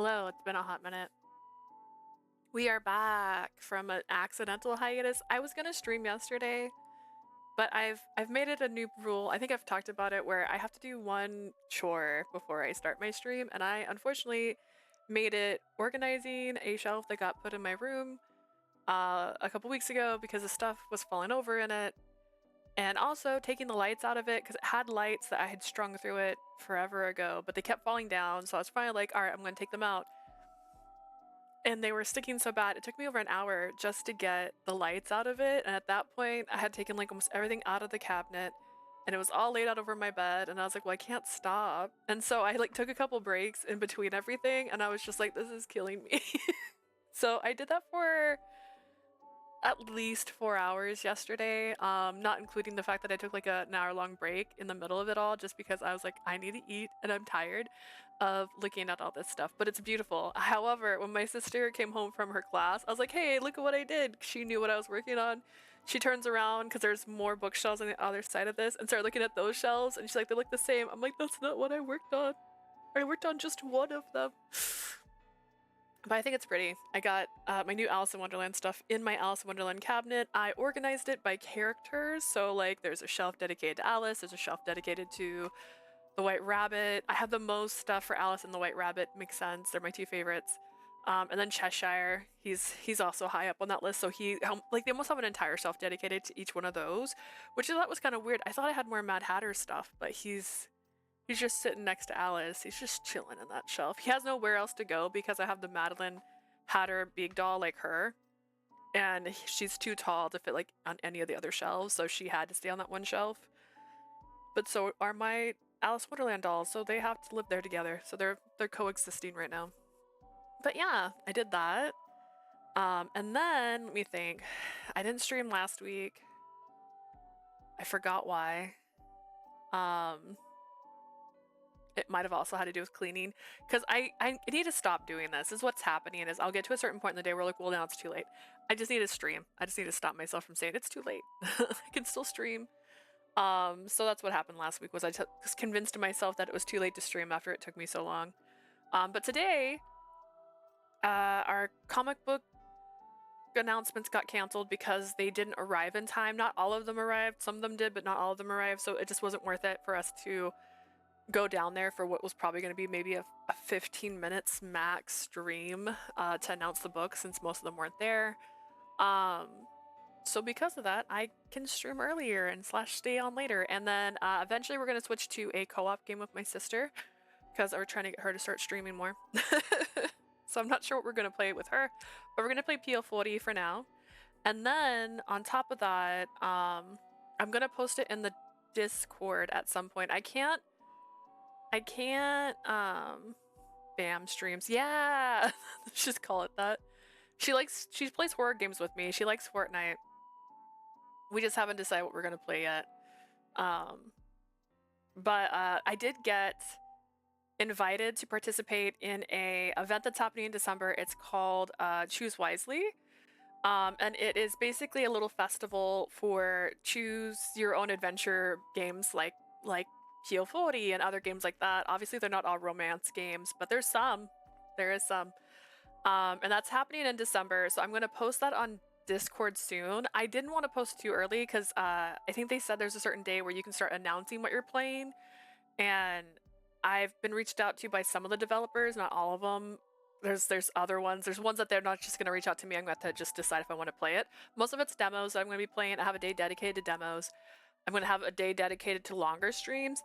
Hello, it's been a hot minute. We are back from an accidental hiatus. I was gonna stream yesterday, but I've made it a new rule. I think I've talked about it where I have to do one chore before I start my stream, and I unfortunately made it organizing a shelf that got put in my room a couple weeks ago because the stuff was falling over in it, and also taking the lights out of it because it had lights that I had strung through it forever ago, but they kept falling down. So I was finally like, all right, I'm gonna take them out. And they were sticking so bad, it took me over an hour just to get the lights out of it. And at that point, I had taken like almost everything out of the cabinet and it was all laid out over my bed. And I was like, well, I can't stop. And so I like took a couple breaks in between everything. And I was just like, this is killing me. So I did that for at least 4 hours yesterday, not including the fact that I took like an hour-long break in the middle of it all just because I was like, I need to eat and I'm tired of looking at all this stuff, but it's beautiful. However, when my sister came home from her class, I was like, hey, look at what I did. She knew what I was working on. She turns around because there's more bookshelves on the other side of this and started looking at those shelves and she's like, they look the same. I'm like, that's not what I worked on. I worked on just one of them. But I think it's pretty. I got my new Alice in Wonderland stuff in my Alice in Wonderland cabinet. I organized it by characters. So like there's a shelf dedicated to Alice, there's a shelf dedicated to the White Rabbit. I have the most stuff for Alice and the White Rabbit. Makes sense. They're my two favorites. And then Cheshire, he's also high up on that list. So like they almost have an entire shelf dedicated to each one of those, which I thought was kind of weird. I thought I had more Mad Hatter stuff, but he's just sitting next to Alice. He's just chilling in that shelf. He has nowhere else to go because I have the Madeline Hatter big doll like her, and she's too tall to fit like on any of the other shelves, so she had to stay on that one shelf. But so are my Alice Wonderland dolls, so they have to live there together. So they're coexisting right now. But yeah, I did that. And then let me think. I didn't stream last week. I forgot why. It might have also had to do with cleaning because I need to stop doing this. Is what's happening is I'll get to a certain point in the day where like, well, now it's too late. I just need to stream. I just need to stop myself from saying it's too late. I can still stream. So that's what happened last week was I just convinced myself that it was too late to stream after it took me so long. But today, our comic book announcements got canceled because they didn't arrive in time. Not all of them arrived. Some of them did, but not all of them arrived. So it just wasn't worth it for us to go down there for what was probably going to be maybe a 15 minutes max stream to announce the book since most of them weren't there. So because of that, I can stream earlier and / stay on later. And then eventually we're going to switch to a co-op game with my sister because we're trying to get her to start streaming more. So I'm not sure what we're going to play with her, but we're going to play Piofiore for now. And then on top of that, I'm going to post it in the Discord at some point. I can't Bam streams. Yeah. Let's just call it that. She plays horror games with me. She likes Fortnite. We just haven't decided what we're gonna play yet. But I did get invited to participate in a event that's happening in December. It's called Choose Wisely. And it is basically a little festival for choose your own adventure games like Piofiore and other games like that. Obviously, they're not all romance games, but there's some. There is some. And that's happening in December, so I'm going to post that on Discord soon. I didn't want to post too early because I think they said there's a certain day where you can start announcing what you're playing, and I've been reached out to by some of the developers, not all of them. There's other ones. There's ones that they're not just going to reach out to me. I'm going to have to just decide if I want to play it. Most of it's demos that I'm going to be playing. I have a day dedicated to demos. I'm going to have a day dedicated to longer streams.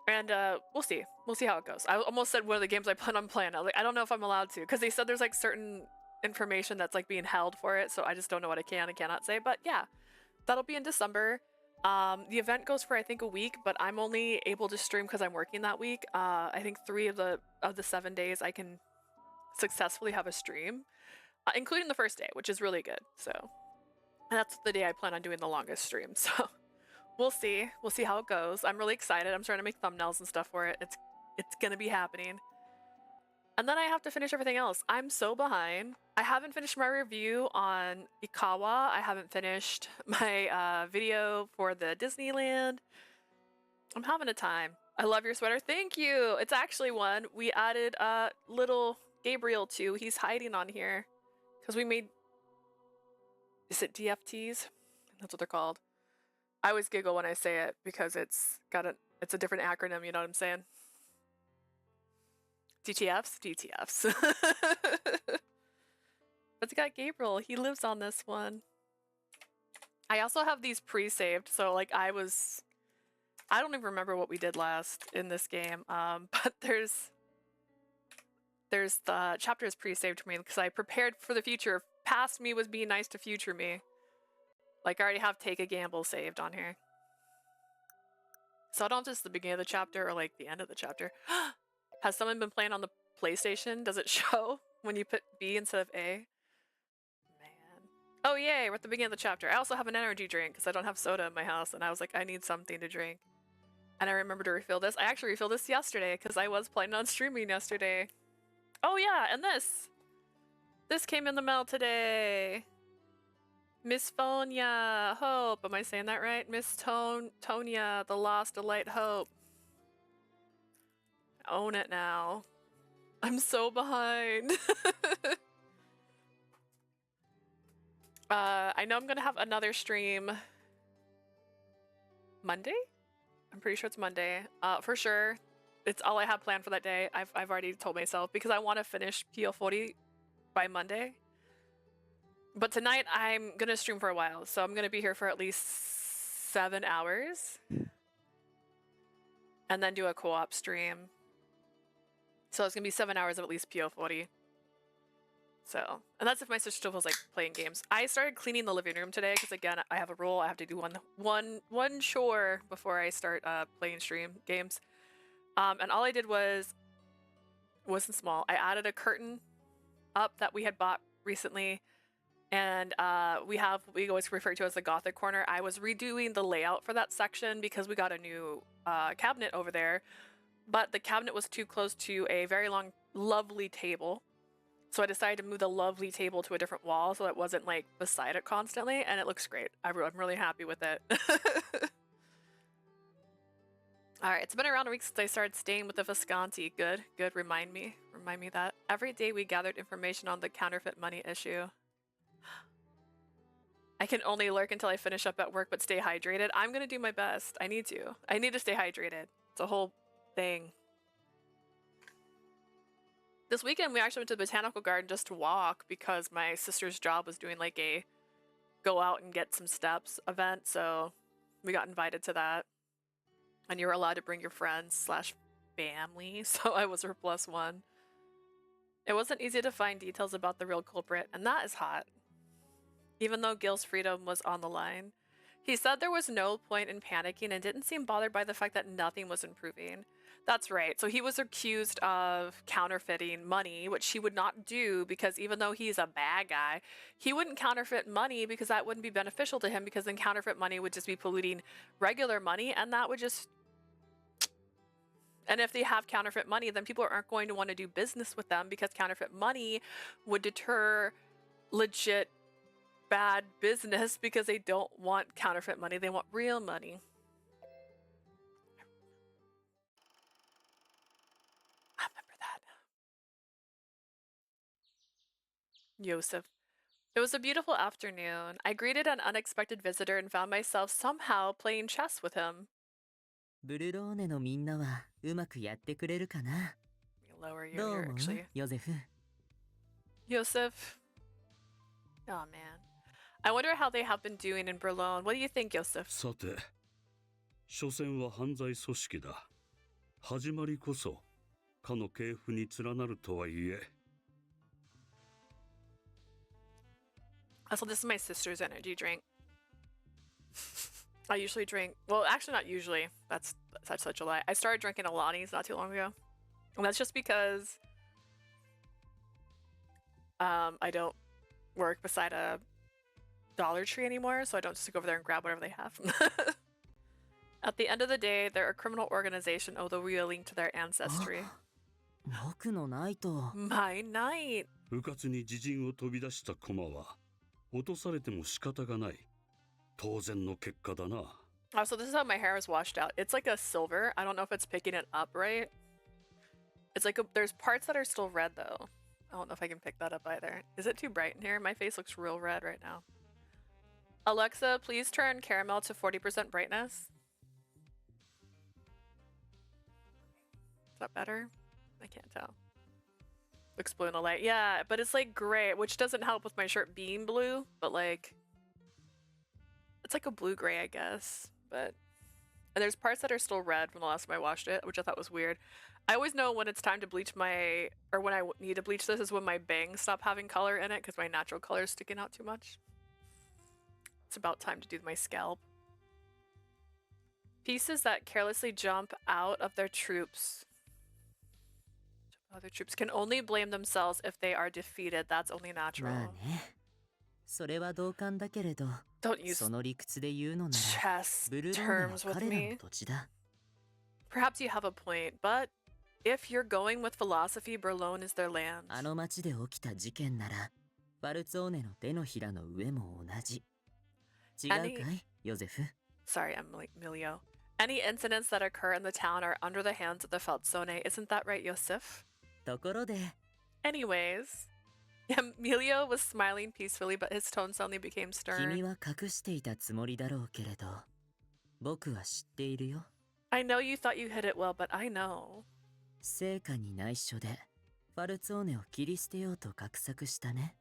And we'll see. We'll see how it goes. I almost said one of the games I plan on playing. I don't know if I'm allowed to because they said there's like certain information that's like being held for it. So I just don't know what I can and cannot say. But yeah, that'll be in December. The event goes for I think a week, but I'm only able to stream because I'm working that week. I think 3 of the 7 days I can successfully have a stream, including the first day, which is really good. So that's the day I plan on doing the longest stream. So. We'll see. We'll see how it goes. I'm really excited. I'm starting to make thumbnails and stuff for it. It's gonna be happening. And then I have to finish everything else. I'm so behind. I haven't finished my review on Ikawa. I haven't finished my video for the Disneyland. I'm having a time. I love your sweater. Thank you. It's actually one we added little Gabriel to. He's hiding on here because we made. Is it DFTs? That's what they're called. I always giggle when I say it because it's a different acronym. You know what I'm saying? DTFs, DTFs. But it's got Gabriel. He lives on this one. I also have these pre-saved, so like I don't even remember what we did last in this game. But there's the chapter is pre-saved for me because I prepared for the future. Past me was being nice to future me. Like I already have Take a Gamble saved on here. So I don't just the beginning of the chapter or like the end of the chapter. Has someone been playing on the PlayStation? Does it show when you put B instead of A? Man. Oh yay, we're at the beginning of the chapter. I also have an energy drink because I don't have soda in my house and I was like, I need something to drink. And I remember to refill this. I actually refilled this yesterday because I was planning on streaming yesterday. Oh yeah, and this. This came in the mail today. Miss Phonia Hope. Am I saying that right? Miss Tonya, the Lost Delight Hope. Own it now. I'm so behind. I know I'm gonna have another stream Monday? I'm pretty sure it's Monday. For sure. It's all I have planned for that day. I've already told myself because I want to finish Piofiore by Monday. But tonight I'm gonna stream for a while, so I'm gonna be here for at least 7 hours. And then do a co-op stream. So it's gonna be 7 hours of at least Piofiore. So, and that's if my sister still feels like playing games. I started cleaning the living room today because again, I have a rule. I have to do one chore before I start playing stream games. And all I did wasn't small. I added a curtain up that we had bought recently, and we always refer to as the Gothic corner. I was redoing the layout for that section because we got a new cabinet over there, but the cabinet was too close to a very long, lovely table. So I decided to move the lovely table to a different wall so it wasn't like beside it constantly, and it looks great. I'm really happy with it. Alright, it's been around a week since I started staying with the Visconti. Good. Remind me that. Every day we gathered information on the counterfeit money issue. I can only lurk until I finish up at work, but stay hydrated. I'm gonna do my best. I need to stay hydrated. It's a whole thing. This weekend we actually went to the botanical garden just to walk because my sister's job was doing like a go out and get some steps event, so we got invited to that. And you were allowed to bring your friends / family, so I was her +1. It wasn't easy to find details about the real culprit, and that is hot. Even though Gil's freedom was on the line. He said there was no point in panicking and didn't seem bothered by the fact that nothing was improving. That's right, so he was accused of counterfeiting money, which he would not do because even though he's a bad guy, he wouldn't counterfeit money because that wouldn't be beneficial to him because then counterfeit money would just be polluting regular money and that would just... And if they have counterfeit money, then people aren't going to want to do business with them because counterfeit money would deter legit bad business because they don't want counterfeit money, they want real money. I remember that. Yosef. It was a beautiful afternoon. I greeted an unexpected visitor and found myself somehow playing chess with him. ブルローネのみんなはうまくやってくれるかな Lower your どう ear, 思う actually. ヨゼフ Yosef. Oh man. I wonder how they have been doing in Berlin. What do you think, Yosef? さて、所詮は犯罪組織だ。始まりこそ、かの系譜に連なるとはいえ。So this is my sister's energy drink. I usually drink, well, actually not usually. That's such a lie. I started drinking Alani's not too long ago. And that's just because I don't work beside a Dollar Tree anymore, so I don't just go over there and grab whatever they have. At the end of the day, they're a criminal organization, although we are linked to their ancestry. 僕のナイト My night! うかつに自陣を飛び出した駒は、落とされても仕方がない。当然の結果だな。Also, this is how my hair is washed out. It's like a silver. I don't know if it's picking it up right. It's like there's parts that are still red though. I don't know if I can pick that up either. Is it too bright in here? My face looks real red right now. Alexa, please turn caramel to 40% brightness. Is that better? I can't tell. Looks blue in the light. Yeah, but it's like gray, which doesn't help with my shirt being blue, but like it's like a blue-gray, I guess. But and there's parts that are still red from the last time I washed it, which I thought was weird. I always know when it's time to bleach my, or when I need to bleach this is when my bangs stop having color in it because my natural color is sticking out too much. It's about time to do my scalp. Pieces that carelessly jump out of their troops. Other troops can only blame themselves if they are defeated. That's only まあ natural. ね。それは同感だけれど、 Don't use その理屈で言うのなら、 chess ブルローネは terms with 彼らの me. 土地だ。 Perhaps you have a point, but if you're going with philosophy, Berlone is their land. あの町で起きた事件なら、バルツォーネの手のひらの上も同じ。違うかい、ヨゼフ？ Sorry, Emilio. Any incidents that occur in the town are under the hands of the Feldzone. Isn't that right, Yosef? ところで、 Anyways, Emilio was smiling peacefully, but his tone suddenly became 君 stern. は隠していたつもりだろうけれど、僕は知っているよ。 I know you thought you hid it well, but I know. 聖火に内緒で、バルツォーネを切り捨てようと画策したね。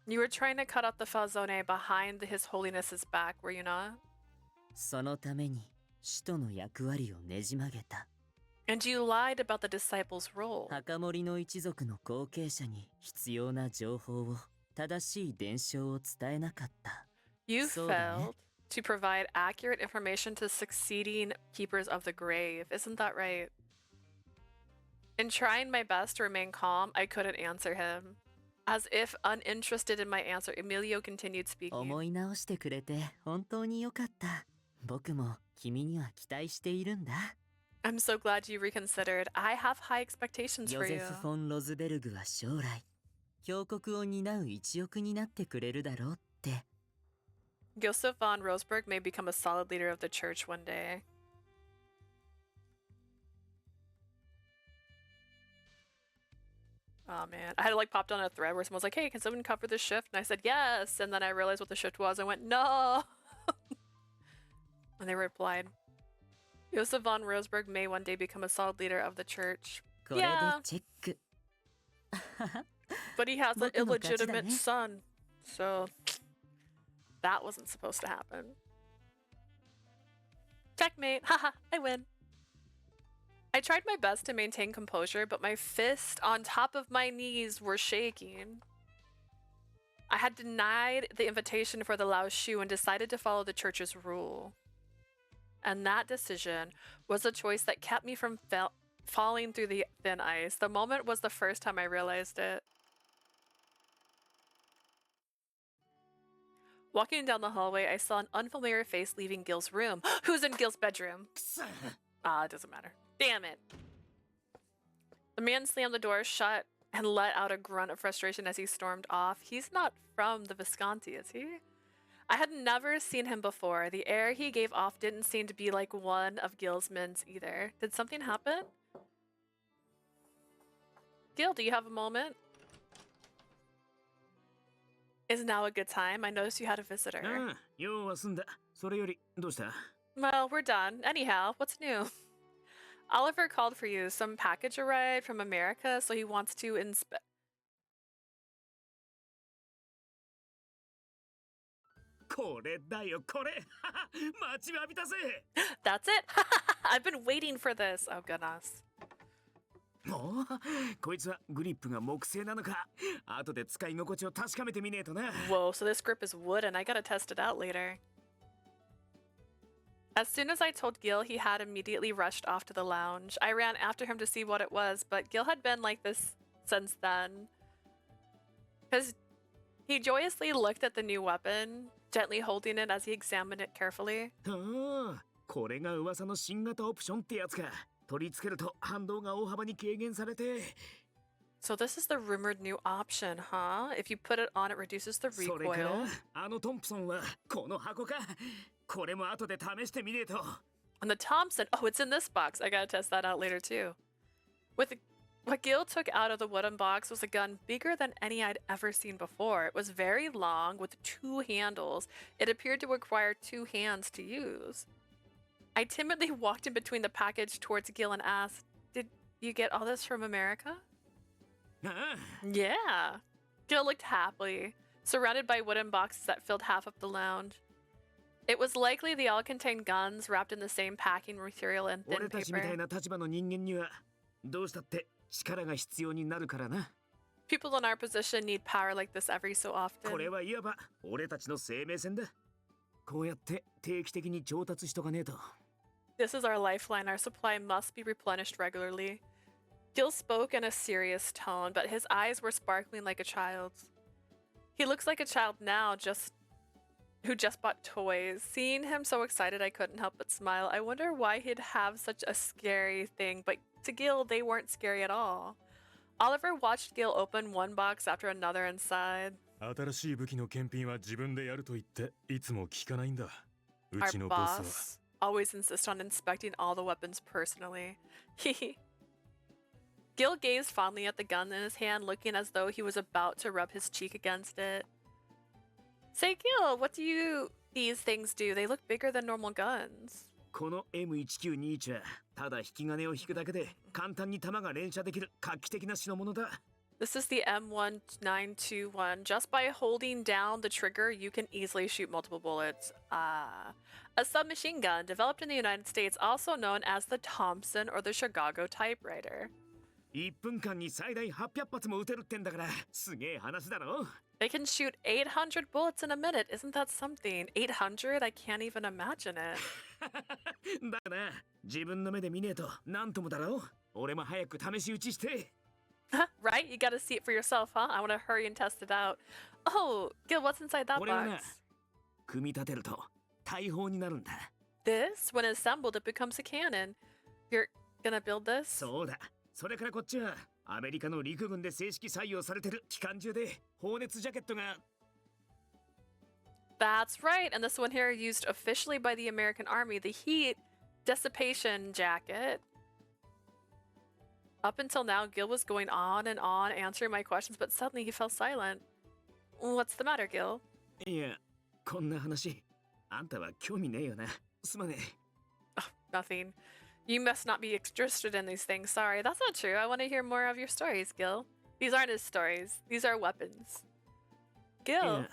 You were trying to cut out the Feldzone behind His Holiness's back, were you not? そのために、使徒の役割をねじ曲げた。 And you lied about the disciples' role. 墓守の一族の後継者に必要な情報を、正しい伝承を伝えなかった。 You そうだね。 failed to provide accurate information to succeeding keepers of the grave. Isn't that right? In trying my best to remain calm, I couldn't answer him. As if uninterested in my answer, Emilio continued speaking. 思い直してくれて本当によかった。僕も君には期待しているんだ。 I'm so glad you reconsidered. I have high expectations ヨ for ゼ you. フ・フォン・ロズベルグは将来、教国を担う一翼になってくれるだろうって。 Josef von Rosberg may become a solid leader of the church one day. Oh man, I had to like pop down a thread where someone was like, hey, can someone cover the shift? And I said, yes. And then I realized what the shift was. I went, no. And they replied, Josef von Rosberg may one day become a solid leader of the church. これで Yeah. チェック。 But he has an 僕の勝ちだね。 illegitimate son. So that wasn't supposed to happen. Checkmate. Haha, I win. I tried my best to maintain composure, but my fist on top of my knees were shaking. I had denied the invitation for the Lao Shu and decided to follow the church's rule. And that decision was a choice that kept me from falling through the thin ice. The moment was the first time I realized it. Walking down the hallway, I saw an unfamiliar face leaving Gil's room. Who's in Gil's bedroom? Ah, it doesn't matter. Damn it. The man slammed the door shut and let out a grunt of frustration as he stormed off. He's not from the Visconti, is he? I had never seen him before. The air he gave off didn't seem to be like one of Gil's men's either. Did something happen? Gil, do you have a moment? Is now a good time? I noticed you had a visitor. ああ、用は済んだ。それより、どうした？ Well, we're done. Anyhow, what's new? Oliver called for you. Some package arrived from America, so he wants to inspect. これだよ、これ。待ちわびたぜ。 That's it? I've been waiting for this. Oh, goodness. おお、こいつはグリップが木製なのか。後で使い心地を確かめてみねえとな。 Whoa, so this grip is wood and I gotta test it out later. As soon as I told Gil, he had immediately rushed off to the lounge. I ran after him to see what it was, but Gil had been like this since then. Because he joyously looked at the new weapon, gently holding it as he examined it carefully. ああ、これが噂の新型オプションってやつか。取り付けると反動が大幅に軽減されて。 So this is the rumored new option, huh? If you put it on, it reduces the それから recoil. あのトンプソンはこの箱か。これも後で試してみねえと。 And the Thompson, oh, it's in this box. I gotta test that out later too. What Gil took out of the wooden box was a gun bigger than any I'd ever seen before. It was very long with 2 handles. It appeared to require 2 hands to use. I timidly walked in between the package towards Gil and asked, "Did you get all this from America?" ああ Yeah. Gil looked happily, surrounded by wooden boxes that filled half of the lounge. It was likely they all contained guns wrapped in the same packing material and thin 俺たちみたい paper. な立場の人間にはどうしたって力が必要になるからな。 People in our position need power like this every so これ often. はいわば俺たちの生命線だ。こうやって定期的に調達しとかねえと。 This is our lifeline. Our supply must be replenished regularly. Gil spoke in a serious tone, but his eyes were sparkling like a child's. He looks like a child now, who just bought toys. Seeing him so excited, I couldn't help but smile. I wonder why he'd have such a scary thing, but to Gil, they weren't scary at all. Oliver watched Gil open one box after another and sighed. 新しい武器の検品は自分でやると言っていつも聞かないんだ。う Our ちのボスは boss always insists on inspecting all the weapons personally. Gil gazed fondly at the gun in his hand, looking as though he was about to rub his cheek against it. Say, Gil, what do these things do? They look bigger than normal guns. この M1921 はただ引き金を引くだけで簡単に弾が連射できる画期的な代物だ。 This is the M1921. Just by holding down the trigger, you can easily shoot multiple bullets. A submachine gun developed in the United States, also known as the Thompson or the Chicago typewriter. 1分間に最大800発も撃てるってんだからすげえ話だろ。 They can shoot 800 bullets in a minute. Isn't that something? 800? I can't even imagine it. だな、自分の目で見ねえとなんともだろう。俺も早く試し撃ちして。 Right? You gotta see it for yourself, huh? I wanna hurry and test it out. Oh, Gil, what's inside that これはな、 box? 組み立てると大砲になるんだ。 This? When assembled, it becomes a cannon. You're gonna build this? そうだ。それからこっちはアメリカの陸軍で正式採用されてる機関銃で放熱ジャケットが。 That's right, and this one here used officially by the American Army, the heat dissipation jacket. Up until now, Gil was going on and on answering my questions, but suddenly he fell silent. What's the matter, Gil? いや、こんな話あんたは興味ねえよな。すまねえ。 Nothing. You must not be interested in these things. Sorry, that's not true. I want to hear more of your stories, Gil. These aren't his stories. These are weapons. い Gil. や、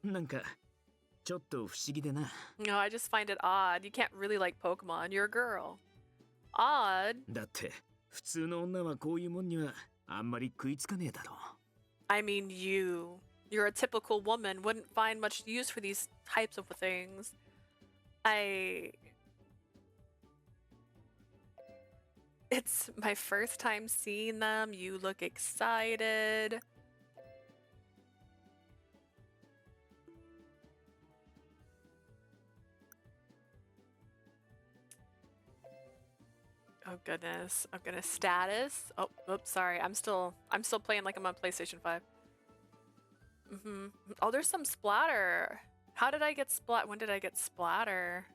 なんかちょっと不思議でな。 No, I just find it odd. You can't really like Pokemon. You're a girl. Odd? だって普通の女はこういうもんにはあんまり食いつかねえだろ。 I mean, you're a typical woman, wouldn't find much use for these types of things. It's my first time seeing them. You look excited. Oh goodness. I'm gonna status. Oh, oops, sorry. I'm still playing like I'm on PlayStation 5. Oh, there's some splatter. How did I get when did I get splatter?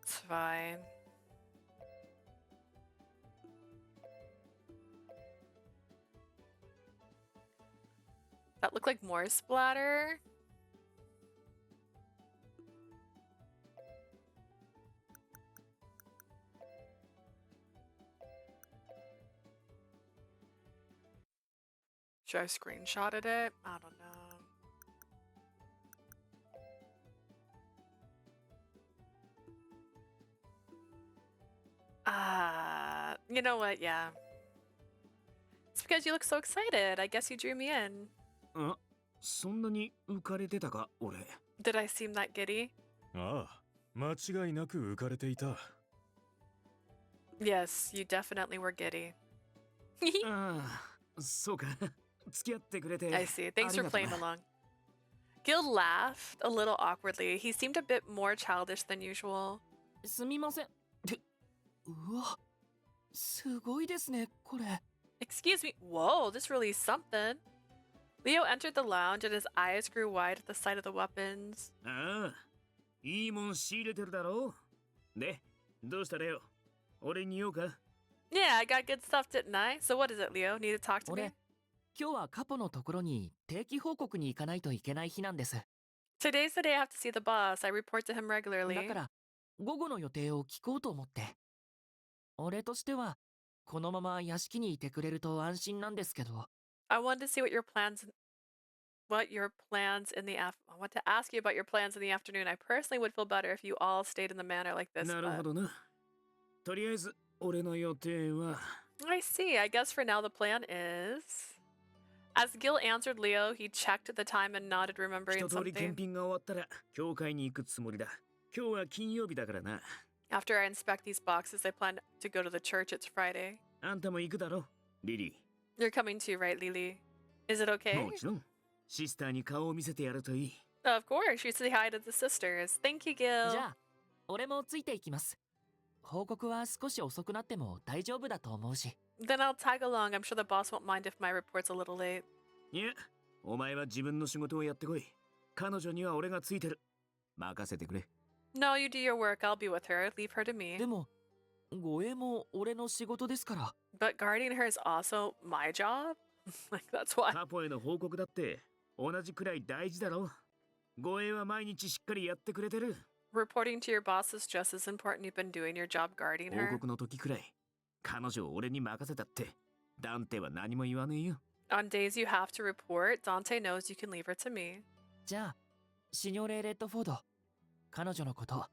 It's fine. That looked like more splatter. Should I have screenshotted it? I don't know. You know what? Yeah. It's because you look so excited. I guess you drew me in. あ、そんなに浮かれてたか、俺。 Did I seem that giddy? ああ、間違いなく浮かれていた。 Yes, you definitely were giddy. ああ、そうか。付き合ってくれて。 I see. Thanks あり for がと playing な。 along. Gil laughed a little awkwardly. He seemed a bit more childish than usual. すみません。ってうわ、すごいですね、これ。 Excuse me. Whoa, this really is something. Leo entered the lounge and his eyes grew wide at the sight of the weapons. ああ、いいもん仕入れてるだろう。で、どうしたレオ？俺に言おうか？ Yeah, I got good stuff, didn't I? So what is it, Leo? Need to talk to me? 俺、今日はカポのところに定期報告に行かないといけない日なんです。Today's the day I have to see the boss. I report to him regularly. だから、午後の予定を聞こうと思って。俺としては、このまま屋敷にいてくれると安心なんですけど。I wanted to see what your plans in the I want to ask you about your plans in the afternoon. I personally would feel better if you all stayed in the manor like this. なるほ But... どな。とりあえず、俺の予定は。I see. I guess for now the plan is. As Gil answered Leo, he checked the time and nodded, remembering 一通り something. 検品が終わったら、教会に行くつもりだ。今日は金曜日だからな。After I inspect these boxes, I plan to go to the church. It's Friday. あんたも行くだろ、リリ You're coming too, right, Lily? Is it ー。 okay? もちろん、シスターに顔を見せてやるといい。Of course. You say hi to the sisters. Thank you, Gil. じゃあ、俺もついていきます。報告は少し遅くなっても大丈夫だと思うし。Then I'll tag along. I'm sure the boss won't mind if my report's a little late. いや、お前は自分の仕事をやってこい。彼女には俺がついてる。任せてくれ。No, you do your work. I'll be with her. Leave her to me. でも、護衛も俺の仕事ですから。But guarding her is also my job? Like, that's why. カポへの報告だって同じくらい大事だろ。護衛は毎日しっかりやってくれてる。Reporting to your boss is just as important. You've been doing your job guarding 報 her. 告の時くらい彼女を俺に任せたってダンテは何も言わねえよ。 On days you have to report, Dante knows you can leave her to me. じゃあ、シニョレ・レッドフォード、彼女のこと、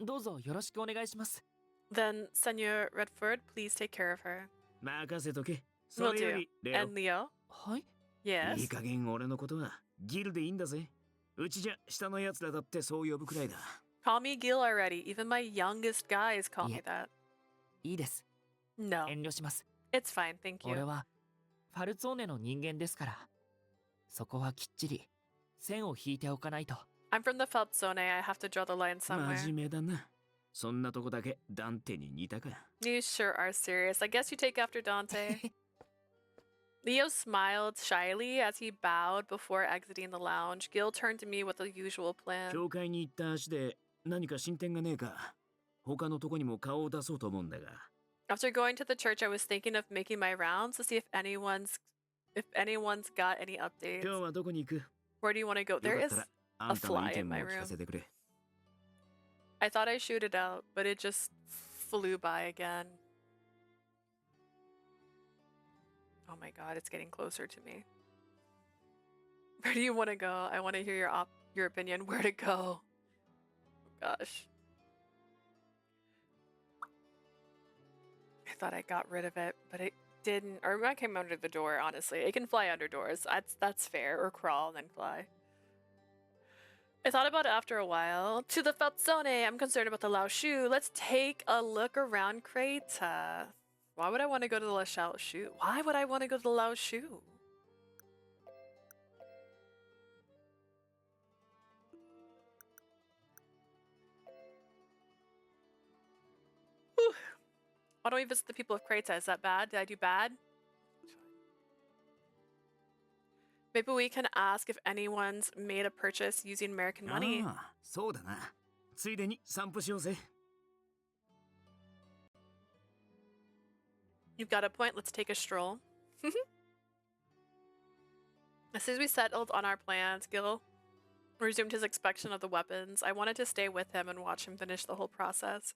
どうぞよろしくお願いします。Then, Senor Redford, please take care of her. 任せとけ。そ Will れよ do. りレ And Leo? はい。オ、いい Yes. 加減俺のことはギルでいいんだぜ。うちじゃ下のやつらだってそう呼ぶくらいだ。 Call me Gil already. Even my youngest guys call me Yeah. that. いいです。 No. 遠慮します。 It's fine, thank 俺 you. はファルツォーネの人間ですから。そこはきっちり線を引いておかないと。I'm from the Feltzone. I have to draw the line 真 somewhere. 面目だな。そんなとこだけダンテに似たか。 You sure are serious. I guess you take after Dante. Leo smiled shyly as he bowed before exiting the lounge. Gil turned to me with the usual plan. 教会に行った足で何か進展がねえか。他のとこにも顔を出そうと思うんだが。 After going to the church, I was thinking of making my rounds to see if anyone's got any 今 updates. 日はどこに行く？ Where do you want to go? よ There かっ is. たらあんたの fly 意 in 見も my 聞 room. かせてくれ。 I thought I shoot it out, but it just flew by again. Oh my god, it's getting closer to me. Where do you want to go? I want to hear your opinion. Where to go? Gosh. I thought I got rid of it, but it didn't. Or I came under the door, honestly. It can fly under doors. That's fair. Or crawl and then fly. I thought about it after a while. To the Feltzone, I'm concerned about the Lao Shu. Let's take a look around Creta. Why would I want to go to the Lao Shu? Why would I want to go to the Lao Shu? Whew. Why don't we visit the people of Creta? Is that bad? Did I do bad? Maybe we can ask if anyone's made a purchase using American money. ああ、そうだな。ついでに散歩しようぜ。 You've got a point. Let's take a stroll. As soon as we settled on our plans, Gil resumed his inspection of the weapons. I wanted to stay with him and watch him finish the whole process.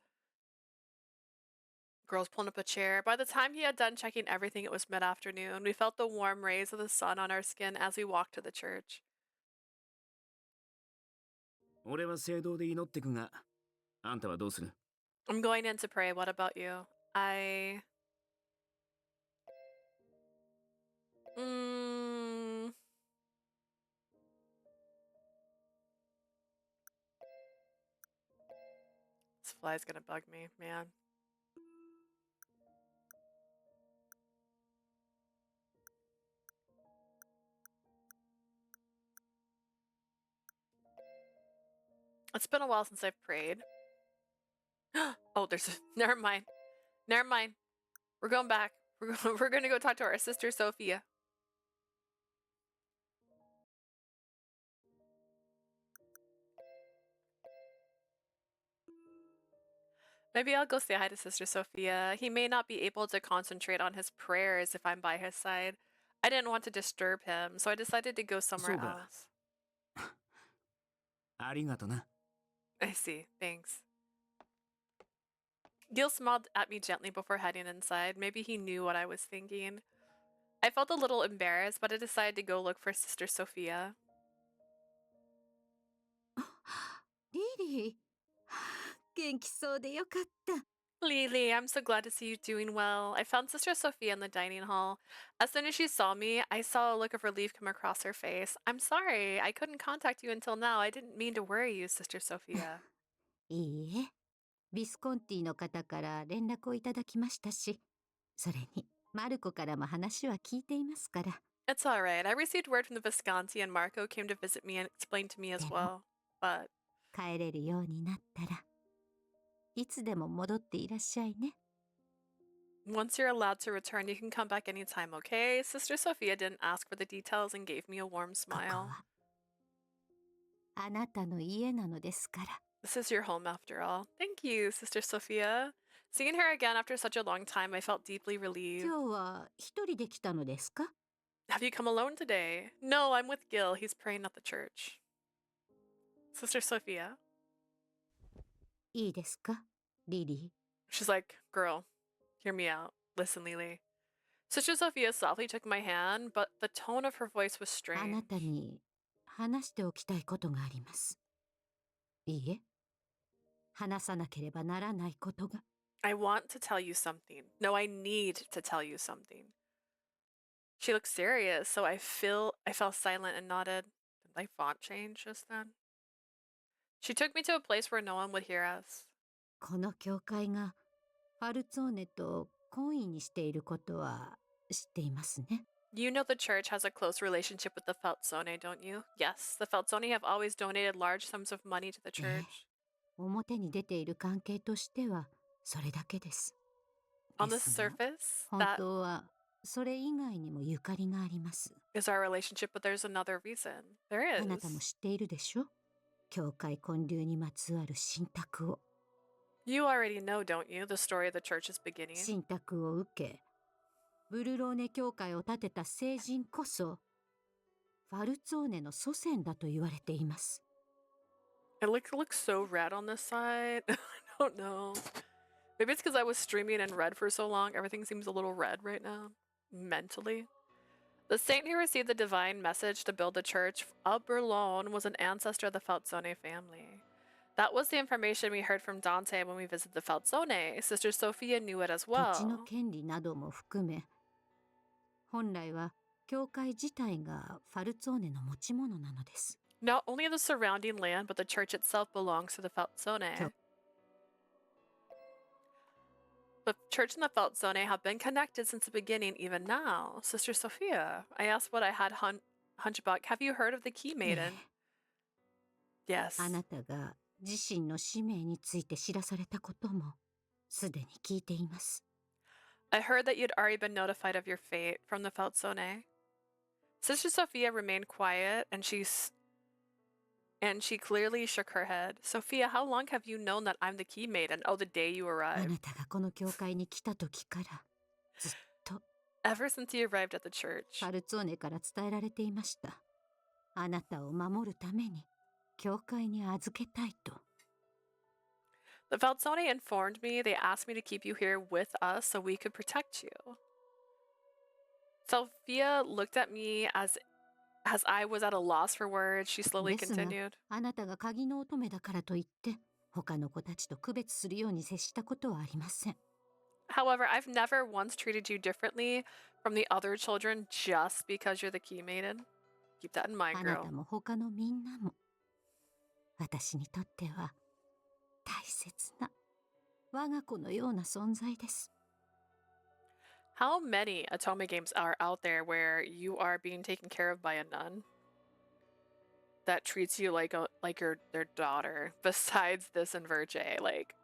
Girls pulling up a chair. By the time he had done checking everything, it was mid-afternoon. We felt the warm rays of the sun on our skin as we walked to the church. 俺は聖堂で祈ってくが、あんたはどうする？ I'm going in to pray. What about you? This fly's gonna bug me, man. It's been a while since I've prayed. Oh, never mind. Never mind. We're going back. We're gonna go talk to our sister Sophia. Maybe I'll go say hi to Sister Sophia. He may not be able to concentrate on his prayers if I'm by his side. I didn't want to disturb him, so I decided to go somewhere そうか。 else. ありがとな。 I see. Thanks. Gil smiled at me gently before heading inside. Maybe he knew what I was thinking. I felt a little embarrassed, but I decided to go look for Sister Sophia. リリー、元気そうでよかった。 Lily, I'm so glad to see you doing well. I found Sister Sophia in the dining hall. As soon as she saw me, I saw a look of relief come across her face. I'm sorry, I couldn't contact you until now. I didn't mean to worry you, Sister Sophia. いいえ、ビスコンティの方から連絡をいただきましたし、それにマルコからも話は聞いていますから。 It's alright. I received word from the Visconti and Marco came to visit me and explained to me as well. But 帰れるようになったらいつでも戻っていらっしゃいね。 once you're allowed to return, you can come back anytime, okay? Sister Sophia didn't ask for the details and gave me a warm ここ smile. はあなたの家なのですから。 This is your home after all. Thank you, Sister Sophia. Seeing her again after such a long time, I felt deeply relieved. 今日は一人で来たのですか？ Have you come alone today? No, I'm with Gil. He's praying at the church. Sister Sophia. いいですか、リリ She's like, girl, hear me out. Listen, Lily. Sister Sophia softly took my hand, but the tone of her voice was ー。あな strange. たに話しておきたいことがあります。いいえ、話さなければならないことが。 I want to tell you something. No, I need to tell you something. She looked serious, so I fell silent and nodded. Did my font change just then? She took me to a place where no one would hear us. この教会がファルツォーネと懇意にしていることは知っていますね。 You know the church has a close relationship with the Falzone, don't you? Yes, the Falzone have always donated large sums of money to the church. 表に出ている関係としてはそれだけです。 On the ですが surface, 本 that 当はそれ以外にもゆかりがあります。 is our relationship, but there's another reason. There あなたも is. 知っているでしょ、教会建立にまつわる信託を。 You already know, don't you, the story of the church's beginning? 信託を受け、ブルローネ教会を建てた聖人こそファルツォーネの祖先だと言われています。 It looks so red on this side. I don't know. Maybe it's because I was streaming in red for so long. Everything seems a little red right now, mentally. The saint who received the divine message to build the church of Boulogne was an ancestor of the Falzone family. That was the information we heard from Dante when we visited the Falzone. Sister Sophia knew it as 土地の well. 権利なども含め、本来は教会自体がファルツォーネの持ち物なのです。 Not only the surrounding land, but the church itself belongs to the Falzone. The church and the Falzone have been connected since the beginning, even now. Sister Sophia, I asked what I had Hunchback. Have you heard of the Key ええ Maiden? Yes. あなたが自身の使命について知らされたこともすでに聞いています。 I heard that you'd already been notified of your fate from the Falzone. Sister Sophia remained quiet, and she clearly shook her head. Sophia, how long have you known that I'm the Key Maiden? Oh, the day you あ arrived. なたがこの教会に来た時からずっと Ever since you arrived at the フ church. ァルツォーネから伝えられていました。あなたを守るために教会に預けたいと。 The Falzone informed me they asked me to keep you here with us so we could protect you. Sophia looked at me as I was at a loss for words. She slowly ですが continued. あなたが鍵の乙女だからといって他の子たちと区別するように接したことはありません。 However, I've never once treated you differently from the other children just because you're the Key Maiden. Keep that in mind, あなた girl. も他のみんなも私にとっては大切な我が子のような存在です。 How many Atome games are out there where you are being taken care of by a nun that treats you like their daughter? Besides this in Verge, like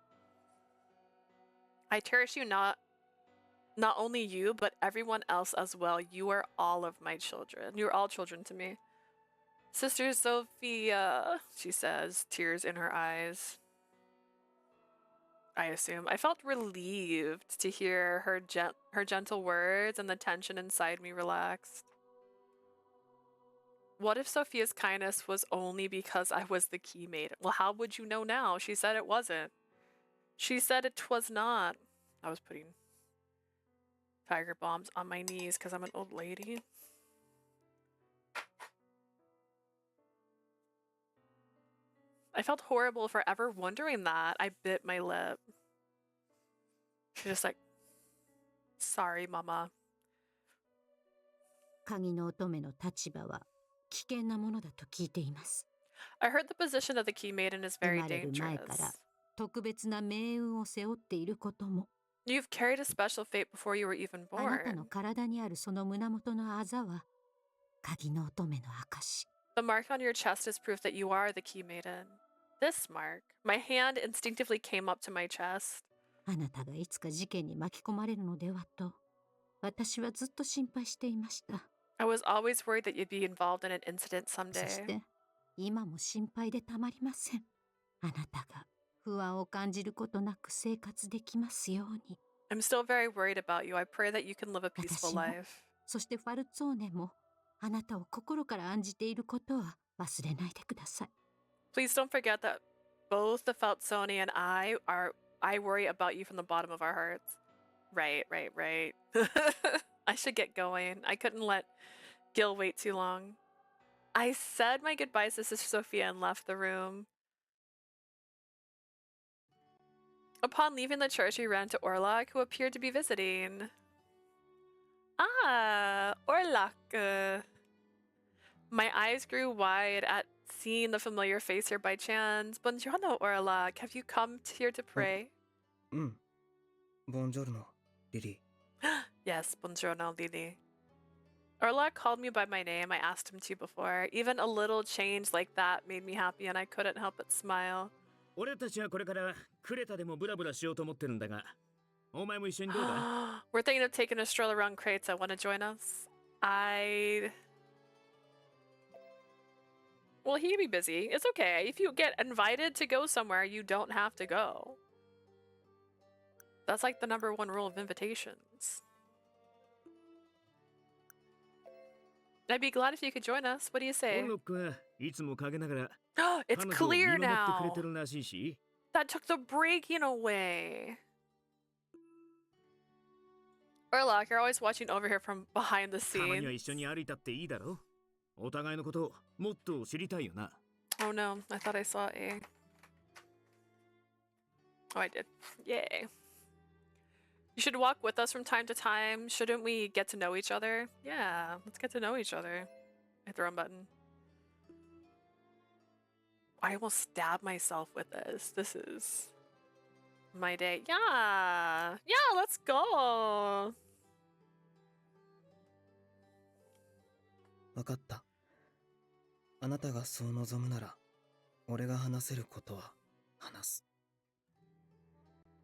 I cherish you not only you but everyone else as well. You are all of my children. You're all children to me. Sister Sophia, she says, tears in her eyes. I assume. I felt relieved to hear her gentle words, and the tension inside me relaxed. What if Sophia's kindness was only because I was the key maiden? Well, how would you know now? She said it wasn't. She said it was not. I was putting tiger bombs on my knees because I'm an old lady. I felt horrible for ever wondering that. I bit my lip. She's just like, sorry, mama. 鍵の乙女の立場は危険なものだと聞いています。 I heard the position of the key maiden is 生 very まれる前から dangerous. 特別な命運を背負っていることも、 You've carried a special fate before you were even あなたの born. 体にあるその胸元のあざは鍵の乙女の証。 The mark on your chest is proof that you are the key maiden. This mark. My hand instinctively came up to my chest. あなたがいつか事件に巻き込まれるのではと、私はずっと心配していました。 I was always worried that you'd be involved in an incident そし someday. て、今も心配でたまりません。あなたが不安を感じることなく生活できますように。 I'm still very worried about you. I pray that you can live a peaceful 私も、 life. そしてファルツォーネも、あなたを心から案じていることは忘れないでください。 Please don't forget that both the Falzoni and I worry about you from the bottom of our hearts. Right. I should get going. I couldn't let Gil wait too long. I said my goodbyes to Sister Sophia and left the room. Upon leaving the church, we ran to Orlok, who appeared to be visiting. Ah, Orlok. My eyes grew wide at seeing the familiar face here by chance. Buongiorno, Orlok. Have you come here to pray? うん。ボンジョルノ、リリー。 Yes, buongiorno, Lily. Orlok called me by my name. I asked him to before. Even a little change like that made me happy, and I couldn't help but smile. 俺たちはこれからクレタでもブラブラしようと思ってるんだが、お前も一緒にどうだ？ We're thinking of taking a stroll around Kreta. Want to join us? Well, he'd be busy. It's okay. If you get invited to go somewhere, you don't have to go. That's like the #1 rule of invitations. I'd be glad if you could join us. What do you オ say? ンロックはいつも陰ながら It's 彼女を見 clear 守ってくれて now. るらしいし、 That took the breaking away. Orlok, you're always watching over here from behind the たまには scenes. 一緒に歩いたっていいだろ？お互いのことをもっと知りたいよな。 Oh no, I thought I saw a... Oh, I did. Yay. You should walk with us from time to time. Shouldn't we get to know each other? Yeah, let's get to know each other. Hit the wrong button. I almost stabbed myself with this. This is my day. Yeah, let's go. わかった。あなたがそう望むなら、俺が話せることは話す。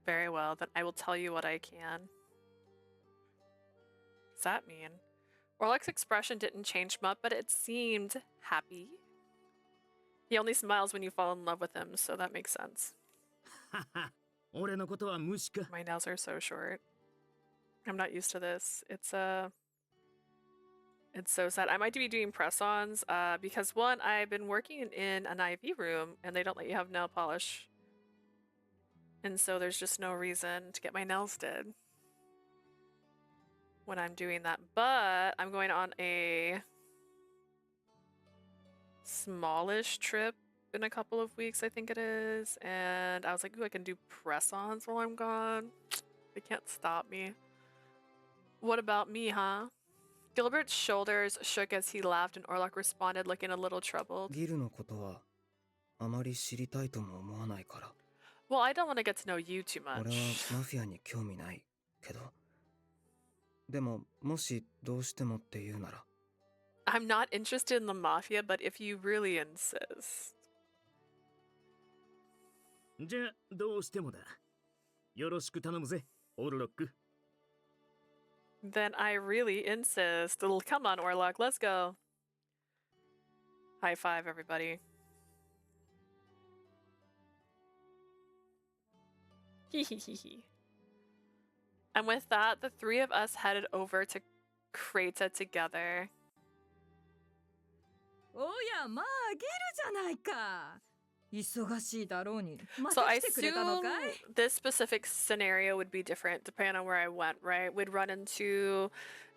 Very well, then I will tell you what I can. What's that mean? Orlok's expression didn't change much, but it seemed happy. He only smiles when you fall in love with him, so that makes sense. はは、俺のことは無視か。 My nails are so short. I'm not used to this. It's so sad. I might be doing press-ons, because one, I've been working in an IV room and they don't let you have nail polish. And so there's just no reason to get my nails did when I'm doing that. But I'm going on a smallish trip in a couple of weeks, I think it is. And I was like, ooh, I can do press-ons while I'm gone. They can't stop me. What about me, huh? Gilbert's shoulders shook as he laughed and Orlok responded, looking a little troubled. ギルのことはあまり知りたいとも思わないから。 Well, I don't want to get to know you too 俺は much. マフィアに興味ないけど。でも、もしどうしてもって言うなら。 I'm not interested in the mafia, but if you really insist. じゃあどうしてもだ。よろしく頼むぜ、オルロック。 Then I really insist. Come on, Orlok, let's go. High five, everybody. Hee hee hee hee. And with that, the three of us headed over to Creta together. おやまあギルじゃないか。忙しいだろうに。ま So た I 来てくれたの assume かい？ this specific scenario would be different depending on where I went, right? We'd run into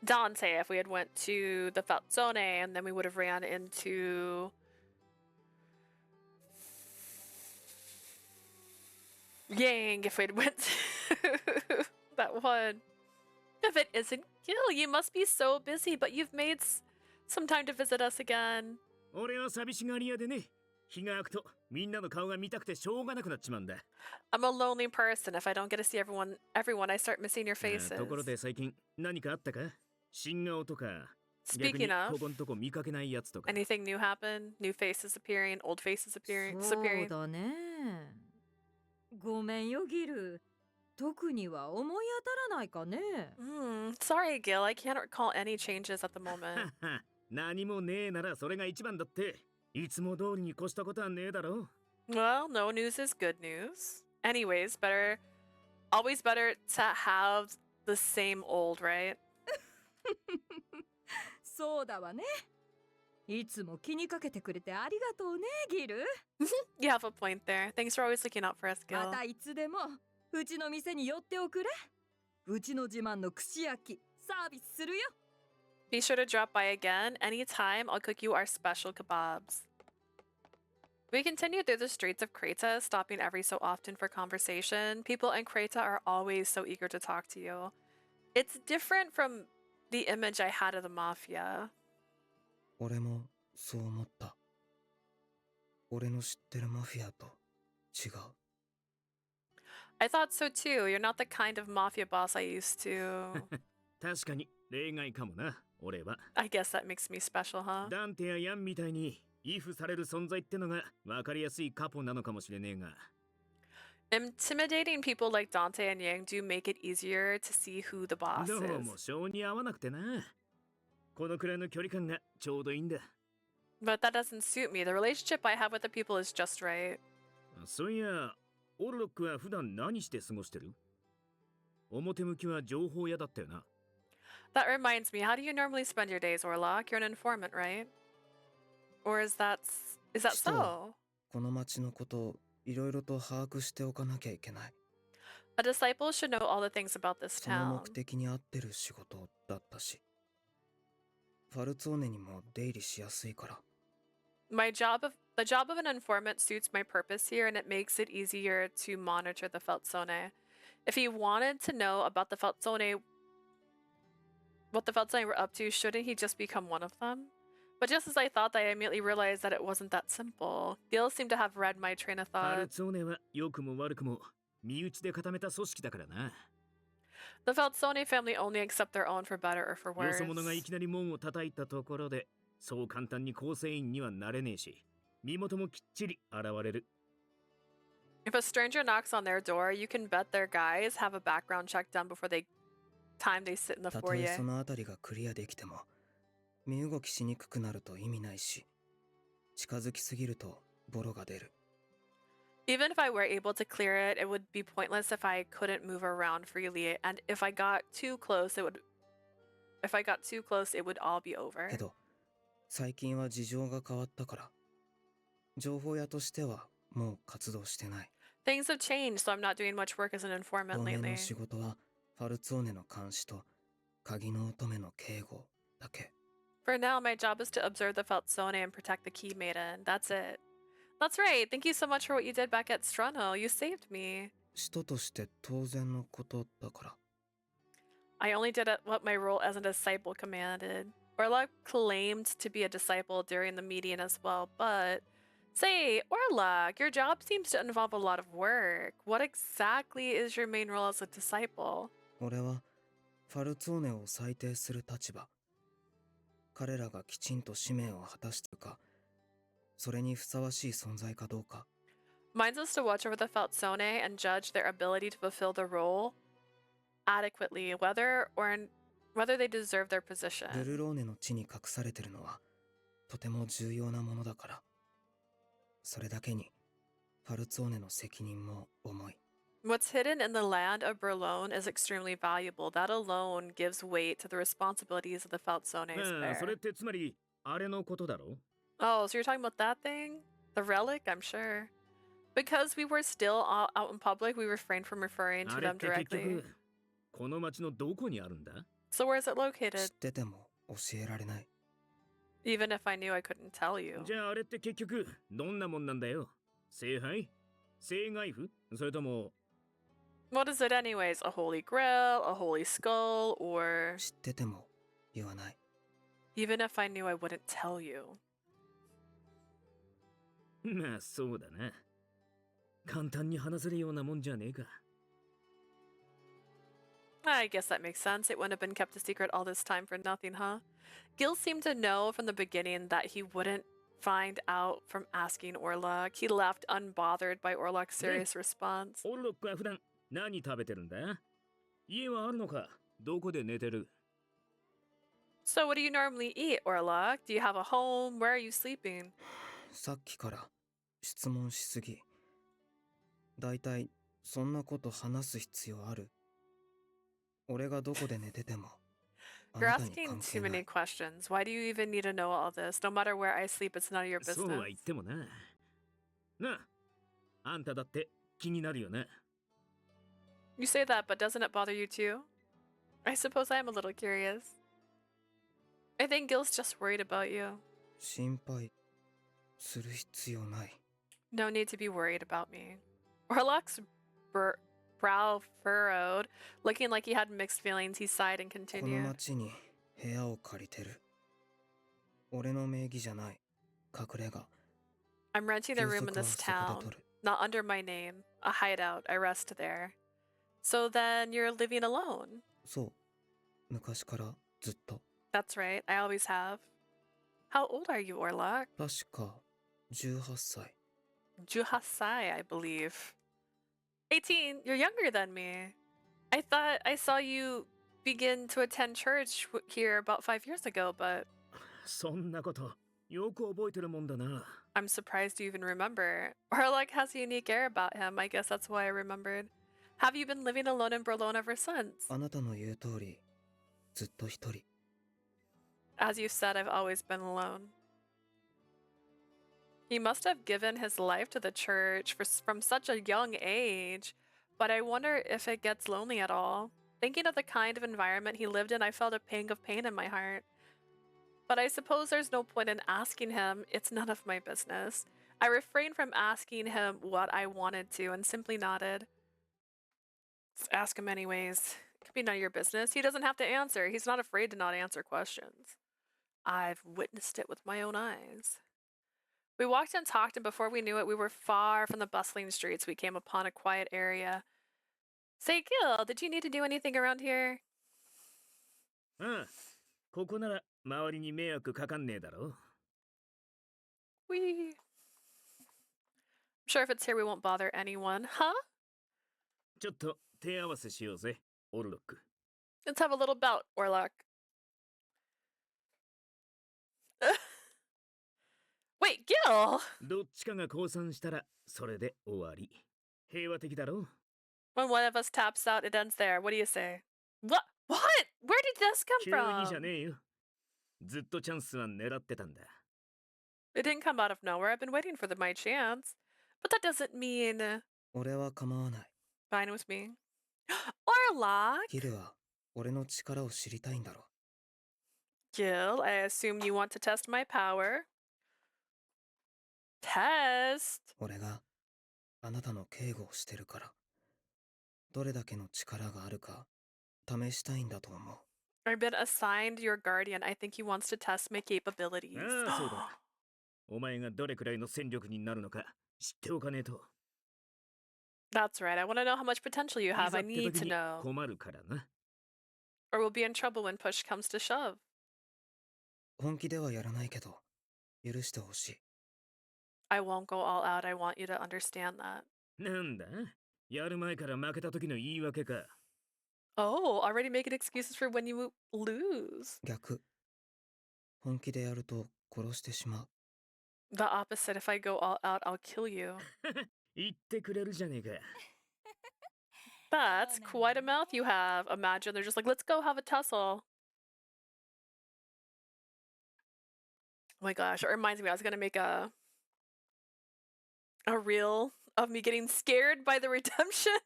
Dante if we had went to the Falzone, and then we would have ran into Yang if we'd went to that one. If it isn't Gil, you must be so busy, but you've made some time to visit us again. 俺は寂しがり屋でね。日が空くとみんなの顔が見たくてしょうがなくなっちまうんだ。I'm a lonely person. If I don't get to see everyone, I start missing your faces. ところで最近何かあったか？新顔とか。逆 Speaking に of, ここんとこ見かけないやつとか。 anything new happen? New faces appearing, old faces appearing, そう disappearing. だね。ごめんよギル。特には思い当たらないかね。Sorry, Gil. I can't recall any changes at the moment. 何もねえならそれが一番だって。いつも通りに越したことはねえだろ。 Well, no news is good news. Anyways, always better to have the same old, right? そうだわね。いつも気にかけてくれてありがとうねギル。 You have a point there. Thanks for always looking out for us, ま Gil. たいつでもうちの店に寄っておくれ。うちの自慢の串焼きサービスするよ。 Be sure to drop by again. Anytime, I'll cook you our special kebabs. We continue through the streets of Creta, stopping every so often for conversation. People in Creta are always so eager to talk to you. It's different from the image I had of the mafia. 俺もそう思った。俺の知ってるマフィアと違う。I thought so too. You're not the kind of mafia boss I used to. 確かに例外かもな。俺は。 I guess that makes me special, huh? ダンテやヤンみたいにイフされる存在ってのが分かりやすいカポなのかもしれねえが。Intimidating people like Dante and Yang do make it easier to see who the boss どう is. も性に合わなくてな。このくらいの距離感がちょうどいいんだ。 But that doesn't suit me. The relationship I have with the people is just right. そういや、オルロックは普段何して過ごしてる？表向きは情報屋だったよな。 That reminds me, how do you normally spend your days, Orlok? You're an informant, right? Or is that so? この町のことをいろいろと把握しておかなきゃいけない。 A disciple should know all the things about this その town. 目的に合ってる仕事だったし。ファルツォーネにも出入りしやすいから。 The job of an informant suits my purpose here, and it makes it easier to monitor the Falzone. If he wanted to know about what the Falzone were up to, shouldn't he just become one of them? But just as I thought, I immediately realized that it wasn't that simple. Gil seemed to have read my train of ファル thought. ツォーネは良くも悪くも身内で固めた組織だからな。 The Falzone family only accept their own for better or for よ worse. そ者がいきなり門を叩いたところで、そう簡単に構成員にはなれねえし、身元もきっちり現れる。 If a stranger knocks on their door, you can bet their guys have a background check done before they sit in the たとえ foyer. そのあたりがクリアできても、身動きしにくくなると意味ないし、近づきすぎるとボロが出る。 Even if I were able to clear it, it would be pointless if I couldn't move around freely, and if I got too close, it would all be over. けど、最近は事情が変わったから、情報屋としてはもう活動してない。 Things have changed, so I'm not doing much work as an informant 当面 lately. の仕事はファルツォーネの監視と鍵の乙女の警護だけ。 For now, my job is to observe the Falzone and protect the Key Maiden. That's it. That's right. Thank you so much for what you did back at Strano. You saved me. 使徒として当然のことだから。 I only did what my role as a disciple commanded. Orlok claimed to be a disciple during the meeting as well, but... Say, Orlok, your job seems to involve a lot of work. What exactly is your main role as a disciple? 俺はファルツォーネを裁定する立場。彼らがきちんと使命を果たしているか、それにふさわしい存在かどうか。 Mine's is to watch over the Falzone and judge their ability to fulfill the role adequately, whether they deserve their デ position. ルローネの地に隠されてるのはとても重要なものだから。それだけにファルツォーネの責任も重い。What's hidden in the land of Berlone is extremely valuable. That alone gives weight to the responsibilities of the Feltzones まあそれっ bear. てつまりあれのことだろ Oh, so you're talking about that thing? The relic? I'm sure. Because we were still out in public, we refrained from referring to あれっ them て結 directly. 局この町のどこにあるんだ So where is it 知 located? ってても教えられない。 Even if I knew, I couldn't tell you. じゃああれって結局どんなもんなんだよ聖杯聖外符それとも What is it anyways? A holy grail, a holy skull, or... 知ってても言わない。 Even if I knew, I wouldn't tell you. まあそうだな簡単に話せるようなもんじゃねえか I guess that makes sense. It wouldn't have been kept a secret all this time for nothing, huh? Gil seemed to know from the beginning that he wouldn't find out from asking Orlok. He left unbothered by Orlok's serious response. オルロックは普段何食べてるんだ家はあるのかどこで寝てる So what do you normally eat, Orlok? Do you have a home? Where are you sleeping? さっきから質問しすぎ。だいたいそんなこと話す必要ある？俺がどこで寝ててもあ You're なたに asking 関 too 係な many い。 questions. Why do you even need to know all this? No matter where I sleep, it's none of your そうは business. 言ってもななああんただって気になるよな You say that, but doesn't it bother you too? I suppose I am a little curious. I think Gil's just worried about you. 心配する必要ない。 No need to be worried about me. Orlok's brow furrowed, looking like he had mixed feelings. He sighed and この continued. 町に部屋を借りてる。俺の名義じゃない。隠れ家。 I'm renting a 休 room in 息は this そこ town, で取る。 not under my name. A hideout. I rest there. So then you're living alone. そう。昔からずっと。 That's right. I always have. How old are you, Orlok? 確か18歳。 Juhasai, I believe. 18. You're younger than me. I thought I saw you begin to attend church here about 5 years ago, but そんなことよく覚えてるもんだな I'm surprised you even remember. Orlok has a unique air about him. I guess that's why I remembered. Have you been living alone in Berlin ever since? あなたの言う通り、ずっと一人。 As you said, I've always been alone. He must have given his life to the church from such a young age, but I wonder if it gets lonely at all. Thinking of the kind of environment he lived in, I felt a pang of pain in my heart. But I suppose there's no point in asking him. It's none of my business. I refrained from asking him what I wanted to and simply nodded. Let's ask him anyways. It could be none of your business. He doesn't have to answer. He's not afraid to not answer questions. I've witnessed it with my own eyes. We walked and talked, and before we knew it, we were far from the bustling streets. We came upon a quiet area. Say, Gil, did you need to do anything around here? ああここなら周りに迷惑かかんねえだろ I'm sure if it's here, we won't bother anyone. Huh? ちょっと手合わせしようぜオルロック Let's have a little bout, Orlok. Wait, Gil! どっちかが降参したらそれで終わり平和的だろ When one of us taps out, it ends there. What do you say? What? What? Where did this come 急にじゃ from? ねえよずっとチャンスは狙ってたんだ It didn't come out of nowhere. I've been waiting for my chance. But that doesn't mean 俺は構わない。 fine with me. Orlok! ギルは俺の力を知りたいんだろ。 Gil, I assume you want to test my power. Test? 俺があなたの警護をしてるから。どれだけの力があるか試したいんだと思う。 I've been assigned your guardian. I think he wants to test my capabilities. ああそうだお前がどれくらいの戦力になるのか知っておかねえと That's right. I want to know how much potential you い have. ざ I って need 時 to に know. 困るからな Or we'll be in trouble when push comes to shove. 本気ではやらないけど、許してほしい。 I won't go all out. I want you to understand that. なんだやる前から負けた時の言い訳か Oh, already making excuses for when you lose. 逆。本気でやると殺してしまう。 The opposite. If I go all out, I'll kill you. 言ってくれるじゃねえか That's quite a mouth you have. Imagine they're just like, let's go have a tussle. Oh my gosh, it reminds me, I was gonna make a reel of me getting scared by the redemption.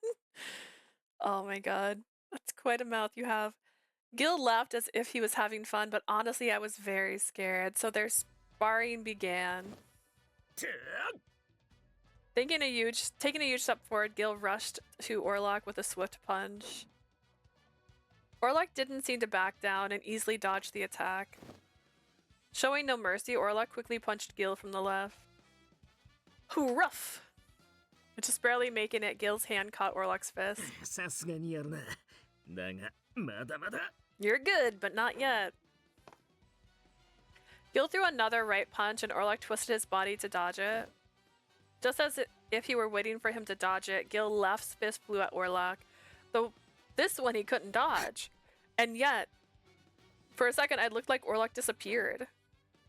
Oh my god. That's quite a mouth you have. Gil laughed as if he was having fun, but honestly, I was very scared. So their sparring began. Taking a huge step forward, Gil rushed to Orlok with a swift punch. Orlok didn't seem to back down and easily dodged the attack. Showing no mercy, Orlok quickly punched Gil from the left. Hoo rough! Just barely making it, Gil's hand caught Orlok's fist. さすがにやるな。だが、まだまだ。 You're good, but not yet. Gil threw another right punch and Orlok twisted his body to dodge it. Just as if he were waiting for him to dodge it, Gil's left fist flew at Orlok. Though this one he couldn't dodge. And yet, for a second, it looked like Orlok disappeared.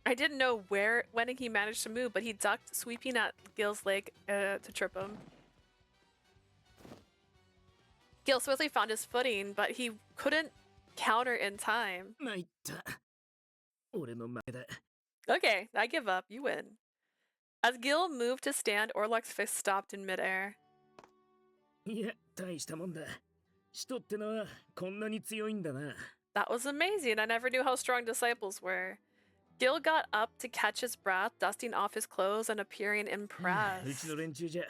I didn't know when he managed to move, but he ducked, sweeping at Gil's leg to trip him. Gil swiftly found his footing, but he couldn't counter in time. 参った。俺の前だ。 Okay, I give up. You win. As Gil moved to stand, Orlok's fist stopped in midair. いや、大したもんだ。人ってのはこんなに強いんだな。 That was amazing. I never knew how strong disciples were. Gil got up to catch his breath, dusting off his clothes and appearing うち impressed. の連中じゃ、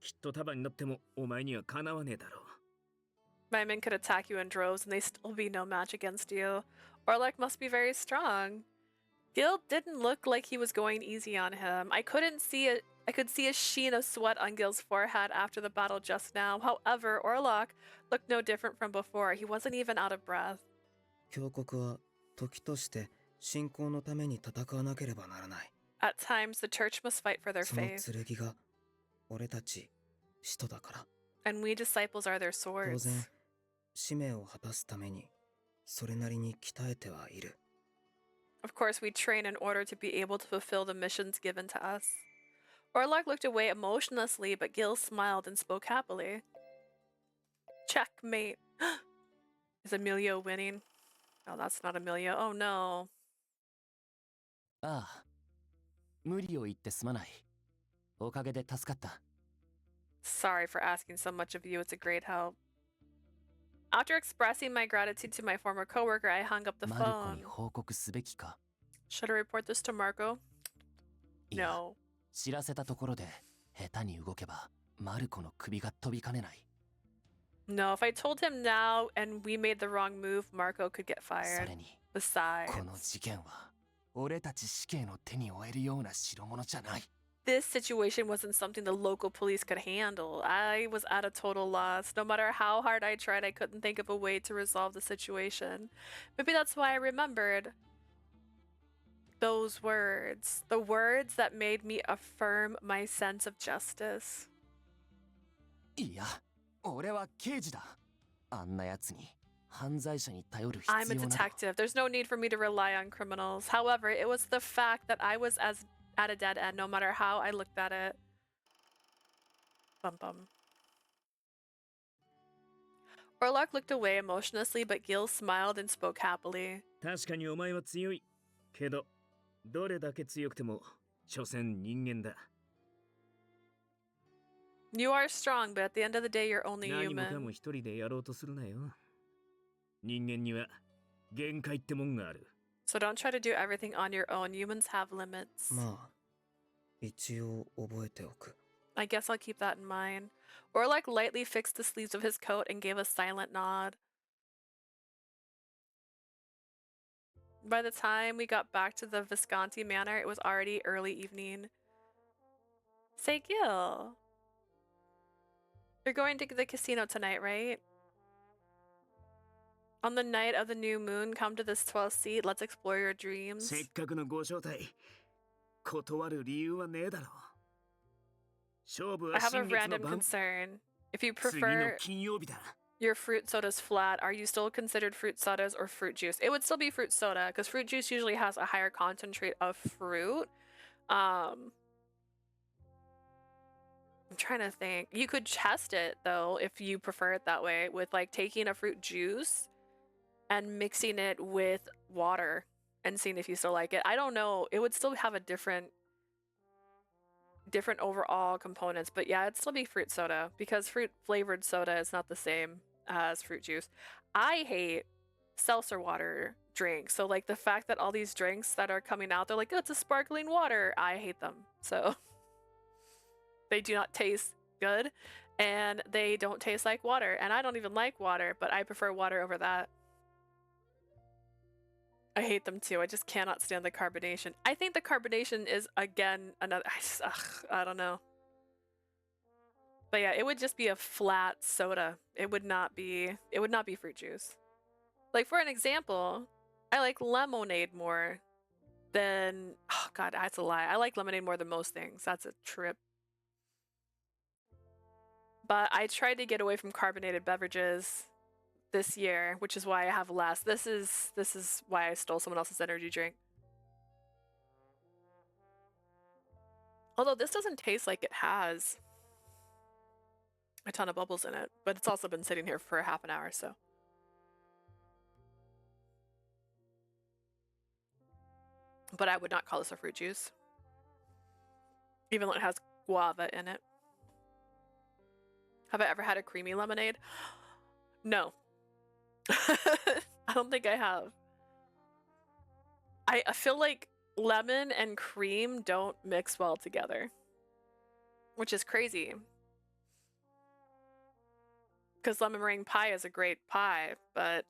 きっと束になってもお前にはかなわねえだろう。 My men could attack you in droves and they'd still be no match against you. Orlok must be very strong. Gil didn't look like he was going easy on him. I could see a sheen of sweat on Gil's forehead after the battle just now. However, Orlok looked no different from before. He wasn't even out of breath. 教国は時として信仰のために戦わなければならない。 At times, the church must fight for their その faith, 剣が俺たち使徒だから。 and we disciples are their 当 swords. 然使命を果たすためにそれなりに鍛えてはいる。 Of course, we train in order to be able to fulfill the missions given to us. Orlok looked away emotionlessly, but Gil smiled and spoke happily. Checkmate. Is Emilio winning? No, that's not Emilio. Oh no. ああ、無理を言ってすまない。おかげで助かった。 Sorry for asking so much of you. It's a great help. After expressing my gratitude to my former coworker, I hung up the マルコ phone. に報告すべきか。 Should I report this to Marco? いや、 No. 知らせたところで下手に動けばマルコの首が飛びかねない。 No, if I told him now and we made the wrong move, Marco could get そ fired. れに、 Besides, この事件は俺たち死刑の手に負えるような代物じゃない。 this situation wasn't something the local police could handle. I was at a total loss. No matter how hard I tried, I couldn't think of a way to resolve the situation. Maybe that's why I remembered those words. The words that made me affirm my sense of justice. いや、俺は刑事だ。あんな奴に犯罪者に頼る必 I'm a 要など。 detective. There's no need for me to rely on criminals. However, it was the fact that I was at a dead end no matter how I looked at it. Bum bum. Orlok looked away emotionlessly, but Gil smiled and spoke happily. 確かにお前は強い。けど、どれだけ強くても、所詮人間だ。 You are strong, but at the end of the day, you're only 何もかも human. 一人でやろうとするなよ。人間には限界ってもんがある。 So don't try to do everything on your own. Humans have limits. まあ一応覚えておく。 I guess I'll keep that in mind. Orlok lightly fixed the sleeves of his coat and gave a silent nod. By the time we got back to the Visconti Manor, it was already early evening. Say, Gil, you're going to the casino tonight, right? On the night of the new moon, come to this 12th seat. Let's explore your dreams. せっかくのご招待。断る理由はねえだろう。勝負 I は have a 新月の random 晩。 concern. If you 次の prefer 金曜日だ。 your fruit sodas flat, are you still considered fruit sodas or fruit juice? It would still be fruit soda because fruit juice usually has a higher concentrate of fruit. I'm trying to think. You could test it though if you prefer it that way, with like taking a fruit juice and mixing it with water and seeing if you still like it. I don't know. It would still have a different overall components, but yeah, it'd still be fruit soda because fruit flavored soda is not the same as fruit juice. I hate seltzer water drinks. So like the fact that all these drinks that are coming out, they're like, oh, it's a sparkling water. I hate them. So they do not taste good and they don't taste like water. And I don't even like water, but I prefer water over that. I hate them too. I just cannot stand the carbonation. I think the carbonation is, again, another... I don't know. But yeah, it would just be a flat soda. It would not be fruit juice. Like, for an example, I like lemonade more than... Oh, God, that's a lie. I like lemonade more than most things. That's a trip. But I tried to get away from carbonated beverages this year, which is why I have less. This is why I stole someone else's energy drink. Although this doesn't taste like it has a ton of bubbles in it, but it's also been sitting here for a half an hour, so. But I would not call this a fruit juice, even though it has guava in it. Have I ever had a creamy lemonade? No. I don't think I have. I feel like lemon and cream don't mix well together, which is crazy. Because lemon meringue pie is a great pie, but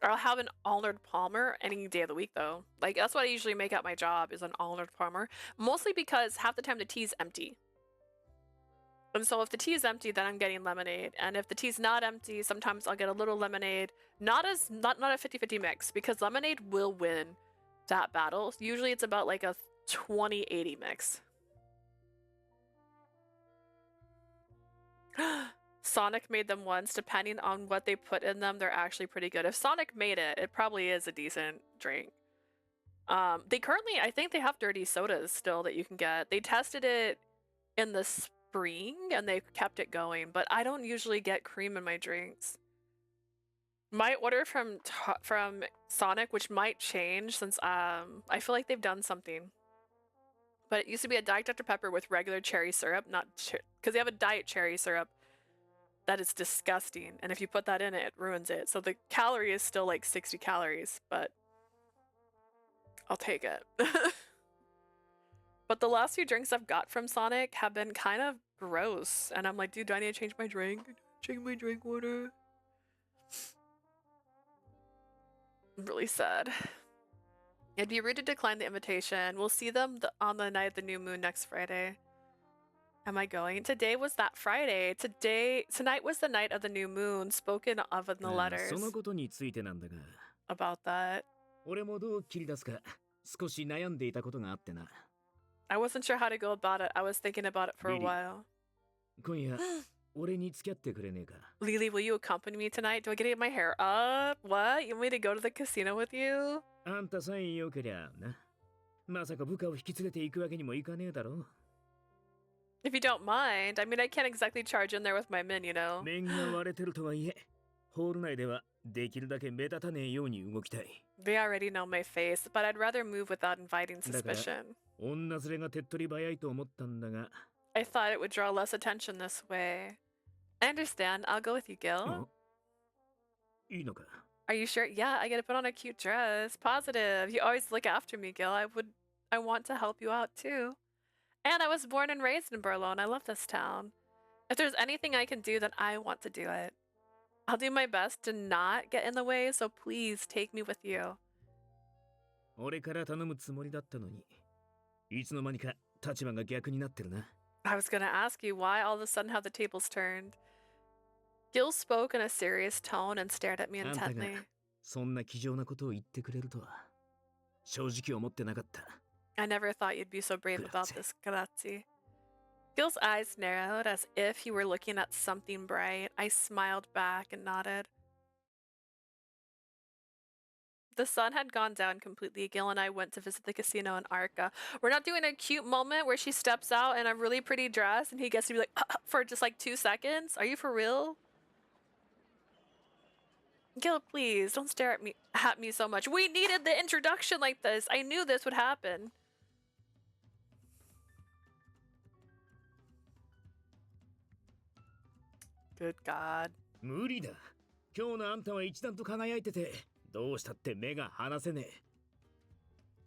I'll have an Arnold Palmer any day of the week though. Like that's what I usually make at my job is an Arnold Palmer, mostly because half the time the tea's empty. And so if the tea is empty, then I'm getting lemonade. And if the tea's not empty, sometimes I'll get a little lemonade. Not a 50-50 mix, because lemonade will win that battle. Usually it's about like a 20-80 mix. Sonic made them once. Depending on what they put in them, they're actually pretty good. If Sonic made it, it probably is a decent drink. They currently, I think they have dirty sodas still that you can get. They tested it in the spring and they kept it going, but I don't usually get cream in my drinks. My order from Sonic, which might change since I feel like they've done something, but it used to be a Diet Dr. Pepper with regular cherry syrup, not because they have a diet cherry syrup that is disgusting, and if you put that in it, it ruins it. So the calorie is still like 60 calories, but I'll take it. But the last few drinks I've got from Sonic have been kind of gross. And I'm like, dude, do I need to change my drink? Change my drink order? I'm really sad. It'd be rude to decline the invitation. We'll see them on the night of the new moon next Friday. Am I going? Today was that Friday. Tonight was the night of the new moon, spoken of in the letters. About that. I wasn't sure how to go about it. I was thinking about it for a while. Lily, will you accompany me tonight? Do I get to get my hair up? What? You want me to go to the casino with you? If you don't mind. I mean, I can't exactly charge in there with my men, you know. They already know my face, but I'd rather move without inviting suspicion. I thought it would draw less attention this way. I understand. I'll go with you, Gil. Are you sure? Yeah, I gotta put on a cute dress. Positive. You always look after me, Gil. I want to help you out too. And I was born and raised in Berlin. I love this town. If there's anything I can do, then I want to do it. I'll do my best to not get in the way, so please take me with you. I was gonna ask you why all of a sudden have the tables turned. Gil spoke in a serious tone and stared at me intently. I never thought you'd be so brave about this, grazie. Gil's eyes narrowed as if he were looking at something bright. I smiled back and nodded. The sun had gone down completely. Gil and I went to visit the casino in Arca. We're not doing a cute moment where she steps out in a really pretty dress and he gets to be like, for just like 2 seconds? Are you for real? Gil, please, don't stare at me so much. We needed the introduction like this. I knew this would happen. Good God. 無理だ。今日のあんたは一段と輝いてて、どうしたって目が離せね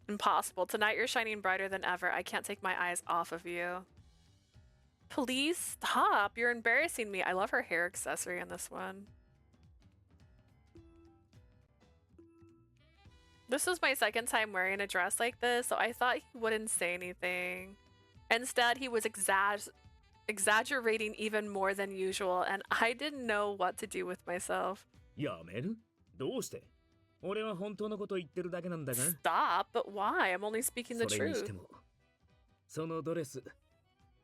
え。Impossible. Tonight you're shining brighter than ever. I can't take my eyes off of you. Please stop. You're embarrassing me. I love her hair accessory in this one. This was my second time wearing a dress like this, so I thought he wouldn't say anything. Instead, he was exaggerating even more than usual, and I didn't know what to do with myself. やめる？どうして？俺は本当のこと言ってるだけなんだが。Stop, but why? I'm only speaking the それにし truth. ても、そのドレス、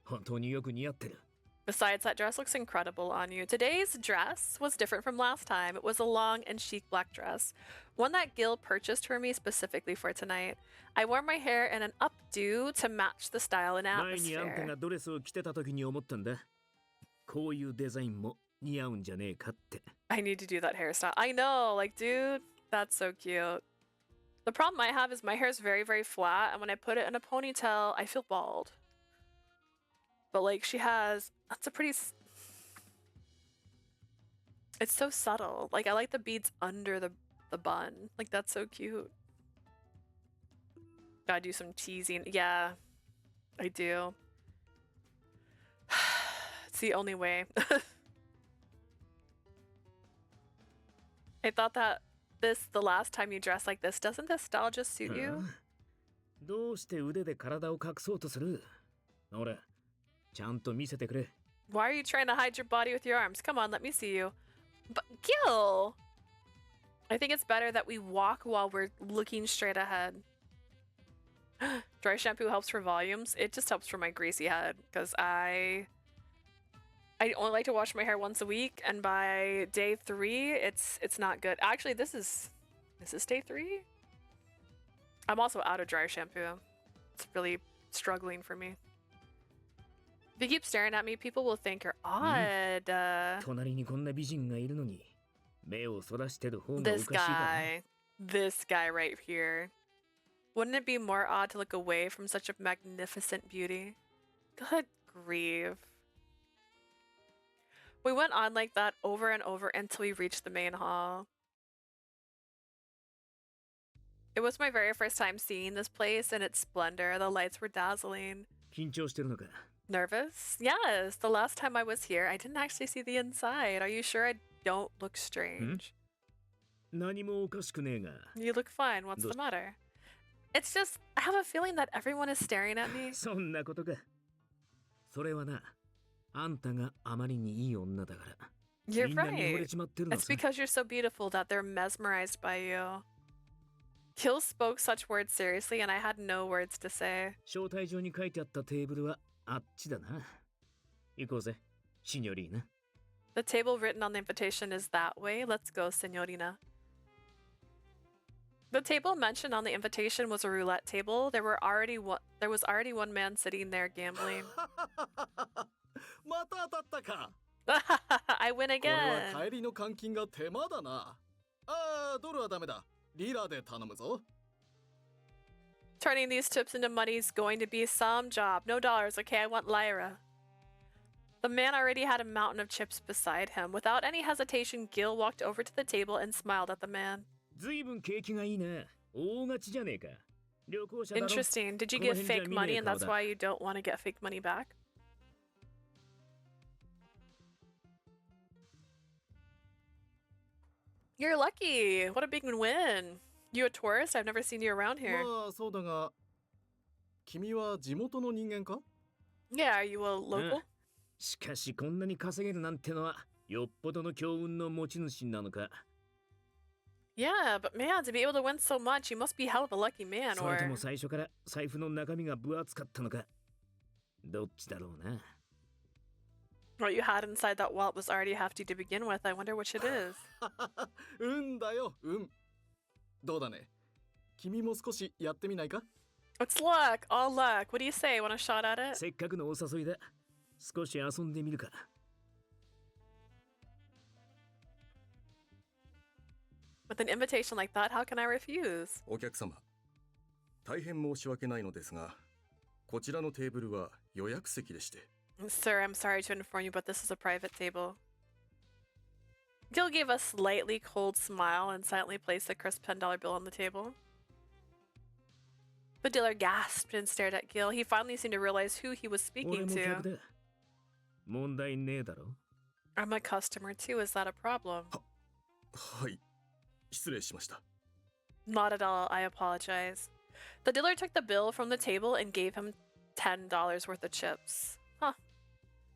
本当によく似合ってる。Besides, that dress looks incredible on you. Today's dress was different from last time. It was a long and chic black dress, one that Gil purchased for me specifically for tonight. I wore my hair in an updo to match the style and 前にあんた atmosphere. がドレスを着てた時に思ったんだ。こういうデザインも似合うんじゃねえかって。I need to do that hairstyle. I know, like, dude, that's so cute. The problem I have is my hair is very, very flat, and when I put it in a ponytail, I feel bald. But, like, she has... That's a pretty... It's so subtle. Like, I like the beads under the bun. Like, that's so cute. Gotta do some teasing. Yeah, I do. It's the only way. I thought that the last time you dressed like this, doesn't this style just suit you? どうして腕で体を隠そうとする？ほら、ちゃんと見せてくれ。Why are you trying to hide your body with your arms? Come on, let me see you. But Gil! I think it's better that we walk while we're looking straight ahead. Dry shampoo helps for volumes. It just helps for my greasy head because I only like to wash my hair once a week, and by day 3, it's not good. Actually, this is day 3? I'm also out of dry shampoo. It's really struggling for me. If you keep staring at me, people will think you're odd. 隣にこんな美人がいるのに、目をそらしてる方がおか This しいだろ。 this guy right here. Wouldn't it be more odd to look away from such a magnificent beauty? Good grief. We went on like that over and over until we reached the main hall. It was my very first time seeing this place in its splendor. The lights were dazzling. 緊張してるのか？ Nervous? Yes. The last time I was here, I didn't actually see the inside. Are you sure I don't look strange? 何もおかしくねえが。 You look fine. What's the matter? It's just, I have a feeling that everyone is staring at me. そんなことか。それはな、あんたがあまりにいい女だから。 You're みんなに惚 right. れちまってるの It's さ。 because you're so beautiful that they're mesmerized by you. Gil spoke such words seriously, and I had no words to say. 招待状に書いてあったテーブルはあっちだな。行こうぜ、シニョリーナ。 The table written on the invitation is that way. Let's go, Signorina. The table mentioned on the invitation was a roulette table. There was already one man sitting there gambling. また当たったか。 I win これ again. は帰りの換金が手間だな。ああ、ドルはダメだ。リラで頼むぞ。 Turning these tips into money is going to be some job. No dollars, okay? I want Lyra. The man already had a mountain of chips beside him. Without any hesitation, Gil walked over to the table and smiled at the man. ずいぶん景気がいいな。大勝ちじゃねえか。旅行者だろ。 Interesting. Did you この give 辺じゃ fake 見ね money え and 顔 that's だ。 why you don't want to get fake money back? You're lucky. What a big win. You a tourist? I've never seen you around here. まあそうだが、君は地元の人間か？ Yeah, are you a local? しかしこんなに稼げるなんてのはよっぽどの強運の持ち主なのか。 Yeah, but man, to be able to win so much, you must be hell of a lucky man, それと or... も最初から財布の中身が分厚かったのか。どっちだろうな。 What you had inside that wallet was already hefty to begin with. I wonder which it is. 運だよ、運。どうだね。君も少しやってみないか？ It's luck, all luck. What do you say? Want a shot at it? せっかくのお誘いだ。少し遊んでみるか。With an invitation like that, how can I refuse? お客様、大変申し訳ないのですが、こちらのテーブルは予約席でして。Sir, I'm sorry to inform you, but this is a private table. Gil gave a slightly cold smile and silently placed a crisp $10 bill on the table. The dealer gasped and stared at Gil. He finally seemed to realize who he was 俺 speaking も客 to. だ。問題ねえだろ。 I'm a customer too. Is that a problem? はい、失礼しました。 Not at all. I apologize. The dealer took the bill from the table and gave him $10 worth of chips. Huh.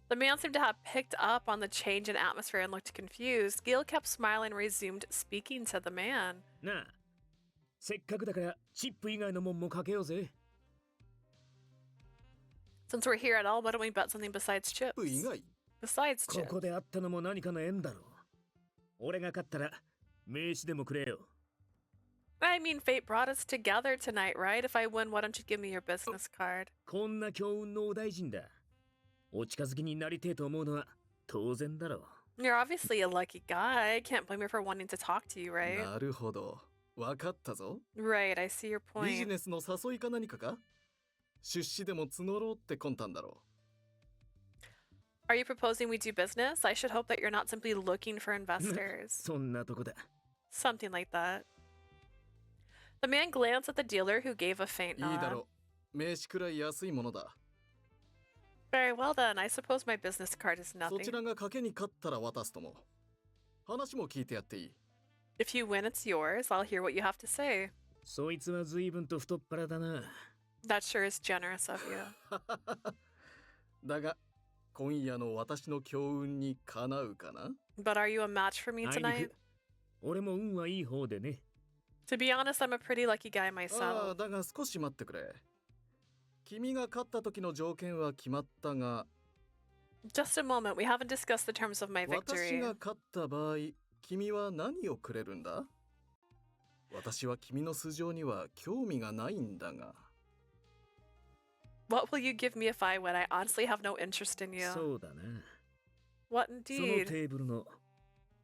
The man seemed to have picked up on the change in atmosphere and looked confused. Gil kept smiling and resumed speaking to the man. なあ、せっかくだからチップ以外のもんもかけようぜ。 Since we're here at all, why don't we bet something besides chips? 以外 Besides こ chips. こで会ったのも何かの縁だろう。俺が勝ったら名刺でもくれよ。 I mean, fate brought us together tonight, right? If I win, why don't you give me your business card? こんな強運のお大臣だ。お近づきになりてえと思うのは当然だろう。 You're obviously a lucky guy. I can't blame you for wanting to talk to you, right? なるほど。わかったぞ。 Right, I see your ビジ point. ネスの誘いか何かか？出資でも募ろうって魂胆だろ Are you proposing we do business? I should hope that you're not simply looking for investors. そんなとこだ。 Something like that. The man glanced at the dealer who gave a faint う。いいだ nod. ろう。名刺くらい安いものだ。 Very well then, I suppose my business card is そ nothing. ちらが賭けに勝ったら渡すとも。話も聞いてやっていい。 If you win, it's yours. I'll hear what you have to say. そいつは随分と太っ腹だな。 That sure is generous of you. だが、今夜の私の強運にかなうかな？ But are you a match for me あいに tonight? く俺も運はいい方でね。 To be honest, I'm a pretty lucky guy あ myself. あ、だが少し待ってくれ。君が勝った時の条件は決まったが、 Just a moment, we haven't discussed the terms of my 私 victory. が勝った場合、君は何をくれるんだ？私は君の素性には興味がないんだが。 What will you give me if I win? I honestly have no interest in you. そうだな。 What その indeed? テーブルの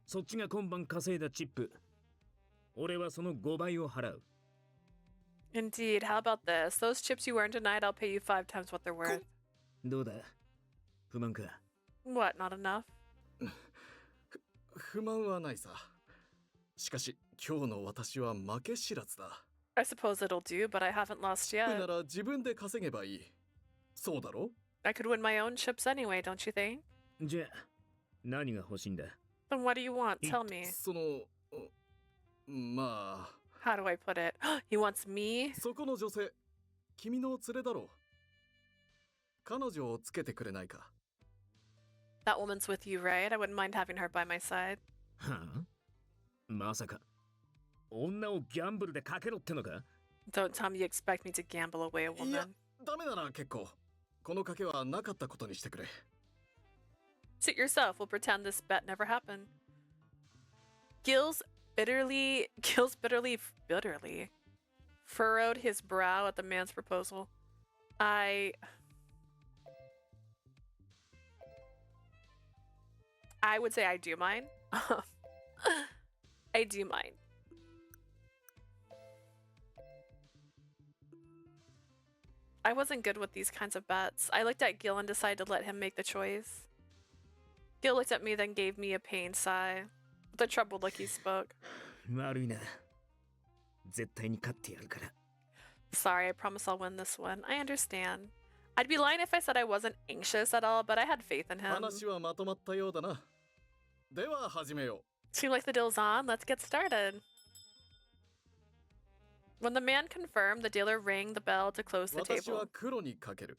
そっちが今晩稼いだチップ。俺はその5倍を払う。 Indeed, how about this? Those chips you earned tonight, I'll pay you 5 times what they're worth. どうだ？不満か？ What, not enough? 不満はないさ。しかし、今日の私は負け知らずだ。 I suppose it'll do, but I haven't lost な yet. ら自分で稼げばいい。そうだろ？ I could win my own chips anyway, don't you think? じゃあ何が欲しいんだ？ Then what do you want? Tell me. その、まあ、 How do I put it? He wants me? そこの女性、君の連れだろう。彼女をつけてくれないか？ That woman's with you, right? I wouldn't mind having her by my side. はあ？まさか女をギャンブルでかけろってのか？ Don't tell me you expect me to gamble away a いや woman.、ダメなら結構。この賭けはなかったことにしてくれ。Suit yourself. We'll pretend this bet never happened. Gills bitterly furrowed his brow at the man's proposal. I would say I do mind. I do mind. I wasn't good with these kinds of bets. I looked at Gil and decided to let him make the choice. Gil looked at me, then gave me a pained sigh. With a troubled look, he spoke. 悪いな。絶対に勝ってやるから。 Sorry, I promise I'll win this one. I understand. I'd be lying if I said I wasn't anxious at all, but I had faith in him. 話はまとまったようだな。では始めよ Seems like the deal's on. Let's get started. When the man confirmed, the dealer rang the bell to close う。 the 私は table. 黒にかける。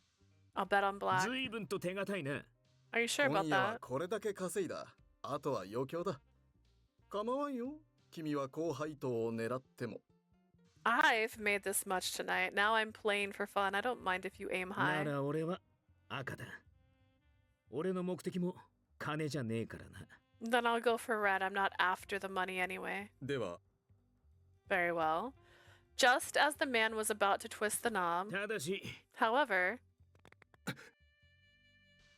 I'll bet on black. 随分と手堅いな。 Are you sure 今 about 夜は that? これだけ稼いだ。あとは余興だ。構わんよ。君は高配当を狙っても。I've made this much tonight. Now I'm playing for fun. I don't mind if you aim な high. ら俺は赤だ。俺の目的も金じゃねえからな。 Then I'll go for red. I'm not after the money anyway. では、Very well. Just as the man was about to twist the knob, ただし however,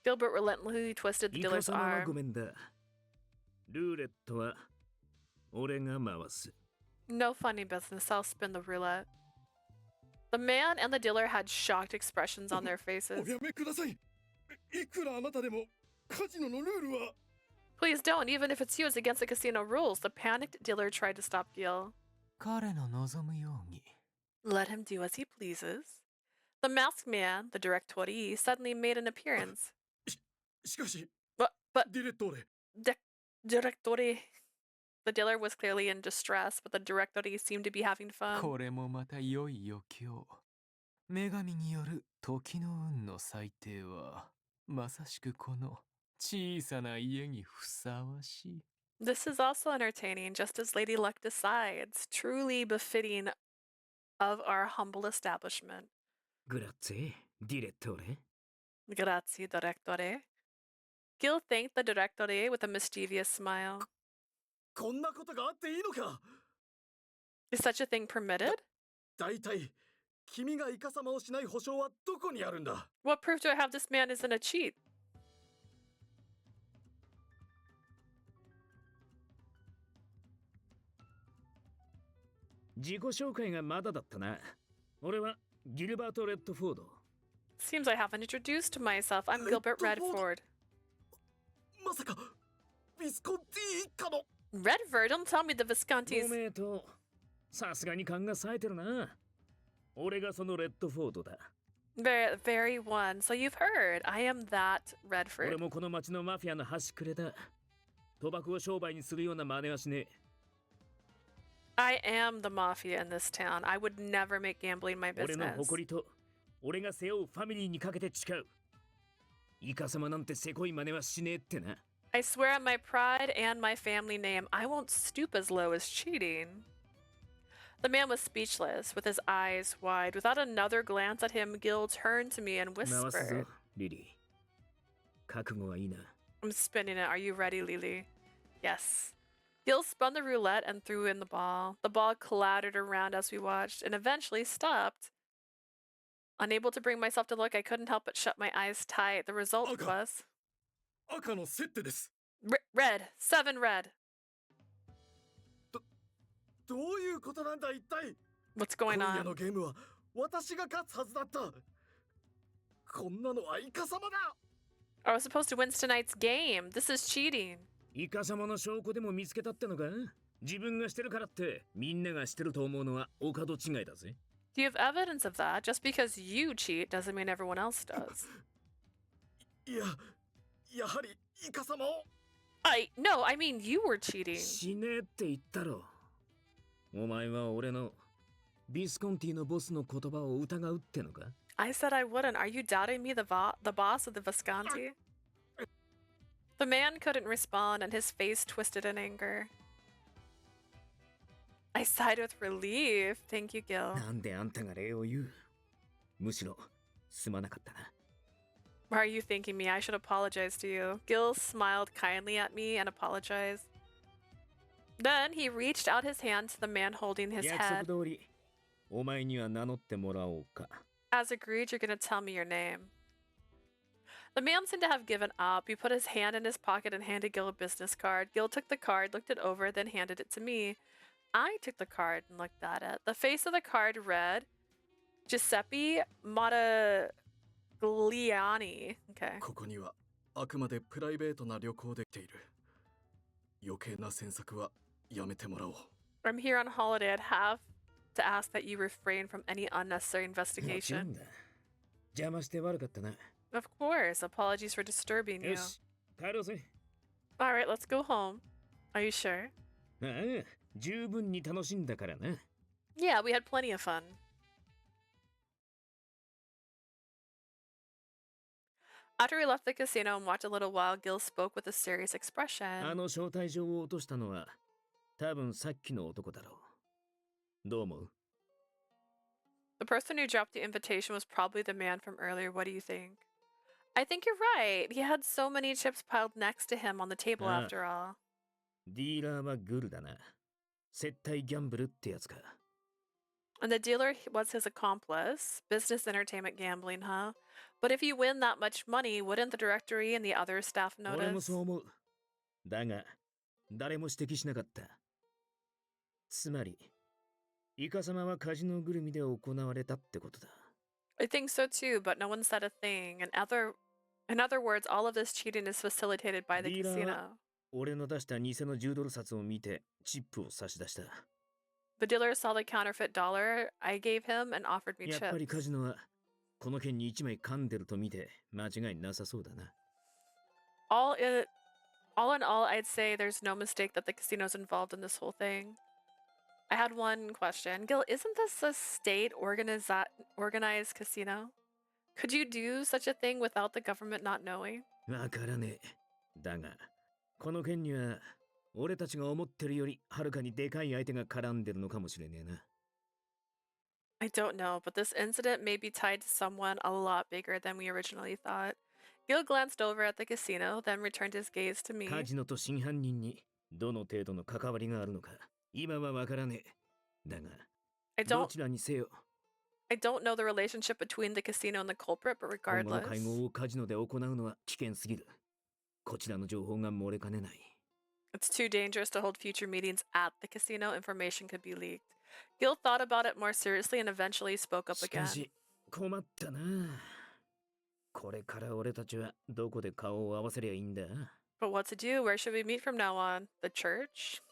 Gilbert relentlessly twisted the イカ dealer's 様は arm. ごめんだ。ルーレットは俺が回す。 No funny business, I'll spin the roulette. The man and the dealer had shocked expressions on their お faces. やめください。いくらあなたでもカジノのルールは。 Please don't, even if it's you, it's against the casino rules. The panicked dealer tried to stop Gil. 彼の望むように。 Let him do as he pleases. The masked man, the directori, suddenly made an appearance. しかし、 But ディレットーレ。 directori. The dealer was clearly in distress, but the directori seemed to be having fun. これもまた良い余興。女神による時の運の祭典は、まさしくこの小さな家にふさわしい。 This is also entertaining, just as Lady Luck decides, truly befitting of our humble establishment. グラッツェ、ディレットーレ。 Grazie, directore. Gil thanked the directore with a mischievous smile. こんなことがあっていいのか。 Is such a thing permitted? だいたい君がイカ様をしない保証はどこにあるんだ。 What proof do I have this man isn't a cheat? 自己紹介がまだだったな。俺はギルバート・レッドフォード。 Seems I haven't introduced myself. I'm Gilbert Redford. まさかビスコンティ一家の。 Redford? Don't tell me the ご Viscontis. 名答。さすがに勘が冴えてるな。俺がそのレッドフォードだ。 Very one. So you've heard. I am that 俺 Redford. もこの町のマフィアの端くれだ。賭博を商売にするような真似はしねえ。 I am the mafia in this town. I would never make gambling my 俺の business. 誇りと俺が背負うファミリーにかけて誓う。イカ様なんてせこい真似はしねえってな。 I swear on my pride and my family name, I won't stoop as low as cheating. The man was speechless, with his eyes wide. Without another glance at him, Gil turned to me and 回すぞ whispered. リリー。覚悟はいいな。 I'm spinning it. Are you ready, Lily? Yes. Gil spun the roulette and threw in the ball. The ball clattered around as we watched and eventually stopped. Unable to bring myself to look, I couldn't help but shut my eyes tight. The result Okay. was 赤のセッテです。 red. 7 red. どういうことなんだ一体。 What's 今 going 夜の on? ゲームは私が勝つはずだった。こんなのはイカ様だ。 I was supposed to win tonight's game. This is cheating. イカ様の証拠でも見つけたってのか。自分がしてるからってみんながしてると思うのはお門違いだぜ。 Do you have evidence of that? Just because you cheat doesn't mean everyone else does. いや、やはりイカ様を。 No, I mean you were cheating. しねえって言ったろ。お前は俺のビスコンティのボスの言葉を疑うってのか。 I said I wouldn't. Are you doubting me, the boss of the Visconti? The man couldn't respond, and his face twisted in anger. I sighed with relief. Thank you, Gil. なんであんたが礼を言う。むしろすまなかったな。 Why are you thanking me? I should apologize to you. Gil smiled kindly at me and apologized. Then he reached out his hand to the man holding his 約束 head. 通り、お前には名乗ってもらおうか。 As agreed, you're gonna tell me your name. The man seemed to have given up. He put his hand in his pocket and handed Gil a business card. Gil took the card, looked it over, then handed it to me. I took the card and looked at it. The face of the card read Giuseppe Modigliani. Okay. ここにはあくまでプライベートな旅行で来ている。余計な詮索はやめてもらおう。 I'm here on holiday. I'd have to ask that you refrain from any unnecessary もちろ investigation. んだ。邪魔して悪かったな。 Of course. Apologies for disturbing よ you. し、帰ろうぜ。 Alright, let's go home. Are you sure? ああ、十分に楽しんだからな。 Yeah, we had plenty of fun. After we left the casino and walked a little while, Gil spoke with a serious あ expression. の招待状を落としたのは多分さっきの男だろう。どう思う？ The person who dropped the invitation was probably the man from earlier. What do you think? I think you're right. He had so many chips piled next to him on the table Ah. after all. ディーラーはグルだな。接待ギャンブルってやつか。 And the dealer was his accomplice. Business entertainment gambling, huh? But if you win that much money, wouldn't the directory and the other staff 俺も notice? そう思う。だが、誰も指摘しなかった。つまり、イカ様はカジノぐるみで行われたってことだ。I think so too, but no one said a thing. In other words, all of this cheating is facilitated by the ディーラーは casino. 俺の出した偽の10ドル札を見てチップを差し出した。 The dealer saw the counterfeit dollar I gave him and offered me やっぱり chips. カジノはこの件に1枚噛んでると見て間違いなさそうだな。 All in all, I'd say there's no mistake that the casino's involved in this whole thing. I had one question. Gil, isn't this a state organized casino? Could you do such a thing without the government not knowing? わからねえ。だが、この件には俺たちが思ってるよりはるかにでかい相手が絡んでるのかもしれねえな。 I don't know, but this incident may be tied to someone a lot bigger than we originally thought. Gil glanced over at the casino, then returned his gaze to me. カジノと真犯人にどの程度の関わりがあるのか今はわからねえ。だが、どちらにせよ。 I don't know the relationship between the casino and the culprit, but 今後の regardless. 会合をカジノで行うのは危険すぎる。こちらの情報が漏れかねない。 It's too dangerous to hold future meetings at the casino. Information could be leaked. Gil thought about it more seriously and eventually spoke up しか again. し、困ったな。これから俺たちはどこで顔を合わせりゃいいんだ。 But what to do? Where should we meet from now on? The church?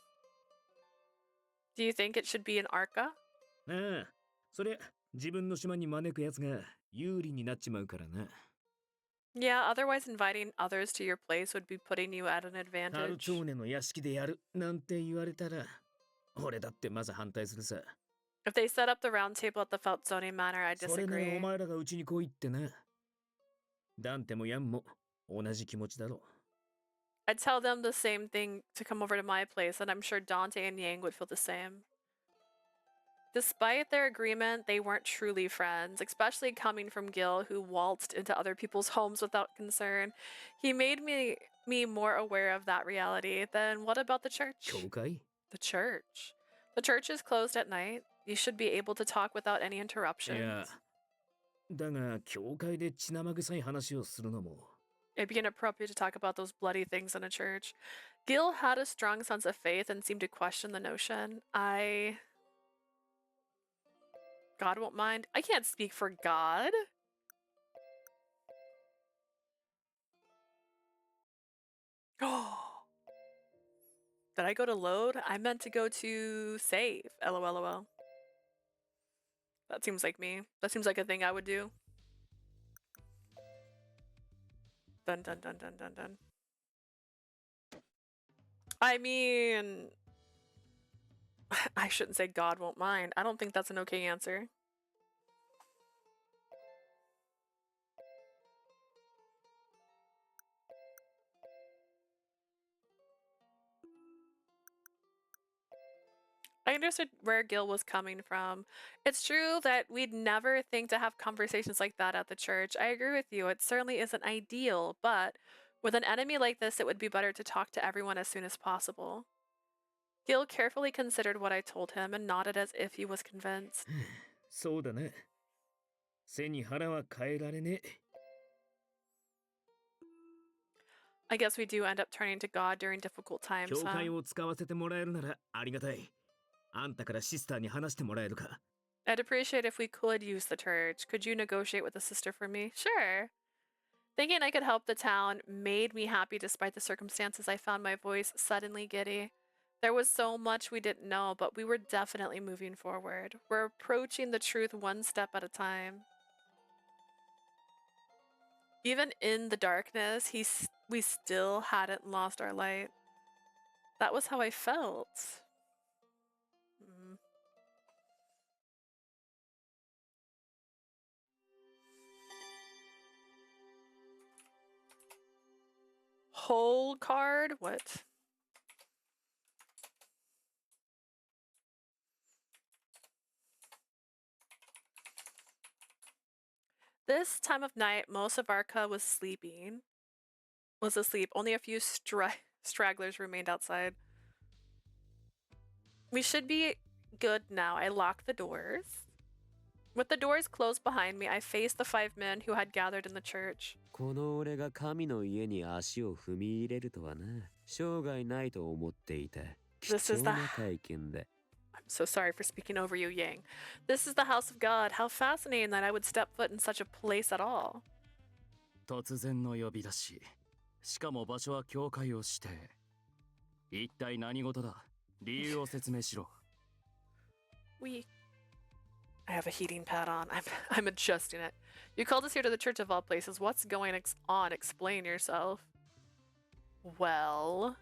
Do you think it should be in Arca? ああ、そりゃ自分の島に招くやつが有利になっちまうからな。 Yeah, otherwise inviting others to your place would be putting you at an ハル advantage. ツォーネの屋敷でやるなんて言われたら、俺だってまず反対するさ。 If they set up the round table at the Feltzoni Manor, I それなら disagree. お前らがうちに来いってな。ダンテもヤンも同じ気持ちだろ。 I'd tell them the same thing to come over to my place, and I'm sure Dante and Yang would feel the same. Despite their agreement, they weren't truly friends, especially coming from Gil, who waltzed into other people's homes without concern. He made me more aware of that reality. Then what about the church? 教会? The church. The church is closed at night. You should be able to talk without any い interruptions. や、だが教会で血生臭い話をするのも。 It'd be inappropriate to talk about those bloody things in a church. Gil had a strong sense of faith and seemed to question the notion. God won't mind. I can't speak for God. Oh. Did I go to load? I meant to go to save. LOLOL. That seems like me. That seems like a thing I would do. Dun dun dun dun dun dun. I mean, I shouldn't say God won't mind. I don't think that's an okay answer. I understood where Gil was coming from. It's true that we'd never think to have conversations like that at the church. I agree with you. It certainly isn't ideal, but with an enemy like this, it would be better to talk to everyone as soon as possible. Gil carefully considered what I told him and nodded as if he was convinced. そうだね。背に腹は変えられねえ。 I guess we do end up turning to God during difficult times, 教会 huh? を使わせてもらえるならありがたい。あんたからシスターに話してもらえるか。 I'd appreciate if we could use the church. Could you negotiate with the sister for me? Sure. Thinking I could help the town made me happy despite the circumstances. I found my voice suddenly giddy. There was so much we didn't know, but we were definitely moving forward. We're approaching the truth one step at a time. Even in the darkness, we still hadn't lost our light. That was how I felt. Whole card? What? This time of night, most of Arca was asleep. Only a few stragglers remained outside. We should be good now. I locked the doors. With the doors closed behind me, I faced the 5 men who had gathered in the church. この俺が神の家に足を踏み入れるとはな、生涯ないと思っていた。貴 This is 重 the... な体験だ。I'm so sorry for speaking over you, Yang. This is the house of God. How fascinating that I would step foot in such a place at all. 突然の呼び出し。しかも場所は教会を指定。一体何事だ？理由を説明しろ。I have a heating pad on. I'm adjusting it. You called us here to the church of all places. What's going on? Explain yourself. Well...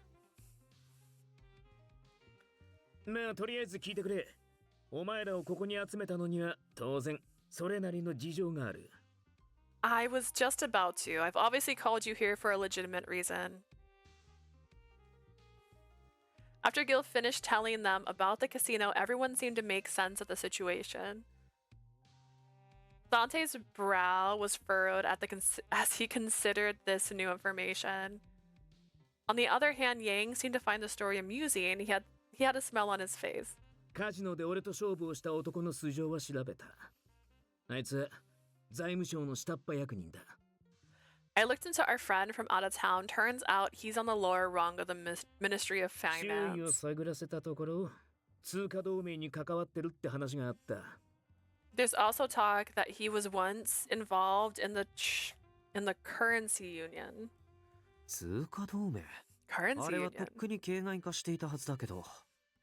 まあとりあえず聞いてくれ。お前らをここに集めたのには当然それなりの事情がある。I was just about to. I've obviously called you here for a legitimate reason. After Gil finished telling them about the casino, everyone seemed to make sense of the situation. Dante's brow was furrowed as he considered this new information. On the other hand, Yang seemed to find the story amusing. He had a smile on his face. カジノで俺と勝負をした男の素性は調べた。あいつ財務省の下っ端役人だ。I looked into our friend from out of town. Turns out he's on the lower rung of the Ministry of 周囲を Finance. 探らせたところ、通貨同盟に関わってるって話があった。There's also talk that he was once involved in the currency union. 通貨同盟。 Currency あれはと union. っくに形骸化していたはずだけど。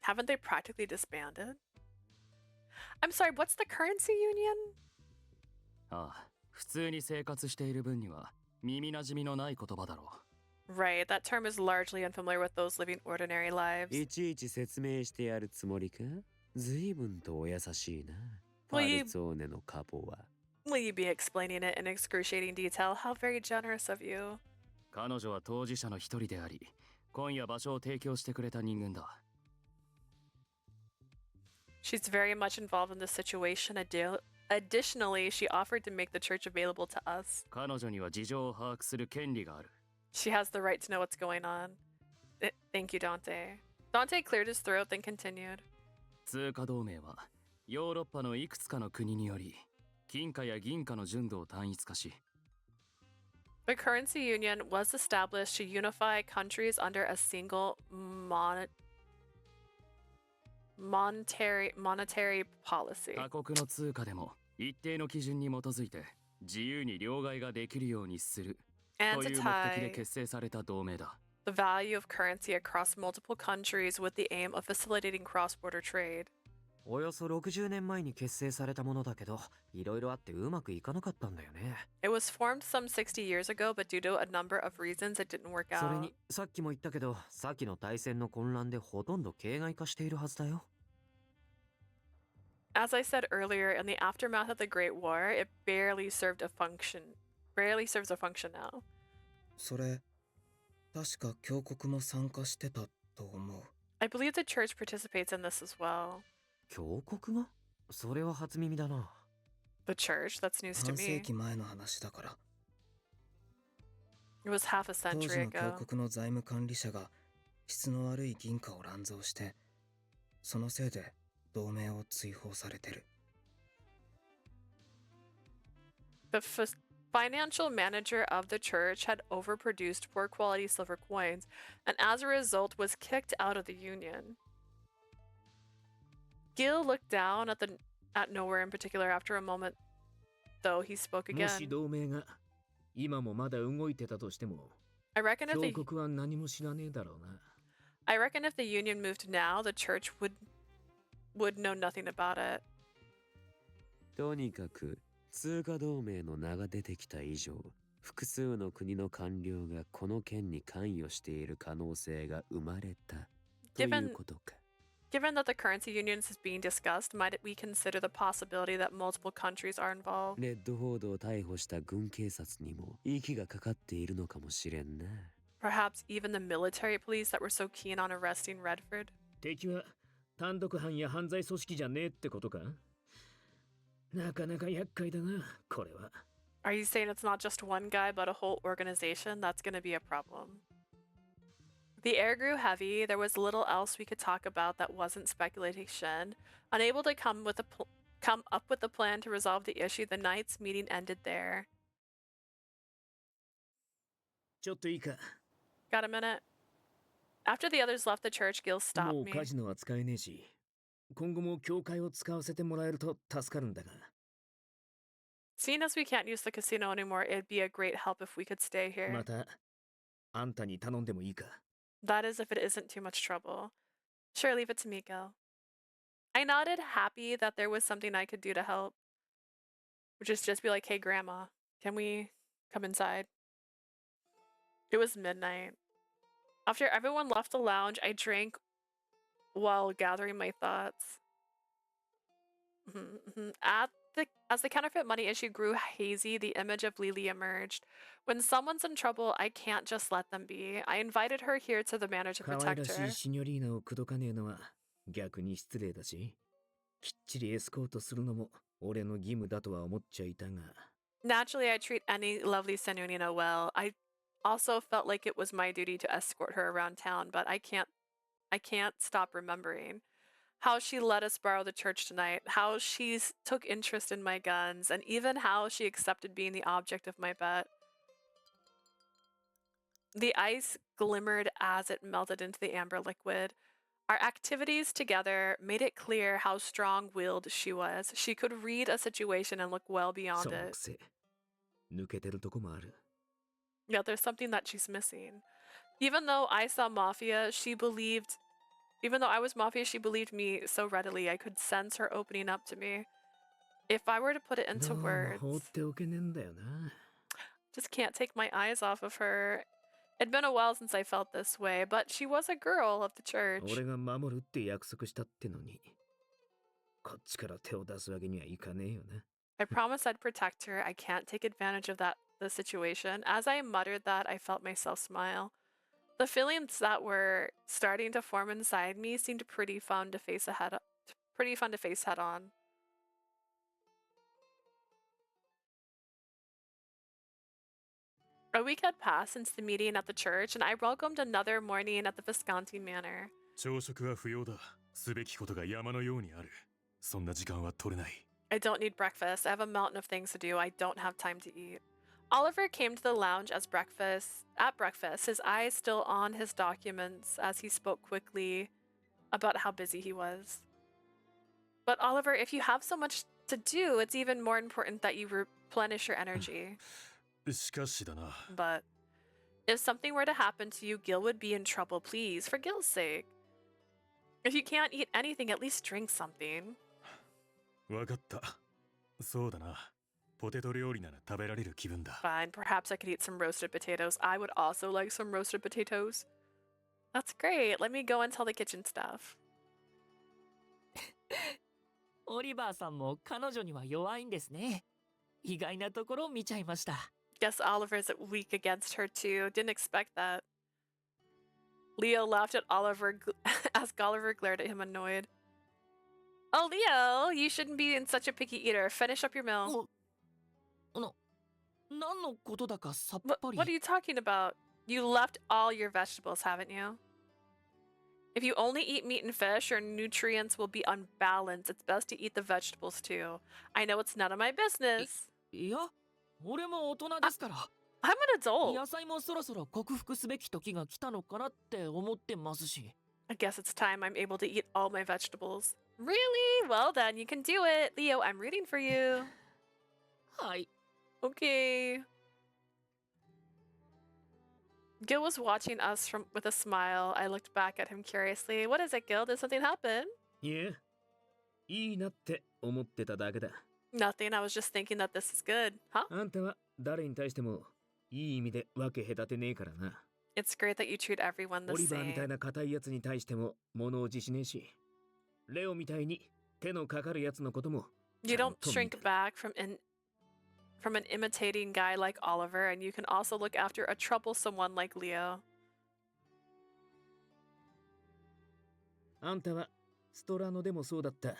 Haven't they practically disbanded? I'm sorry, what's the currency union? ああ、普通に生活している分には耳なじみのない言葉だろう。 Right, that term is largely unfamiliar with those living ordinary lives. いちいち説明してやるつもりか？随分とお優しいな。パ Will ル you, ツォーネのカポは。will you be explaining it in excruciating detail? How very generous of you. 彼女は当事者の一人であり、今夜場所を提供してくれた人間だ。 She's very much involved in this situation. Additionally, she offered to make the church available to us. 彼女には事情を把握する権利がある。 She has the right to know what's going on. Thank you, Dante. Dante cleared his throat, then continued. 通貨同盟はヨーロッパのいくつかの国により金貨や銀貨の純度を単一化し、 The currency union was established to unify countries under a single monetary policy. 他国の通貨でも一定の基準に基づいて自由に両替ができるようにする And と to いう目的で tie 結成された同盟だ。 the value of currency across multiple countries with the aim of facilitating cross-border trade. およそ60年前に結成されたものだけど、いろいろあってうまくいかなかったんだよね。 It was formed some 60 years ago, but due to a number of reasons, it didn't work それ out. に、さっきも言ったけど、先の大戦の混乱でほとんど形骸化しているはずだよ。 As I said earlier, in the aftermath of the Great War, it barely serves a function now. それ確か教国も参加してたと思う。 I believe the church participates in this as well. 教国が？それは初耳だな。 The church? That's news to 半世 me. 紀前の話だから。 It was half a 当時 century の教 ago. 国の財務管理者が質の悪い銀貨を乱造して、そのせいで同盟を追放されてる。 The financial manager of the church had overproduced poor quality silver coins, and as a result was kicked out of the union. Gil looked down at nowhere in particular. After a moment, though, he spoke もし again. 同盟が今もまだ動いてたとしても、 I reckon if 教 the 国は何も知らねえだろうな。I reckon if the union moved now, the church would know nothing about it. とにかく通貨同盟の名が出てきた以上、複数の国の官僚がこの件に関与している可能性が生まれたということか。 Given that the currency union is being discussed, might we consider the possibility that multiple countries are involved? レッドフォードを逮捕した軍警察にも息がかかっているのかもしれんな。 Perhaps even the military police that were so keen on arresting Redford? 敵は単独犯や犯罪組織じゃねえってことか？なかなか厄介だな、これは。 Are you saying it's not just one guy, but a whole organization? That's going to be a problem. The air grew heavy. There was little else we could talk about that wasn't speculation. Unable to come up with a plan to resolve the issue, the night's meeting ended there. ちょっといいか。 Got a minute? After the others left the church, Gil も stopped う me. カジノは使えねえし、今後も教会を使わせてもらえると助かるんだが。 Seeing as we can't use the casino anymore, it'd be a great help if we could stay ま here. た、あんたに頼んでもいいか。 That is if it isn't too much trouble. Sure, leave it to me, Gil. I nodded, happy that there was something I could do to help. Which is just be like, hey, Grandma, can we come inside? It was midnight. After everyone left the lounge, I drank while gathering my thoughts. As the counterfeit money issue grew hazy, the image of Lily emerged. When someone's in trouble, I can't just let them be. I invited her here to the manor to 可愛 protect らしい her. シニョリーナを口説かねえのは逆に失礼だし、きっちりエスコートするのも俺の義務だとは思っちゃいたが。 Naturally, I treat any lovely Senunina well. I also felt like it was my duty to escort her around town, but I can't stop remembering how she let us borrow the church tonight, how she took interest in my guns, and even how she accepted being the object of my bet. The ice glimmered as it melted into the amber liquid. Our activities together made it clear how strong-willed she was. She could read a situation and look well そ beyond の it. くせ、抜けてるとこもある。 Yeah, there's something that she's missing. Even though I was Mafia, she believed me so readily. I could sense her opening up to me. If I were to put it ど into うも words, 放っておけねえんだよな。 just can't take my eyes off of her. It'd been a while since I felt this way, but she was a girl of the church. 俺が守るって約束したってのに、こっちから手を出すわけにはいかねえよな。 I promised I'd protect her. I can't take advantage of the situation. As I muttered that, I felt myself smile. The feelings that were starting to form inside me seemed pretty fun to face head on. A week had passed since the meeting at the church, and I welcomed another morning at the Visconti Manor. 朝食は不要だ。すべきことが山のようにある。そんな時間は取れない。 I don't need breakfast. I have a mountain of things to do. I don't have time to eat. Oliver came to the lounge at breakfast, his eyes still on his documents as he spoke quickly about how busy he was. But Oliver, if you have so much to do, it's even more important that you replenish your energy. しかしだな。 But if something were to happen to you, Gil would be in trouble. Please, for Gil's sake. If you can't eat anything, at least drink something. わかった。そうだな。ポテト料理なら食べられる気分だ。 Fine, perhaps I could eat some roasted potatoes. I would also like some roasted potatoes. That's great. Let me go and tell the kitchen staff. オリバーさんも彼女には弱いんですね。意外なところを見ちゃいました。 Guess Oliver's weak against her too. Didn't expect that. Leo laughed at Oliver as Oliver glared at him annoyed. Oh, Leo, you shouldn't be such a picky eater. Finish up your meal. 何のことだかさっぱり。 What are you talking about? You left all your vegetables, haven't you? If you only eat meat and fish, your nutrients will be unbalanced. It's best to eat the vegetables too. I know it's none of my business. いや、俺も大人ですから。 I'm an adult. 野菜もそろそろ克服すべき時が来たのかなって思ってますし。 I guess it's time I'm able to eat all my vegetables. Really? Well then, you can do it. Leo, I'm rooting for you. はい。 Okay. Gil was watching us with a smile. I looked back at him curiously. What is it, Gil? Did something happen? いえ、いいなって思ってただけだ。 Nothing. I was just thinking that this is good. Huh? あんたは誰に対してもいい意味で分け隔てねえからな。 It's great that you treat everyone the オリバーみたい same. な硬いやつに対しても物おじしねえし、レオみたいに手のかかるやつのことも You ちゃん don't と見 shrink てる。 back from an imitating guy like Oliver, and you can also look after a troublesome one like Leo. あんたはストラノでもそうだった。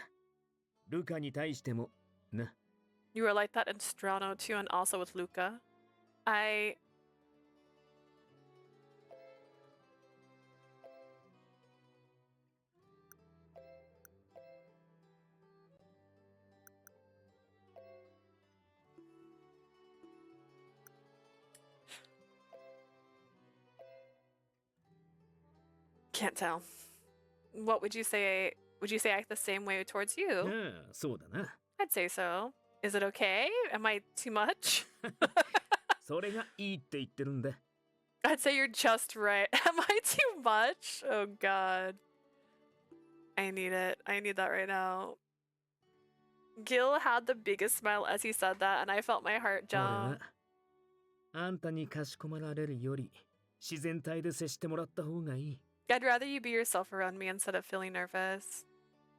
ルカに対してもな。 You were like that in Strano too, and also with Luca. Can't tell. What would you say? Would you say I act the same way towards you? ああ、そうだな。 I'd say so. Is it okay? Am I too much? それがいいって言ってるんだ。 I'd say you're just right. Am I too much? Oh god. I need it. I need that right now. Gil had the biggest smile as he said that, and I felt my heart 俺 jump. はあんたにかしこまられるより自然体で接してもらった方がいい。 I'd rather you be yourself around me instead of feeling nervous.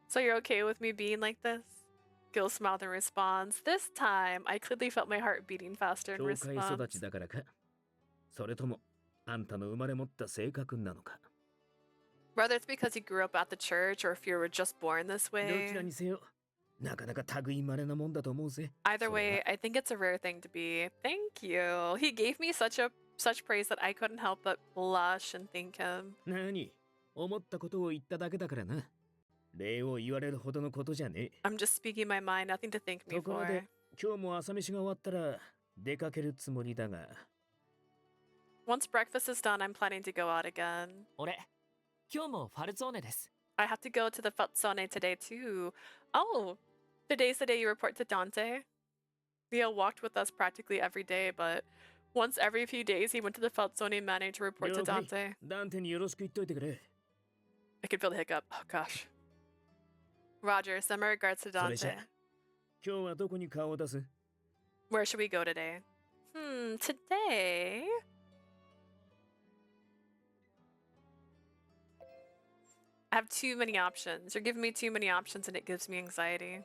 So you're okay with me being like this? Gil smiled in response. This time, I clearly felt my heart beating faster in 教会育 response. ちだからか、それともあんたの生まれ持った性格なのか。 Whether it's because you grew up at the church or if you were just born this どち way. らにせよ、なかなか類いまれなもんだと思うぜ。 Either way, I think it's a rare thing to be. Thank you. He gave me such praise that I couldn't help but blush and thank him. 何？思ったことを言っただけだからな。礼を言われるほどのことじゃねえ。 I'm just speaking my mind, nothing to thank me ところ for. で、今日も朝飯が終わったら出かけるつもりだが。 Once breakfast is done, I'm planning to go out again. 俺、今日もファルツォーネです。 I have to go to the Fazzone today too. Oh, today's the day you report to Dante. Leo walked with us practically every day, but once every few days he went to the Fazzone Manor to report to 了解。 Dante. ダンテによろしく言っといてくれ。 I could feel the hiccup. Oh gosh. Roger, send my regards to それじゃ Dante. 今日はどこに顔を出す？ Where should we go today? Today? I have too many options. You're giving me too many options and it gives me anxiety.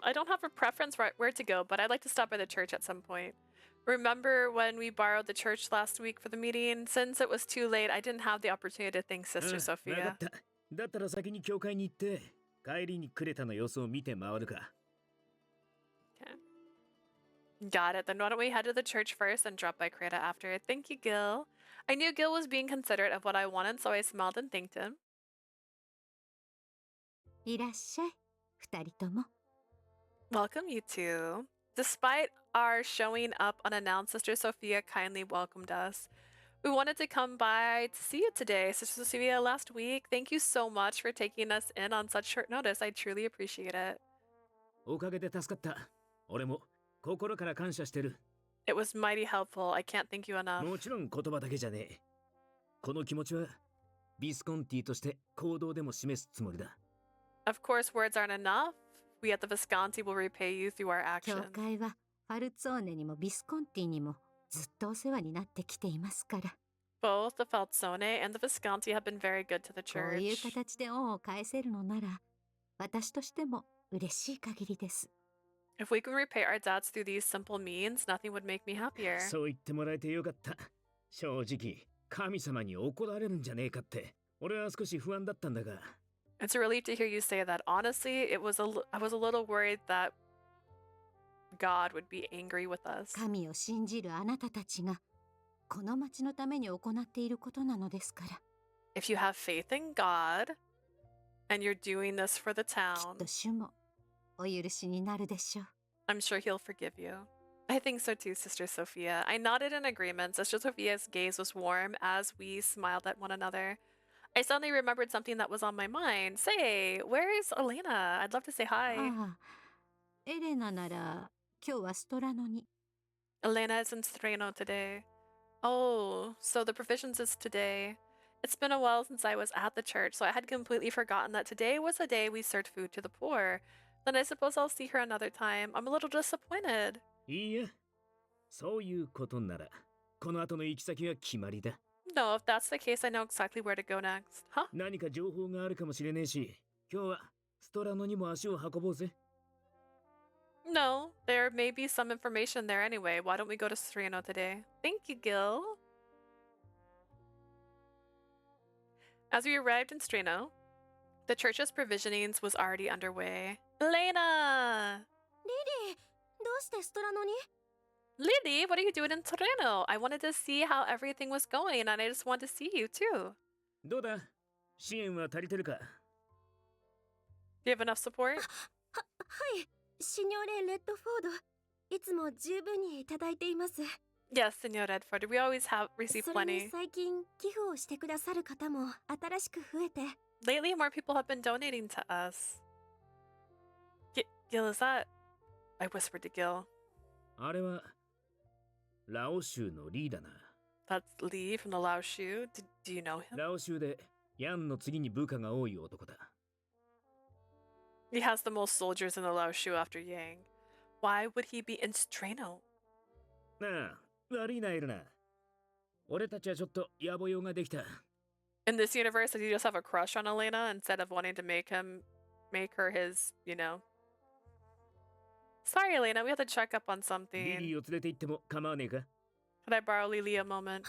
I don't have a preference where to go, but I'd like to stop by the church at some point. Remember when we borrowed the church last week for the meeting? Since it was too late, I didn't have the opportunity to thank Sister わか Sophia. った。だったら先に教会に行って帰りにクレタの様子を見て回るか。 Got it. Then why don't we head to the church first and drop by Creta after? Thank you, Gil. I knew Gil was being considerate of what I wanted, so I smiled and thanked him. いらっしゃい、二人とも。 Welcome, you two. Despite our showing up unannounced, Sister Sophia kindly welcomed us. We wanted to come by to see you today, Sister Sophia, last week. Thank you so much for taking us in on such short notice. I truly appreciate it. おかげで助かった。俺も心から感謝してる。 It was mighty helpful. I can't thank you enough. もちろん言葉だけじゃねえ。この気持ちはビスコンティとして行動でも示すつもりだ。 Of course, words aren't enough. We at the Visconti will repay you through our 教 actions. 会はファルツォーネにもビスコンティにもずっとお世話になってきていますから。 Both the Falzone and the Visconti have been very good to the こういう church. 形で恩を返せるのなら、私としても嬉しい限りです。 If we can repay our debts through these simple means, nothing would make me happier. そう言ってもらえてよかった。正直、神様に怒られるんじゃねえかって、俺は少し不安だったんだが。 It's a relief to hear you say that. Honestly, I was a little worried that God would be angry with us. 神を信じるあなたたちが、この町のために行っていることなのですから。 If you have faith in God and you're doing this for the きっ town, と主もお許しになるでしょう。 I'm sure he'll forgive you. I think so too, Sister Sophia. I nodded in agreement. Sister Sophia's gaze was warm as we smiled at one another. I suddenly remembered something that was on my mind. Say, where is Elena? I'd love to say hi. ああ、エレナなら今日はストラノに。 Elena is in Streno today. Oh, so the provisions is today. It's been a while since I was at the church, so I had completely forgotten that today was the day we served food to the poor. Then I suppose I'll see her another time. I'm a little disappointed. いいや、そういうことなら、この後の行き先が決まりだ。 No, if that's the case, I know exactly where to go next. Huh? 何か情報があるかもしれねえし、今日はストラノにも足を運ぼうぜ。 No, there may be some information there anyway. Why don't we go to Streno today? Thank you, Gil. As we arrived in Streno, the church's provisionings was already underway. Elena! リリー、どうしてストラノに？ Lily, what are you doing in Treno? I wanted to see how everything was going, and I just want to see you too. どうだ？支援は足りてるか？ 支援？どうしてストラノに？ 支援？ リリー、どうしてストラノに？ 支援？ Lily, what are you doing in Treno? I wanted to see how everything was going, and I just want to see you too. Do you have enough support? はい、シニョレ・レッドフォード。いつも十分にいただいています。Yes, Senor Redford. We always have received それに plenty. 最近寄付をしてくださる方も新しく増えて。Lately, more people have been donating to us. Gil, is that? I whispered to Gil. あれはラオ州のリーだな。That's Lee from the Lao Shu. Do you know him? ラオ州でヤンの次に部下が多い男だ。He has the most soldiers in the Lao Shu after Yang. Why would he be in Strano? なあ、悪いなエルナ。俺たちはちょっと野暮用ができた。In this universe, does he just have a crush on Elena instead of wanting to make her his, you know? Sorry, Elena, we have to check up on リ something. リーを連れて行っても構わねえか？ Could I borrow Lily a moment?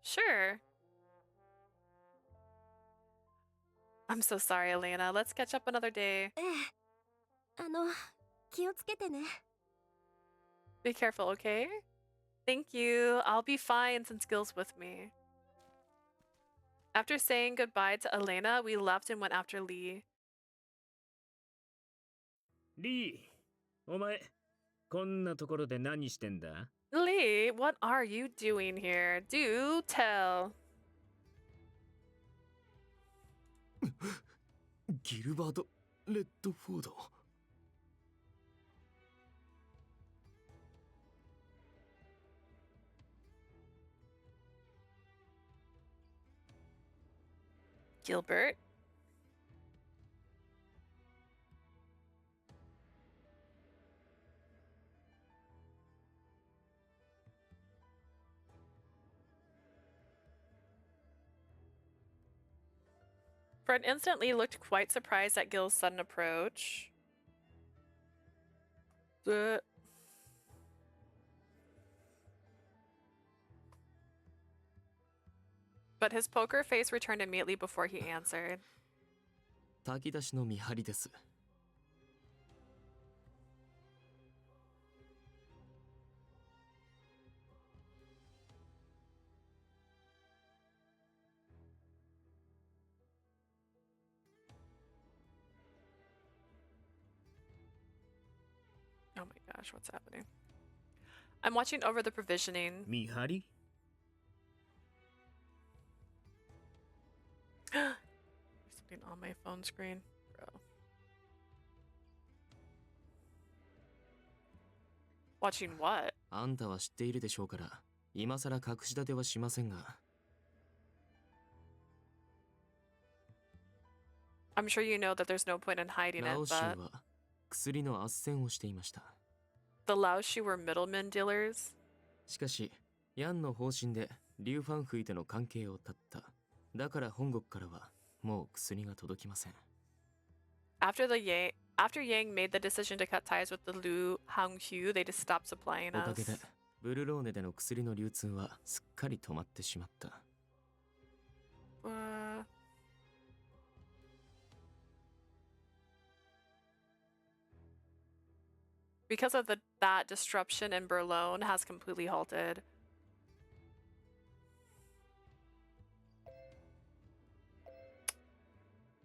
Sure. I'm so sorry, Elena. Let's catch up another day. ええ。気をつけてね。Be careful, okay? Thank you. I'll be fine since Gil's with me. After saying goodbye to Elena, we left and went after Lee. リー、お前、こんなところで何してんだ？ Lee, what are you doing here? Do tell. ギルバート・レッドフォード。Gilbert. For an instant, Lee looked quite surprised at Gil's sudden approach. But his poker face returned immediately before he answered. 炊き出しの見張りです。Oh my gosh, what's happening? I'm watching over the provisioning. 見張り？ There's something on my phone screen. Bro. Watching what? あんたは知っているでしょうから、今さら隠し立てはしませんが。I'm sure you know that there's no point in hiding ラ it, オ州 but は薬の斡旋をしていました。the Laoshi were middlemen dealers. しかし、ヤンの方針でリュウファンフイとの関係を断った。だから本国からはもう薬が届きません。After Yang made the decision to cut ties with the Liu Hanghu, they just stopped supplying おかげで us. ブルローネでの薬の流通はすっかり止まってしまった。Because of that disruption in Berlin has completely halted.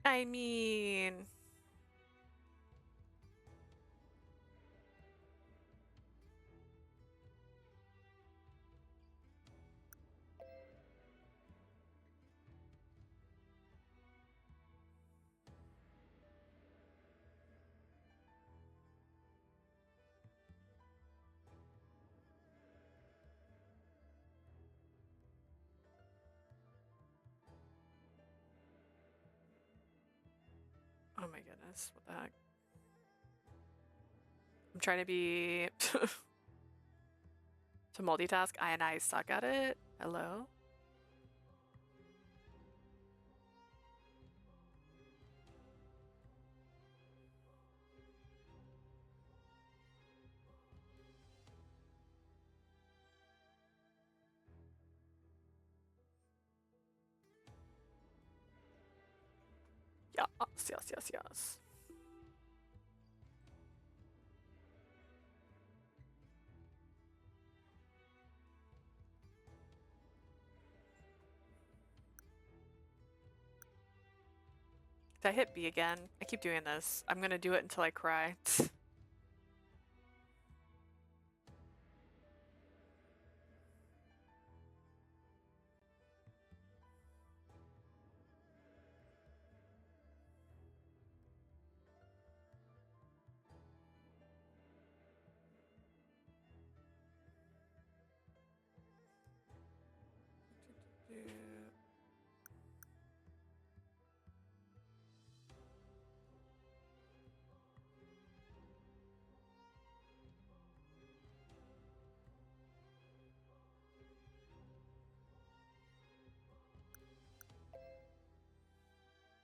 I mean... Oh my goodness, what the heck? I'm trying to be... to multitask, and I suck at it? Hello? Yes. Did I hit B again? I keep doing this. I'm gonna do it until I cry.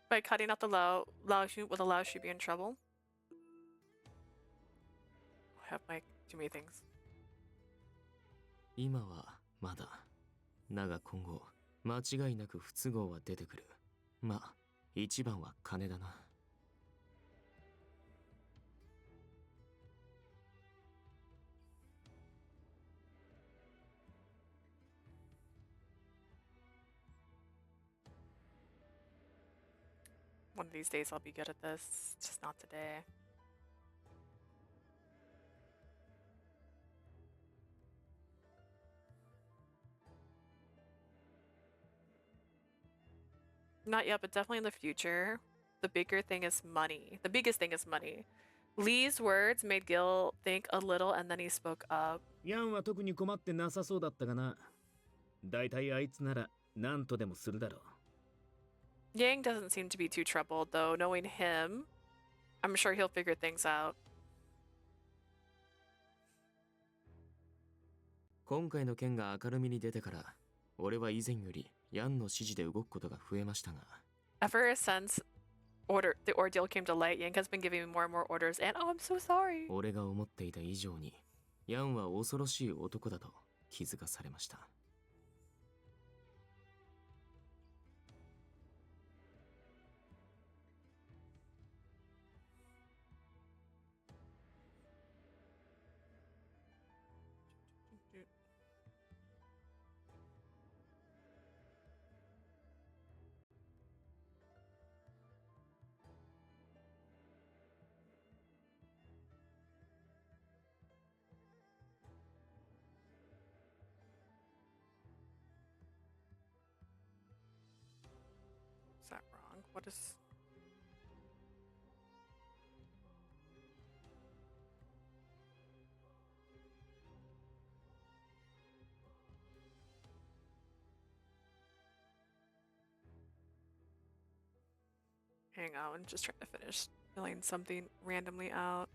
By cutting out the Lao Shu, will the Lao Shu be in trouble? I have my too many things. 今はまだ。だが今後、間違いなく不都合は出てくる。まあ、一番は金だな。One of these days I'll be good at this. Just not today. Not yet, but definitely in the future. The bigger thing is money. The biggest thing is money. Lee's words made Gil think a little and then he spoke up. ヤンは特に困ってなさそうだったがな。だいたいあいつなら何とでもするだろう。Yang doesn't seem to be too troubled, though. Knowing him, I'm sure he'll figure things out. 今回の件が明るみに出てから、俺は以前よりヤンの指示で動くことが増えましたが。Ever since the ordeal came to light, Yang has been giving me more and more orders, and oh, I'm so sorry. 俺が思っていた以上に、ヤンは恐ろしい男だと気づかされました。Is that wrong? What is... Hang on, I'm just trying to finish filling something randomly out.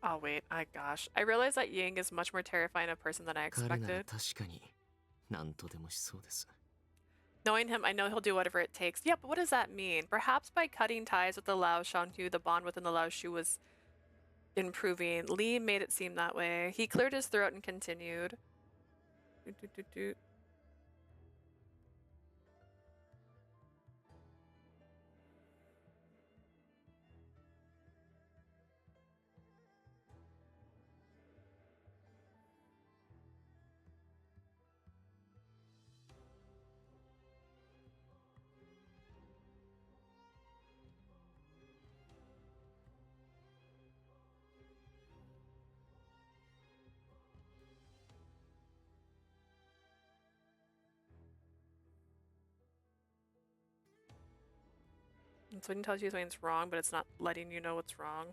Oh wait, gosh. I realized that Yang is much more terrifying a person than I expected. 確かに何とでもしそうです。 Knowing him, I know he'll do whatever it takes. Yeah, but what does that mean? Perhaps by cutting ties with the Lao Shantu, the bond within the Lao Shu was improving. Lee made it seem that way. He cleared his throat and continued. And so when he tells you something's wrong, but it's not letting you know what's wrong.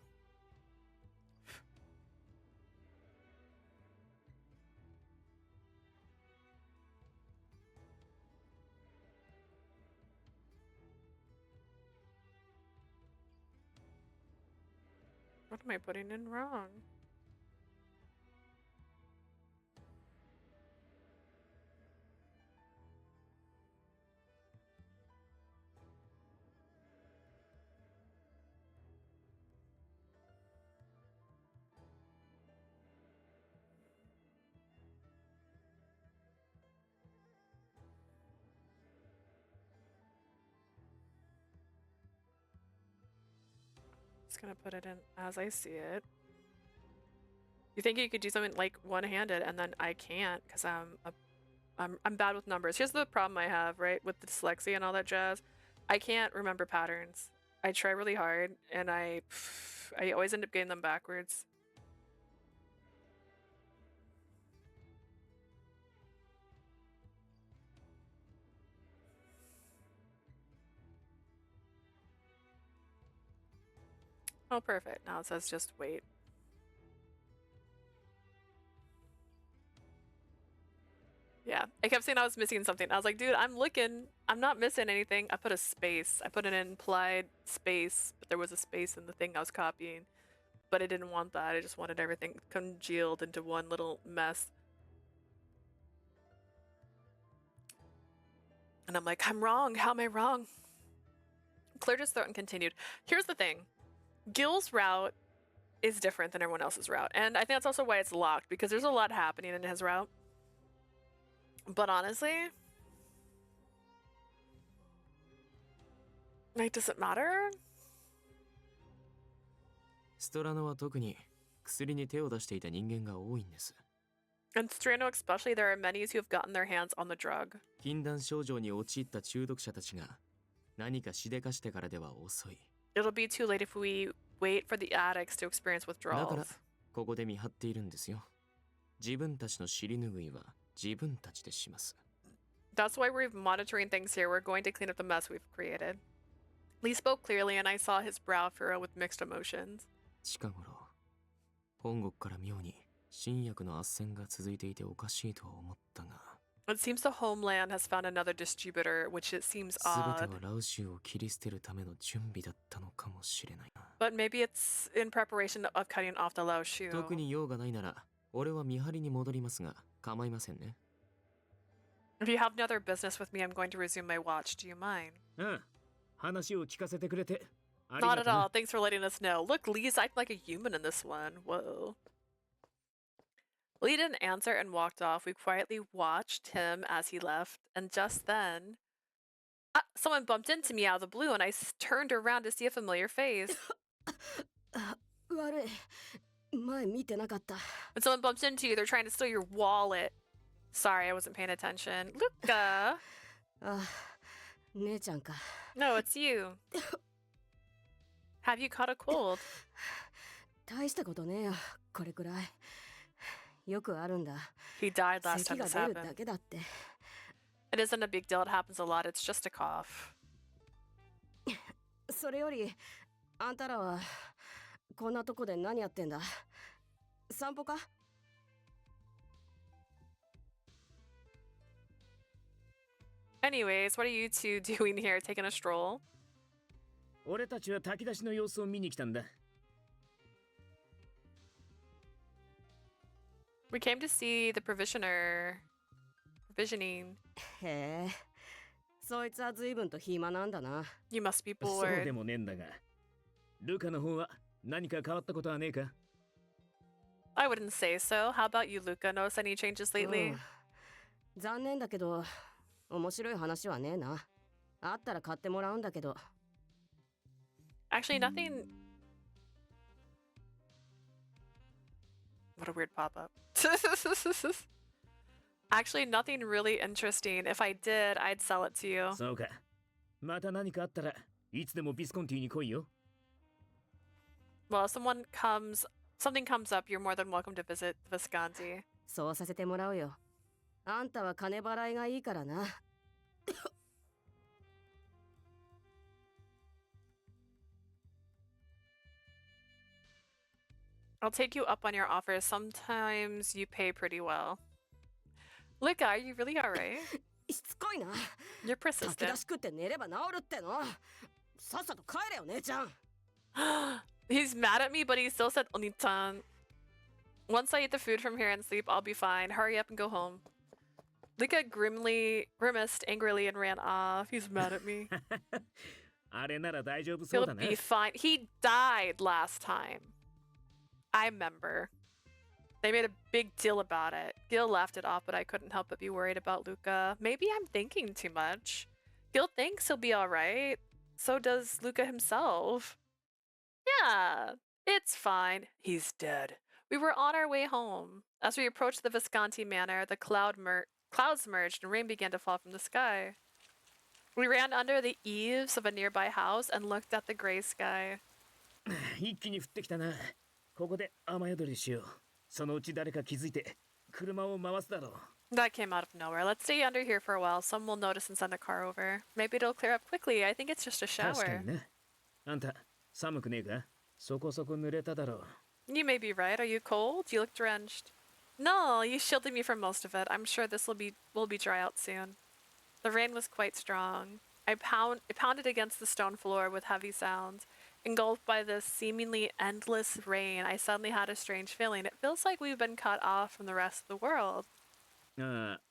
What am I putting in wrong? Just gonna put it in as I see it. You think you could do something like one-handed, and then I can't because I'm bad with numbers. Here's the problem I have, right, with the dyslexia and all that jazz. I can't remember patterns. I try really hard, and I always end up getting them backwards. Oh, perfect. Now it says just wait. Yeah, I kept saying I was missing something. I was like, dude, I'm looking. I'm not missing anything. I put a space. I put an implied space, but there was a space in the thing I was copying. But I didn't want that. I just wanted everything congealed into one little mess. And I'm like, I'm wrong. How am I wrong? Cleared his throat and continued. Here's the thing. Gil's route is different than everyone else's route. And I think that's also why it's locked, because there's a lot happening in his route. But honestly, like, does it matter? ストラノは特に薬に手を出していた人間が多いんです。 In Strano especially, there are many who have gotten their hands on the drug. 禁断症状に陥った中毒者たちが何かしでかしてからでは遅い。 It'll be too late if we wait for the addicts to experience だから withdrawals. ここで見張っているんですよ。自分たちの尻拭いは自分たちでします。 That's why we're monitoring things here. We're going to clean up the mess we've created. Lee spoke clearly, and I saw his brow furrow with mixed emotions. 近頃、本国から妙に新薬の斡旋が続いていておかしいとは思ったが。 It seems the homeland has found another distributor, which it seems 全 odd. てはラウシュを切り捨てるための準備だったのかもしれないな。 But maybe it's in preparation of cutting off the Lao Shu. 特に用がないなら、俺は見張りに戻りますが、構いませんね。 If you have no other business with me, I'm going to resume my watch. Do you mind? 話を聞かせてくれてあり Not が at と all. う。 Thanks for letting us know. Look, Lee's acting like a human in this one. Whoa. Lee didn't answer and walked off. We quietly watched him as he left, and just then, someone bumped into me out of the blue, and I turned around to see a familiar face. 悪い。前見てなかった。 When someone bumps into you, they're trying to steal your wallet. Sorry, I wasn't paying attention. Luca! あ、姉ちゃんか。 No, it's you. Have you caught a cold? 大したことねえよ、これくらい。よくあるんだ。 He died last time 咳が this 出る happened. だけだって。 It isn't a big deal. It happens a lot. It's just a cough. それより、あんたらはこんなとこで何やってんだ？散歩か？ Anyways, what are you two doing here? Taking a stroll? 俺たちは炊き出しの様子を見に来たんだ。 We came to see the provisioner. Provisioning. へえ、そいつは随分と暇なんだな。 You must be そうで bored. もねえんだが。ルカの方は何か変わったことはねえか？ I wouldn't say so. How about you, Luca? Notice any changes lately? うん残念だけど、面白い話はねえな。あったら買ってもらうんだけど。 Actually, nothing. What a weird pop-up. Actually, nothing really interesting. If I did, I'd sell it to you. そうか。また何かあったらいつでもビスコンティに来いよ。 Well, if something comes up, you're more than welcome to visit Visconti. そうさせてもらうよ。あんたは金払いがいいからな。 I'll take you up on your offer. Sometimes you pay pretty well. Luca, are you really alright? しつこいな。 You're 炊き出 persistent. し食って寝れば治るっての。さっさと帰れよ、姉ちゃん。 He's mad at me, but he still said Oni-chan. Once I eat the food from here and sleep, I'll be fine. Hurry up and go home. Luca grimaced angrily and ran off. He's mad at me. あれなら大丈夫そう He'll だな。 be fine. He died last time. I remember. They made a big deal about it. Gil laughed it off, but I couldn't help but be worried about Luca. Maybe I'm thinking too much. Gil thinks he'll be alright. So does Luca himself. Yeah, it's fine. He's dead. We were on our way home. As we approached the Visconti manor, the clouds merged and rain began to fall from the sky. We ran under the eaves of a nearby house and looked at the gray sky. 一気に降ってきたな。ここで雨宿りしよう。そのうち誰か気づいて車を回すだろう。 That came out of nowhere. Let's stay under here for a while. Some will notice and send a car over. Maybe it'll clear up quickly. I think it's just a 確か shower. にな。あんた、寒くねえか？そこそこ濡れただろう。 You may be right. Are you cold? You look drenched. No, you shielded me from most of it. I'm sure this will be dry out soon. The rain was quite strong. It pounded against the stone floor with heavy sounds. Engulfed by this seemingly endless rain, I suddenly had a strange feeling. It feels like we've been cut off from the rest of the world. ああ、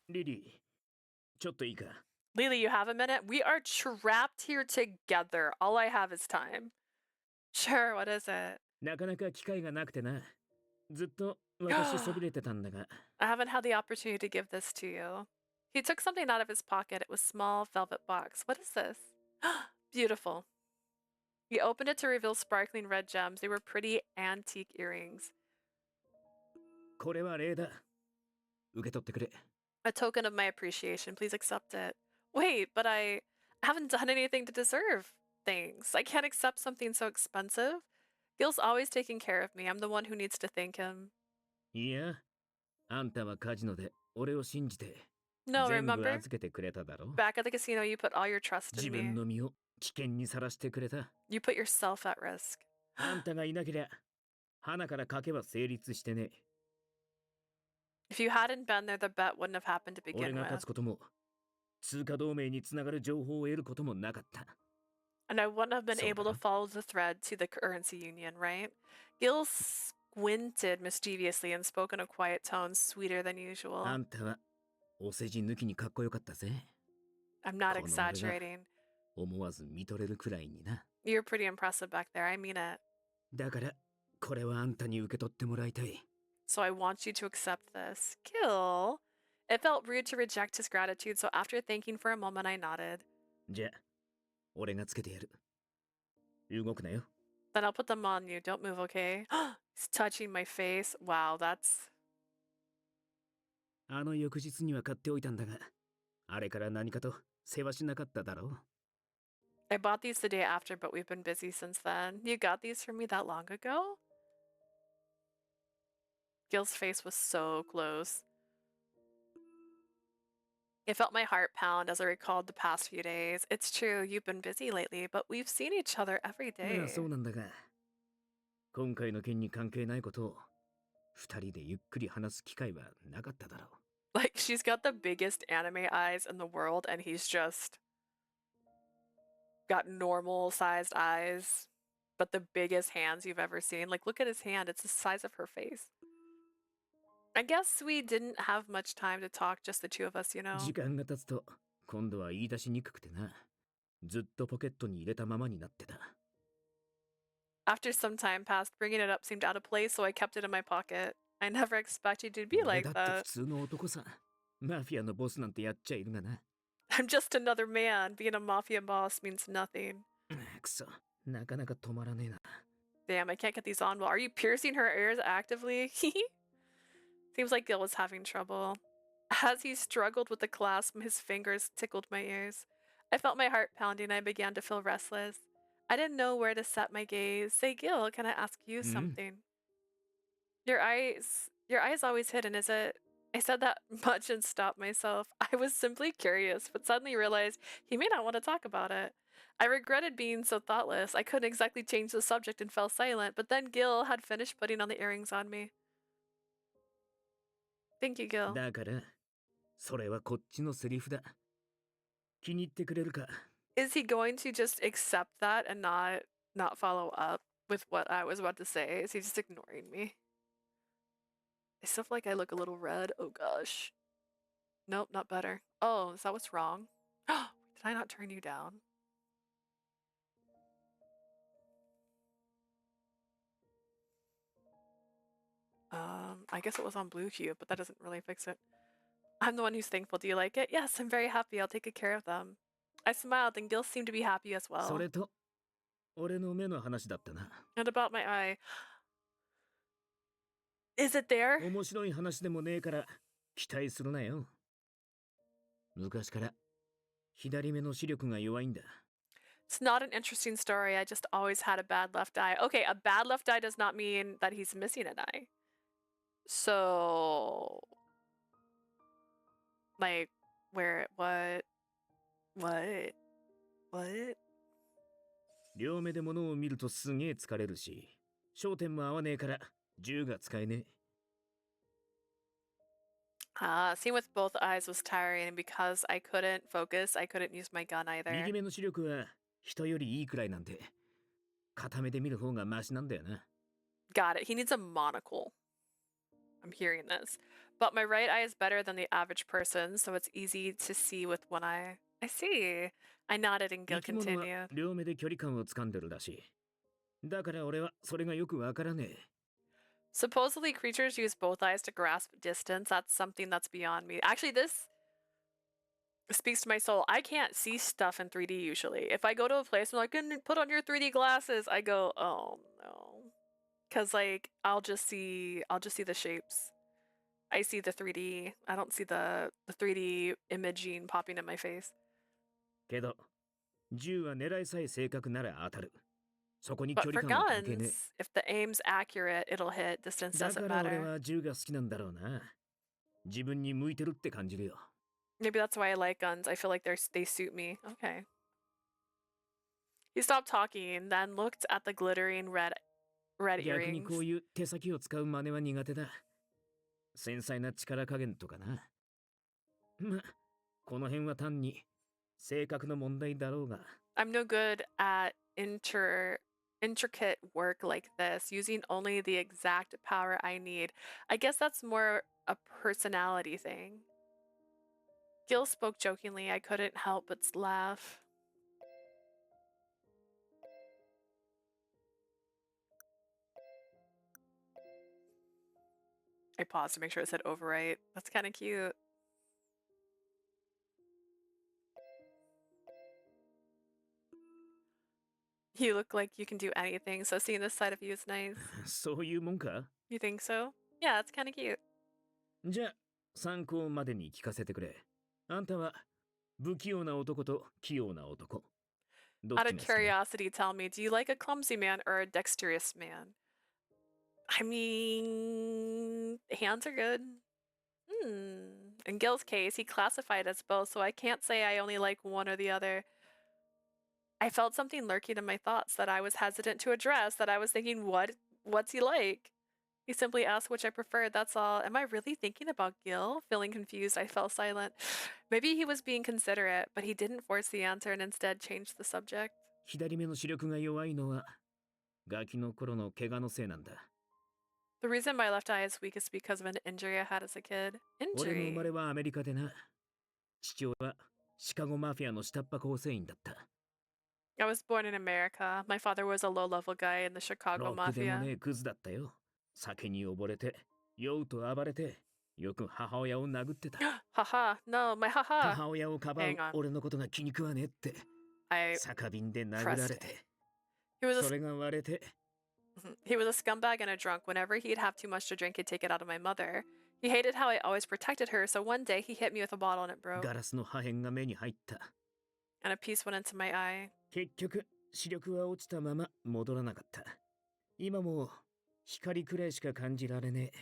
リリー、ちょっといいか？ Lily, you have a minute? We are trapped here together. All I have is time. Sure, what is it? なかなか機会がなくてな。ずっと私そびれてたんだが。I haven't had the opportunity to give this to you. He took something out of his pocket. It was a small velvet box. What is this? Beautiful. He opened it to reveal sparkling red gems. They were pretty antique earrings. これは礼だ。受け取ってくれ。 A token of my appreciation. Please accept it. Wait, but I haven't done anything to deserve things. I can't accept something so expensive. Gil's always taking care of me. I'm the one who needs to thank him. いや、あんたはカジノで俺を信じて No, 全部 remember? 預けてくれただろ。 Back at the casino, you put all your trust 自 in 分 me. の身を危険にさらしてくれた。 You put yourself at risk. あんたがいなけりゃ、花から賭けは成立してね。 If you hadn't been there, the bet wouldn't have happened to 俺 begin が勝 with. つことも、通貨同盟につながる情報を得ることもなかった。 And I wouldn't have been So able to bad. follow the thread to the currency union, right? Gil squinted mischievously and spoke in a quiet tone, sweeter than あ usual. んたはお世辞抜きにかっこよかったぜ。 I'm not この俺が exaggerating. 思わず見とれるくらいにな。 You're pretty impressive back there. I mean it. だから、これはあんたに受け取ってもらいたい。 So I want you to accept this. Gil. It felt rude to reject his gratitude, so after thinking for a moment, I nodded. じゃあ、俺がつけてやる。動くなよ。 Then I'll put them on you. Don't move, okay? He's touching my face. Wow, that's... あの翌日には買っておいたんだが、あれから何かと世話しなかっただろう。 I bought these the day after, but we've been busy since then. You got these for me that long ago? Gil's face was so close. It felt my heart pound as I recalled the past few days. It's true, you've been busy lately, but we've seen each other every ま day. あそうなんだが、今回の件に関係ないことを二人でゆっくり話す機会はなかっただろう。 Like, she's got the biggest anime eyes in the world, and he's just got normal sized eyes, but the biggest hands you've ever seen. Like, look at his hand, it's the size of her face. I guess we didn't have much time to talk, just the two of us, you know? 時間が経つと、今度は言い出しにくくてな。ずっとポケットに入れたままになってた。 After some time passed, bringing it up seemed out of place, so I kept it in my pocket. I never expected you to be 俺 like だって普 that. 通の男さ。マフィアのボスなんてやっちゃいるがな。 I'm just another man. Being a mafia boss means nothing. くそ、なかなか止まらねえな。 Damn, I can't get these on well. Are you piercing her ears actively? Seems like Gil was having trouble. As he struggled with the clasp, his fingers tickled my ears. I felt my heart pounding. I began to feel restless. I didn't know where to set my gaze. Say, Gil, can I ask you something? Your eyes always hidden, is it? I said that much and stopped myself. I was simply curious, but suddenly realized he may not want to talk about it. I regretted being so thoughtless. I couldn't exactly change the subject and fell silent, but then Gil had finished putting on the earrings on me. Thank you, Gil. だから、それはこっちのセリフだ。気に入ってくれるか？ Is he going to just accept that and not follow up with what I was about to say? Is he just ignoring me? I still feel like I look a little red. Oh gosh. Nope, not better. Oh, is that what's wrong? Did I not turn you down? I guess it was on blue hue, but that doesn't really fix it. I'm the one who's thankful. Do you like it? Yes, I'm very happy. I'll take good care of them. I smiled, and Gil seemed to be happy as そ well. れと、 俺の目の話だったな。 And about my eye. Is it there? 面白い話でもねえから期待するなよ。昔から左目の視力が弱いんだ。It's not an interesting story. I just always had a bad left eye. Okay, a bad left eye does not mean that he's missing an eye. So, like, where, what? 両目で物を見るとすげえ疲れるし、焦点も合わねえから銃が使えねえ。Seeing with both eyes was tiring, and because I couldn't focus, I couldn't use my gun 右 either. 目の視力は人よりいいくらいなんて、片目で見る方がマシなんだよな。Got it. He needs a monocle. I'm hearing this. But my right eye is better than the average person, so it's easy to see with one eye. I see. I nodded and 生 Gil き物は continued. 両目で距離感をつかんでるらしい。だから俺はそれがよくわからねえ。Supposedly, creatures use both eyes to grasp distance. That's something that's beyond me. Actually, this speaks to my soul. I can't see stuff in 3D usually. If I go to a place and I'm like, put on your 3D glasses, I go, oh no. Cause like I'll just see the shapes. I see the 3D. I don't see the 3D imaging popping in my face. けど、銃は狙いさえ正確なら当たる。そこに But 距 for 離感は関係ね guns, if the aim's accurate, it'll hit. Distance え。だ doesn't から俺 matter. は銃が好きなんだろうな。自分に向いてるって感じるよ。Maybe that's why I like guns. I feel like they suit me. Okay. He stopped talking, then looked at the glittering red 逆に earrings. こういう手先を使う真似は苦手だ。繊細な力加減とかな。ま、この辺は単に性格の問題だろうが。I'm no good at intricate work like this, using only the exact power I need. I guess that's more a personality thing. Gil spoke jokingly. I couldn't help but laugh. I paused to make sure it said overwrite. That's kind of cute. You look like you can do anything, so seeing this side of you is nice. そういうもんか？ You think so? Yeah, it's kind of cute. じゃあ、参考までに聞かせてくれ。あんたは不器用な男と器用な男。どっ Out ち of が好きだ？ curiosity, tell me, do you like a clumsy man or a dexterous man? I mean, hands are good. In Gil's case, he classified as both, so I can't say I only like one or the other. I felt something lurking in my thoughts that I was hesitant to address, that I was thinking, what's he like? He simply asked which I preferred, that's all. Am I really thinking about Gil? Feeling confused, I fell silent. Maybe he was being considerate, but he didn't force the answer and instead changed the subject. 左目の視力が弱いのはガキの頃の怪我のせいなんだ。 The reason my left eye is weak is because of an injury I had as a kid. 俺の生ま Injury? れはアメリカでな。父親はシカゴマフィアの下っ端構成員だった。 I was born in America. My father was a low-level guy in the Chicago ろくでも Mafia. ねえクズだったよ。酒に溺れて、酔うと暴れて、よく母親を殴ってた。 Haha, no, my haha. 母親をかばう Hang on. 俺のことが気に食わねえって I 酒瓶で殴ら pressed れ it. て、 He was そ a れが割れて、 he was a scumbag and a drunk. Whenever he'd have too much to drink, he'd take it out of my mother. He hated how I always protected her, so one day he hit me with a bottle and it broke, ガラスの破片が目に入った。 and a piece went into my eye. 結局、視力は落ちたまま戻らなかった。今も光くらいしか感じられね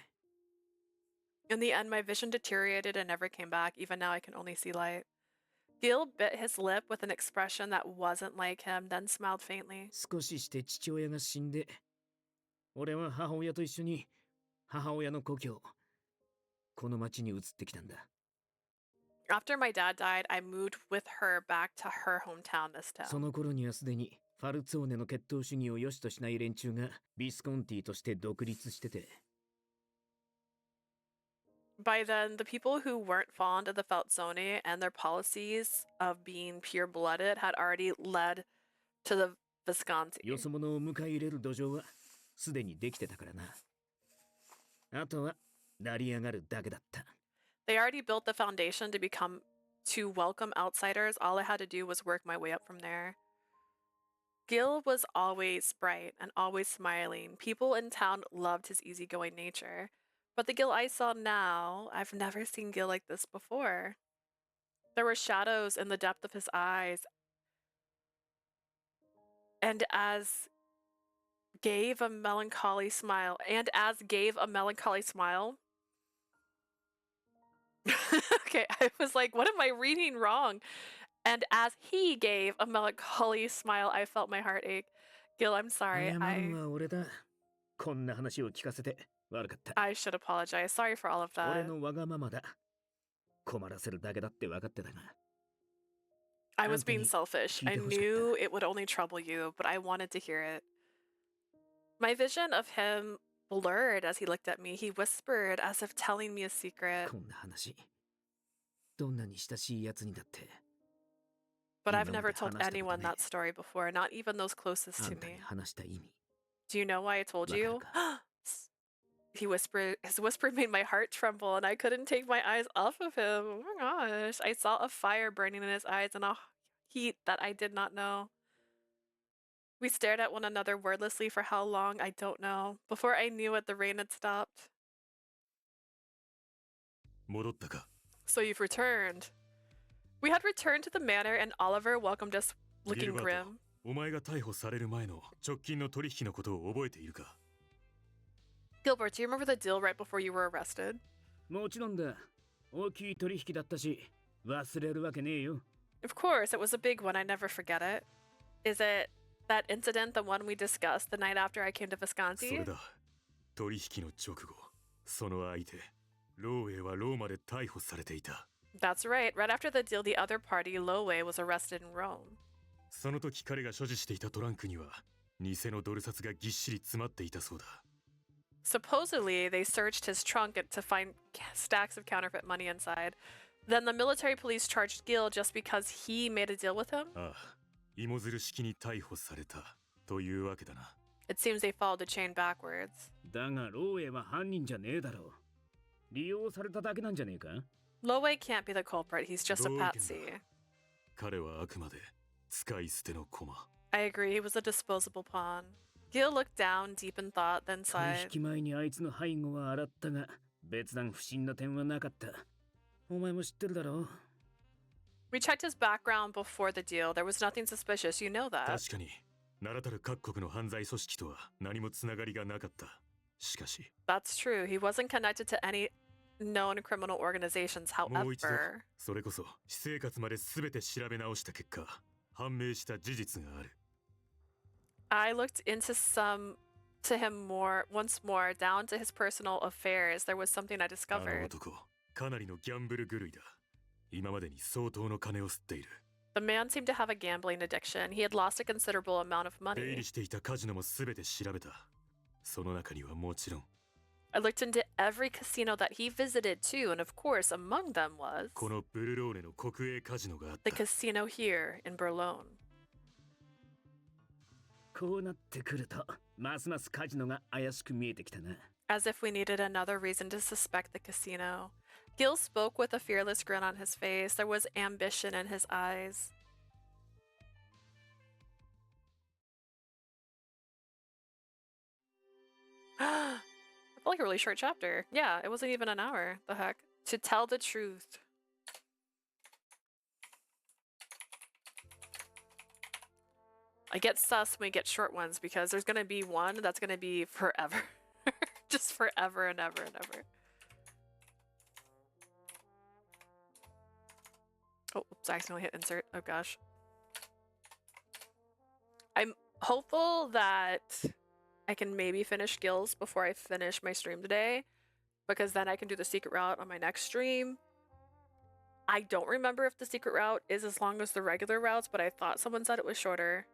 え。 In the end, my vision deteriorated and never came back. Even now, I can only see light. Gil bit his lip with an expression that wasn't like him, then smiled faintly. 少しして父親が死んで、俺は母親と一緒に母親の故郷、この町に移ってきたんだ。 After my dad died, I moved with her back to her hometown this そ town. の頃にはすでにファルツォーネの血統主義を良しとしない連中がビスコンティとして独立してて。 By then, the people who weren't fond of the Falzone and their policies of being pure-blooded had already led to the Visconti. よそ者を迎え入れる土壌はすでにできてたからな。あとは成り上がるだけだった。 They already built the foundation to welcome outsiders. All I had to do was work my way up from there. Gil was always bright and always smiling. People in town loved his easygoing nature. But the Gil I saw now, I've never seen Gil like this before. There were shadows in the depth of his eyes, and as gave a melancholy smile, okay, I was like, what am I reading wrong? And as he gave a melancholy smile, I felt my heart ache. Gil, I'm sorry. 謝るのは俺だ。こんな話を聞かせて悪かった。 I should apologize. Sorry for all of 俺 that. のわがままだ。困らせるだけだって分かってたが。 I was being selfish. I knew it would only trouble you, but I wanted to hear it. My vision of him blurred as he looked at me. He whispered as if telling me a secret. こんな話。どんなに親しい奴にだって。 But I've never told anyone that story before, not even those closest to me. 話した意味。 Do you know why I told you? He whispered, his whisper made my heart tremble, and I couldn't take my eyes off of him. Oh my gosh. I saw a fire burning in his eyes and a heat that I did not know. We stared at one another wordlessly for how long, I don't know. Before I knew it, the rain had stopped. 戻ったか。 So you've returned. We had returned to the manor, and Oliver welcomed us looking grim. お前が逮捕される前の直近の取引のことを覚えているか？ Gilbert, do you remember the deal right before you were arrested? もちろんだ。大きい取引だったし、忘れるわけねえよ。 Of course, it was a big one. I never forget it. Is it that incident, the one we discussed the night after I came to そ Visconti? れだ。取引の直後、その相手、ローウェイはローマで逮捕されていた。 That's right. Right after the deal, the other party, Lowe, was arrested in Rome. その時彼が所持していたトランクには、偽のドル札がぎっしり詰まっていたそうだ。 Supposedly, they searched his trunk to find stacks of counterfeit money inside. Then the military police charged Gil just because he made a deal with him? ああ、芋づる式に逮捕されたというわけだな。 It seems they followed the chain backwards. だがローウェイは犯人じゃねえだろう。利用されただけなんじゃねえか？ Lowe can't be the culprit. He's just a 同意見だ。 patsy. 彼はあくまで使い捨ての駒。 I agree. He was a disposable pawn. Gil looked down, deep in thought, then 取 sighed. 引前にあいつの背後は洗ったが、別段不審な点はなかった。お前も知ってるだろう。 We checked his background before the deal. There was nothing suspicious. You know that. 確かに、名だたる各国の犯罪組織とは何もつながりがなかった。しかし、 That's true. He wasn't connected to any known criminal organizations. もう一度、 However, それこそ私生活まで全て調べ直した結果、判明した事実がある。 I looked into him once more, down to his personal affairs. There was something I あの discovered. 男、かなりのギャンブル狂いだ。今までに相当の金を吸っている。 The man seemed to have a gambling addiction. He had lost a considerable amount of 出入 money. りしていたカジノも全て調べた。その中にはもちろん、 I looked into every casino that he visited too, and of course, among them was このブルローネの国営カジノがあっ the た。 casino here in Berlin. こうなってくると、ますますカジノが怪しく見えてきたな。 As if we needed another reason to suspect the casino. Gil spoke with a fearless grin on his face. There was ambition in his eyes. I felt like a really short chapter. Yeah, it wasn't even an hour. The heck? To tell the truth. I get sus when we get short ones because there's gonna be one that's gonna be forever. Just forever and ever and ever. Oh, oops, I accidentally hit insert. Oh gosh. I'm hopeful that I can maybe finish Gills before I finish my stream today, because then I can do the secret route on my next stream. I don't remember if the secret route is as long as the regular routes, but I thought someone said it was shorter.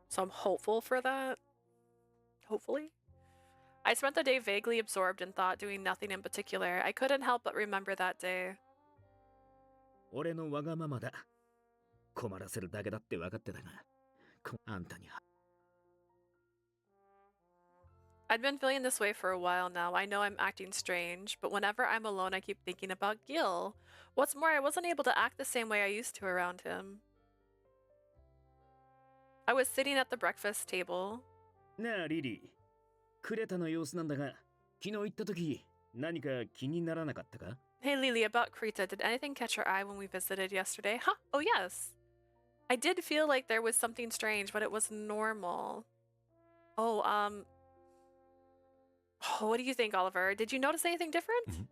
So I'm hopeful for that. Hopefully. I spent the day vaguely absorbed in thought, doing nothing in particular. I couldn't help but remember that day. 俺のわがままだ。困らせるだけだって分かってたが、あんたに。 I'd been feeling this way for a while now. I know I'm acting strange, but whenever I'm alone, I keep thinking about Gil. What's more, I wasn't able to act the same way I used to around him. I was sitting at the breakfast table. なあ、リリー。クレタの様子なんだが、昨日行った時、何か気にならなかったか？ Hey Lily, about Krita, did anything catch your eye when we visited yesterday? Huh? Oh yes. I did feel like there was something strange, but it was normal. Oh, what do you think, Oliver? Did you notice anything different?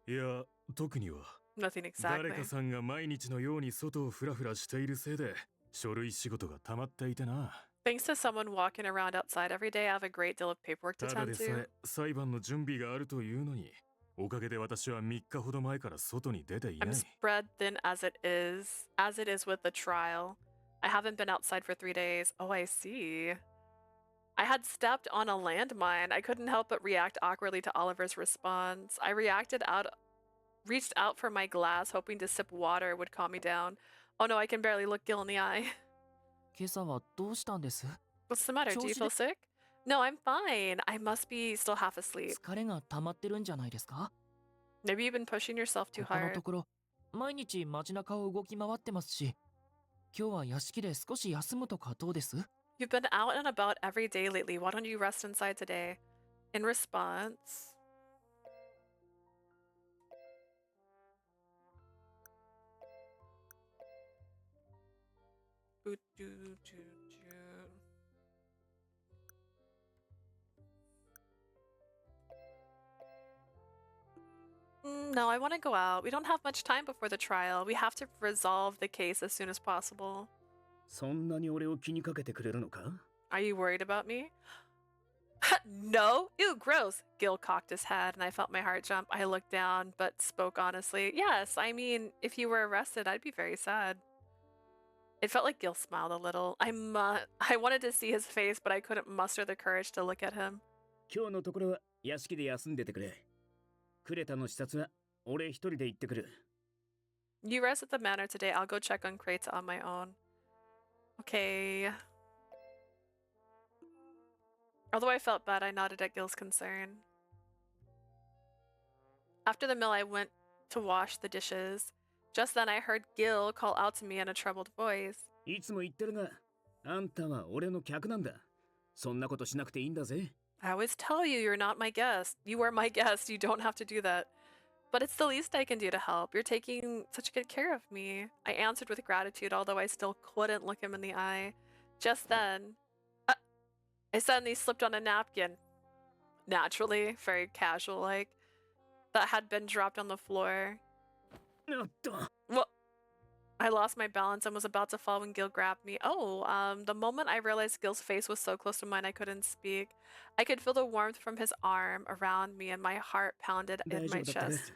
いや、特には。 Nothing 誰 exactly. かさんが毎日のように外をフラフラしているせいで書類仕事が溜まっていてな。 Thanks to someone walking around outside every day, I have a great deal of paperwork to ただ tend でさ to. え裁判の準備があるというのに、おかげで私は3日ほど前から外に出ていな I'm い。 spread thin as it is with the trial. I haven't been outside for 3 days. Oh, I see. I had stepped on a landmine. I couldn't help but react awkwardly to Oliver's response. I reached out for my glass, hoping to sip water would calm me down. Oh no, I can barely look Gil in the eye. 今朝はどうしたんです？ What's the matter? Do you feel sick? No, I'm fine. I must be still half asleep. 疲れが溜まってるんじゃないですか？ Maybe you've been pushing yourself too 他の hard. ところ、毎日街中を動き回ってますし、今日は屋敷で少し休むとかどうです？ You've been out and about every day lately. Why don't you rest inside today? In response, no, I want to go out. We don't have much time before the trial. We have to resolve the case as soon as possible. そんなに俺を気にかけてくれるのか？ Are you worried about me? No? Ew, gross. Gil cocked his head and I felt my heart jump. I looked down but spoke honestly. Yes, I mean, if you were arrested, I'd be very sad. It felt like Gil smiled a little. I wanted to see his face, but I couldn't muster the courage to look at him. 今日のところは屋敷で休んでてくれ。クレタの視察は俺一人で行ってくる。 You rest at the manor today. I'll go check on crates on my own. Okay. Although I felt bad, I nodded at Gil's concern. After the meal, I went to wash the dishes. Just then, I heard Gil call out to me in a troubled voice. いつも言ってるが、あんたは俺の客なんだ。そんなことしなくていいんだぜ。 I always tell you, you're not my guest. You are my guest. You don't have to do that. But it's the least I can do to help. You're taking such good care of me. I answered with gratitude, although I still couldn't look him in the eye. Just then, I suddenly slipped on a napkin. Naturally, very casual-like. That had been dropped on the floor. Well, I lost my balance and was about to fall when Gil grabbed me. The moment I realized Gil's face was so close to mine, I couldn't speak. I could feel the warmth from his arm around me and my heart pounded in my chest.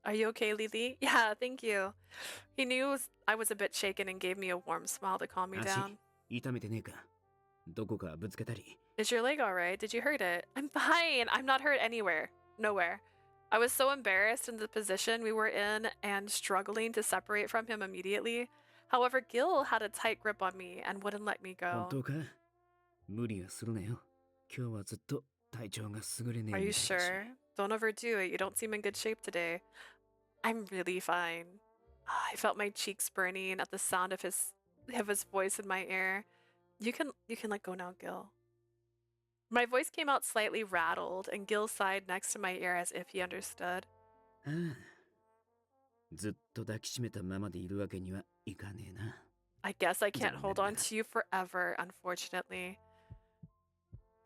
Are you okay, Lily? Yeah, thank you. He knew I was a bit shaken and gave me a warm smile to calm me down. 痛めてねえか？どこかぶつけたり。 Is your leg alright? Did you hurt it? I'm fine. I'm not hurt anywhere. Nowhere. I was so embarrassed in the position we were in and struggling to separate from him immediately. However, Gil had a tight grip on me and wouldn't let me 本 go. 当か？無理はするなよ。今日はずっと体調が優れねえみた Are い you だし。 sure? Don't overdo it. You don't seem in good shape today. I'm really fine. I felt my cheeks burning at the sound of his voice in my ear. You can let go now, Gil. My voice came out slightly rattled, and Gil sighed next to my ear as if he understood. ああ。ずっと抱きしめたままでいるわけにはいかねえな。 I guess I can't hold on to you forever, unfortunately.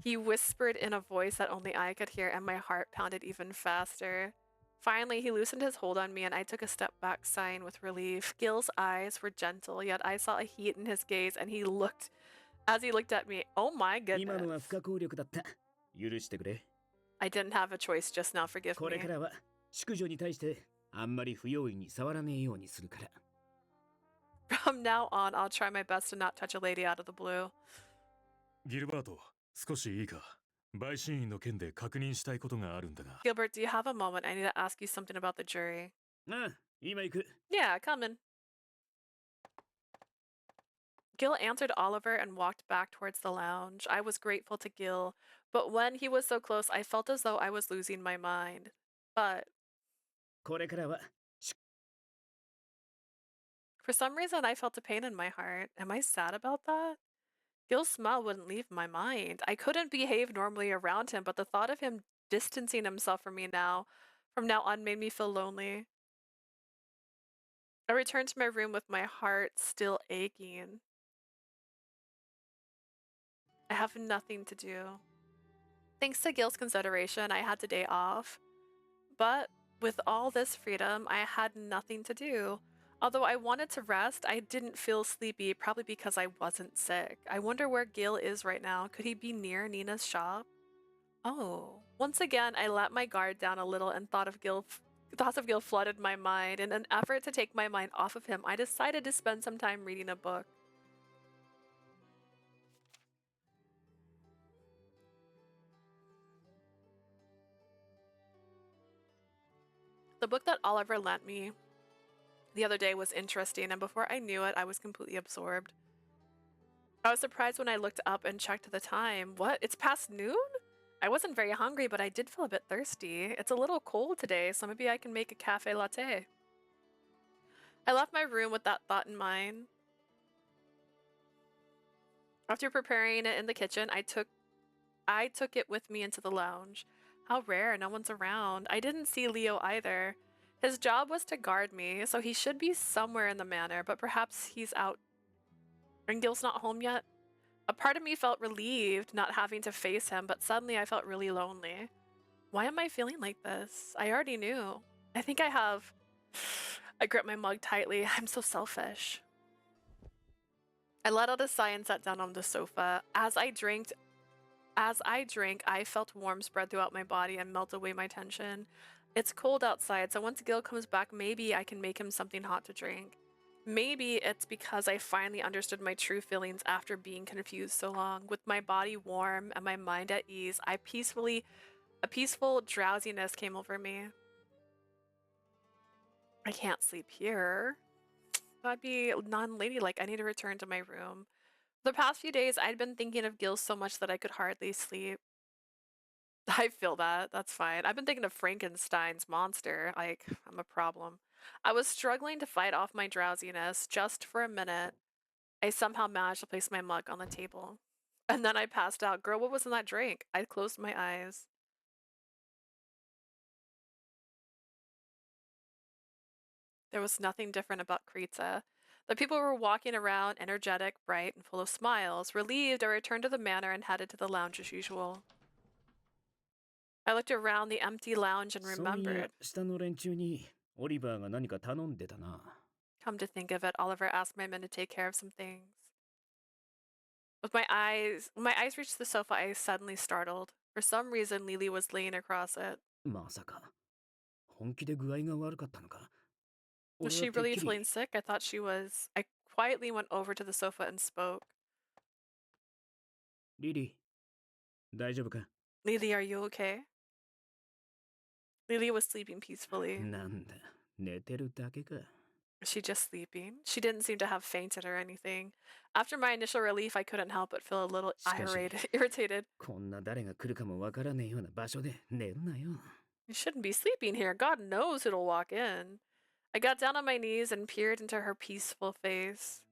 He whispered in a voice that only I could hear, and my heart pounded even faster. Finally, he loosened his hold on me, and I took a step back, sighing with relief. Gil's eyes were gentle, yet I saw a heat in his gaze, and as he looked at me, oh my 今のは goodness. 不可抗力だった。許してくれ。 I didn't have a choice just now, forgive これか me. らは淑女に対してあんまり不用意に触らねえようにするから。 From now on, I'll try my best to not touch a lady out of the blue. ギルバート、少しいいか？陪審員の件で確認したいことがあるんだが。 Gilbert, do you have a moment? I need to ask you something about the jury. ああ、今行く。 Yeah, coming. Gil answered Oliver and walked back towards the lounge. I was grateful to Gil, but when he was so close, I felt as though I was losing my mind. But これからは for some reason, I felt a pain in my heart. Am I sad about that? Gil's smile wouldn't leave my mind. I couldn't behave normally around him, but the thought of him distancing himself from me from now on made me feel lonely. I returned to my room with my heart still aching. I have nothing to do. Thanks to Gil's consideration, I had today off. But with all this freedom, I had nothing to do. Although I wanted to rest, I didn't feel sleepy, probably because I wasn't sick. I wonder where Gil is right now. Could he be near Nina's shop? Oh. Once again, I let my guard down a little and thoughts of Gil flooded my mind. In an effort to take my mind off of him, I decided to spend some time reading a book. The book that Oliver lent me the other day was interesting, and before I knew it, I was completely absorbed. I was surprised when I looked up and checked the time. What? It's past noon? I wasn't very hungry, but I did feel a bit thirsty. It's a little cold today, so maybe I can make a cafe latte. I left my room with that thought in mind. After preparing it in the kitchen, I took it with me into the lounge. How rare, no one's around. I didn't see Leo either. His job was to guard me, so he should be somewhere in the manor, but perhaps he's out and Gil's not home yet. A part of me felt relieved not having to face him, but suddenly I felt really lonely. Why am I feeling like this? I already knew. I think I have. I gripped my mug tightly. I'm so selfish. I let out a sigh and sat down on the sofa. As I drank, I felt warmth spread throughout my body and melt away my tension. It's cold outside, so once Gil comes back, maybe I can make him something hot to drink. Maybe it's because I finally understood my true feelings after being confused so long. With my body warm and my mind at ease, a peaceful drowsiness came over me. I can't sleep here. That'd be non-ladylike. I need to return to my room. The past few days, I'd been thinking of Gil so much that I could hardly sleep. I feel that. That's fine. I've been thinking of Frankenstein's monster. Like, I'm a problem. I was struggling to fight off my drowsiness just for a minute. I somehow managed to place my mug on the table. And then I passed out. Girl, what was in that drink? I closed my eyes. There was nothing different about Kritza. The people were walking around, energetic, bright, and full of smiles. Relieved, I returned to the manor and headed to the lounge as usual. I looked around the empty lounge and そういや remembered. 下の連中にオリバーが何か頼んでたな。 Come to think of it, Oliver asked my men to take care of some things. When my eyes reached the sofa, I suddenly startled. For some reason, Lily was laying across it. まさか本気で具合が悪かったのか。 Was 俺は she てっ really きり feeling sick? I thought she was. I quietly went over to the sofa and spoke. リリー大丈夫か。 Lily, are you okay? Lily was sleeping peacefully. なんだ寝てるだけか。 Was she just sleeping? She didn't seem to have fainted or anything. After my initial relief, I couldn't help but feel a little しかし irritated. こんな誰が来るかもわからねえような場所で寝るなよ。 You shouldn't be sleeping here. God knows who'll walk in. I got down on my knees and peered into her peaceful face.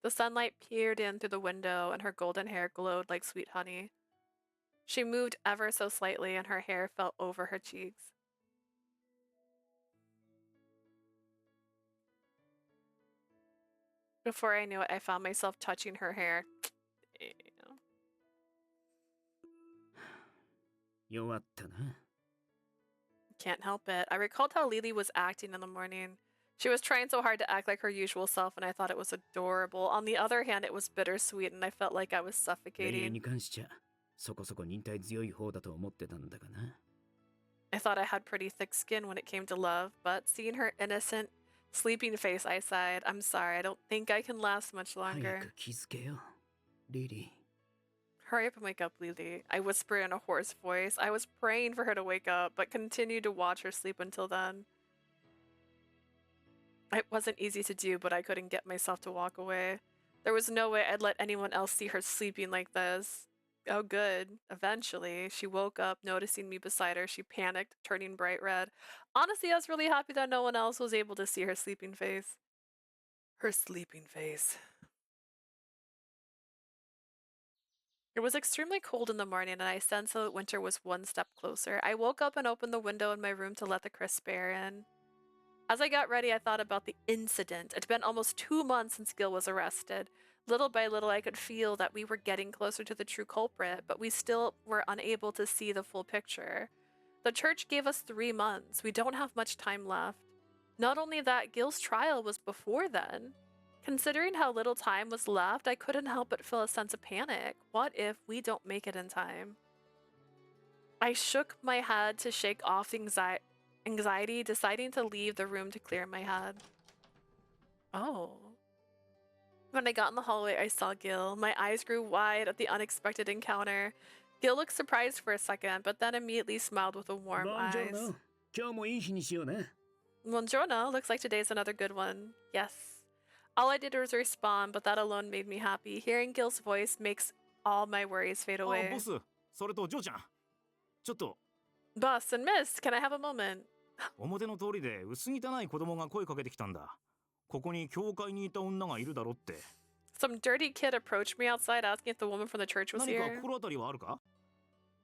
The sunlight peered in through the window, and her golden hair glowed like sweet honey. She moved ever so slightly, and her hair fell over her cheeks. Before I knew it, I found myself touching her hair. 弱ったな。 Can't help it. I recalled how Lily was acting in the morning. She was trying so hard to act like her usual self, and I thought it was adorable. On the other hand, it was bittersweet, and I felt like I was 恋愛 suffocating. に関しちゃそこそこ忍耐強い方だと思ってたんだがな。 I thought I had pretty thick skin when it came to love, but seeing her innocent, sleeping face, I sighed. I'm sorry, I don't think I can last much 早 longer. く気づけよリリ Hurry up and wake up, Lily. I whispered in a hoarse voice. I was praying for her to wake up, but continued to watch her sleep until then. It wasn't easy to do, but I couldn't get myself to walk away. There was no way I'd let anyone else see her sleeping like this. Oh, good. Eventually, she woke up, noticing me beside her. She panicked, turning bright red. Honestly, I was really happy that no one else was able to see her sleeping face. Her sleeping face. It was extremely cold in the morning, and I sensed that winter was one step closer. I woke up and opened the window in my room to let the crisp air in. As I got ready, I thought about the incident. It'd been almost 2 months since Gil was arrested. Little by little, I could feel that we were getting closer to the true culprit, but we still were unable to see the full picture. The church gave us 3 months. We don't have much time left. Not only that, Gil's trial was before then. Considering how little time was left, I couldn't help but feel a sense of panic. What if we don't make it in time? I shook my head to shake off the anxiety, deciding to leave the room to clear my head. Oh. When I got in the hallway, I saw Gil. My eyes grew wide at the unexpected encounter. Gil looked surprised for a second, but then immediately smiled with a warm eyes. Buongiorno. Looks like today's another good one. Yes. All I did was respond, but that alone made me happy. Hearing Gil's voice makes all my worries fade away. Boss and miss, can I have a moment? 表の通りで薄汚い子供が声かけてきたんだ。ここに教会にいた女がいるだろって。Some dirty kid approached me outside asking if the woman from the church was 何か here. 心当たりはあるか？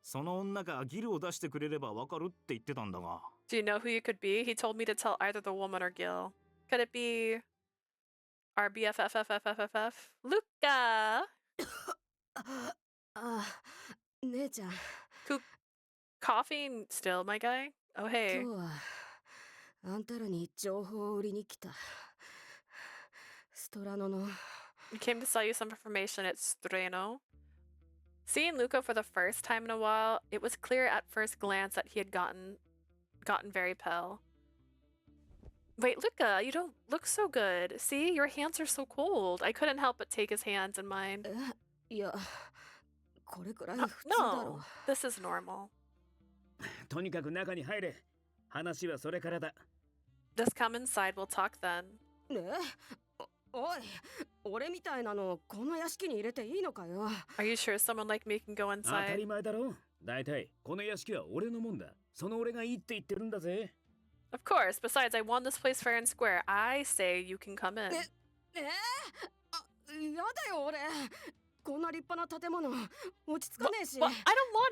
その女がギルを出してくれればわかるって言ってたんだが。Do you know who you could be? He told me to tell either the woman or Gil. Could it be our BFFFFFF? Luca! 姉ちゃん。Coughing still, my guy? Oh, hey. 今日はあんたらに情報を売りに来た。ストラノの。We came to sell you some information at Streno. Seeing Luca for the first time in a while, it was clear at first glance that he had gotten very pale. Wait, Luca, you don't look so good. See, your hands are so cold. I couldn't help but take his hands in mine. いや、これくらい普通だろ。No, this is normal. とにかく中に入れ。話はそれからだ。Just come inside, we'll talk then. おい、俺みたいなのこの屋敷に入れていいのかよ。Are you sure someone like me can go 当た inside? り前だろ。だいたいこの屋敷は俺のもんだ。その俺がいいって言ってるんだぜ。Of course, besides I won this place fair and square. I say you can come in. やだよ俺。こんな立派な建物落ち着かねえし。Well, I don't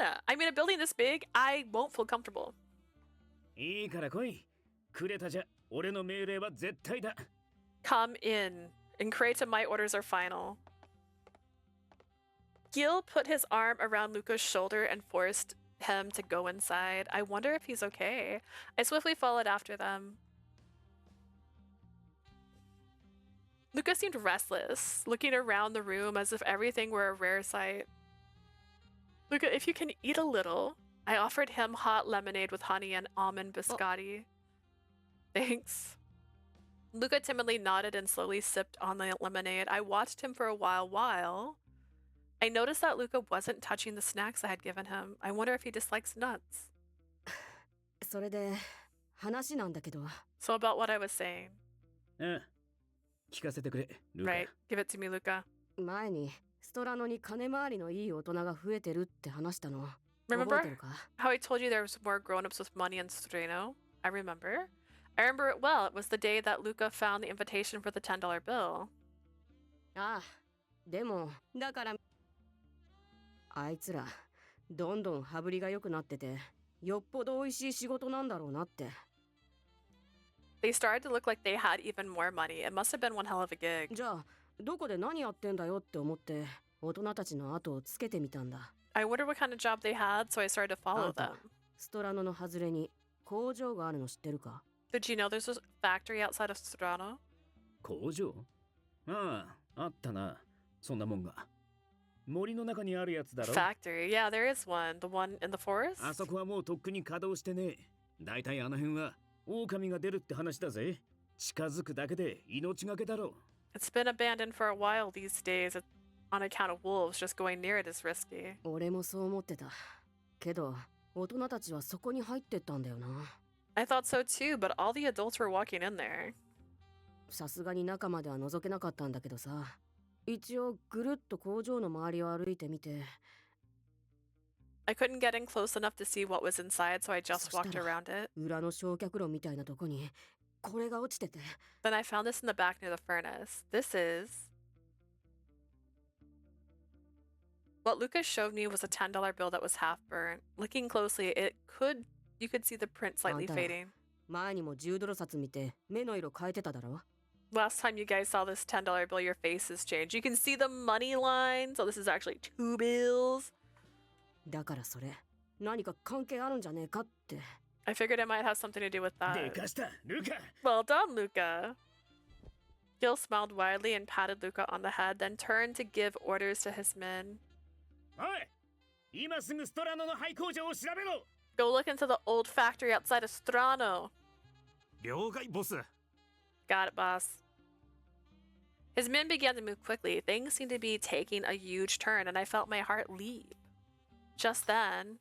wanna. I mean, a building this big, I won't feel comfortable. いいから来い。くれたじゃ俺の命令は絶対だ。Come in. And Kreta, my orders are final. Gil put his arm around Luca's shoulder and forced him to go inside. I wonder if he's okay. I swiftly followed after them. Luca seemed restless, looking around the room as if everything were a rare sight. Luca, if you can eat a little. I offered him hot lemonade with honey and almond biscotti. Thanks. Luca timidly nodded and slowly sipped on the lemonade. I watched him for a while. I noticed that Luca wasn't touching the snacks I had given him. I wonder if he dislikes nuts. それで話なんだけど。So about what I was saying. 聞かせてくれ、ルカ。Right. Give it to me, Luca. 前にストラノに金回りのいい大人が増えてるって話したの。 Remember how I told you there was more grown-ups with money in Streno? I remember. I remember it well. It was the day that Luca found the invitation for the $10 bill. ああ、でもだからあいつらどんどん羽振りが良くなってて、よっぽど美味しい仕事なんだろうなって。They started to look like they had even more money. It must have been one hell of a gig. じゃあどこで何やってんだよって思って大人たちの後をつけてみたんだ。I wondered what kind of job they had, so I started to follow them. ストラノの外れに工場があるの知ってるか？ Did you know there's a factory outside of Strano? 工場？ああ、あったな。そんなもんが。森の中にあるやつだろ。Factory? Yeah, there is one. The one in the forest? あそこはもうとっくに稼働してね。だいたいあの辺は狼が出るって話だぜ。近づくだけで命がけだろ。It's been abandoned for a while these days on account of wolves. Just going near it is risky. 俺もそう思ってた。けど大人たちはそこに入ってったんだよな。I thought so too, but all the adults were walking in there. さすがに中までは覗けなかったんだけどさ。一応ぐるっと工場の周りを歩いてみて。I couldn't get in close enough to see what was inside, so I just walked around it. 裏の焼却炉みたいなとこにこれが落ちてて。 Then I found this in the back near the furnace. This is... What Lucas showed me was a $10 bill that was half burnt. Looking closely, you could see the print slightly fading. 前にも10ドル札見て目の色変えてただろ。 Last time you guys saw this $10 bill, your faces changed. You can see the money line, so this is actually 2 bills. だからそれ何か関係あるんじゃねえかって。 I figured it might have something to do with that. でかした、ルカ。 Well done, Luca. Gil smiled widely and patted Luca on the head, then turned to give orders to his men. おい、今すぐストラノの廃工場を調べろ。 Go look into the old factory outside of Strano. 了解、ボス。 Got it, boss. His men began to move quickly. Things seemed to be taking a huge turn, and I felt my heart leap. Just then...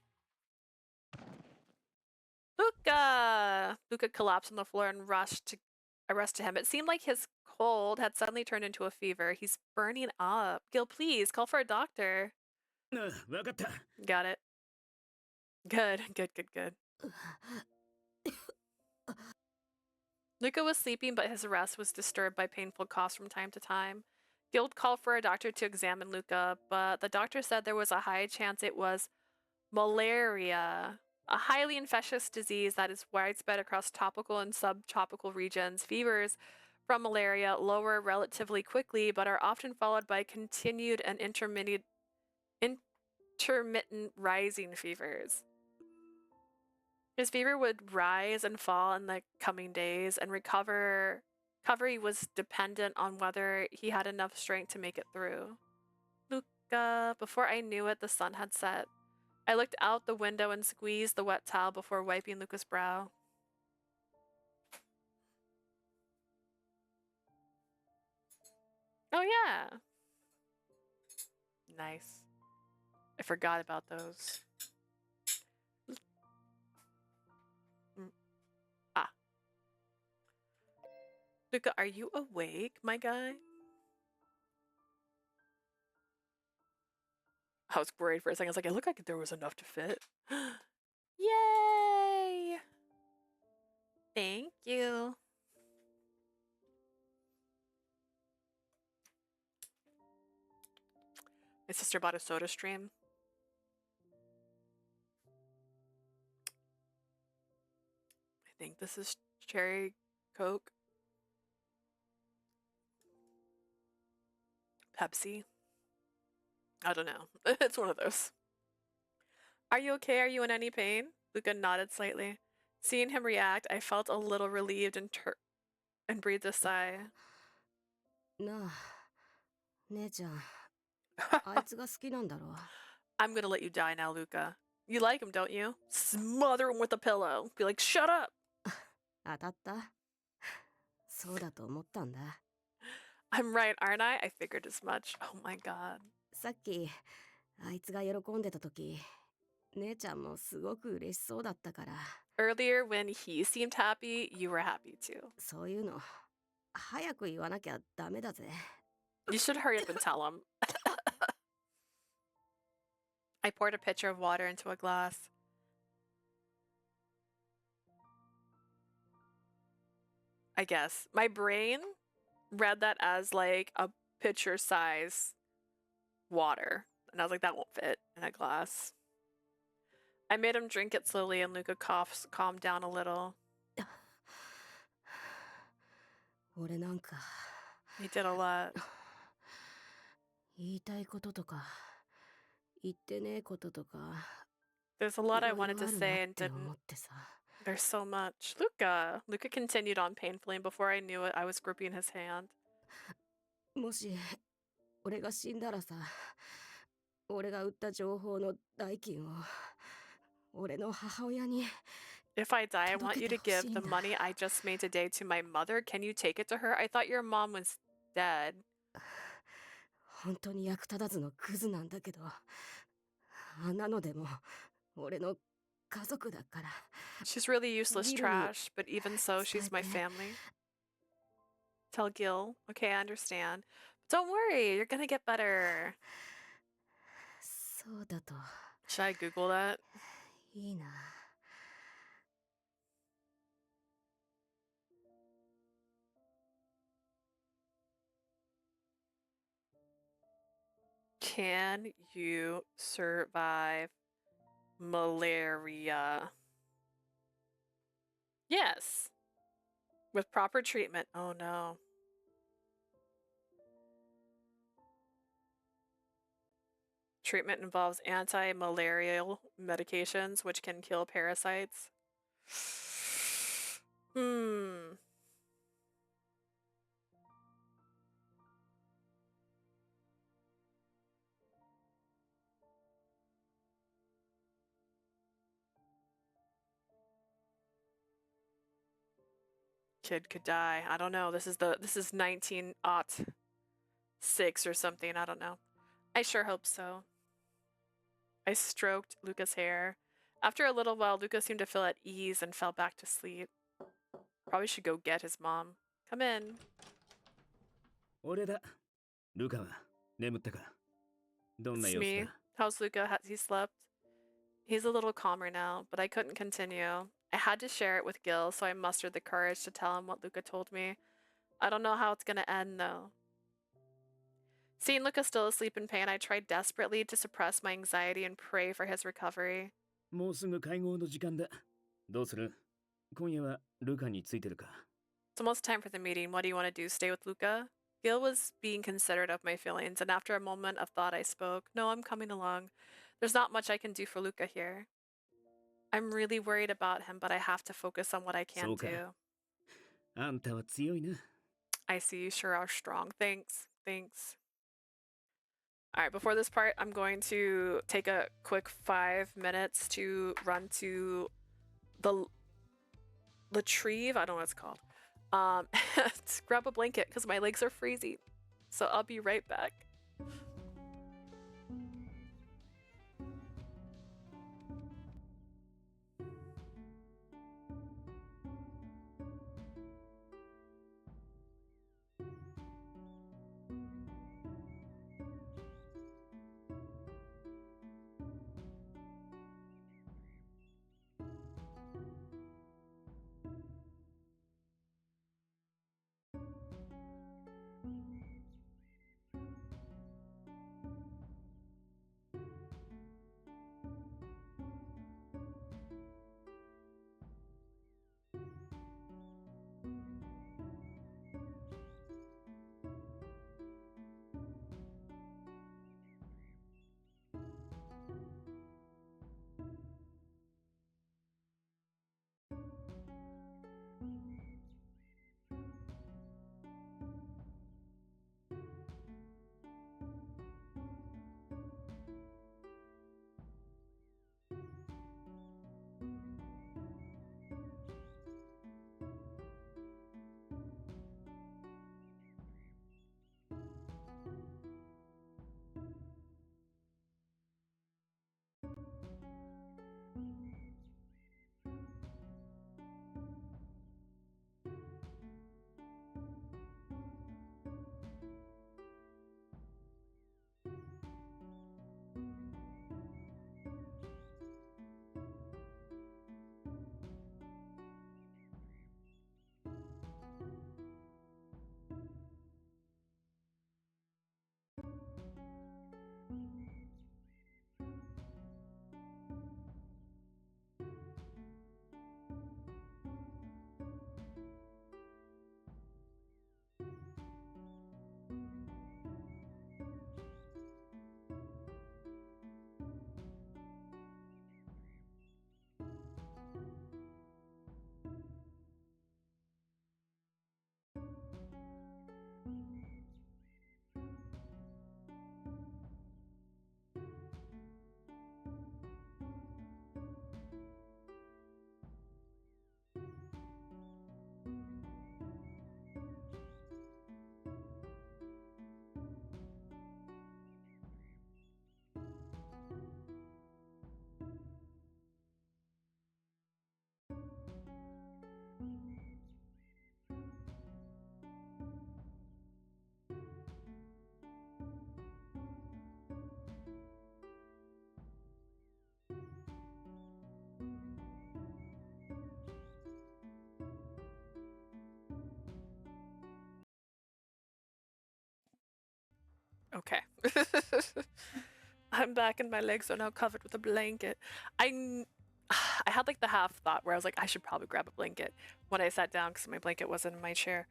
Luca! Luca collapsed on the floor and I rushed to him. It seemed like his cold had suddenly turned into a fever. He's burning up. Gil, please, call for a doctor. わかった。 Got it. Good. Luca was sleeping, but his rest was disturbed by painful coughs from time to time. Gil called for a doctor to examine Luca, but the doctor said there was a high chance it was malaria, a highly infectious disease that is widespread across tropical and subtropical regions. Fevers from malaria lower relatively quickly, but are often followed by continued and intermittent rising fevers. His fever would rise and fall in the coming days, and recovery was dependent on whether he had enough strength to make it through. Luca, before I knew it, the sun had set. I looked out the window and squeezed the wet towel before wiping Luca's brow. Oh yeah! Nice. I forgot about those. Luca, are you awake, my guy? I was worried for a second. I was like, it looked like there was enough to fit. Yay! Thank you. My sister bought a soda stream. I think this is cherry Coke. Pepsi. I don't know. It's one of those. Are you okay? Are you in any pain? Luca nodded slightly. Seeing him react, I felt a little relieved and breathed a sigh. なあ、姉ちゃん、あいつが好きなんだろう。 I'm gonna let you die now, Luca. You like him, don't you? Smother him with a pillow. Be like, shut up! 当たった？そうだと思ったんだ。 I'm right, aren't I? I figured as much. Oh my god. さっき、あいつが喜んでた時、姉ちゃんもすごく嬉しそうだったから。 Earlier, when he seemed happy, you were happy too. そういうの、早く言わなきゃダメだぜ。 You should hurry up and tell him. I poured a pitcher of water into a glass. I guess. My brain read that as like a pitcher size water. And I was like, that won't fit in a glass. I made him drink it slowly and Luca coughs calmed down a little. 俺なんか He did a lot. 言いたいこととか言ってねえこととか There's a lot I wanted to say and didn't. There's so much. Luca continued on painfully, and before I knew it, I was gripping his hand. もし俺が死んだらさ、俺が売った情報の代金を俺の母親に If I die, I want you to give the money I just made today to my mother. Can you take it to her? I thought your mom was dead. 本当に役立たずのクズなんだけど、あんなのでも俺の家族だから。 She's really useless trash, but even so, she's my family. Tell Gil. Okay, I understand. Don't worry, you're gonna get better. そうだと。 Should I Google that? いいな。Can you survive malaria? Yes. With proper treatment. Oh no. Treatment involves anti-malarial medications, which can kill parasites. Hmm. Kid could die. I don't know. This is 1906 or something. I don't know. I sure hope so. I stroked Luca's hair. After a little while, Luca seemed to feel at ease and fell back to sleep. Probably should go get his mom. Come in. 俺だ。ルカは眠ったか。どんな It's 様子 me. だ。 How's Luca? Has he slept? He's a little calmer now, but I couldn't continue. I had to share it with Gil, so I mustered the courage to tell him what Luca told me. I don't know how it's gonna end, though. Seeing Luca still asleep in pain, I tried desperately to suppress my anxiety and pray for his recovery. もうすぐ会合の時間だ。どうする？今夜はルカについてるか。 It's almost time for the meeting. What do you want to do? Stay with Luca? Gil was being considerate of my feelings, and after a moment of thought, I spoke. No, I'm coming along. There's not much I can do for Luca here. I'm really worried about him, but I have to focus on what I can そうか。 do. あんたは強いな。 I see you sure are strong. Thanks. Thanks. Alright, before this part, I'm going to take a quick 5 minutes to run to the Latrieve. I don't know what it's called. To grab a blanket because my legs are freezing. So I'll be right back. Okay. I'm back and my legs are now covered with a blanket. I had like the half thought where I was like, I should probably grab a blanket when I sat down because my blanket wasn't in my chair.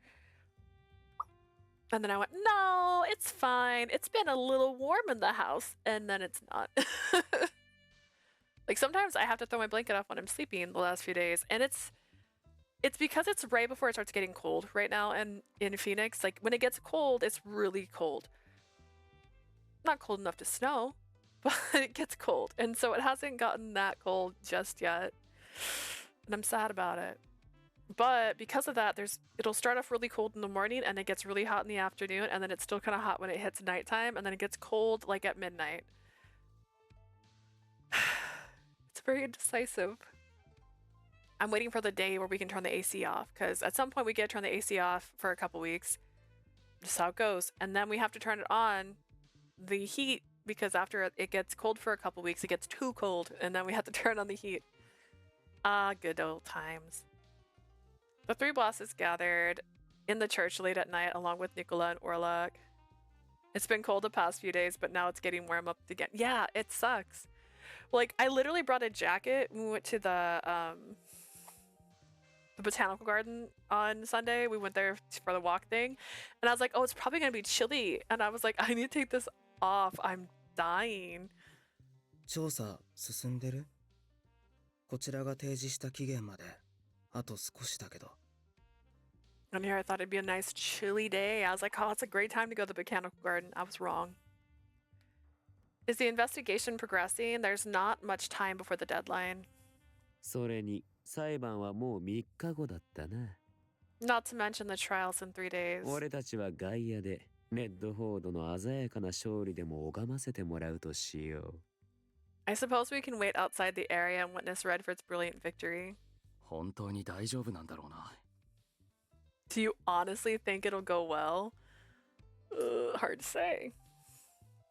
And then I went, no, it's fine. It's been a little warm in the house. And then it's not. Like sometimes I have to throw my blanket off when I'm sleeping the last few days. And it's because it's right before it starts getting cold right now. And in Phoenix, like when it gets cold, it's really cold. Not cold enough to snow, but it gets cold. And so it hasn't gotten that cold just yet. And I'm sad about it. But because of that, it'll start off really cold in the morning and it gets really hot in the afternoon, and then it's still kind of hot when it hits nighttime, and then it gets cold like at midnight. It's very indecisive. I'm waiting for the day where we can turn the AC off, because at some point we get to turn the AC off for a couple weeks. Just how it goes. And then we have to turn it on, the heat, because after it gets cold for a couple weeks, it gets too cold, and then we have to turn on the heat. Ah, good old times. The three bosses gathered in the church late at night along with Nicola and Orlok. It's been cold the past few days, but now it's getting warm up again. Yeah, it sucks. Like, I literally brought a jacket when we went to the botanical garden on Sunday. We went there for the walk thing, and I was like, oh, it's probably gonna be chilly. And I was like, I need to take this off. I'm dying. 調査進んでる？こちらが提示した期限まであと少しだけど。And here I thought it'd be a nice chilly day. I was like, oh, it's a great time to go to the botanical garden. I was wrong. Is the investigation progressing? There's not much time before the deadline. それに裁判はもう3日後だったな。Not to mention the trials in 3 days. 俺たちは外野でレッドフォードの鮮やかな勝利でも拝ませてもらうとしよう。I suppose we can wait outside the area and witness Redford's brilliant victory. 本当に大丈夫なんだろうな。Do you honestly think it'll go well? Hard to say.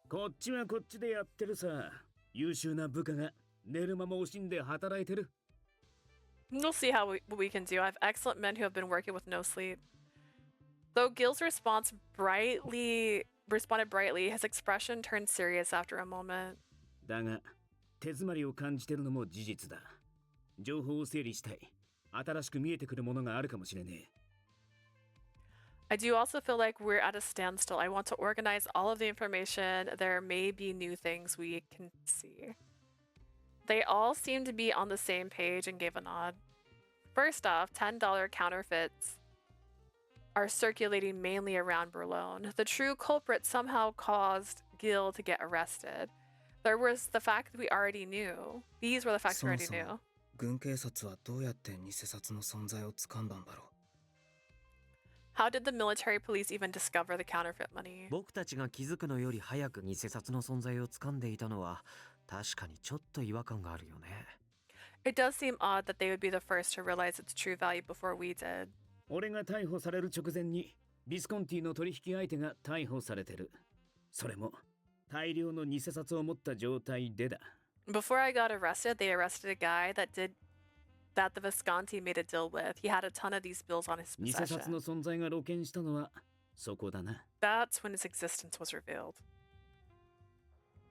こっちはこっちでやってるさ。優秀な部下が寝る間も惜しんで働いてる。We'll see how we can do. I have excellent men who have been working with no sleep. Though Gil's responded brightly, his expression turned serious after a moment. だが、手詰まりを感じてるのも事実だ。情報を整理したい。新しく見えてくるものがあるかもしれねえ。I do also feel like we're at a standstill. I want to organize all of the information. There may be new things we can see. They all seem to be on the same page and gave a nod. First off, $10 counterfeits are circulating mainly around Berlin. The true culprit somehow caused Gil to get arrested. There was the fact that we already knew. These were the facts we already knew. 軍警察はどうやって偽札の存在を掴んだんだろう。 How did the military police even discover the counterfeit money? 僕たちが気づくのより早く偽札の存在を掴んでいたのは確かにちょっと違和感があるよね。It does seem odd that they would be the first to realize its true value before we did. 俺が逮捕される直前にビスコンティの取引相手が逮捕されてる。それも大量の偽札を持った状態でだ。Before I got arrested, they arrested a guy that the Visconti made a deal with. He had a ton of these bills on his 偽札 possession. の存在が露見したのはそこだな。That's when its existence was revealed.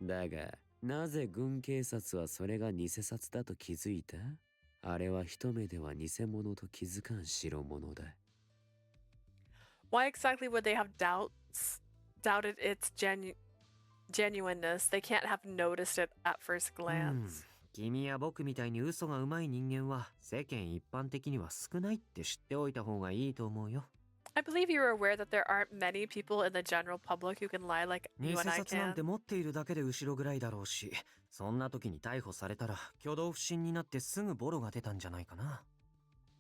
だが、なぜ軍警察はそれが偽札だと気づいた？あれは一目では偽物と気づかん代物だ。Why exactly would they have doubted its genuineness? They can't have noticed it at first glance. 君や僕みたいに嘘がうまい人間は世間一般的には少ないって知っておいた方がいいと思うよ。I believe you are aware that there aren't many people in the general public who can lie like you 偽 and I 札なん can. て持っているだけで後ろぐらいだろうし、そんな時に逮捕されたら挙動不審になってすぐボロが出たんじゃないかな。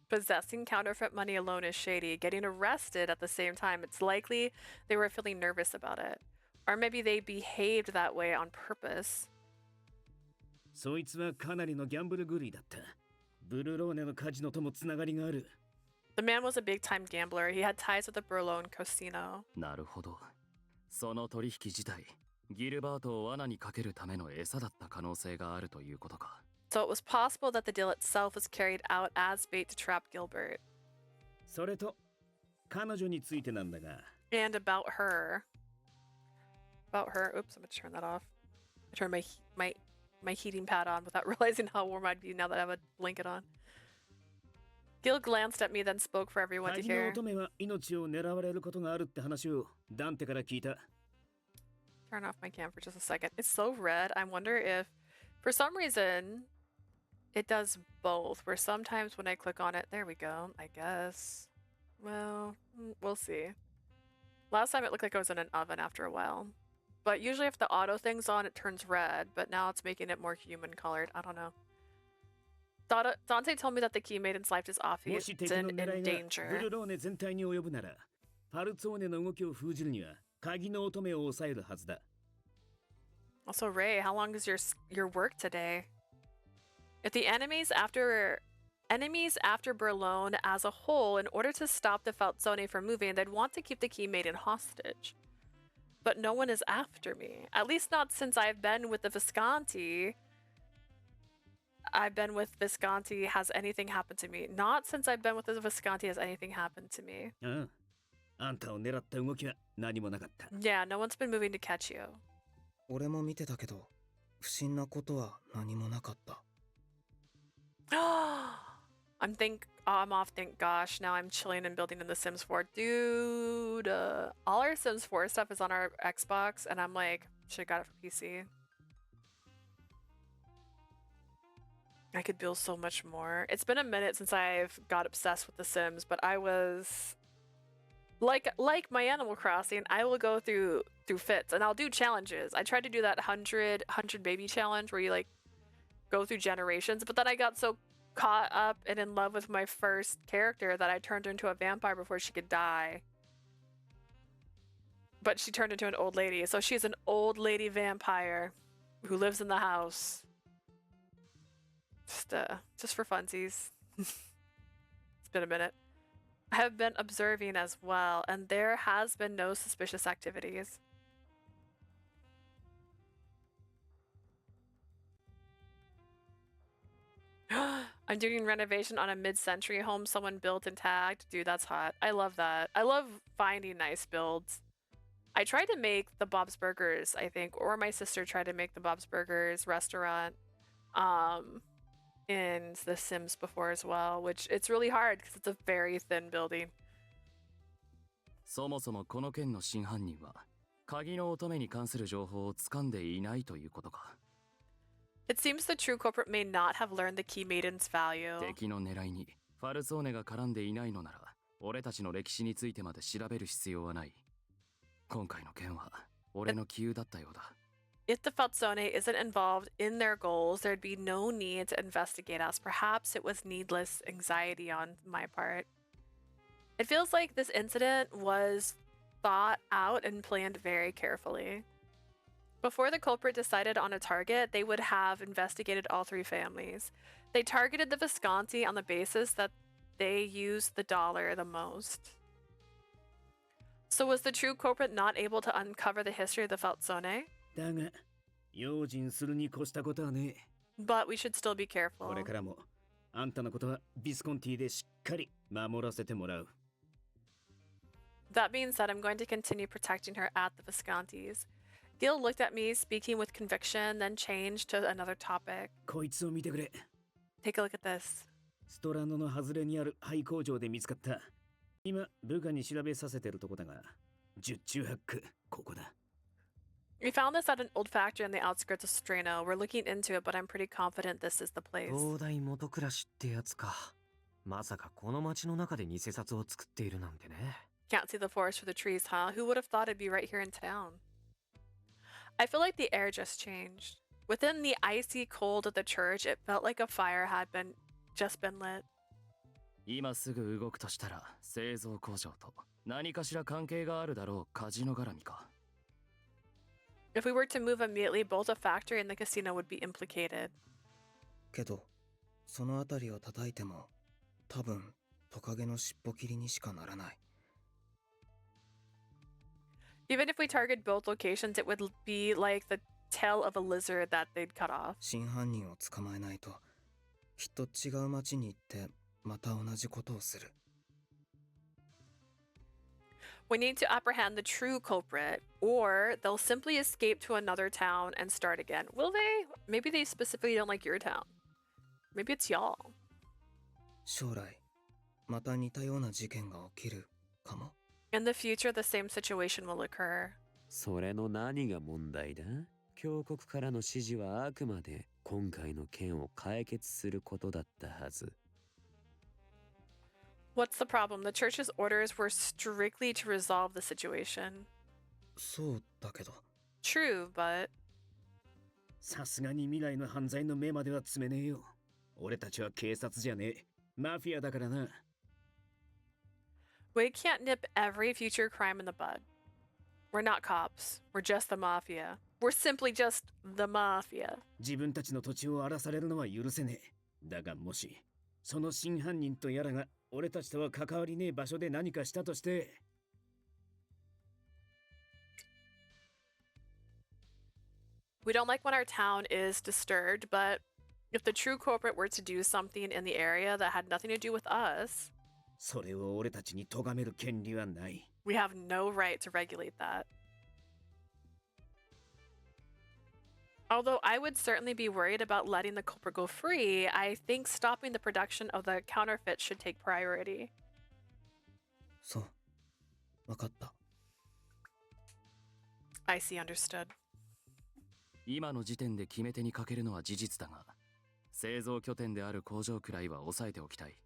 Possessing counterfeit money alone is shady. Getting arrested at the same time, it's likely they were feeling nervous about it. Or maybe they behaved that way on purpose. そいつはかなりのギャンブル狂いだった。ブルローネのカジノともつながりがある。The man was a big-time gambler. He had ties with the Berlin casino. なるほど。その取引自体、ギルバートを罠にかけるための餌だった可能性があるということか。So it was possible that the deal itself was carried out as bait to trap Gilbert. それと彼女についてなんだが。And about her. about her. Oops, I'm gonna turn that off. I turned my heating pad on without realizing how warm I'd be now that I have a blanket on. Gil glanced at me, then spoke for everyone to hear. Turn off my cam for just a second. It's so red. I wonder if, for some reason, it does both. Where sometimes when I click on it, there we go, I guess. Well, we'll see. Last time it looked like I was in an oven after a while. But usually if the auto thing's on, it turns red, but now it's making it more human colored. I don't know. Dante told me that the Key Maiden's life is often in danger. Also, Ray, how long is your work today? If the enemies after Berlone as a whole, in order to stop the Falzone from moving, they'd want to keep the Key Maiden hostage. But no one is after me. At least not since I've been with the Visconti. Has anything happened to me? Not since I've been with the Visconti has anything happened to me. Yeah, no one's been moving to catch you. I'm off, thank gosh. Now I'm chilling and building in The Sims 4. Dude, all our Sims 4 stuff is on our Xbox, and I'm like, should've got it for PC. I could build so much more. It's been a minute since I've got obsessed with The Sims, but I was... Like my Animal Crossing, I will go through fits, and I'll do challenges. I tried to do that 100 baby challenge where you, like, go through generations, but then I got so caught up and in love with my first character that I turned her into a vampire before she could die. But she turned into an old lady, so she's an old lady vampire who lives in the house. Just for funsies. It's been a minute. I have been observing as well, and there has been no suspicious activities. I'm doing renovation on a mid-century home someone built and tagged. Dude, that's hot. I love that. I love finding nice builds. I tried to make the Bob's Burgers, I think, or my sister tried to make the Bob's Burgers restaurant in The Sims before as well, which it's really hard because it's a very thin building. そもそもこの件の真犯人は鍵の乙女に関する情報を掴んでいないということか。It seems the true culprit may not have learned the Key Maiden's value. 敵の狙いにファルツォーネが絡んでいないのなら、俺たちの歴史についてまで調べる必要はない。今回の件は俺の杞憂だったようだ。If the Falzone isn't involved in their goals, there'd be no need to investigate us. Perhaps it was needless anxiety on my part. It feels like this incident was thought out and planned very carefully. Before the culprit decided on a target, they would have investigated all three families. They targeted the Visconti on the basis that they used the dollar the most. So was the true culprit not able to uncover the history of the Falzone? But we should still be careful. That being said, I'm going to continue protecting her at the Visconti's. Gil looked at me, speaking with conviction, then changed to another topic. Take a look at this. We found this at an old factory on the outskirts of Strano. We're looking into it, but I'm pretty confident this is the place. Can't see the forest for the trees, huh? Who would have thought it'd be right here in town? I feel like the air just changed. Within the icy cold of the church, it felt like a fire had just been lit. 今すぐ動くとしたら製造工場と何かしら関係があるだろうカジノ絡みか。If we were to move immediately, both a factory and the casino would be implicated. けど、そのあたりを叩いても、多分トカゲの尻尾切りにしかならない。Even if we target both locations, it would be like the tail of a lizard that they'd cut off. 真犯人を捕まえないと、きっと違う町に行ってまた同じことをする。We need to apprehend the true culprit, or they'll simply escape to another town and start again. Will they? Maybe they specifically don't like your town. Maybe it's y'all. 将来また似たような事件が起きるかも。 In the future, the same situation will occur. それの何が問題だ？教国からの指示はあくまで今回の件を解決することだったはず。 What's the problem? The church's orders were strictly to resolve the situation. そうだけど。 True, but さすがに未来の犯罪の目までは詰めねえよ。俺たちは警察じゃねえ。マフィアだからな。we can't nip every future crime in the bud. We're not cops. We're just the mafia. We're simply just the mafia. 自分たちの土地を荒らされるのは許せねえ。だがもし、その真犯人とやらが俺たちとは関わりねえ場所で何かしたとして。We don't like when our town is disturbed, but if the true culprit were to do something in the area that had nothing to do with us, それを俺たちに咎める権利はない。 we have no right to regulate that. Although I would certainly be worried about letting the culprit go free, I think stopping the production of the counterfeit should take priority. そう。わかった。 I see, understood. 今の時点で決め手にかけるのは事実だが、製造拠点である工場くらいは抑えておきたい。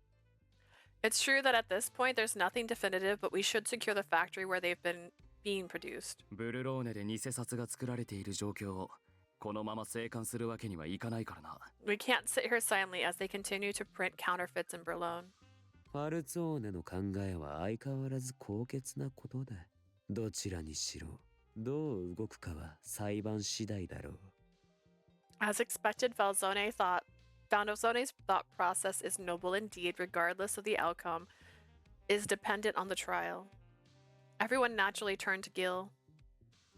It's true that at this point there's nothing definitive, but we should secure the factory where they've been being produced. ブルローネで偽札が作られている状況をこのまま静観するわけにはいかないからな。 We can't sit here silently as they continue to print counterfeits in Berlin. ファルツォーネの考えは相変わらず高潔なことだ。どちらにしろ、どう動くかは裁判次第だろう。 As expected, Valzone's thought process is noble indeed, regardless of the outcome, is dependent on the trial. Everyone naturally turned to Gil.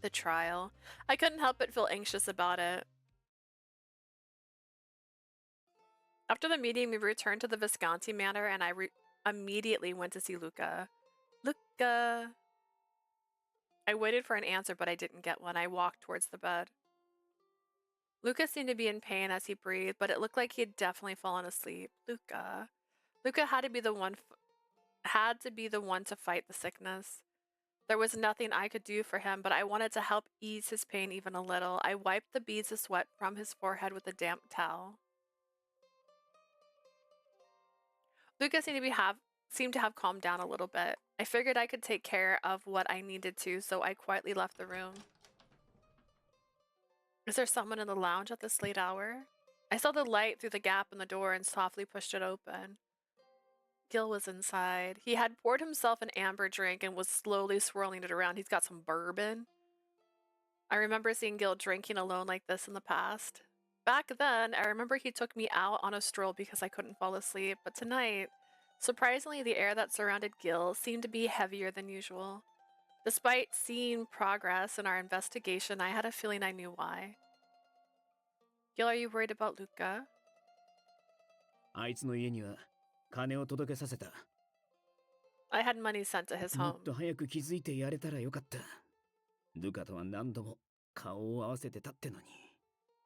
The trial. I couldn't help but feel anxious about it. After the meeting, we returned to the Visconti manor and I immediately went to see Luca. Luca! I waited for an answer, but I didn't get one. I walked towards the bed. Luca seemed to be in pain as he breathed, but it looked like he had definitely fallen asleep. Luca had to be the one to fight the sickness. There was nothing I could do for him, but I wanted to help ease his pain even a little. I wiped the beads of sweat from his forehead with a damp towel. Luca seemed to have calmed down a little bit. I figured I could take care of what I needed to, so I quietly left the room. Is there someone in the lounge at this late hour? I saw the light through the gap in the door and softly pushed it open. Gil was inside. He had poured himself an amber drink and was slowly swirling it around. He's got some bourbon. I remember seeing Gil drinking alone like this in the past. Back then, I remember he took me out on a stroll because I couldn't fall asleep, but tonight, surprisingly, the air that surrounded Gil seemed to be heavier than usual. Despite seeing progress in our investigation, I had a feeling I knew why. Gil, are you worried about Luca? あいつの家には金を届けさせた。 I had money sent to his も home. っと早く気づいてやれたらよかった。ルカとは何度も顔を合わせてたってのに。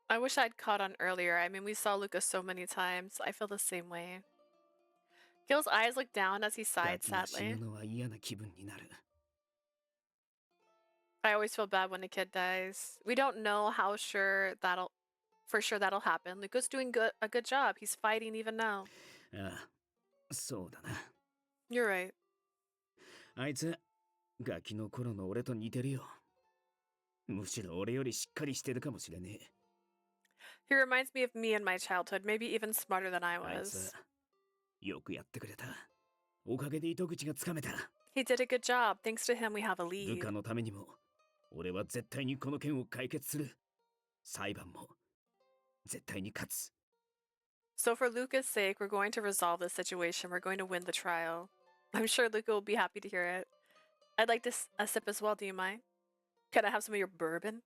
I wish I'd caught on earlier. I mean, we saw Luca so many times. I feel the same way. Gil's eyes looked down as he ガ sighed キが死 sadly. ぬのは嫌な気分になる。 I always feel bad when a kid dies. We don't know how for sure that'll happen. Luca's doing a good job. He's fighting even now. ああ、そうだな。 You're right. あいつ、ガキの頃の俺と似てるよ。むしろ俺よりしっかりしてるかもしれねえ。 He reminds me of me in my childhood, maybe even smarter than I あい was. つ、よくやってくれた。おかげで糸口がつかめた。 He did a good job. Thanks to him, we have a ル lead. カのためにも、俺は絶対にこの件を解決する。裁判も、絶対に勝つ。 So for Luca's sake, we're going to resolve this situation. We're going to win the trial. I'm sure Luca will be happy to hear it. I'd like a sip as well, do you mind? Can I have some of your bourbon?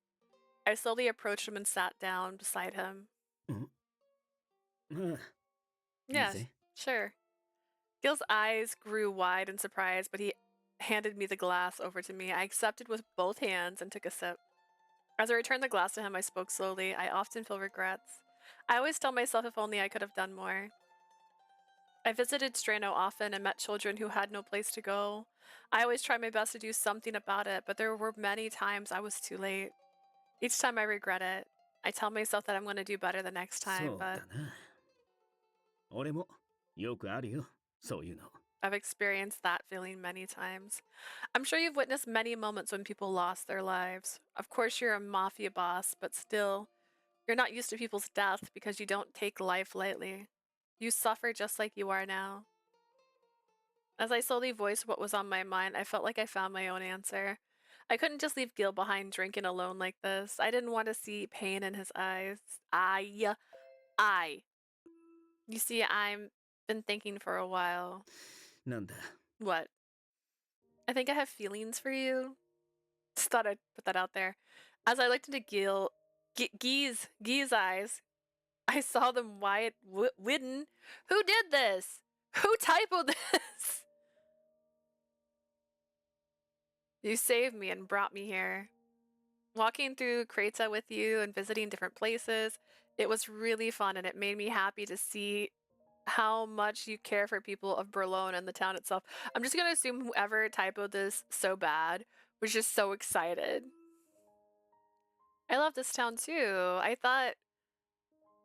I slowly approached him and sat down beside him. ああ、 Yes, いいぜ。 sure. Gil's eyes grew wide in surprise, but he handed me the glass over to me. I accepted with both hands and took a sip. As I returned the glass to him, I spoke slowly. I often feel regrets. I always tell myself if only I could have done more. I visited Strano often and met children who had no place to go. I always tried my best to do something about it, but there were many times I was too late. Each time I regret it. I tell myself that I'm going to do better the next time, but 俺もよくあるよ、そういうの。 I've experienced that feeling many times. I'm sure you've witnessed many moments when people lost their lives. Of course, you're a mafia boss, but still, you're not used to people's death because you don't take life lightly. You suffer just like you are now. As I slowly voiced what was on my mind, I felt like I found my own answer. I couldn't just leave Gil behind drinking alone like this. I didn't want to see pain in his eyes. You see, I've been thinking for a while. なんだ What? I think I have feelings for you. Just thought I'd put that out there. As I looked into Guy's eyes, I saw them wide widden. Who did this? Who typoed this? You saved me and brought me here. Walking through Kreta with you and visiting different places, it was really fun and it made me happy to see how much you care for people of Berlin and the town itself. I'm just gonna assume whoever typoed this so bad was just so excited. I love this town too. I thought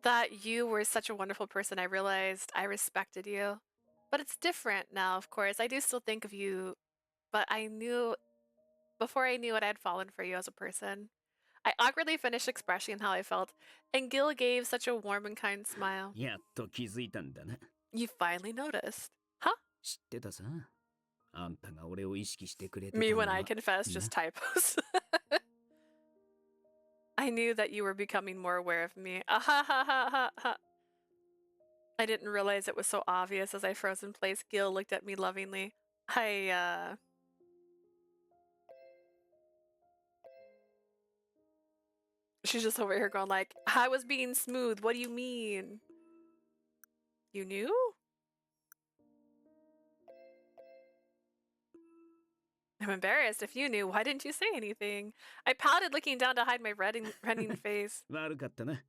that you were such a wonderful person. I realized I respected you. But it's different now, of course. I do still think of you, but before I knew it, I had fallen for you as a person. I awkwardly finished expressing how I felt, and Gil gave such a warm and kind smile. やっと気づいたんだな。 You finally noticed. Huh? 知ってたさ。あんたが俺を意識してくれてた Me のは when I confess, just typos. I knew that you were becoming more aware of me. Ah, ha, ha, ha, ha, ha. I didn't realize it was so obvious as I froze in place. Gil looked at me lovingly. She's just over here going like, I was being smooth. What do you mean? You knew? I'm embarrassed. If you knew, why didn't you say anything? I pouted, looking down to hide my reddening face. 悪かったな。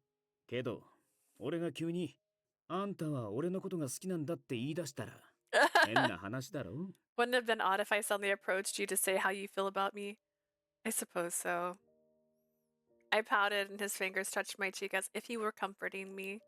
けど、俺が急に、あんたは俺のことが好きなんだって言い出したら、変な話だろ Wouldn't it have been odd if I suddenly approached you to say how you feel about me? I suppose so. I pouted and his fingers touched my cheek as if he were comforting me.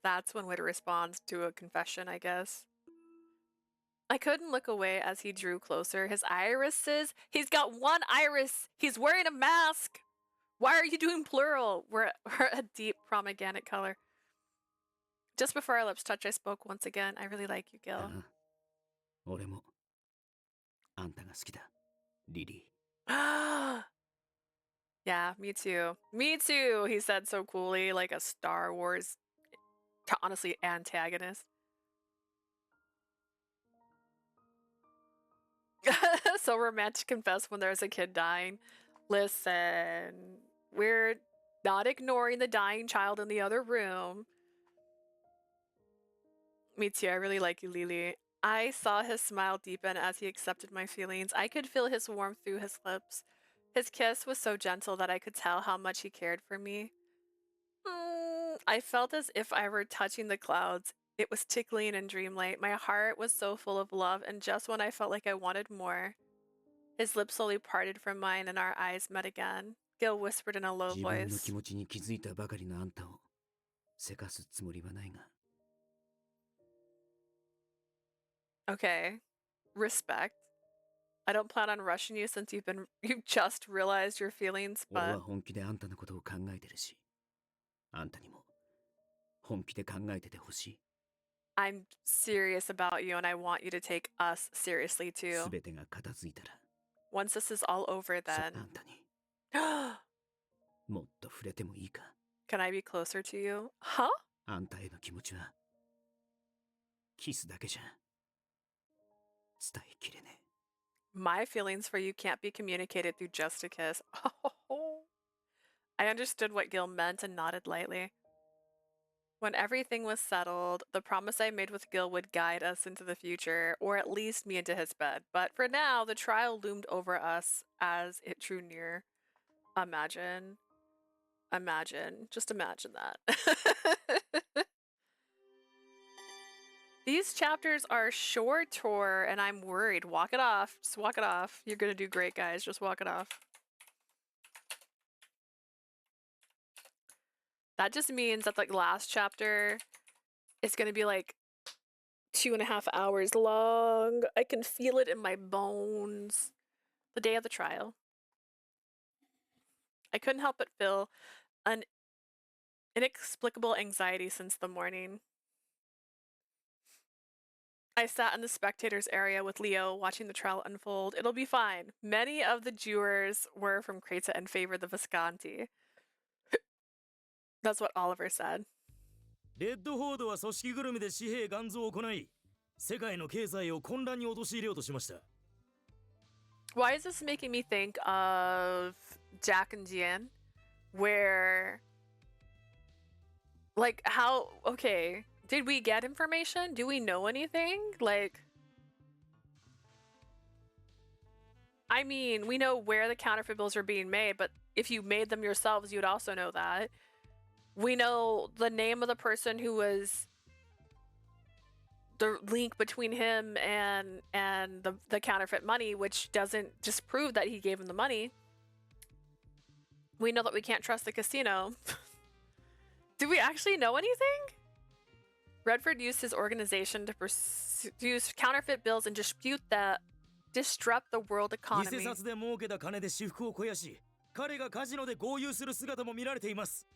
That's one way to respond to a confession, I guess. I couldn't look away as he drew closer. His irises? He's got one iris! He's wearing a mask! Why are you doing plural? We're a deep pomegranate color. Just before our lips touched, I spoke once again. I really like you, Gil. 俺も、あんたが好きだ、リリー。Yeah, me too. Me too, he said so coolly, like a Star Wars, honestly, antagonist. So romantic to confess when there's a kid dying. Listen, we're not ignoring the dying child in the other room. Me too, I really like you, Lily. I saw his smile deepen as he accepted my feelings. I could feel his warmth through his lips. His kiss was so gentle that I could tell how much he cared for me. I felt as if I were touching the clouds. It was tickling and dreamlike. My heart was so full of love, and just when I felt like I wanted more, his lips slowly parted from mine and our eyes met again. Gil whispered in a low 自分の voice. 気持ちに気づいたばかりのあんたを、せかすつもりはないが。 Okay. Respect. I don't plan on rushing you since you've just realized your feelings, 俺 but は本気であんたのことを考えてるし、あんたにも本気で考えててほしい。 I'm serious about you and I want you to take us seriously too. すべてが片付いたら、 Once this is all over そうあ then. んたにもっと触れてもいいか。 Can I be closer to you? Huh? あんたへの気持ちは、キスだけじゃ伝えきれねえ。 My feelings for you can't be communicated through just a kiss. I understood what Gil meant and nodded lightly. When everything was settled, the promise I made with Gil would guide us into the future, or at least me into his bed. But for now, the trial loomed over us as it drew near. Imagine. Just imagine that. These chapters are shorter, and I'm worried. Walk it off. Just walk it off. You're gonna do great, guys. Just walk it off. That just means that the last chapter is gonna be like 2.5 hours long. I can feel it in my bones. The day of the trial. I couldn't help but feel an inexplicable anxiety since the morning. I sat in the spectators area with Leo, watching the trial unfold. It'll be fine. Many of the jurors were from Creta and favored the Visconti. That's what Oliver said. レッドフォードは組織ぐるみで紙幣元造を行い、世界の経済を混乱に陥れようとしました。Why is this making me think of Jack and Jian? Where, like, how, okay, did we get information? Do we know anything? Like, I mean, we know where the counterfeit bills are being made, but if you made them yourselves, you'd also know that. We know the name of the person who was the link between him and the counterfeit money, which doesn't just prove that he gave him the money. We know that we can't trust the casino. Do we actually know anything? Redford used his organization to produce counterfeit bills and disrupt the world economy. 偽札で儲けた金で私服を肥やし、彼がカジノで豪遊する姿も見られています。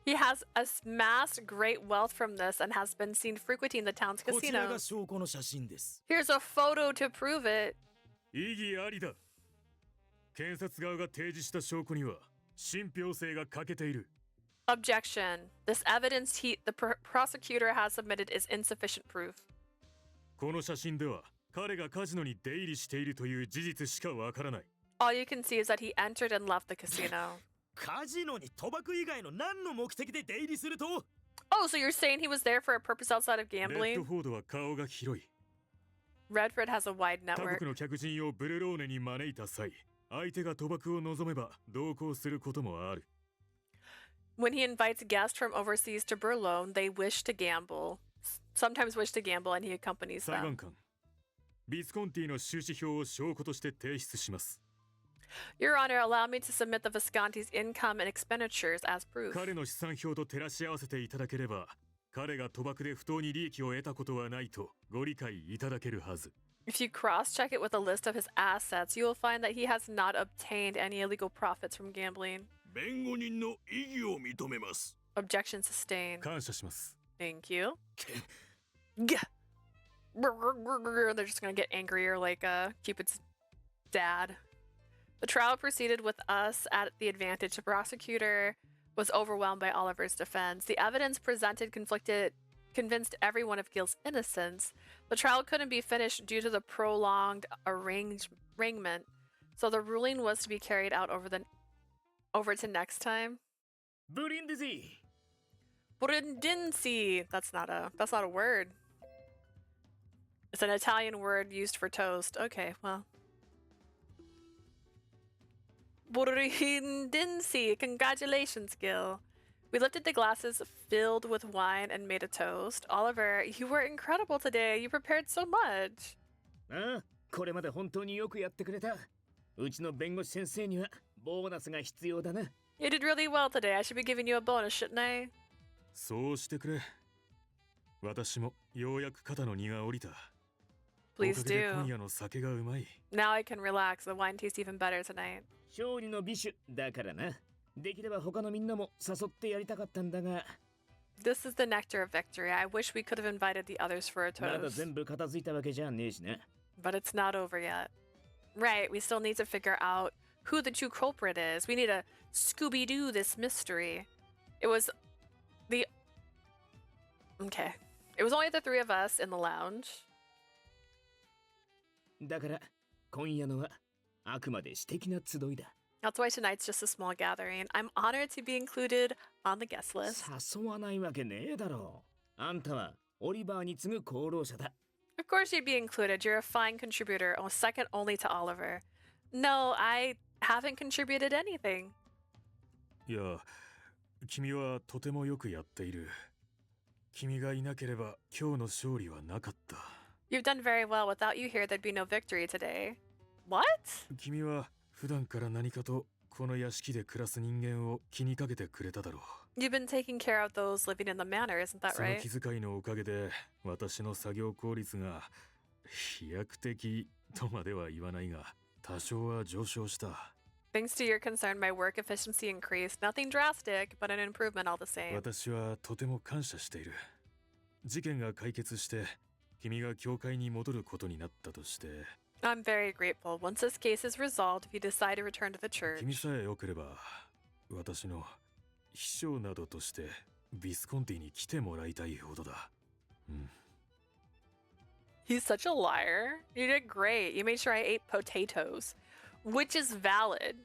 He has amassed great wealth from this and has been seen frequenting the town's こちら casino. が証拠の写真です。 Here's a photo to prove it. 異議ありだ。検察側が提示した証拠には信憑性が欠けている。 Objection. This evidence the prosecutor has submitted is insufficient proof. この写真では彼がカジノに出入りしているという事実しかわからない。 All you can see is that he entered and left the casino. カジノに賭博以外の何の目的で出入りすると？ Oh, so you're saying he was there for a purpose outside of レッド gambling? フォードは顔が広い。 Redford has a wide 他 network. 国の客人をブルローネに招いた際、相手が賭博を望めば同行することもある。 When he invites guests from overseas to Burlone, they wish to gamble. Sometimes wish to gamble, and he accompanies 裁判 them. 官、ビスコンティの収支表を証拠として提出します。 Your Honor, allow me to submit the Visconti's income and expenditures as proof. 彼の資産表と照らし合わせていただければ、彼が賭博で不当に利益を得たことはないとご理解いただけるはず。 If you cross-check it with a list of his assets, you will find that he has not obtained any illegal profits from gambling. 弁護人の異議を認めます。 Objection sustained. 感謝します。 Thank you. Gah. They're just gonna get angrier like Cupid's dad. The trial proceeded with us at the advantage. The prosecutor was overwhelmed by Oliver's defense. The evidence presented convinced everyone of Gil's innocence. The trial couldn't be finished due to the prolonged arraignment, so the ruling was to be carried out over to next time. Brindisi. Brindisi. That's not a word. It's an Italian word used for toast. Okay, well. Brindisi. Congratulations, Gil. We lifted the glasses filled with wine and made a toast. Oliver, you were incredible today. You prepared so much. ああ、これまで本当によくやってくれた。うちの弁護士先生にはボーナスが必要だな。You did really well today. I should be giving you a bonus, shouldn't I? そうしてくれ。私もようやく肩の荷が下りた。 Please おかげで do. 今夜の酒がうまい。 Now I can relax. The wine tastes even better tonight. 勝利の美酒だからな。できれば他のみんなも誘ってやりたかったんだが。This is the nectar of victory. I wish we could have invited the others for a まだ toast. 全部片付いたわけじゃねえしな。But it's not over yet. Right, we still need to figure out who the true culprit is. We need to Scooby-Doo this mystery. It was the... Okay. It was only the three of us in the lounge. だから今夜のはあくまで私的な集いだ。That's why tonight's just a small gathering. I'm honored to be included on the guest list. 誘わないわけねえだろう。あんたはオリバーに次ぐ功労者だ。Of course you'd be included. You're a fine contributor, second only to Oliver. No, I haven't contributed anything. いや、君はとてもよくやっている。君がいなければ今日の勝利はなかった。You've done very well. Without you here, there'd be no victory today. What? 君は普段から何かとこの屋敷で暮らす人間を気にかけてくれただろう。You've been taking care of those living in the manor, isn't that その right? 気遣いのおかげで私の作業効率が飛躍的とまでは言わないが多少は上昇した。Thanks to your concern, my work efficiency increased. Nothing drastic, but an improvement all the same. 私はとても感謝している。事件が解決して君が教会に戻ることになったとして。I'm very grateful. Once this case is resolved, if you decide to return to the church. 君さえ良ければ私の秘書などとしてビスコンティに来てもらいたいほどだ。He's such a liar. You did great. You made sure I ate potatoes, which is valid.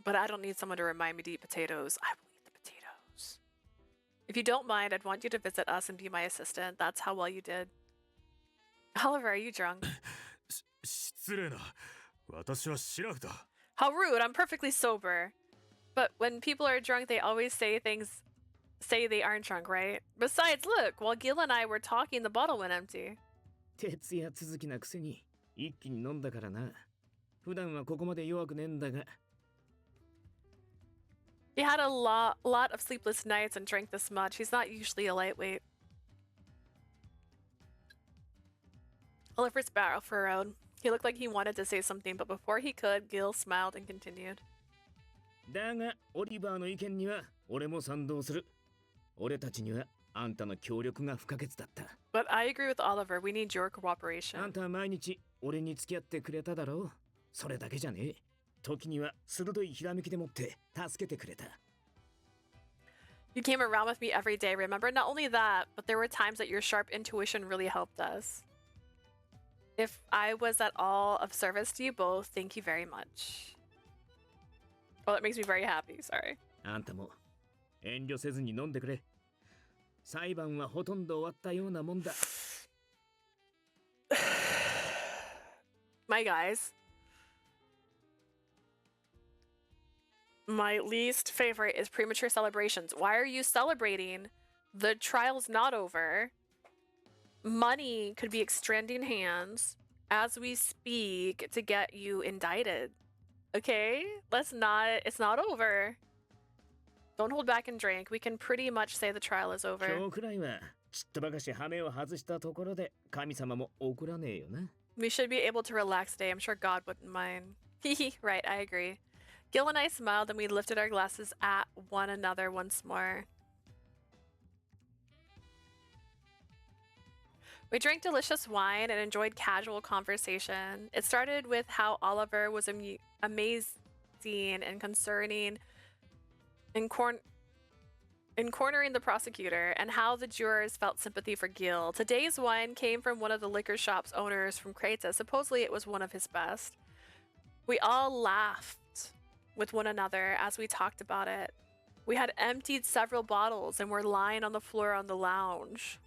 But I don't need someone to remind me to eat potatoes. I will eat the potatoes. If you don't mind, I'd want you to visit us and be my assistant. That's how well you did. Oliver, are you drunk? 失礼な。私はシラフだ。 How rude. I'm perfectly sober. But when people are drunk, they always say they aren't drunk, right? Besides, look, while Gil and I were talking, the bottle went empty. 徹夜続きなくせに一気に飲んだからな。普段はここまで弱くねえんだが。He had a lot of sleepless nights and drank this much. He's not usually a lightweight. Oliver's brow furrowed. He looked like he wanted to say something, but before he could, Gil smiled and continued. だが、オリバーの意見には俺も賛同する。俺たちにはあんたの協力が不可欠だった。But I agree with Oliver. We need your cooperation. あんたは毎日俺に付き合ってくれただろう。それだけじゃねえ。時には鋭いひらめきでもって助けてくれた。You came around with me every day, remember? Not only that, but there were times that your sharp intuition really helped us. If I was at all of service to you both, thank you very much. Oh, that makes me very happy, sorry. あんたも遠慮せずに飲んでくれ。裁判はほとんど終わったようなもんだ。My guys. My least favorite is premature celebrations. Why are you celebrating? The trial's not over. Money could be extending hands as we speak to get you indicted. Okay? It's not over. Don't hold back and drink. We can pretty much say the trial is over. 今日くらいはちっとばかし羽目を外したところで神様も怒らねえよな。We should be able to relax today. I'm sure God wouldn't mind. Hehe, right, I agree. Gil and I smiled and we lifted our glasses at one another once more. We drank delicious wine and enjoyed casual conversation. It started with how Oliver was amazing and concerning in cornering the prosecutor, and how the jurors felt sympathy for Gil. Today's wine came from one of the liquor shop's owners from Kreta. Supposedly it was one of his best. We all laughed with one another as we talked about it. We had emptied several bottles and were lying on the floor on the lounge.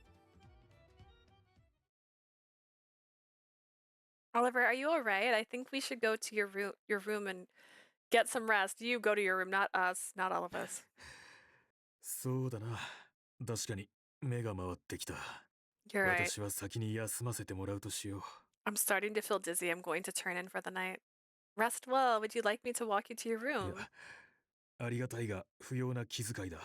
Oliver, are you alright? I think we should go to your room and get some rest. You go to your room, not us, not all of us. そうだな。確かに目が回ってきた。 You're right. 私は先に休ませてもらうとしよう。 I'm starting to feel dizzy. I'm going to turn in for the night. Rest well. Would you like me to walk you to your room? ありがたいが不要な気遣いだ。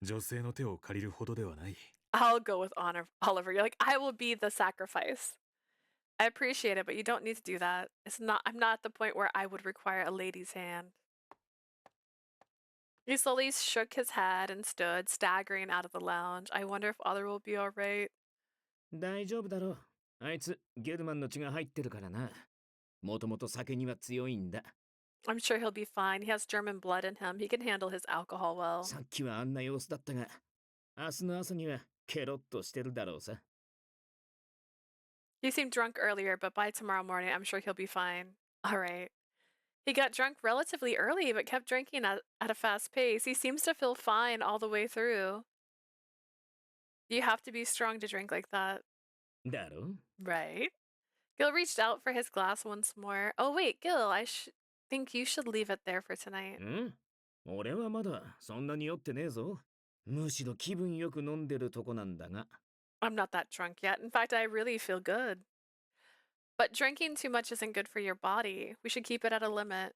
女性の手を借りるほどではない。 I'll go with honor, Oliver. You're like, I will be the sacrifice. I appreciate it, but you don't need to do that. I'm not at the point where I would require a lady's hand. He slowly shook his head and stood, staggering out of the lounge. I wonder if Oliver will be alright. 大丈夫だろう。あいつゲルマンの血が入ってるからな。もともと酒には強いんだ。I'm sure he'll be fine. He has German blood in him. He can handle his alcohol well. さっきはあんな様子だったが、明日の朝にはケロッとしてるだろうさ。He seemed drunk earlier, but by tomorrow morning, I'm sure he'll be fine. Alright. He got drunk relatively early, but kept drinking at a fast pace. He seems to feel fine all the way through. You have to be strong to drink like that. だろ Right? Gil reached out for his glass once more. Oh, wait, Gil, think you should leave it there for tonight. ん俺はまだそんなに酔ってねえぞ。むしろ気分よく飲んでるとこなんだが。 I'm not that drunk yet. In fact, I really feel good. But drinking too much isn't good for your body. We should keep it at a limit.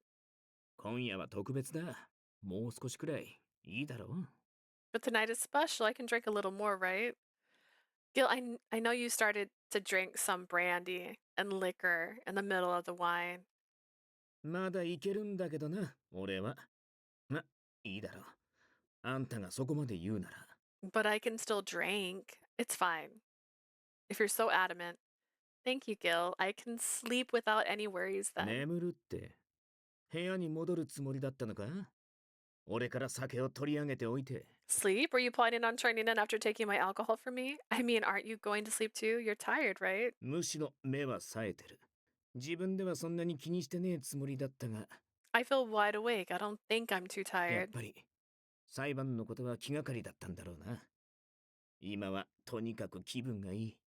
今夜は特別だ。もう少しくらいいいだろう But tonight is special. I can drink a little more, right? Gil, I know you started to drink some brandy and liquor in the middle of the wine. まだいけるんだけどな、俺は。ま、いいだろう。あんたがそこまで言うなら。 But I can still drink. It's fine. If you're so adamant. Thank you, Gil. I can sleep without any worries then. 眠るって部屋に戻るつもりだったのか俺から酒を取り上げておいて。 Sleep? Were you planning on turning in after taking my alcohol from me? I mean, aren't you going to sleep too? You're tired, right? むしろ目は冴えてる。自分ではそんなに気にしてねえつもりだったが。 I feel wide awake. I don't think I'm too やっ tired. ぱり裁判のことは気がかりだったんだろうな。今はとにかく気分がいい。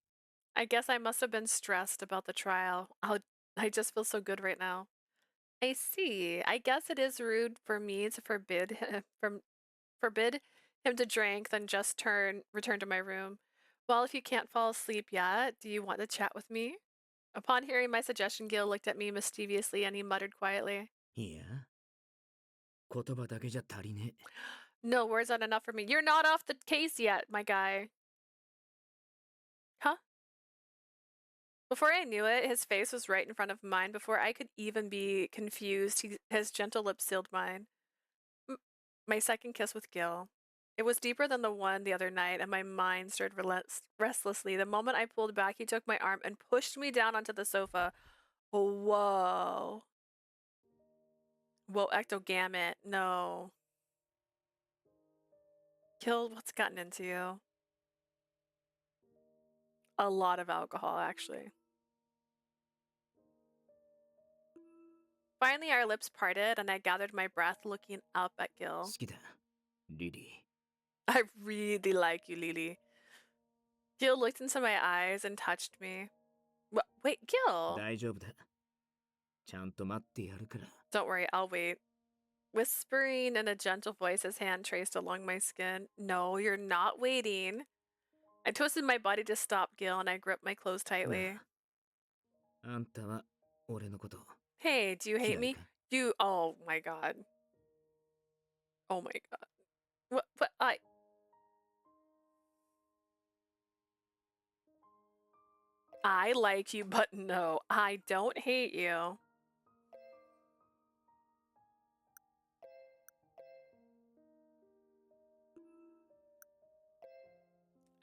I guess I must have been stressed about the trial. I just feel so good right now. I see. I guess it is rude for me to forbid him to drink, then just return to my room. Well, if you can't fall asleep yet, do you want to chat with me? Upon hearing my suggestion, Gil looked at me mischievously and he muttered quietly. いや、言葉だけじゃ足りねえ。 No, words aren't enough for me. You're not off the case yet, my guy. Huh? Before I knew it, his face was right in front of mine. Before I could even be confused, his gentle lips sealed mine. My second kiss with Gil. It was deeper than the one the other night, and my mind stirred restlessly. The moment I pulled back, he took my arm and pushed me down onto the sofa. Whoa. Whoa, ectogamut. No. Gil, what's gotten into you? A lot of alcohol, actually. Finally, our lips parted, and I gathered my breath, looking up at Gil. 好きだ、リリ I really like you, Lily. Gil looked into my eyes and touched me. Wait, ー。 Gil! 大丈夫だ。ちゃんと待ってやるから。 Don't worry, I'll wait. Whispering in a gentle voice, his hand traced along my skin. No, you're not waiting. I twisted my body to stop Gil, and I gripped my clothes tightly. あんたは俺のこと。 Hey, do you hate me? Oh my god. Oh my god. What, I like you, but no, I don't hate you.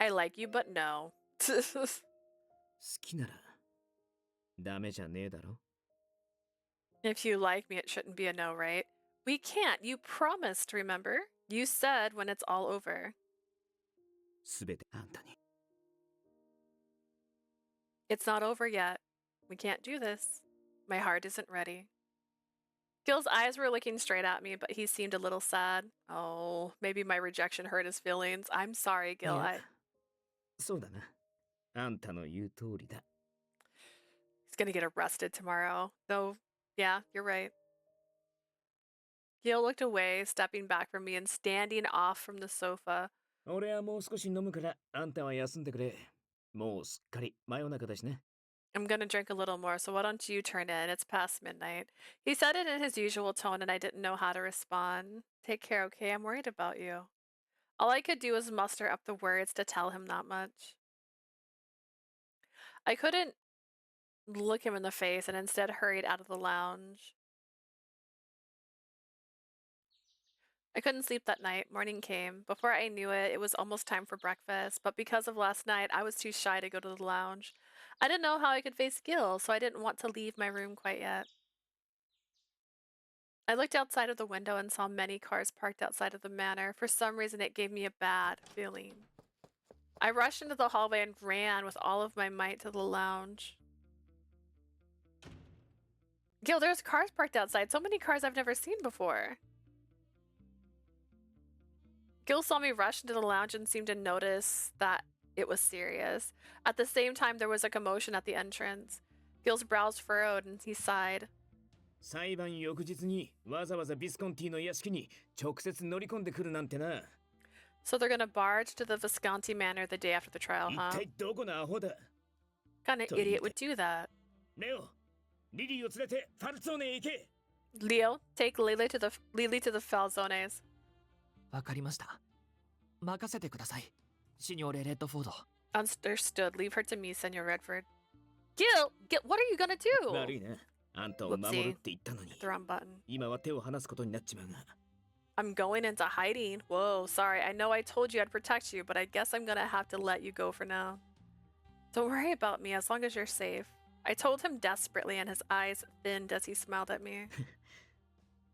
I like you, but no. 好きならダメじゃねえだろ。 If you like me, it shouldn't be a no, right? We can't. You promised, remember? You said when it's all over. すべてあんたに。 It's not over yet. We can't do this. My heart isn't ready. Gil's eyes were looking straight at me, but he seemed a little sad. Oh, maybe my rejection hurt his feelings. I'm sorry, Gil. いや、そうだな。あんたの言う通りだ。 He's gonna get arrested tomorrow. Though, yeah, you're right. Gil looked away, stepping back from me and standing off from the sofa. 俺はもう少し飲むからあんたは休んでくれ。もうすっかり真夜中だしね。 I'm gonna drink a little more, so why don't you turn in? It's past midnight. He said it in his usual tone, and I didn't know how to respond. Take care, okay? I'm worried about you. All I could do was muster up the words to tell him that much. I couldn't look him in the face and instead hurried out of the lounge. I couldn't sleep that night. Morning came. Before I knew it, it was almost time for breakfast, but because of last night, I was too shy to go to the lounge. I didn't know how I could face Gil, so I didn't want to leave my room quite yet. I looked outside of the window and saw many cars parked outside of the manor. For some reason, it gave me a bad feeling. I rushed into the hallway and ran with all of my might to the lounge. Gil, there's cars parked outside. So many cars I've never seen before. Gil saw me rush into the lounge and seemed to notice that it was serious. At the same time, there was a commotion at the entrance. Gil's brows furrowed and he sighed. 裁判翌日にわざわざビスコンティの屋敷に直接乗り込んでくるなんてな。So they're gonna barge to the Visconti Manor the day after the trial, 一 huh? 体どこのアホだ。 What kind of idiot would do that? レオ、リリーを連れてファルツォーネへ行け。Leo, take Lily to the Falzones. わかりました。任せてください、シニョーレ・レッドフォード。Understood. Leave her to me, Senor Redford. Gil, what are you gonna do? 悪いな。あんたを守るって言ったのに。 The wrong button. 今は手を離すことになっちまうが。I'm going into hiding. Whoa, sorry. I know I told you I'd protect you, but I guess I'm gonna have to let you go for now. Don't worry about me as long as you're safe. I told him desperately and his eyes thinned as he smiled at me.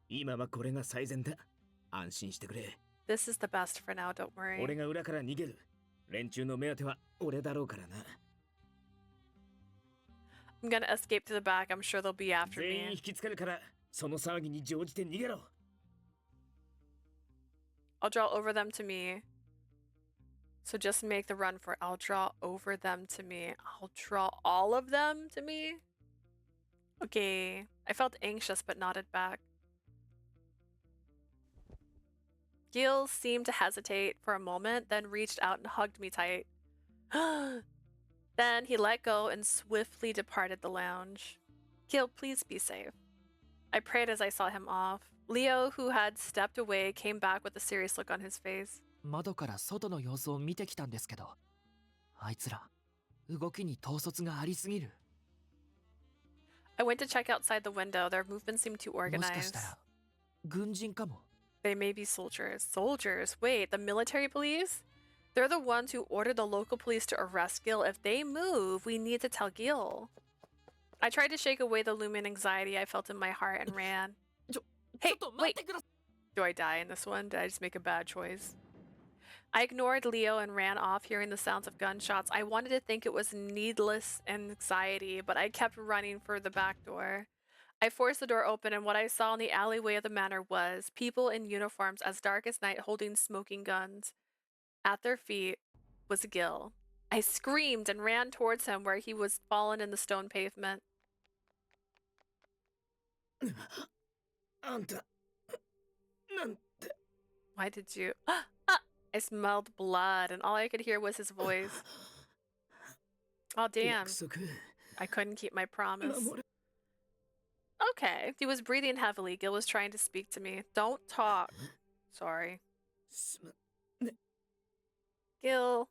今はこれが最善だ。安心してくれ。 This is the best for now, don't worry. 俺が裏から逃げる。連中の目当ては俺だろうからな。 I'm gonna escape to the back. I'm sure they'll be after 全員 me. 引きつけるから、その騒ぎに乗じて逃げろ。 I'll draw over them to me. So just make the run for it. I'll draw over them to me. I'll draw all of them to me? Okay. I felt anxious but nodded back. Gil seemed to hesitate for a moment, then reached out and hugged me tight. Then he let go and swiftly departed the lounge. Gil, please be safe. I prayed as I saw him off. Leo, who had stepped away, came back with a serious look on his face. 窓から外の様子を見てきたんですけど、あいつら動きに統率がありすぎる。 I went to check outside the window. Their movements seemed too もしかし organized. たら軍人かも。 They may be soldiers. Soldiers? Wait, the military police? They're the ones who ordered the local police to arrest Gil. If they move, we need to tell Gil. I tried to shake away the looming anxiety I felt in my heart and ran. Hey, wait! Do I die in this one? Did I just make a bad choice? I ignored Leo and ran off, hearing the sounds of gunshots. I wanted to think it was needless anxiety, but I kept running for the back door. I forced the door open, and what I saw in the alleyway of the manor was people in uniforms as dark as night holding smoking guns. At their feet was Gil. I screamed and ran towards him where he was fallen in the stone pavement. あんた、なんて。 Why did you... I smelled blood, and all I could hear was his voice. Oh, damn. I couldn't keep my promise. Okay. He was breathing heavily. Gil was trying to speak to me. Don't talk. Sorry. Gil,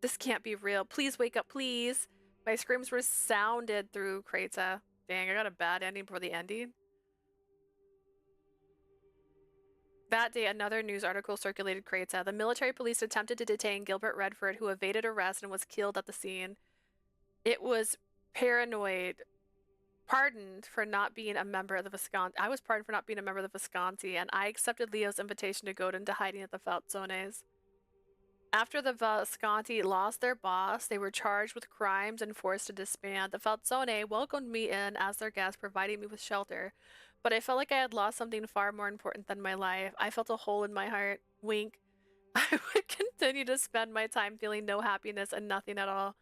this can't be real. Please wake up, please. My screams resounded through Kreta. Dang, I got a bad ending for the ending. That day, another news article circulated Kreta. The military police attempted to detain Gilbert Redford, who evaded arrest and was killed at the scene. It was paranoid. Pardoned for not being a member of the Visconti. I was pardoned for not being a member of the Visconti, and I accepted Leo's invitation to go into hiding at the Falzones. After the Visconti lost their boss, they were charged with crimes and forced to disband. The Falzone welcomed me in as their guest, providing me with shelter. But I felt like I had lost something far more important than my life. I felt a hole in my heart. Wink. I would continue to spend my time feeling no happiness and nothing at all.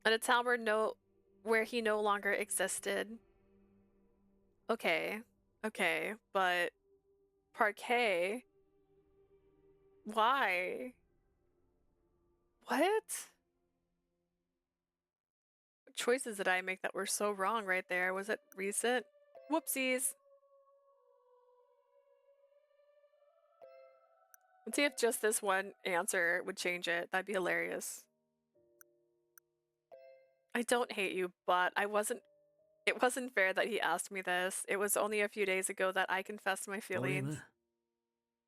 In a town where he no longer existed. Okay. Okay, but Parquet? Why? What? What choices did I make that were so wrong right there? Was it recent? Whoopsies. Let's see if just this one answer would change it. That'd be hilarious. I don't hate you, but it wasn't fair that he asked me this. It was only a few days ago that I confessed my feelings.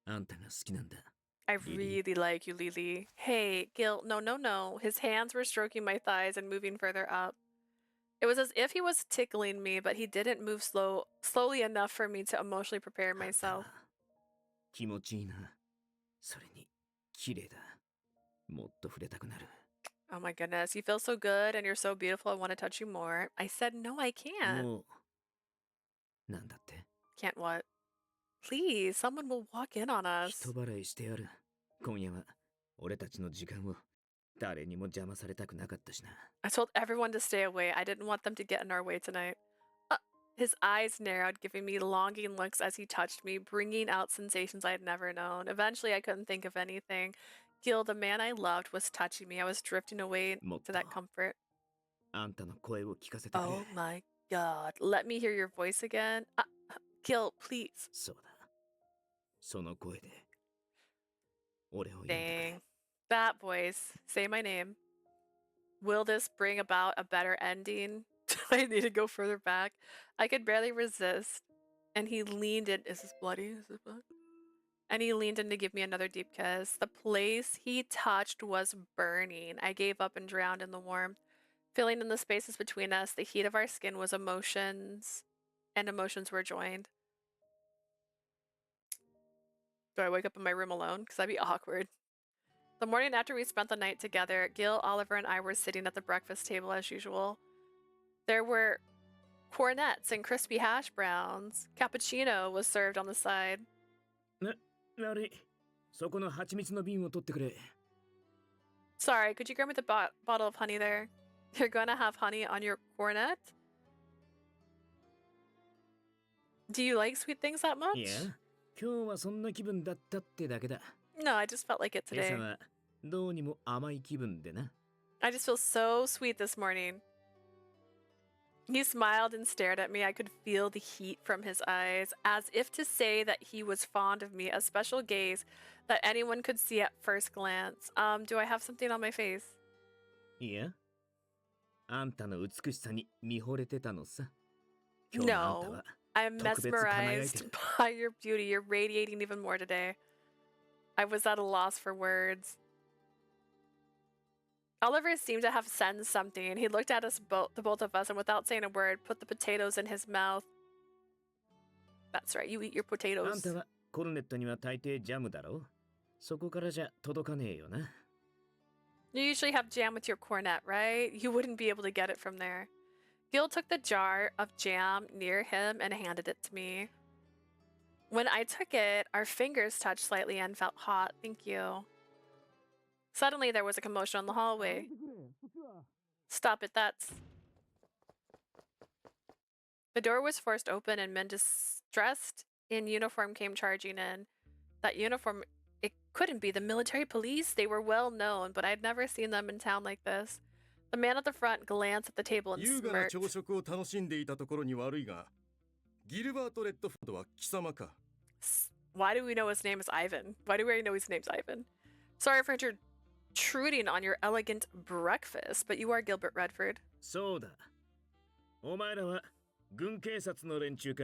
I really like you, Lily. Hey, Gil, no. His hands were stroking my thighs and moving further up. It was as if he was tickling me, but he didn't move slowly enough for me to emotionally prepare myself. 気持ちいいな。それに綺麗だ。もっと触れたくなる。 Oh my goodness, you feel so good and you're so beautiful. I want to touch you more. I said no, I can't. もうなんだって Can't what? Please, someone will walk in on us. 人払いしてやる。今夜は俺たちの時間を誰にも邪魔されたくなかったしな。I told everyone to stay away. I didn't want them to get in our way tonight. His eyes narrowed, giving me longing looks as he touched me, bringing out sensations I had never known. Eventually, I couldn't think of anything. Gil, the man I loved, was touching me. I was drifting away to that comfort. あんたの声を聞かせてくれ。 Oh my god. Let me hear your voice again. Gil, please. そうだ。その声で俺を呼んでくれ。 Dang. That voice. Say my name. Will this bring about a better ending? Do I need to go further back? I could barely resist. And he leaned in. Is this bloody? Is this blood? And he leaned in to give me another deep kiss. The place he touched was burning. I gave up and drowned in the warmth. Filling in the spaces between us, the heat of our skin was emotions, and emotions were joined. Do I wake up in my room alone? Because that'd be awkward. The morning after we spent the night together, Gil, Oliver, and I were sitting at the breakfast table as usual. There were cornets and crispy hash browns. Cappuccino was served on the side. 悪い。そこの蜂蜜の瓶を取ってくれ。 Sorry, could you grab me the bottle of honey there? You're gonna have honey on your cornet? Do you like sweet things that much? いや、今日はそんな気分だったってだけだ。 No, I just felt like it 今 today. 朝はどうにも甘い気分でな。 I just feel so sweet this morning. He smiled and stared at me. I could feel the heat from his eyes, as if to say that he was fond of me, a special gaze that anyone could see at first glance. Do I have something on my face? いや、あんたの美しさに見惚れてたのさ。今日のあんた No, は I'm 特別輝いて mesmerized る。 by your beauty. You're radiating even more today. I was at a loss for words. Oliver seemed to have sensed something. He looked at us the both of us, and without saying a word, put the potatoes in his mouth. That's right, you eat your あん potatoes. たはコルネットには大抵ジャムだろ。そこからじゃ届かねえよな。 You usually have jam with your cornet, right? You wouldn't be able to get it from there. Gil took the jar of jam near him and handed it to me. When I took it, our fingers touched slightly and felt hot. Thank you. Suddenly, there was a commotion in the hallway. Stop it, that's... The door was forced open and men dressed in uniform came charging in. That uniform, it couldn't be the military police. They were well known, but I'd never seen them in town like this. The man at the front glanced at the table and 優雅な smirked. 朝食を楽しんでいたところに悪いが、ギルバート・レッドフォードは貴様か。 Why do we know his name is Ivan? Why do we know his name's Ivan? Sorry for intruding on your elegant breakfast, but you are Gilbert Redford. そうだ。お前らは軍警察の連中か？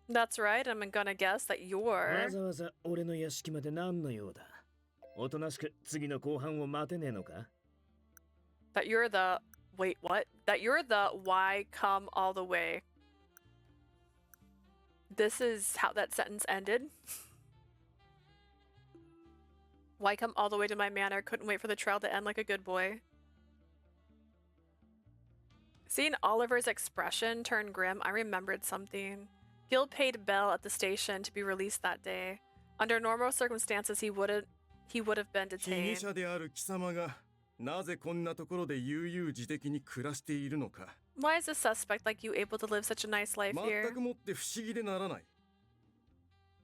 That's right, I'm gonna guess that わ you're... ざわざ俺の屋敷まで何の用だ？おとなしく次の後半を待てねえのか？ That you're the... Wait, what? That you're the why come all the way. This is how that sentence ended. Why come all the way to my manor? Couldn't wait for the trial to end like a good boy. Seeing Oliver's expression turn grim, I remembered something. Gil paid Bell at the station to be released that day. Under normal circumstances, he would have been 被疑 detained. 者である貴様がなぜこんなところで悠々自適に暮らしているのか。 Why is a suspect like you able to live such a nice life 全 here? くもって不思議でならない。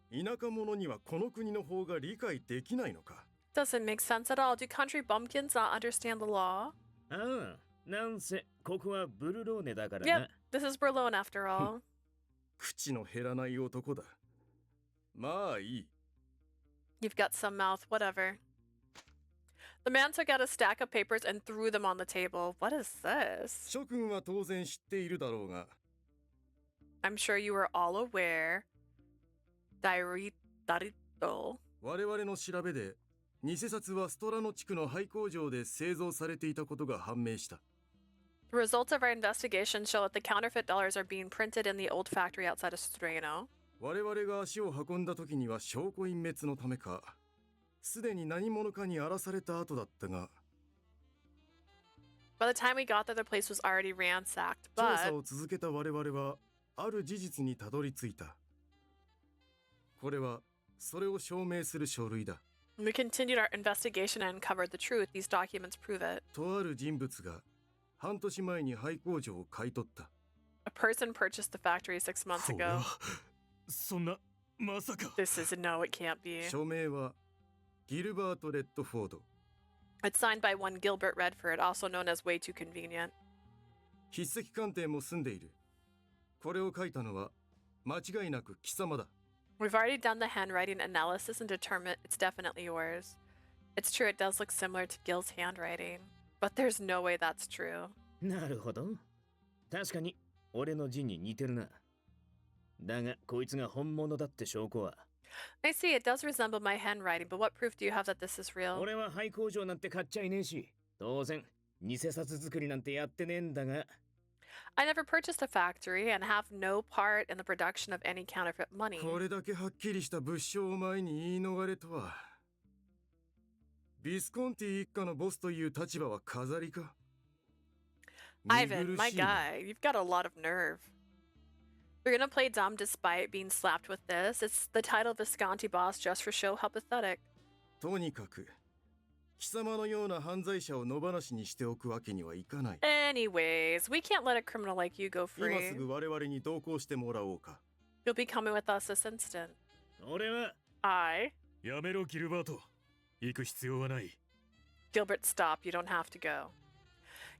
田舎者にはこの国の法が理解できないのか。 Doesn't make sense at all. Do country bumpkins not understand the law? ああ、なんせここはブルローネだから Yep, な。 this is Berlone after all. 口の減らない男だ。まあいい。 You've got some mouth, whatever. The man took out a stack of papers and threw them on the table. What is this? 諸君は当然知っているだろうが。 I'm sure you were all aware. Darito. 我々の調べで、偽札はストラノ地区の廃工場で製造されていたことが判明した。 The results of our investigation show that the counterfeit dollars are being printed in the old factory outside of Storia. 我々が足を運んだ時には証拠隠滅のためか、すでに何者かに荒らされた後だったが、 By the time we got there, the place was already ransacked, 調 but 査を続けた我々はある事実にたどり着いた。これはそれを証明する書類だ。We continued our investigation and uncovered the truth. These documents prove it. とある人物が半年前に廃工場を買い取った。A person purchased the factory 6 months ago. そんな、まさか。This is no, it can't be. 署名はギルバート・レッドフォード。It's signed by one Gilbert Redford, also known as Way Too Convenient. 筆跡鑑定も済んでいる。これを書いたのは間違いなく貴様だ。We've already done the handwriting analysis and determined it's definitely yours. It's true, it does look similar to Gil's handwriting, but there's no way that's true. なるほど。確かに俺の字に似てるな。だがこいつが本物だって証拠は。I see, it does resemble my handwriting, but what proof do you have that this is real? 俺は廃工場なんて買っちゃいねえし、当然偽札作りなんてやってねえんだが。I never purchased a factory and have no part in the production of any counterfeit money. これだけはっきりした物証を前に言い逃れとは。ビスコンティ一家のボスという立場は飾りか。 Ivan, my guy, you've got a lot of nerve. You're gonna play dumb despite being slapped with this? It's the title Visconti boss just for show. How pathetic. とにかく貴様のような犯罪者を野放しにしておくわけにはいかない。 Anyways, we can't let a criminal like you go 今 free. すぐ我々に同行してもらおうか。 You'll be coming with us this instant. 俺は I? やめろ、ギルバート。行く必要はない。Gilbert, stop. You don't have to go.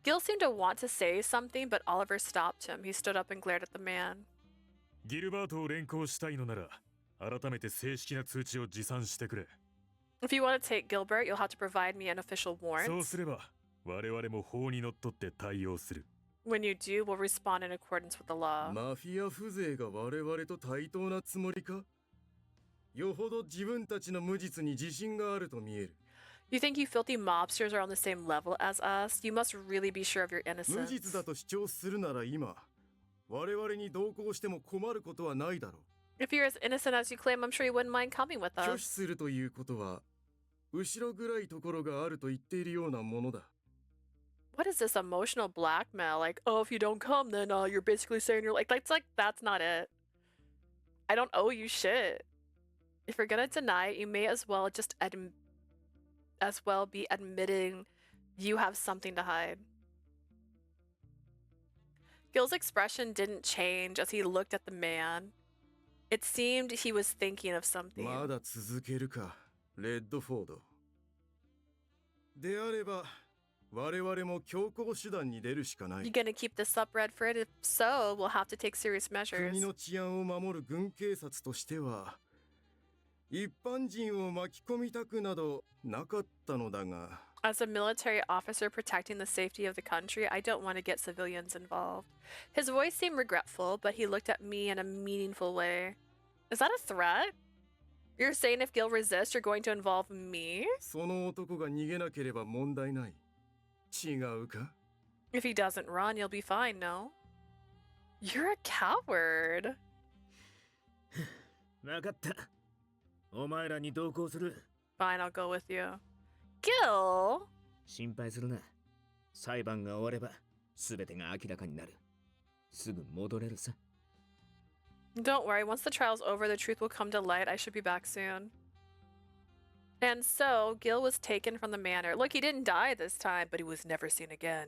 Gil seemed to want to say something, but Oliver stopped him. He stood up and glared at the man. ギルバートを連行したいのなら、改めて正式な通知を持参してくれ。If you want to take Gilbert, you'll have to provide me an official そう warrant. すれば、我々も法にのっとって対応する。When you do, we'll respond in accordance with the law. マフィア風情が我々と対等なつもりか。よほど自分たちの無実に自信があると見える。 You think you filthy mobsters are on the same level as us? You must really be sure of your 無 innocence. 実だと主張するなら今、我々に同行しても困ることはないだろう。 If you're as innocent as you claim, I'm sure you wouldn't mind coming with 拒 us. 否するということは、後ろ暗いところがあると言っているようなものだ。 What is this emotional blackmail? Like, oh, if you don't come, then you're basically saying you're like, that's not it. I don't owe you shit. If you're gonna deny it, you may as well be admitting you have something to hide. Gil's expression didn't change as he looked at the man. It seemed he was thinking of something. まだ続けるか、レッドフォード。であれば、我々も強硬手段に出るしかな You い。 gonna keep this up, Redford? If so, we'll have to take serious measures. 国の治安を守る軍警察としては、一般人を巻き込みたくなどなかったのだが。 As a military officer protecting the safety of the country, I don't want to get civilians involved. His voice seemed regretful, but he looked at me in a meaningful way. Is that a threat? You're saying if Gil resists, you're going to involve me? その男が逃げなければ問題ない。違うか？ If he doesn't run, you'll be fine, no? You're a coward. わかった。お前らに同行する。 Fine, I'll go with you. Gil? 心配するな。裁判が終われば、すべてが明らかになる。すぐ戻れるさ。Don't worry, once the trial's over, the truth will come to light. I should be back soon. And so, Gil was taken from the manor. Look, he didn't die this time, but he was never seen again.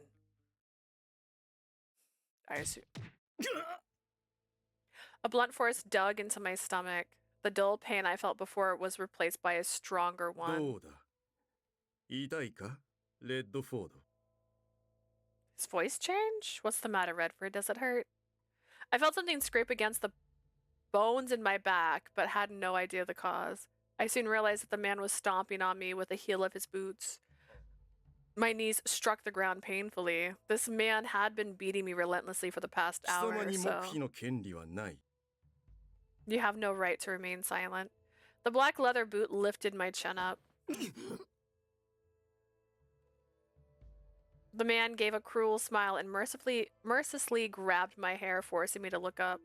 I assume. A blunt force dug into my stomach. The dull pain I felt before was replaced by a stronger ど one. うだ？痛いか？レッドフォード。 His voice change? What's the matter, Redford? Does it hurt? I felt something scrape against the bones in my back, but had no idea the cause. I soon realized that the man was stomping on me with the heel of his boots. My knees struck the ground painfully. This man had been beating me relentlessly for the past 貴 hour 様 or に so. 黙秘の権利はない。 You have no right to remain silent. The black leather boot lifted my chin up. The man gave a cruel smile and mercilessly grabbed my hair, forcing me to look up.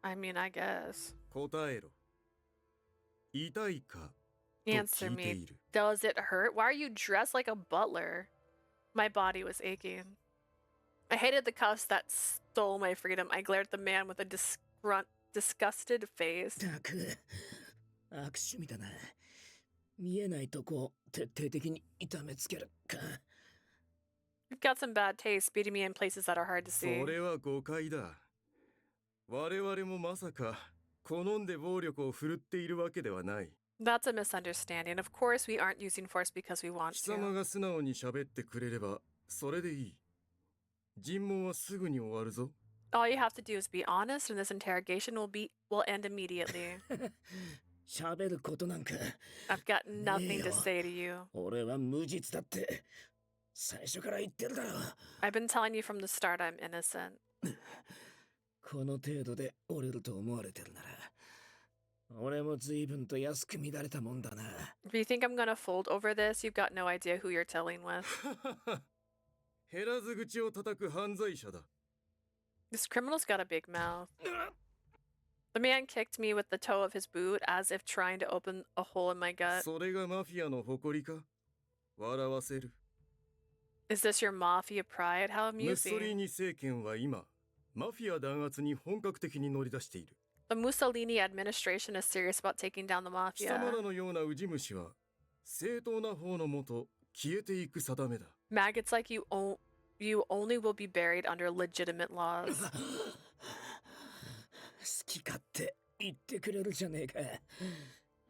I mean, I guess. 答えろ。痛いか？ Answer と聞いて me. いる。 Does it hurt? Why are you dressed like a butler? My body was aching. I hated the cuffs that stole my freedom. I glared at the man with a disgusted face. たく、悪趣味だな。見えないとこ徹底的に痛めつけるか。You've got some bad taste, beating me in places that are hard to そ see. れは誤解だ。我々もまさか好んで暴力を振るっているわけではない。That's a misunderstanding. Of course, we aren't using force because we want 貴様 to. が素直に喋ってくれればそれでいい。尋問はすぐに終わるぞ。All you have to do is be honest, and this interrogation will end immediately. 喋ることなんか。 I've got nothing ねえよ。 to say to you. 俺は無実だって最初から言ってるだろ。 I've been telling you from the start I'm innocent. この程度で折れると思われてるなら、俺も随分と安く乱れたもんだな。 If you think I'm gonna fold over this, you've got no idea who you're telling with. 減らず口を叩く犯罪者だ。 This criminal's got a big mouth. The man kicked me with the toe of his boot as if trying to open a hole in my gut. それがマフィアの誇りか。笑わせる。 Is this your mafia pride? How ムッソリー amusing. ニ政権は今、マフィア弾圧に本格的に乗り出している。 The Mussolini administration is serious about taking down the 貴様 mafia. らのようなウジ虫は、正当な方のもと消えていく定めだ。 Maggots like you only will be buried under legitimate laws. 好き勝手言ってくれるじゃねえか。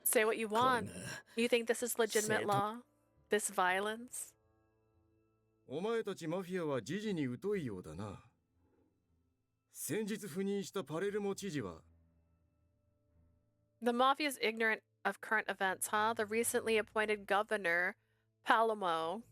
Say what you want. これが You think this is legitimate Say- law? This violence? お前たちマフィアは時事に疎いようだな。先日赴任したパレルモ知事は、 The mafia is ignorant of current events, huh? The recently appointed governor, Palermo.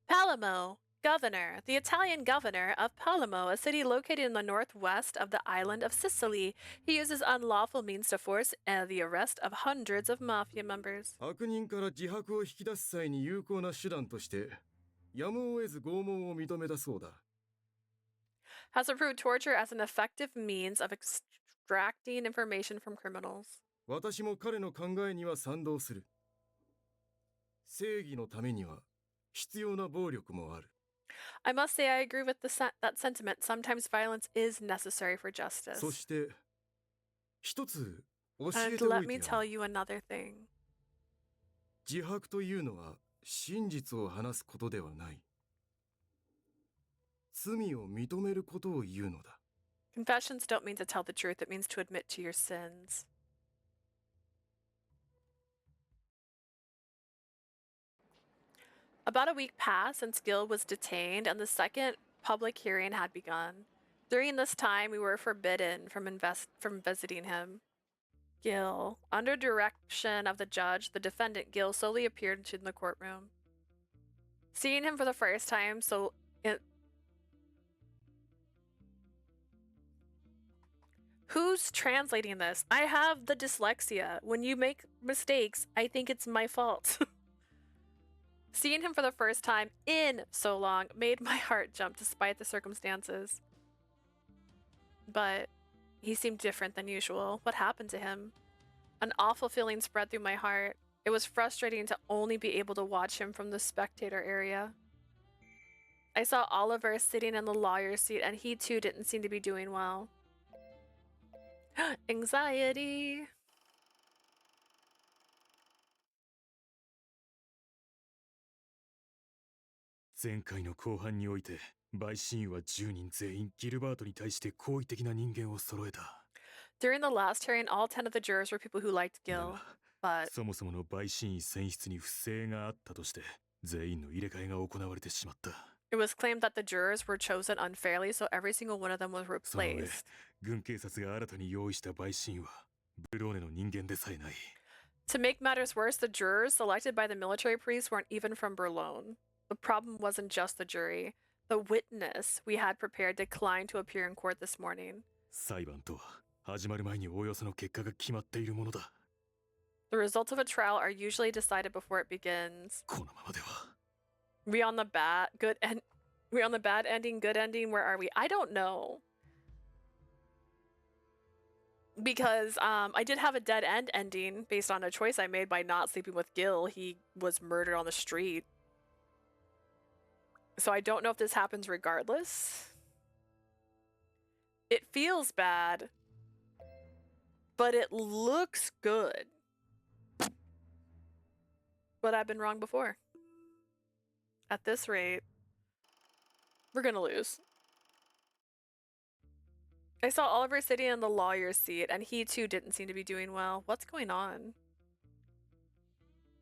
Palermo, governor. The Italian governor of Palermo, a city located in the northwest of the island of Sicily. He uses unlawful means to force the arrest of hundreds of mafia members. 悪人から自白を引き出す際に有効な手段として、やむを得ず拷問を認めたそうだ。 Has approved torture as an effective means of extracting information from criminals. 私も彼の考えには賛同する。正義のためには必要な暴力もある。 I must say I agree with that sentiment. Sometimes violence is necessary for justice. そして一つ教え And てお let い me て tell やる。 you another thing. 自白というのは真実を話すことではない。罪を認めることを言うのだ。 Confessions don't mean to tell the truth, it means to admit to your sins. About a week passed since Gil was detained and the second public hearing had begun. During this time, we were forbidden from visiting him. Gil. Under direction of the judge, the defendant Gil slowly appeared in the courtroom. Seeing him for the first time, Who's translating this? I have the dyslexia. When you make mistakes, I think it's my fault. Seeing him for the first time in so long made my heart jump despite the circumstances. But he seemed different than usual. What happened to him? An awful feeling spread through my heart. It was frustrating to only be able to watch him from the spectator area. I saw Oliver sitting in the lawyer's seat, and he too didn't seem to be doing well. Anxiety. 前回の後半において陪審員は10人全員ギルバートに対して好意的な人間を揃えた。 During the last hearing, all 10 of the jurors were people who liked Gil, but そもそもの陪審員選出に不正があったとして全員の入れ替えが行われてしまった。 it was claimed that the jurors were chosen unfairly, so every single one of them was その上、 replaced. 軍警察が新たに用意した陪審員はブローネの人間でさえない。 To make matters worse, the jurors selected by the military police weren't even from Berlin. The problem wasn't just the jury. The witness we had prepared declined to appear in court this morning. 裁判とは始まる前におおよその結果が決まっているものだ。 The results of a trial are usually decided before it begins. このままでは We on the bad ending, good ending, where are we? I don't know. Because I did have a dead end ending based on a choice I made by not sleeping with Gil. He was murdered on the street. So I don't know if this happens regardless. It feels bad, but it looks good. But I've been wrong before. At this rate, we're gonna lose. I saw Oliver sitting in the lawyer's seat, and he too didn't seem to be doing well. What's going on?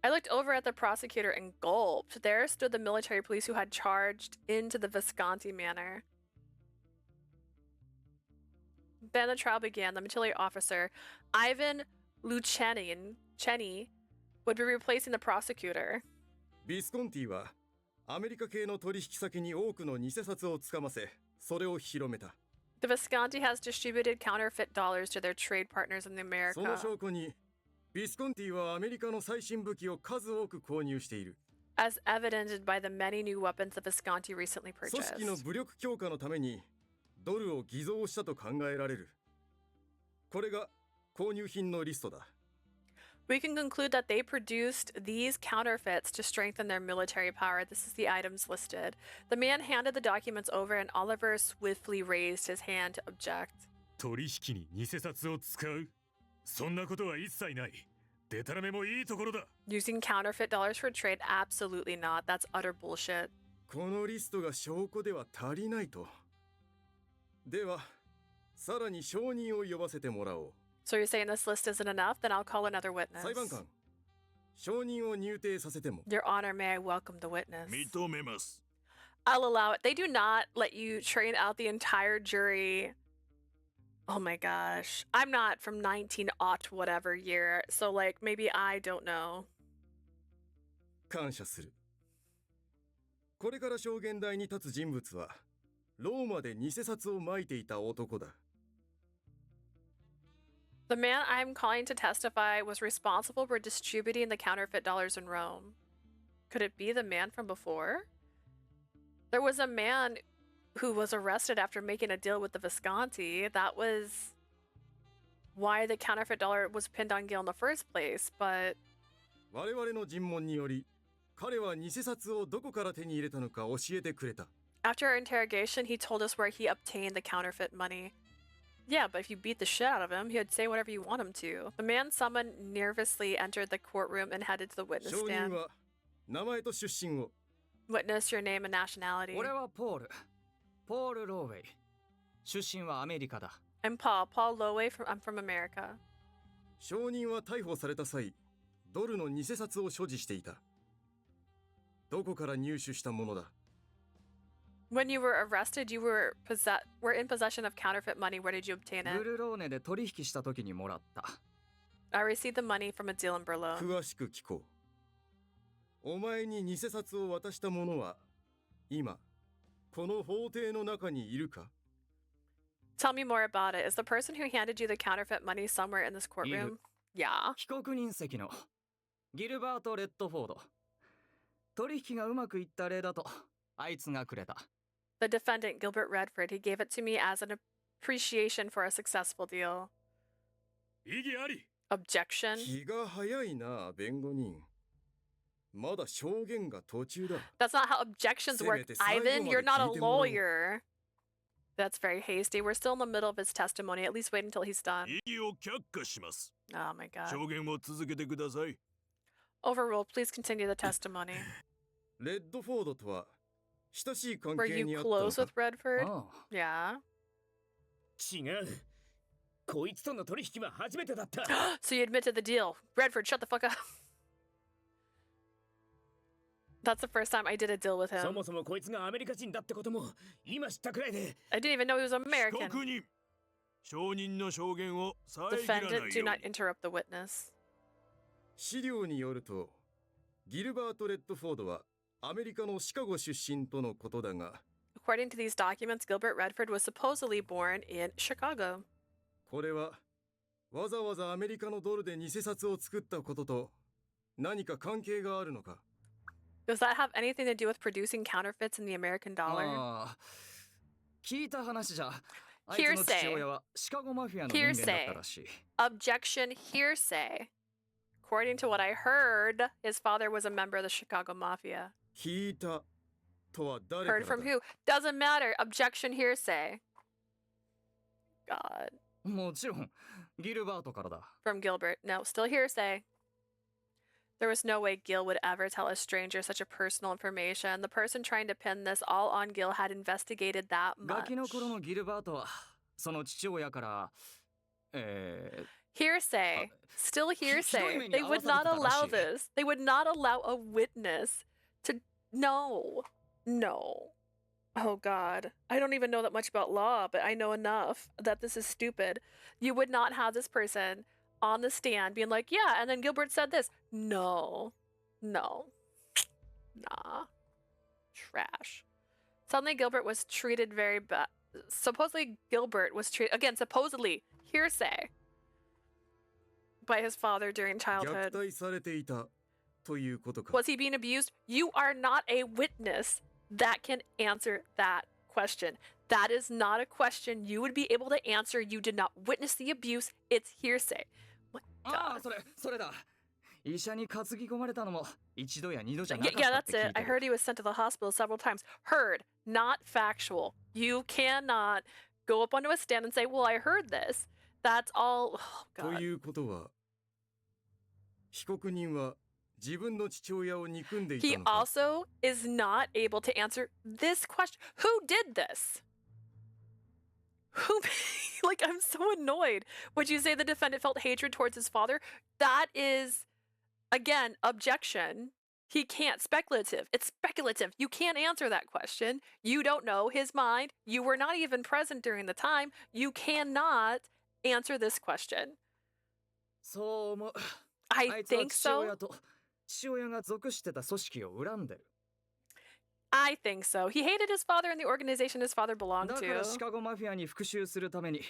I looked over at the prosecutor and gulped. There stood the military police who had charged into the Visconti manor. Then the trial began. The military officer, Ivan Lucheni, would be replacing the prosecutor. ビスコンティはアメリカ系の取引先に多くの偽札をつかませ、それを広めた。The Visconti has distributed counterfeit dollars to their trade partners in America. その証拠に、ビスコンティはアメリカの最新武器を数多く購入している。As evidenced by the many new weapons the Visconti recently 組 purchased. 織の武力強化のためにドルを偽造したと考えられる。これが購入品のリストだ。We can conclude that they produced these counterfeits to strengthen their military power. This is the items listed. The man handed the documents over, and Oliver swiftly raised his hand to object. 取引に偽札を使う？そんなことは一切ない。デタラメもいいところだ。Using counterfeit dollars for trade? Absolutely not. That's utter bullshit. このリストが証拠では足りないと。では、さらに証人を呼ばせてもらおう。So you're saying this list isn't enough? Then I'll call another witness. 裁判官、証人を入廷させても。Your Honor, may I welcome the witness? 認めます。 I'll allow it. They do not let you train out the entire jury. Oh my gosh. I'm not from 19-aught whatever year, so like maybe I don't know. 感謝する。これから証言台に立つ人物は、ローマで偽札をまいていた男だ。The man I'm calling to testify was responsible for distributing the counterfeit dollars in Rome. Could it be the man from before? There was a man who was arrested after making a deal with the Visconti. That was why the counterfeit dollar was pinned on Gil in the first place, but 我々の尋問により、彼は偽札をどこから手に入れたのか教えてくれた。after our interrogation, he told us where he obtained the counterfeit money. Yeah, but if you beat the shit out of him, he'd say whatever you want him to. The man summoned nervously entered the courtroom and headed to the witness 証人 stand. は名前と出身を。 Witness your name and nationality. 俺はポール。ポール・ローウェイ。出身はアメリカだ。I'm Paul Lowey. I'm from America. 証人は逮捕された際、ドルの偽札を所持していた。どこから入手したものだ。 When you were arrested, you were in possession of counterfeit money. Where did you obtain ブ it? ルローネで取引した時にもらった。I received the money from a deal in Berlin. 詳しく聞こう。お前に偽札を渡した者は、今、この法廷の中にいるか？ Tell me more about it. Is the person who handed you the counterfeit money somewhere in this courtroom? Yeah. 被告人席のギルバート・レッドフォード。取引がうまくいった例だと、あいつがくれた。The defendant, Gilbert Redford, he gave it to me as an appreciation for a successful deal. 異議あり。 Objection? 気が早いな、弁護人。まだ証言が途中だ。 That's not how objections work, Ivan. You're not a lawyer. That's very hasty. We're still in the middle of his testimony. At least wait until he's done. 異議を却下します。 Oh my god. 証言を続けてください。 Overruled. Please continue the testimony. レッドフォードとは親しい関 Were 係に you あったの close か？ with Redford? Oh. Yeah. 違う。こいつとの取引は初めてだった。So you admit to the deal. Redford, shut the fuck up. That's the first time I did a deal with そ him. もそもこいつがアメリカ人だってことも今知ったくらいで。I didn't even know he was 被 American. 告人、証人の証言を遮らない Defendant, よ do う not に。 interrupt the witness. 資料によると、ギルバート・レッドフォードはアメリカのシカゴ出身とのことだが、 According to these documents, Gilbert Redford was supposedly born in Chicago. これはわざわざアメリカのドルで偽札を作ったことと何か関係があるのか？ Does that have anything to do with producing counterfeits in the American dollar? ああ、聞いた話じゃ、あいつの父親はシカゴマフィアの人間だったらしい。Objection, hearsay. According to what I heard, his father was a member of the Chicago Mafia. 聞いたとは誰か Heard ら from だ who? Doesn't matter. Objection hearsay. God. もちろんギルバートからだ。 From Gilbert. No, still hearsay. There was no way Gil would ever tell a stranger such a personal information. The person trying to pin this all on Gil had investigated that ガ much. キの頃のギルバートはその父親から、Hearsay. Still hearsay. many They would not outside of allow Tadashi. this. They would not allow a witness to. No. No. Oh, God. I don't even know that much about law, but I know enough that this is stupid. You would not have this person on the stand being like, yeah, and then Gilbert said this. No. No. Nah. Trash. Suddenly, Gilbert was treated very bad. Supposedly, Gilbert was treated, again, supposedly, hearsay, by his father during 虐 childhood. 待されていたということか Was he being abused? You are not a witness that can answer that question. That is not a question you would be able to answer. You did not witness the abuse. It's hearsay. My ああ God. それだ。医者に担ぎ込まれたのも一度や二度じゃな Yeah, かっ yeah, たっ that's て聞 it. いて I る。 heard he was sent to the hospital several times. Heard, not factual. You cannot go up onto a stand and say, well, I heard this. That's all. Oh, と God. いうことは被告人は自分の父親を憎んでい He たのか also is not able to answer this question. Who did this? Who, like, I'm so annoyed. Would you say the defendant felt hatred towards his father? That is, again, objection. He can't. Speculative. It's speculative. You can't answer that question. You don't know his mind. You were not even present during the time. You cannot answer this question. そう思う。 I あいつは think 父 so. 親と父親が属してた組織を恨んでる。 I think so. He hated his father and the organization his father belonged だから to. シカゴマフィアに復讐するために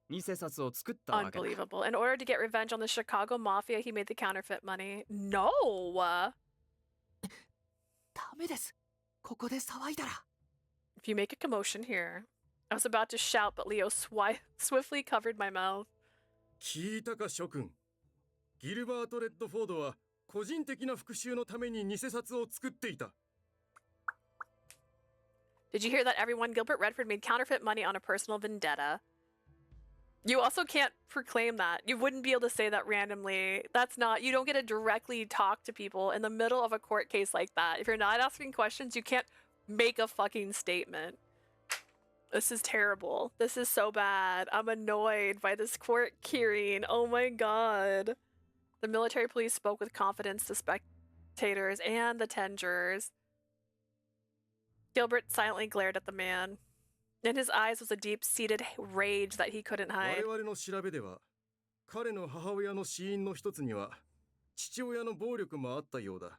偽札を作ったわけだ。 Unbelievable. In order to get revenge on the Chicago mafia, he made the counterfeit money. No! ダメです。ここで騒いだら。 If you make a commotion here. I was about to shout, but Leo swiftly covered my mouth. 聞いたか諸君ギルバート・レッドフォードは個人的な復讐のために偽札を作っていた Did you hear that, everyone? Gilbert Redford made counterfeit money on a personal vendetta. You also can't proclaim that. You wouldn't be able to say that randomly. That's not, you don't get to directly talk to people in the middle of a court case like that. If you're not asking questions, you can't make a fucking statement. This is terrible. This is so bad. I'm annoyed by this court hearing. Oh my God. The military police spoke with confidence to spectators and the 10 jurors. Gilbert silently glared at the man. In his eyes was a deep-seated rage that he couldn't 我 hide. 々の調べでは彼の母親の死因の一つには父親の暴力もあったようだ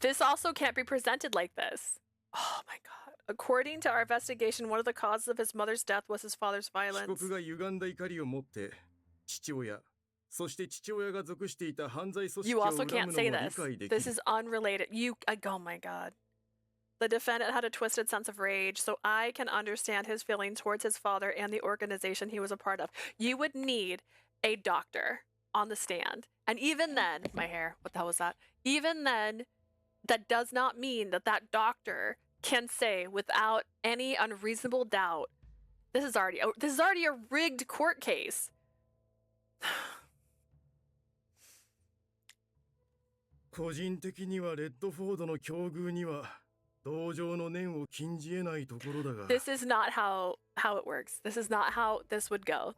This also can't be presented like this. Oh my God. According to our investigation, one of the causes of his mother's death was his father's 被 violence. 告が歪んだ怒りを持って父親そして父親が属していた犯罪組織 You を also 恨 can't むの say も this. 理解でき This る is unrelated. Oh my God. The defendant had a twisted sense of rage, so I can understand his feeling towards his father and the organization he was a part of. You would need a doctor on the stand. And even then, my hair, what the hell was that? Even then, that does not mean that that doctor can say without any unreasonable doubt, this is already a rigged court case. 個人的にはレッドフォードの境遇には同情の念を禁じ得ないところだが This is not how it works. This is not how this would go.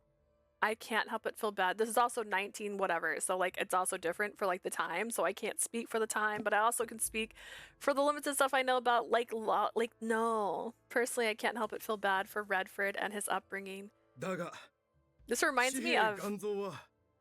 I can't help but feel bad. This is also 19 whatever, so like it's also different for like the time, so I can't speak for the time, but I also can speak for the limited stuff I know about like law. Like no, personally I can't help but feel bad for Redford and his upbringing. だが This reminds 紙 me 幣 of 肝臓は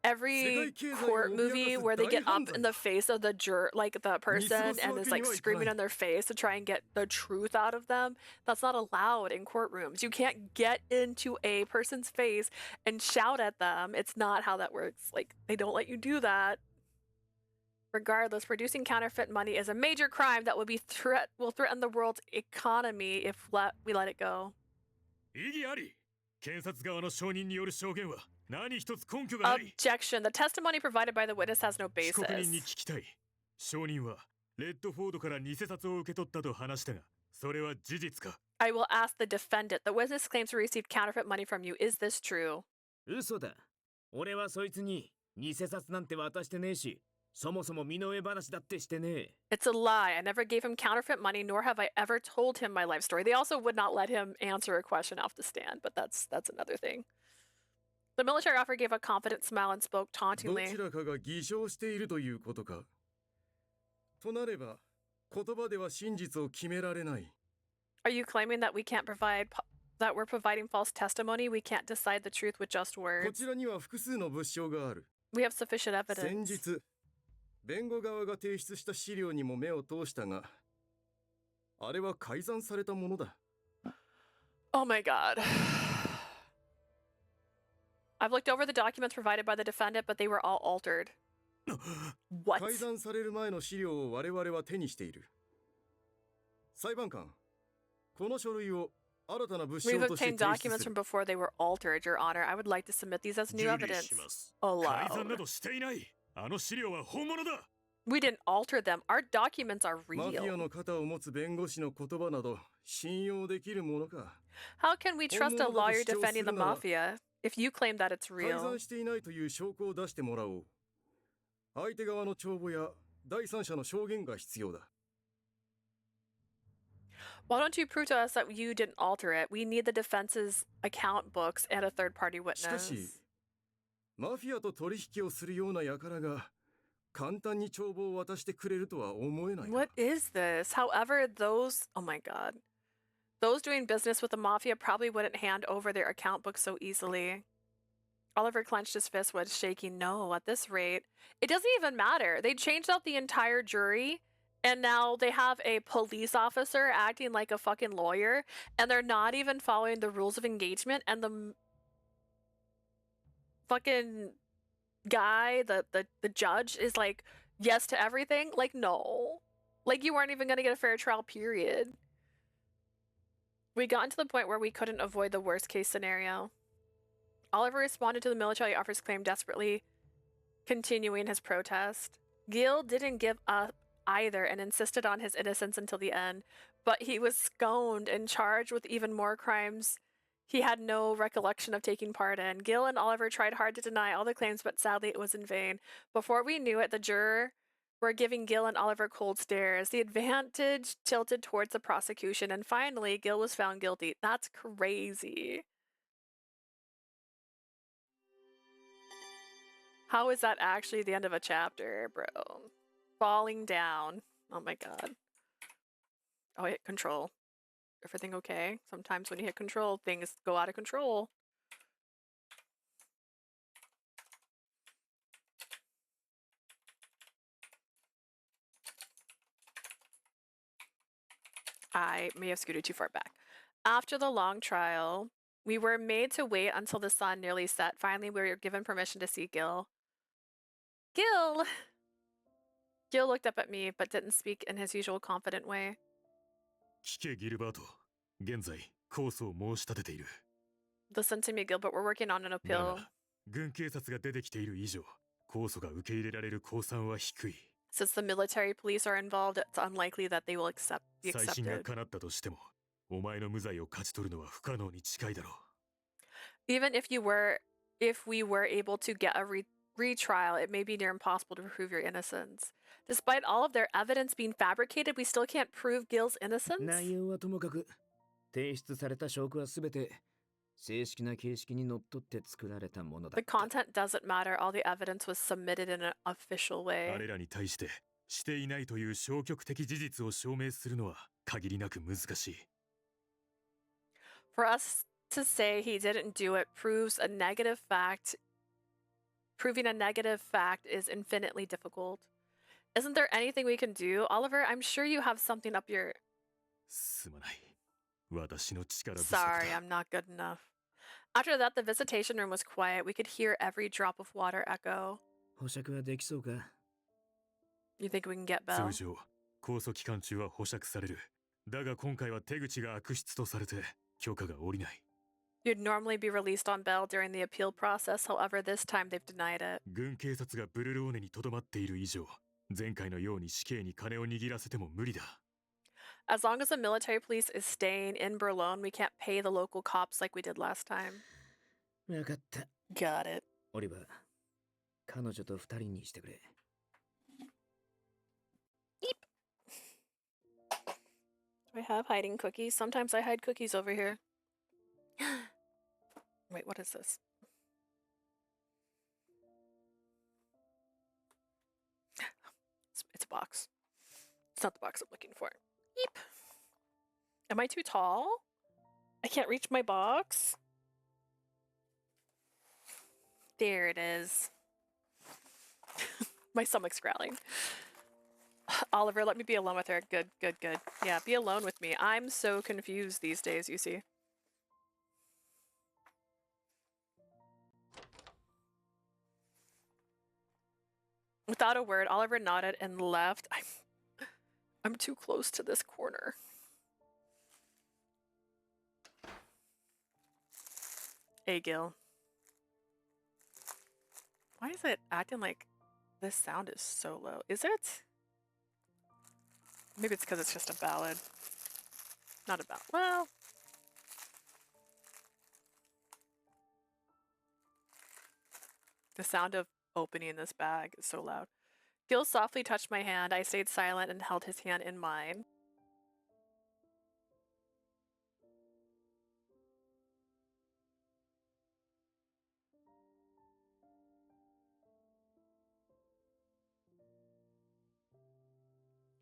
every court movie where they get up in the face of the like the person and is like screaming in their face to try and get the truth out of them. That's not allowed in courtrooms. You can't get into a person's face and shout at them. It's not how that works. Like they don't let you do that. Regardless, producing counterfeit money is a major crime that will threaten the world's economy if we let it go. 異議あり。検察側の証人による証言は何一つ根拠がない。 Objection. The testimony provided by the witness has no 被告人 basis. に聞きたい。証人はレッドフォードから偽札を受け取ったと話したが、それは事実か？ I will ask the defendant. The witness claims to receive counterfeit money from you. Is this true? 嘘だ。俺はそいつに偽札なんて渡してねえし、そもそも身の上話だってしてねえ。 It's a lie. I never gave him counterfeit money, nor have I ever told him my life story. They also would not let him answer a question off the stand, but that's another thing. The military officer gave a confident smile and spoke ど tauntingly. ちらかが偽証しているということか。となれば、言葉では真実を決められない。Are you claiming that we can't provide that we're providing false testimony? We can't decide the truth with just こ words. ちらには複数の物証がある。 We have sufficient 先 evidence. 日、弁護側が提出した資料にも目を通したが、あれは改ざんされたものだ。 Oh my god. I've looked over the documents provided by the defendant, but they were all altered. What? 改ざんされる前の資料を我々は手にしている。裁判官、この書類を新たな物証 We've として obtained 提出 documents す from る。 before they were altered, Your Honor. I would like to submit these as new 受理 evidence. します。 Allowed. 改ざんなどしていない。あの資料は本物だ。 We didn't alter them. Our documents are マフィア real. の肩を持つ弁護士の言葉など信用できるものか。 How can we trust a 本物だと lawyer 主張 defending す the るなら、 mafia if you claim that it's 改ざ real? んしていないという証拠を出してもらおう。相手側の帳簿や第三者の証言が必要だ。 Why don't you prove to us that you didn't alter it? We need the defense's account books and a third-party しかし、 witness. マフィアと取引をするような輩が簡単に帳簿を渡してくれるとは思えないな。 What is this? However, oh my god. Those doing business with the mafia probably wouldn't hand over their account books so easily. Oliver clenched his fist, was shaking. No, at this rate, it doesn't even matter. They changed out the entire jury, and now they have a police officer acting like a fucking lawyer, and they're not even following the rules of engagement, and the fucking guy, the judge, is like, yes to everything. Like, no. Like, you weren't even gonna get a fair trial, period. We got to the point where we couldn't avoid the worst case scenario. Oliver responded to the military officer's claim desperately, continuing his protest. Gil didn't give up either and insisted on his innocence until the end, but he was sconed and charged with even more crimes he had no recollection of taking part in. Gil and Oliver tried hard to deny all the claims, but sadly it was in vain. Before we knew it, the juror were giving Gil and Oliver cold stares. The advantage tilted towards the prosecution, and finally, Gil was found guilty. That's crazy. How is that actually the end of a chapter, bro? Falling down. Oh my god. Oh, I hit control. Everything okay? Sometimes when you hit control, things go out of control. I may have scooted too far back. After the long trial, we were made to wait until the sun nearly set. Finally, we were given permission to see Gil. Gil! Gil looked up at me, but didn't speak in his usual confident way. 聞けギルバート。現在、控訴を申し立てている。 Listen to me, Gilbert. We're working on an だ appeal. が、軍警察が出てきている以上、控訴が受け入れられる公算は低い。 Since the military police are involved, it's unlikely that they will be 再審が accepted. 叶ったとしても、お前の無罪を勝ち取るのは不可能に近いだろう。 Even if we were able to get a retrial, it may be near impossible to prove your innocence. Despite all of their evidence being fabricated, we still can't prove Gil's innocence? 内容はともかく、提出された証拠はすべて正式な形式にのっとって作られたものだ The。content doesn't matter. All the evidence was submitted in an official 彼 way. らに対してしていないという消極的事実を証明するのは限りなく難しい。 For us to say he didn't do it proves a negative fact. Proving a negative fact is infinitely difficult. Isn't there anything we can do? Oliver, I'm sure you have something up your... すまない。私の力不足 Sorry, だ。 I'm not good enough. After that, the visitation room was quiet. We could hear every drop of water echo. 保釈はできそうか？ You think we can get Bell? 通常、控訴期間中は保釈される。だが今回は手口が悪質とされて許可が下りない。 You'd normally be released on bail during the appeal process. However, this time they've denied it. 軍警察がブルローネにとどまっている以上、前回のように死刑に金を握らせても無理だ。As long as the military police is staying in Berlin, we can't pay the local cops like we did last time. わかった。Got it. オリバー、彼女と二人にしてくれ。Do I have hiding cookies? Sometimes I hide cookies over here. Wait, what is this? It's a box. It's not the box I'm looking for. Eep. Am I too tall? I can't reach my box? There it is. My stomach's growling. Oliver, let me be alone with her. Good, good, good. Yeah, be alone with me. I'm so confused these days, you see. Without a word, Oliver nodded and left. I'm too close to this corner. Hey, Gil. Why is it acting like this sound is so low? Is it? Maybe it's because it's just a ballad. Not a ballad. Well. The sound of opening this bag is so loud. Gil softly touched my hand. I stayed silent and held his hand in mine.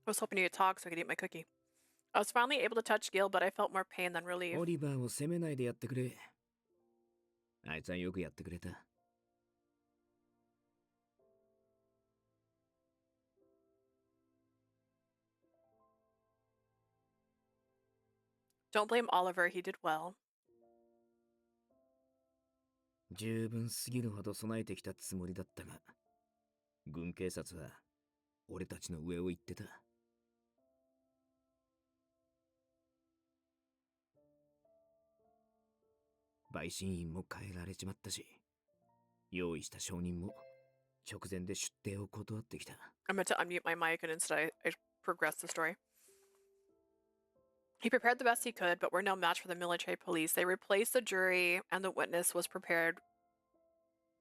I was hoping you could talk so I could eat my cookie. I was finally able to touch Gil, but I felt more pain than relief. オリバーを責めないでやってくれ。あいつはよくやってくれた。Don't blame Oliver, he did well. 十分すぎるほど備えてきたつもりだったが、軍警察は俺たちの上を行ってた。陪審員も変えられちまったし、用意した証人も直前で出廷を断ってきた。I meant to unmute my mic and instead I progressed the story. He prepared the best he could, but we're no match for the military police. They replaced the jury and the witness was prepared.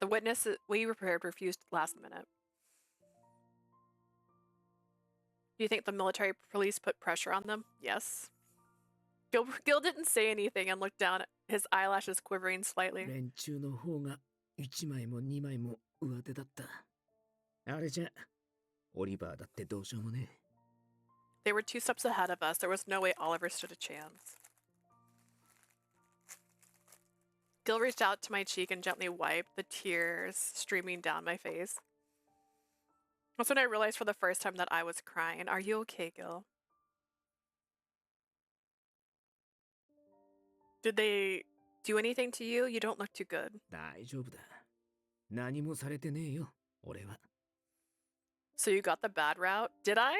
The witness we were prepared refused last minute. Do you think the military police put pressure on them? Yes. Gil didn't say anything and looked down, his eyelashes quivering slightly. 連中の方が1枚も2枚も上手だった。あれじゃ、オリバーだってどうしようもねえ。They were 2 steps ahead of us. There was no way Oliver stood a chance. Gil reached out to my cheek and gently wiped the tears streaming down my face. That's when I realized for the first time that I was crying. Are you okay, Gil? Did they do anything to you? You don't look too good. 大丈夫だ。何もされてねえよ、俺は。So you got the bad route? Did I?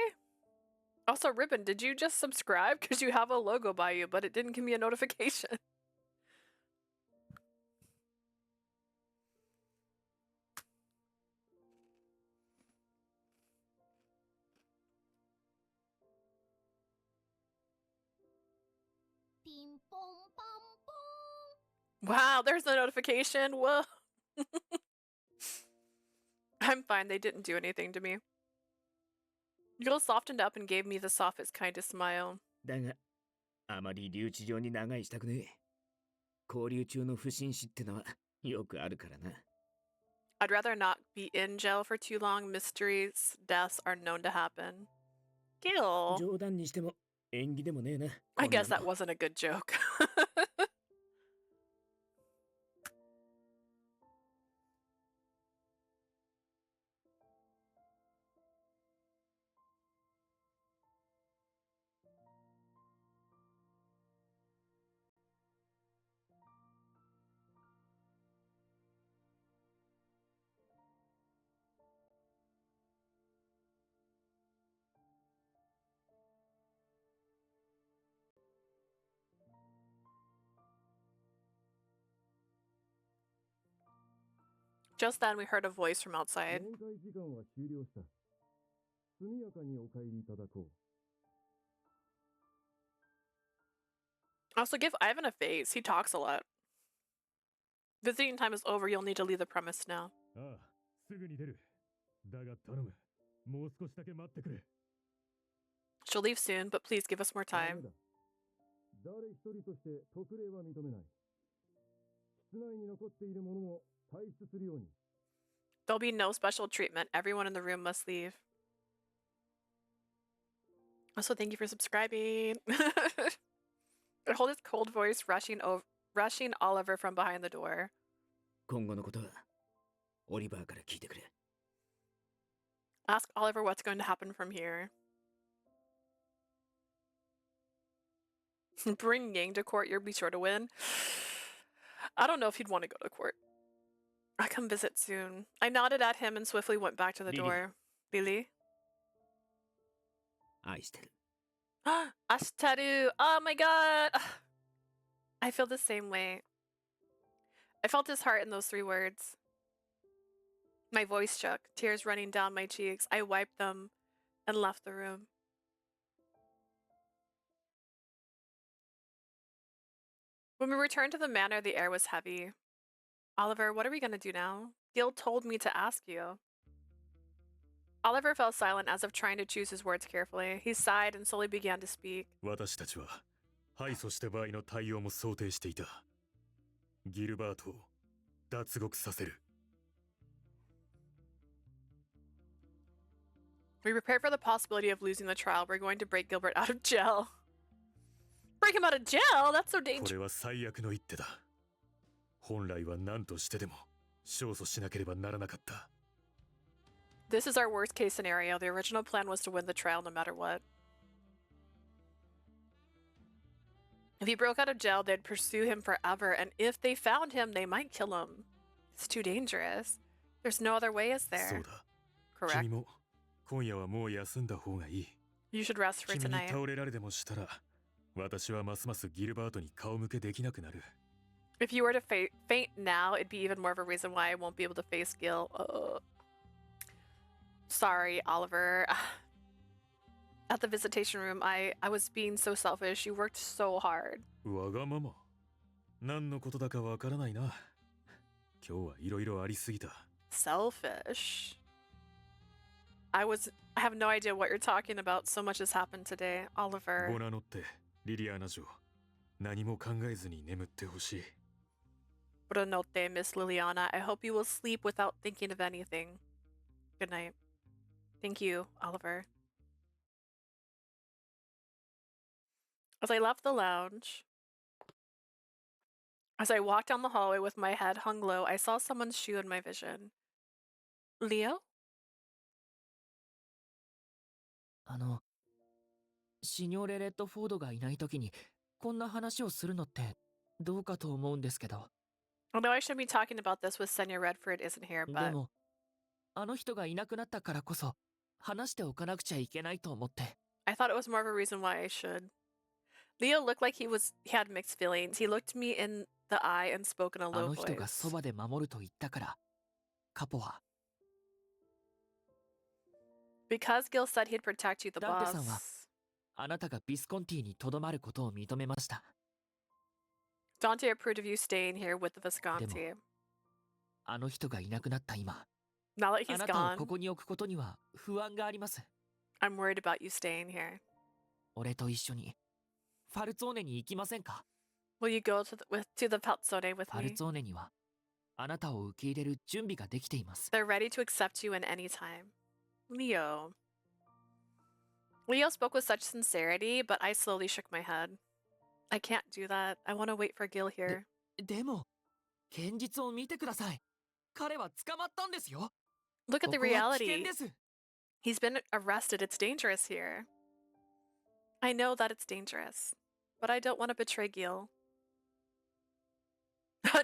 Also, Ribbon, did you just subscribe? Because you have a logo by you, but it didn't give me a notification. Wow, there's the notification. Whoa. I'm fine. They didn't do anything to me. Gil softened up and gave me the softest, kindest smile. だが、あまり留置場に長居したくねえ。勾留中の不審死ってのはよくあるからな。I'd rather not be in jail for too long. Mysteries, deaths are known to happen. Gil. 冗談にしても縁起でもねえな。I guess that wasn't a good joke. Just then, we heard a voice from outside. 面会時間は終了した。速やかにお帰りいただこう。Also, give Ivan a face. He talks a lot. Visiting time is over. You'll need to leave the premise now. ああ、すぐに出る。だが頼む。もう少しだけ待ってくれ。 She'll leave soon, but please give us more time. 誰一人として特例は認めない。室内に残っているものも退出するように。 There'll be no special treatment. Everyone in the room must leave. Also, thank you for subscribing. I hold his cold voice rushing Oliver from behind the door. 今後のことはオリバーから聞いてくれ。 Ask Oliver what's going to happen from here. Bring Yang to court, you'll be sure to win. I don't know if he'd want to go to court. I come visit soon. I nodded at him and swiftly went back to the door. Lily? 愛してる。 Ashitaru! Oh my god! I feel the same way. I felt his heart in those 3 words. My voice shook, tears running down my cheeks. I wiped them and left the room. When we returned to the manor, the air was heavy. Oliver, what are we going to do now? Gil told me to ask you. Oliver fell silent as if trying to choose his words carefully. He sighed and slowly began to speak. 私たちは敗訴した場合の対応も想定していた。ギルバートを脱獄させる。 We prepared for the possibility of losing the trial. We're going to break Gilbert out of jail. Break him out of jail? That's so dangerous. これは最悪の一手だ。本来は何としてでも勝訴しなければならなかった。 This is our worst case scenario. The original plan was to win the trial no matter what. If he broke out of jail, they'd pursue him forever, and if they found him, they might kill him. It's too dangerous. There's no other way, is そう there? だ。 Correct. 君も今夜はもう休んだ方がいい。 You should rest for 君に tonight. 倒れられでもしたら、私はますますギルバートに顔向けできなくなる。 If you were to faint now, it'd be even more of a reason why I won't be able to face Gil. Sorry, Oliver. At the visitation room, I was being so selfish. You worked so hard. わがまま。何のことだかわからないな。今日はいろいろありすぎた。 Selfish. I have no idea what you're talking about. So much has happened today, Oliver. ボナノってリリアーナ城。何も考えずに眠ってほしい。 Buonanotte, Miss Liliana. I hope you will sleep without thinking of anything. Good night. Thank you, Oliver. As I left the lounge, as I walked down the hallway with my head hung low, I saw someone's shoe in my vision. Leo? シニョーレ・レッドフォードがいないときにこんな話をするのってどうかと思うんですけど。 Although I should be talking about this with Senor Redford isn't here, で but も、あの人がいなくなったからこそ話しておかなくちゃいけないと思って。 I thought it was more of a reason why I should. Leo looked like he had mixed feelings. He looked me in the eye and spoke in a あ low の人が voice. そばで守ると言ったから、カポは。 Because Gil said he'd protect you, the ダンテさんは boss. あなたがビスコンティにとどまることを認めました。 Dante approved of you staying here with the で Visconti. も、あの人がいなくなった今、 Now that あ he's なたを gone, ここに置くことには不安があります。 I'm worried about you staying here. 俺と一緒にファルツォーネに行きませんか？ Will you go to the Palzone with ファル me? ツォーネにはあなたを受け入れる準備ができています。 They're ready to accept you in any time. Leo. Leo spoke with such sincerity, but I slowly shook my head. I can't do that. I want to wait for Gil here. でも、現実を見てください。彼は捕まったんですよ。 Look at the ここは危険 reality. です。 He's been arrested. It's dangerous here. I know that it's dangerous, but I don't want to betray Gil.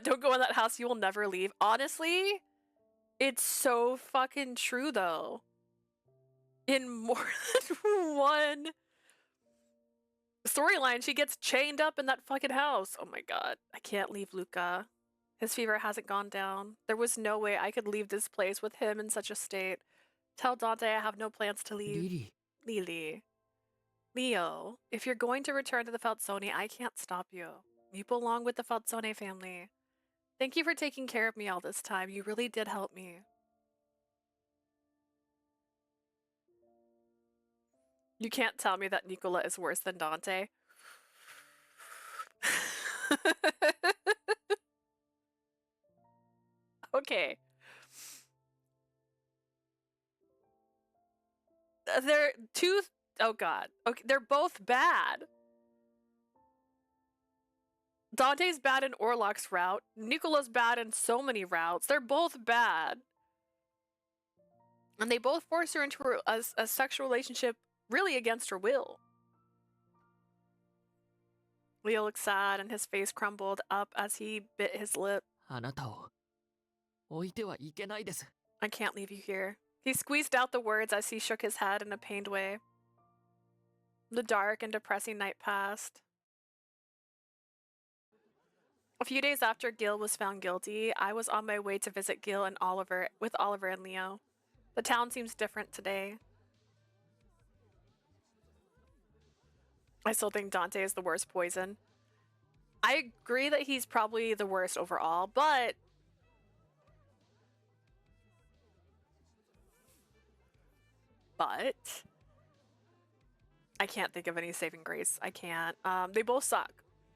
Don't go in that house. You will never leave. Honestly, it's so fucking true, though. In more than one storyline, she gets chained up in that fucking house. Oh my god. I can't leave Luca. His fever hasn't gone down. There was no way I could leave this place with him in such a state. Tell Dante I have no plans to leave. Lily. Lily. Leo, if you're going to return to the Falzoni, I can't stop you. You belong with the Falzone family. Thank you for taking care of me all this time. You really did help me. You can't tell me that Nicola is worse than Dante. Okay. They're two... Oh god. Okay, they're both bad. Dante's bad in Orlok's route. Nicola's bad in so many routes. They're both bad. And they both force her into a sexual relationship really against her will. Leo looked sad and his face crumbled up as he bit his lip. あなたを置いてはいけないです。 I can't leave you here. He squeezed out the words as he shook his head in a pained way. The dark and depressing night passed. A few days after Gil was found guilty, I was on my way to visit Gil and Oliver and Leo. The town seems different today. I still think Dante is the worst poison. I agree that he's probably the worst overall, but I can't think of any saving grace. I can't. They both suck.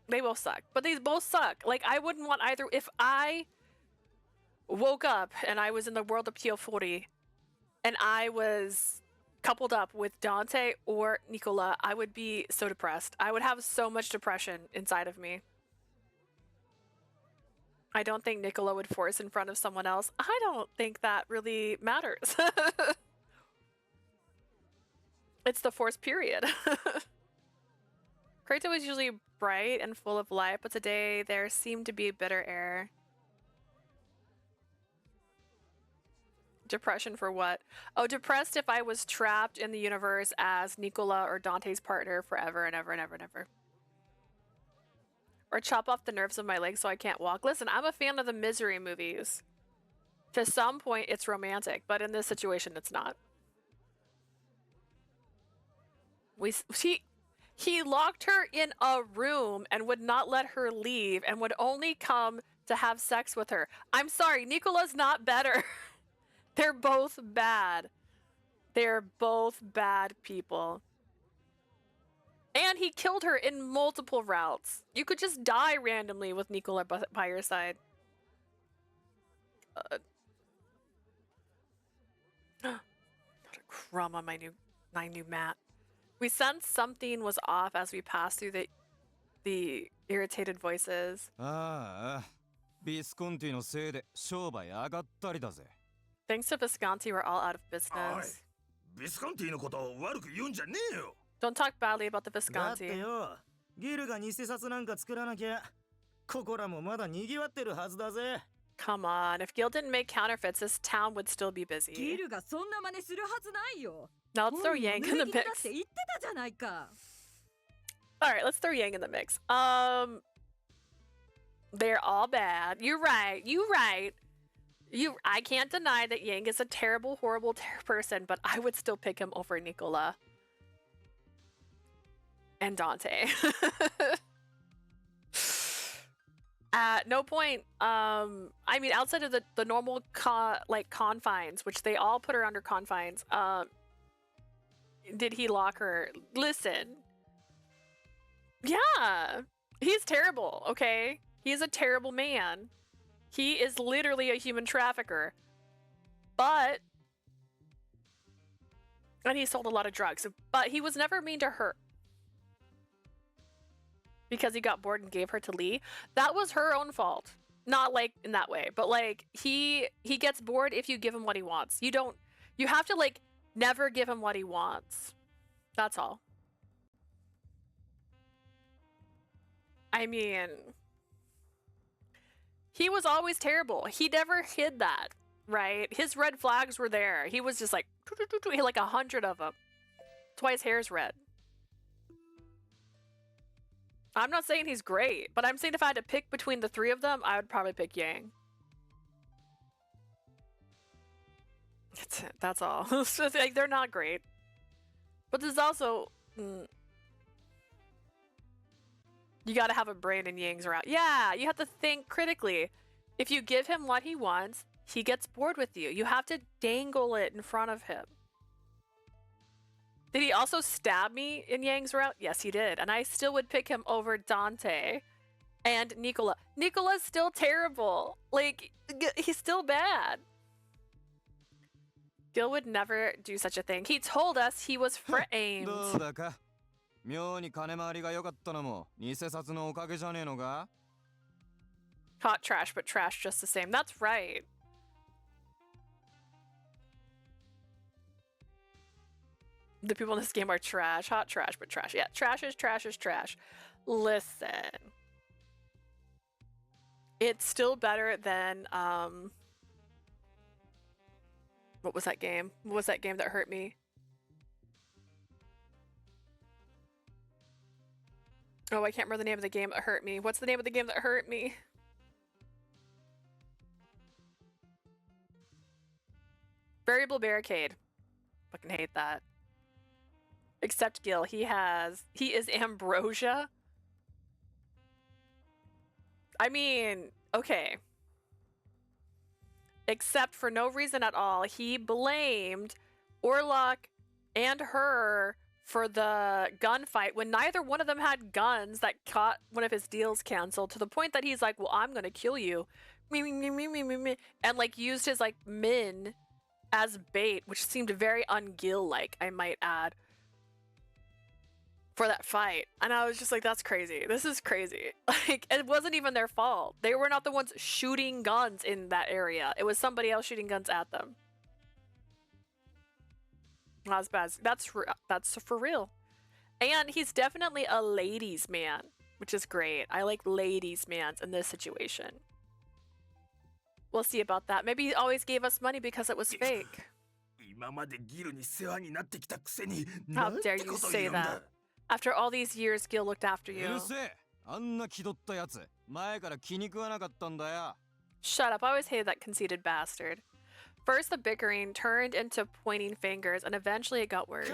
They both suck. But they both suck. Like, I wouldn't want either. If I woke up and I was in the world of Piofiore and I was coupled up with Dante or Nicola, I would be so depressed. I would have so much depression inside of me. I don't think Nicola would force in front of someone else. I don't think that really matters. It's the force period. Kratos was usually bright and full of life, but today there seemed to be a bitter air. Depression for what? Oh, depressed if I was trapped in the universe as Nicola or Dante's partner forever and ever and ever and ever. Or chop off the nerves of my legs so I can't walk. Listen, I'm a fan of the Misery movies. To some point, it's romantic, but in this situation, it's not. He locked her in a room and would not let her leave and would only come to have sex with her. I'm sorry, Nicola's not better. They're both bad. They're both bad people. And he killed her in multiple routes. You could just die randomly with Nicola by your side. Not a crumb on my new mat. We sensed something was off as we passed through the irritated voices. Thanks to Visconti, we're all out of business. Don't talk badly about the Visconti. Come on, if Gil didn't make counterfeits, this town would still be busy. Now let's throw Yang in the mix. Alright, let's throw Yang in the mix. They're all bad. You're right. I can't deny that Yang is a terrible, horrible person, but I would still pick him over Nicola. And Dante. At no point, I mean, outside of the normal confines, which they all put her under confines, did he lock her? Listen. Yeah. He's terrible, okay? He's a terrible man. He is literally a human trafficker. But... And he sold a lot of drugs. But he was never mean to her. Because he got bored and gave her to Lee. That was her own fault. Not like in that way. But like, he gets bored if you give him what he wants. You have to like, never give him what he wants. That's all. I mean... He was always terrible. He never hid that, right? His red flags were there. He was just like, he had like 100 of them. That's why his hair's red. I'm not saying he's great, but I'm saying if I had to pick between the three of them, I would probably pick Yang. That's all. It's just like, they're not great. But there's also... You gotta have a brain in Yang's route. Yeah, you have to think critically. If you give him what he wants, he gets bored with you. You have to dangle it in front of him. Did he also stab me in Yang's route? Yes, he did. And I still would pick him over Dante and Nicola. Nicola's still terrible. Like, he's still bad. Gil would never do such a thing. He told us he was framed. どうだか妙に金回りが良かったのも偽札のおかげじゃねえのか Hot trash, but trash just the same. That's right. The people in this game are trash. Hot trash, but trash. Yeah, trash is trash is trash. Listen. It's still better than, what was that game? What was that game that hurt me? Oh, I can't remember the name of the game that hurt me. What's the name of the game that hurt me? Variable Barricade. Fucking hate that. Except Gil, he is Ambrosia. I mean, okay. Except for no reason at all, he blamed Orlok and her for the gunfight when neither one of them had guns that caught one of his deals canceled, to the point that he's like, well, I'm gonna kill you. And like used his like min as bait, which seemed very un-Gil-like, I might add, for that fight. And I was just like, that's crazy. This is crazy. Like, it wasn't even their fault. They were not the ones shooting guns in that area. It was somebody else shooting guns at them. That's bad. That's for real. And he's definitely a ladies' man, which is great. I like ladies' mans in this situation. We'll see about that. Maybe he always gave us money because it was fake. How dare you say that? After all these years, Gil looked after you. Shut up. I always hated that conceited bastard. First, the bickering turned into pointing fingers, and eventually it got worse.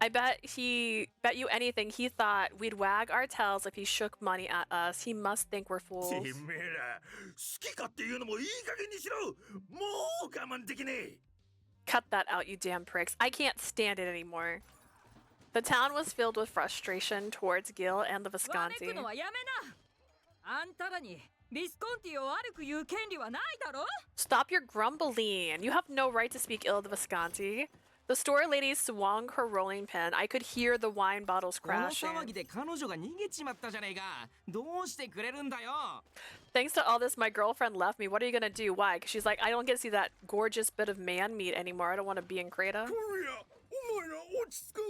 I bet you anything he thought we'd wag our tails if he shook money at us. He must think we're fools. Cut that out, you damn pricks. I can't stand it anymore. The town was filled with frustration towards Gil and the Visconti. Stop your grumbling. You have no right to speak ill of the Visconti. The store lady swung her rolling pin. I could hear the wine bottles crashing. Thanks to all this, my girlfriend left me. What are you gonna do? Why? Because she's like, I don't get to see that gorgeous bit of man meat anymore. I don't want to be in Creta.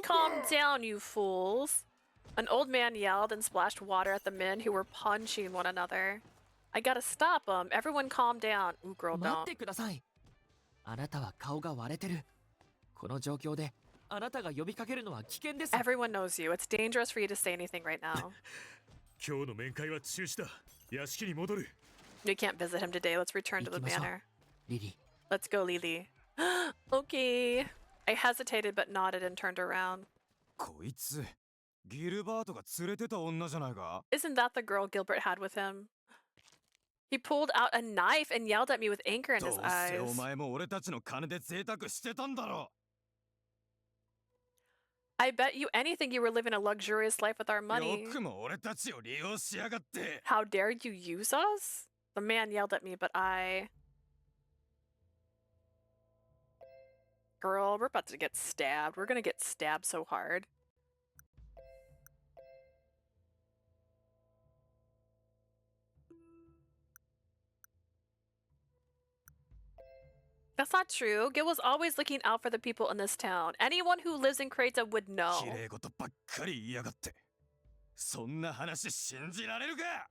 Calm down, you fools. An old man yelled and splashed water at the men who were punching one another. I gotta stop them. Everyone calm down. Ooh, girl, don't. Everyone knows you. It's dangerous for you to say anything right now. We can't visit him today. Let's return to the manor. Let's go, Lily. Okay. I hesitated but nodded and turned around. Isn't that the girl Gilbert had with him? He pulled out a knife and yelled at me with anger in his eyes. I bet you anything you were living a luxurious life with our money. How dare you use us? The man yelled at me, but I... Girl, we're about to get stabbed. We're gonna get stabbed so hard. That's not true. Gil was always looking out for the people in this town. Anyone who lives in Creta would know.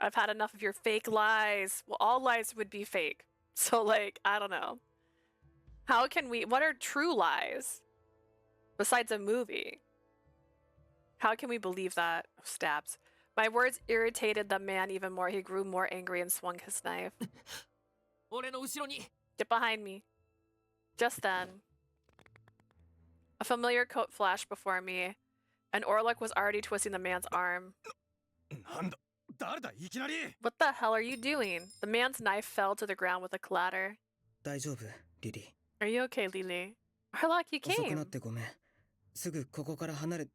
I've had enough of your fake lies. Well, all lies would be fake. So, like, I don't know. How can we... What are true lies? Besides a movie. How can we believe that? Oh, stabs. My words irritated the man even more. He grew more angry and swung his knife. Get behind me. Just then, a familiar coat flashed before me, and Orlok was already twisting the man's arm. What the hell are you doing? The man's knife fell to the ground with a clatter. 大丈夫、リリー。 Are you okay, Lily? Orlok, you 遅くな came. ってごめん。すぐここから離れ。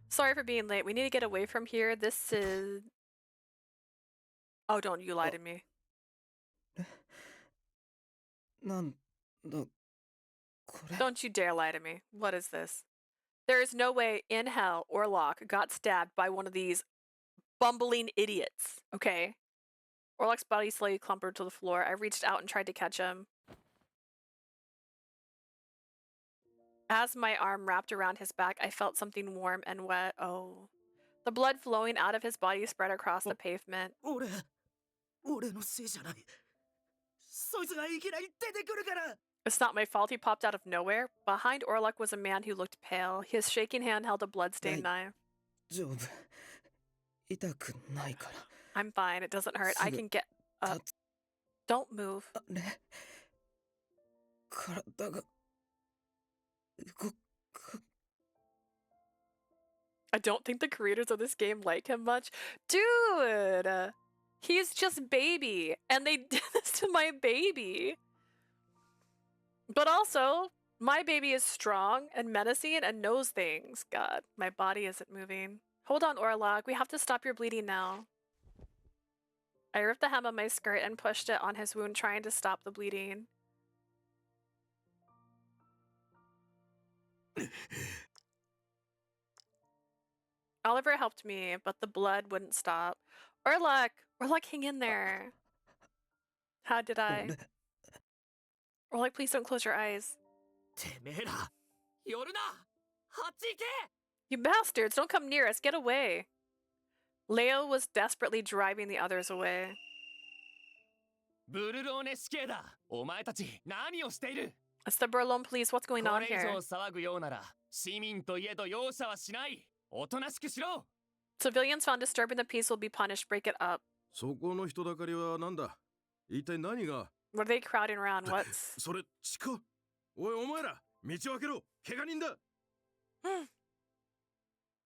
Sorry for being late. We need to get away from here. This is... Oh, don't you lie to me. なんだ、これ。 Don't you dare lie to me. What is this? There is no way in hell Orlok got stabbed by one of these bumbling idiots, okay? Orlok's body slowly clumpered to the floor. I reached out and tried to catch him. As my arm wrapped around his back, I felt something warm and wet. Oh. The blood flowing out of his body spread across the pavement. 俺のせいじゃない。そいつがいきなり出てくるから。 It's not my fault he popped out of nowhere. Behind Orlok was a man who looked pale. His shaking hand held a blood-stained knife. 丈夫。痛くないから。 I'm fine. It doesn't hurt. I can get up. Don't move. ね。体が。動く。 I don't think the creators of this game like him much. Dude! He's just baby. And they did this to my baby. But also, my baby is strong and menacing and knows things. God, my body isn't moving. Hold on, Orlok. We have to stop your bleeding now. I ripped the hem of my skirt and pushed it on his wound, trying to stop the bleeding. Oliver helped me, but the blood wouldn't stop. Orlok! Orlok, hang in there. How did I? Orlok, please don't close your eyes. You bastards, don't come near us. Get away. Leo was desperately driving the others away. ブルローネ死刑だ。お前たち何をしている？ It's the Berlin police. What's going こ on れ以 here? 上騒ぐようなら市民といえど容赦はしない。おとなしくしろ。 Civilians found disturbing the peace will be punished. Break it up. そこの人だかりはなんだ？一体何が？ What are they crowding around? What's... それ、地下。おい、お前ら、道を開けろ。怪我人だ。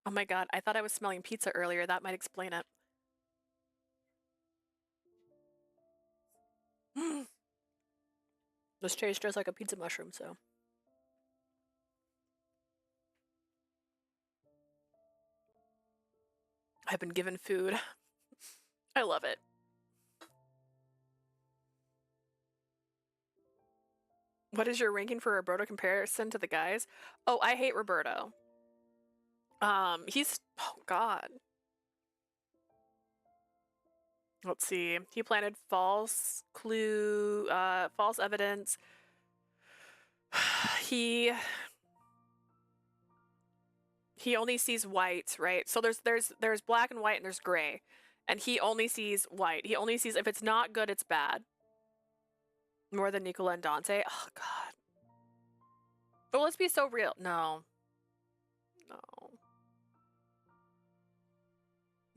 Oh my god, I thought I was smelling pizza earlier. That might explain it. This tastes just like a pizza mushroom, so... I've been given food. I love it. What is your ranking for Roberto comparison to the guys? Oh, I hate Roberto. He's... Oh, God. Let's see. He planted false false evidence. He only sees white, right? So there's black and white and there's gray. And he only sees white. He only sees if it's not good, it's bad. More than Nicola and Dante. Oh, God. Well, let's be so real. No. No.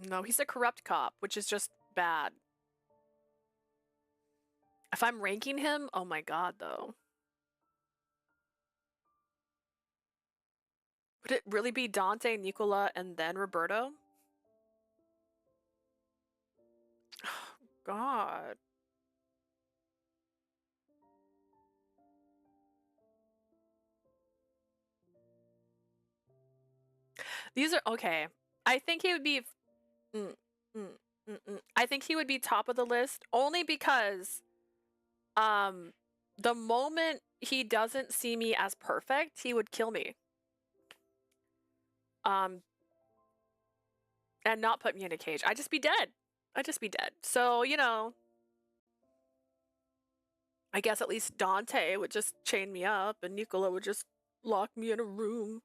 No, he's a corrupt cop, which is just bad. If I'm ranking him, oh my god, though. Would it really be Dante, Nicola, and then Roberto? Oh, God. These are okay. I think he would be I think he would be top of the list only because the moment he doesn't see me as perfect, he would kill me. And not put me in a cage. I'd just be dead. I'd just be dead. So, you know, I guess at least Dante would just chain me up and Nicola would just lock me in a room.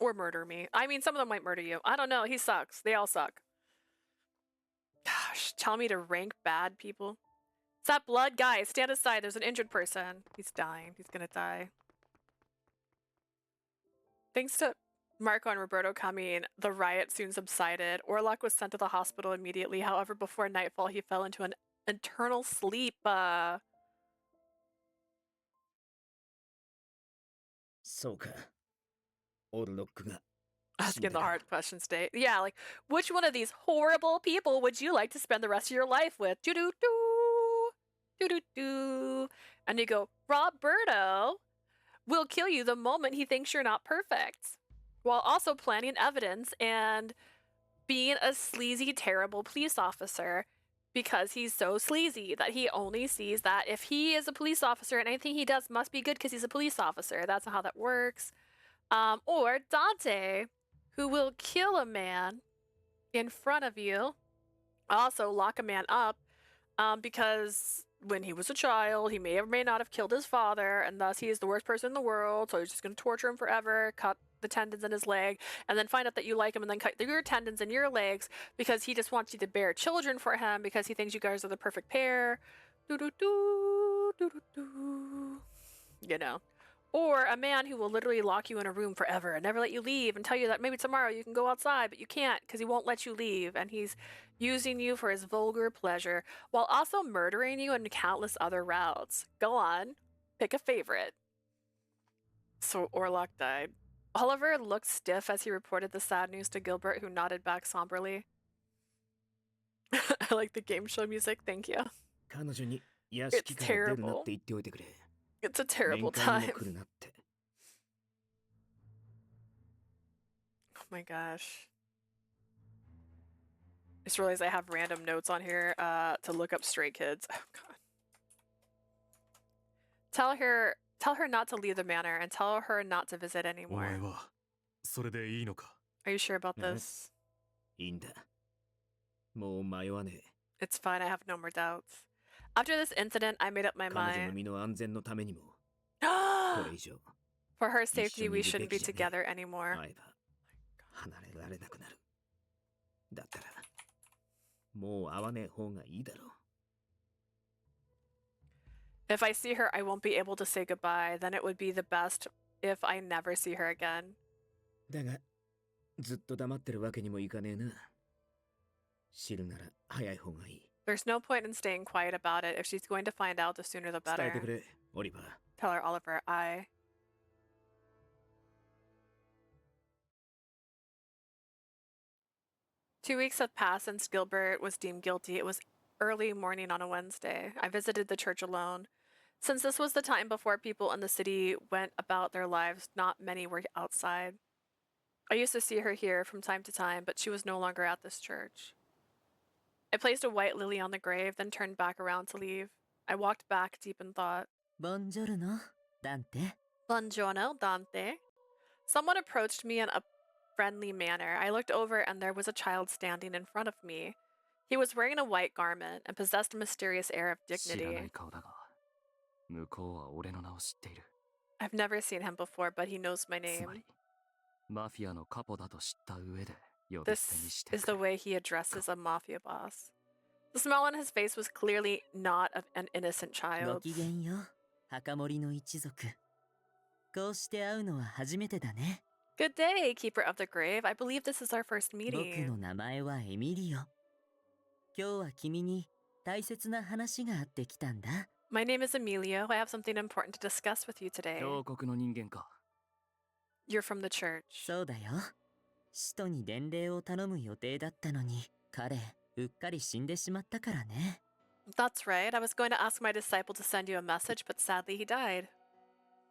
Or murder me. I mean, some of them might murder you. I don't know. He sucks. They all suck. Gosh, tell me to rank bad people. It's that blood, guys. Stand aside. There's an injured person. He's dying. He's gonna die. Thanks to Marco and Roberto coming, the riot soon subsided. Orlok was sent to the hospital immediately. However, before nightfall, he fell into an eternal sleep. そうか。オルロックが Asking the hard questions today. Yeah, like, which one of these horrible people would you like to spend the rest of your life with? Doo-doo-doo. Doo-doo-doo. And you go, Roberto will kill you the moment he thinks you're not perfect, while also planting evidence and being a sleazy, terrible police officer because he's so sleazy that he only sees that if he is a police officer and anything he does must be good because he's a police officer. That's not how that works. Or Dante, who will kill a man in front of you, also lock a man up because when he was a child, he may or may not have killed his father, and thus he is the worst person in the world, so he's just going to torture him forever, cut the tendons in his leg, and then find out that you like him, and then cut your tendons in your legs because he just wants you to bear children for him because he thinks you guys are the perfect pair. Doo-doo-doo, doo-doo-doo. You know. Or a man who will literally lock you in a room forever and never let you leave and tell you that maybe tomorrow you can go outside, but you can't because he won't let you leave, and he's using you for his vulgar pleasure while also murdering you in countless other routes. Go on, pick a favorite. So Orlok died. Oliver looked stiff as he reported the sad news to Gilbert, who nodded back somberly. I like the game show music, thank you. 彼女に屋敷から出るなって言っておいてくれ。 It's a terrible 面会に time. も来るなって。 Oh my gosh. I just realized I have random notes on here to look up stray kids. Oh god. Tell her not to leave the manor and tell her not to visit お anymore. 前はそれでいいのか？ Are you sure about this? いいんだ。もう迷わねえ。 It's fine, I have no more doubts. After this incident, I made up my 彼女の mind. 身の安全のためにも、これ以上 For her safety, we shouldn't be together anymore. 会えば離れられなくなる。だったらもう会わねえ方がいいだろう。 If I see her, I won't be able to say goodbye. Then it would be the best if I never see her again. だがずっと黙ってるわけにもいかねえな。知るなら早い方がいい。 There's no point in staying quiet about it. If she's going to find out, the sooner the 伝えてく better. れ、オリバー。 Tell her, Oliver, I. Two weeks have passed since Gilbert was deemed guilty. It was early morning on a Wednesday. I visited the church alone. Since this was the time before people in the city went about their lives, not many were outside. I used to see her here from time to time, but she was no longer at this church. I placed a white lily on the grave, then turned back around to leave. I walked back deep in thought. Buongiorno, Dante. Buongiorno, Dante. Someone approached me in a friendly manner. I looked over and there was a child standing in front of me. He was wearing a white garment and possessed a mysterious air of 知らな dignity. い顔だが、向こうは俺の名を知っている。 I've never seen him before, but he knows my つ name. まり、マフィアのカポだと知った上で呼び捨てに This して is the way he addresses a mafia boss. The smile on his face was clearly not of an innocent ご child. きげんよう、墓守の一族。こうして会うのは初めてだね。 Good day, Keeper of the Grave. I believe this is our first 僕 meeting. の名前はエミリオ。今日は君に大切な話があってきたんだ。 My name is Emilio. I have something important to discuss with you today. 峡谷の人間か。 You're from the church. そうだよ。使徒に伝令を頼む予定だったのに、彼、うっかり死んでしまったからね。 That's right. I was going to ask my disciple to send you a message, but sadly he died.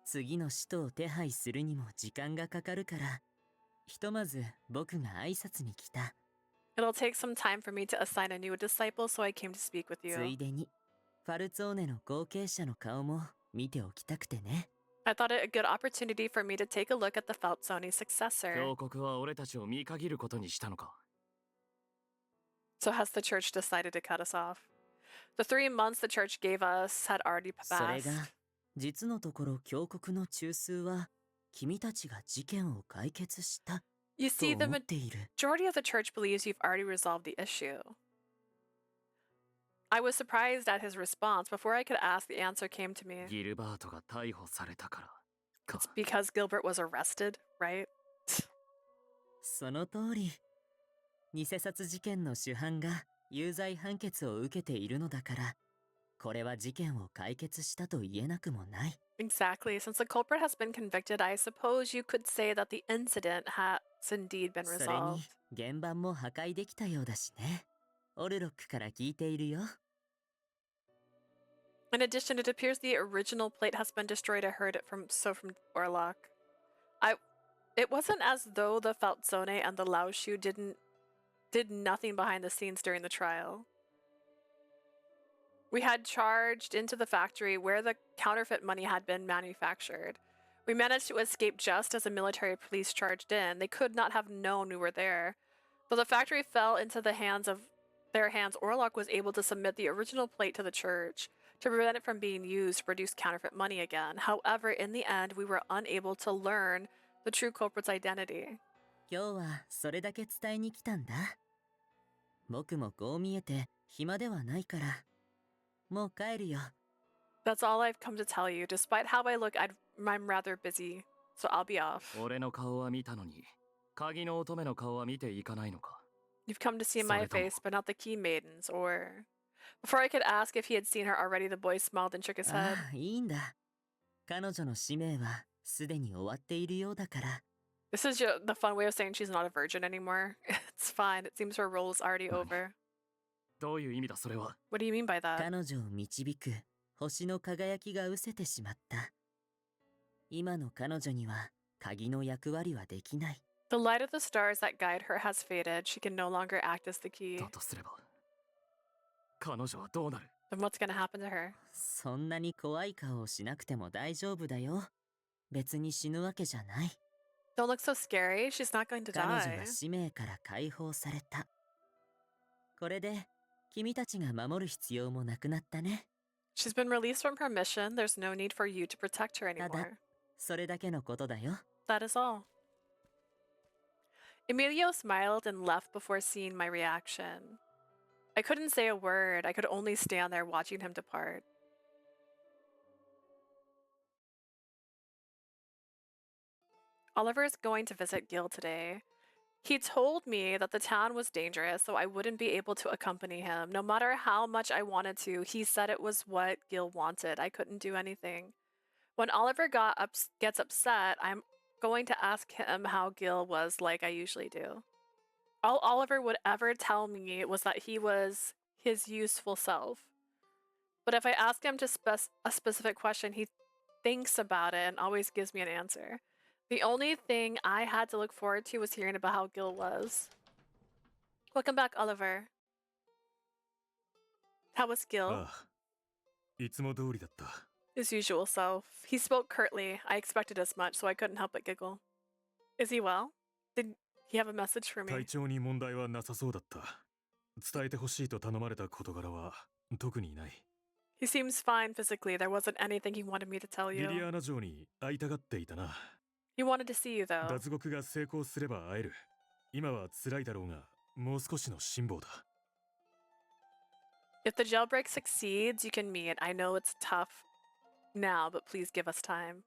次の使徒を手配するにも時間がかかるから、ひとまず僕が挨拶に来た。 It'll take some time for me to assign a new disciple, so I came to speak with つい you. でに、ファルツォーネの後継者の顔も見ておきたくてね。 I thought it a good opportunity for me to take a look at the Falzoni successor. 峡谷は俺たちを見限ることにしたのか。 So has the church decided to cut us off? The 3 months the church gave us had already それ passed. が、実のところ峡谷の中枢は、君たちが事件を解決した You と see, the 思っている。 majority of the church believes you've already resolved the issue. I was surprised at his response. Before I could ask, the answer came to me. ギルバートが逮捕されたから。 It's because Gilbert was arrested, right? その通り。偽札事件の主犯が有罪判決を受けているのだから、これは事件を解決したと言えなくもない。Exactly. Since the culprit has been convicted, I suppose you could say that the incident has indeed been それに resolved. 現場も破壊できたようだしね。オルロックから聞いているよ。In addition, it appears the original plate has been destroyed. I heard it from Orlok. It wasn't as though the Feltzone and the Laoshu did nothing behind the scenes during the trial. We had charged into the factory where the counterfeit money had been manufactured. We managed to escape just as the military police charged in. They could not have known we were there. Though the factory fell into their hands, Orlok was able to submit the original plate to the church to prevent it from being used to produce counterfeit money again. However, in the end, we were unable to learn the true culprit's identity. 今日はそれだけ伝えに来たんだ。僕もこう見えて暇ではないから。もう帰るよ。That's all I've come to tell you. Despite how I look, I'm rather busy, so I'll be off. 俺の顔は見たのに、鍵の乙女の顔は見ていかないのか。You've come to see my face, but not the key maidens, or... Before I could ask if he had seen her already, the boy smiled and shook his head. ああ、いいんだ。彼女の使命はすでに終わっているようだから。This is the fun way of saying she's not a virgin anymore. It's fine. It seems her role is already over. どういう意味だそれは。What do you mean by that? 彼女を導く星の輝きが失せてしまった。今の彼女には鍵の役割はできない。The light of the stars that guide her has faded. She can no longer act as the key. だとすれば、彼女はどうなる？ Then what's gonna happen to her? そんなに怖い顔をしなくても大丈夫だよ。別に死ぬわけじゃない。Don't look so scary. She's not going to 彼女 die. は使命から解放された。これで君たちが守る必要もなくなったね。She's been released from her mission. There's no need for you to protect her ただ、 anymore. それだけのことだよ。That is all. Emilio smiled and left before seeing my reaction. I couldn't say a word. I could only stand there watching him depart. Oliver is going to visit Gil today. He told me that the town was dangerous, so I wouldn't be able to accompany him. No matter how much I wanted to, he said it was what Gil wanted. I couldn't do anything. When Oliver gets upset, I'm going to ask him how Gil was like I usually do. All Oliver would ever tell me was that he was his useful self. But if I ask him to a specific question, he thinks about it and always gives me an answer. The only thing I had to look forward to was hearing about how Gil was. Welcome back, Oliver. How was Gil? ああ、いつも通りだった。His usual self. He spoke curtly. I expected as much, so I couldn't help but giggle. Is he well? Did he have a message for me? 体調に問題はなさそうだった。伝えてほしいと頼まれた事柄は特にない。He seems fine physically. There wasn't anything he wanted me to tell リ you. リアーナ城に会いたがっていたな。He wanted to see you, though. 脱獄が成功すれば会える。今は辛いだろうが、もう少しの辛抱だ。If the jailbreak succeeds, you can meet. I know it's tough now, but please give us time.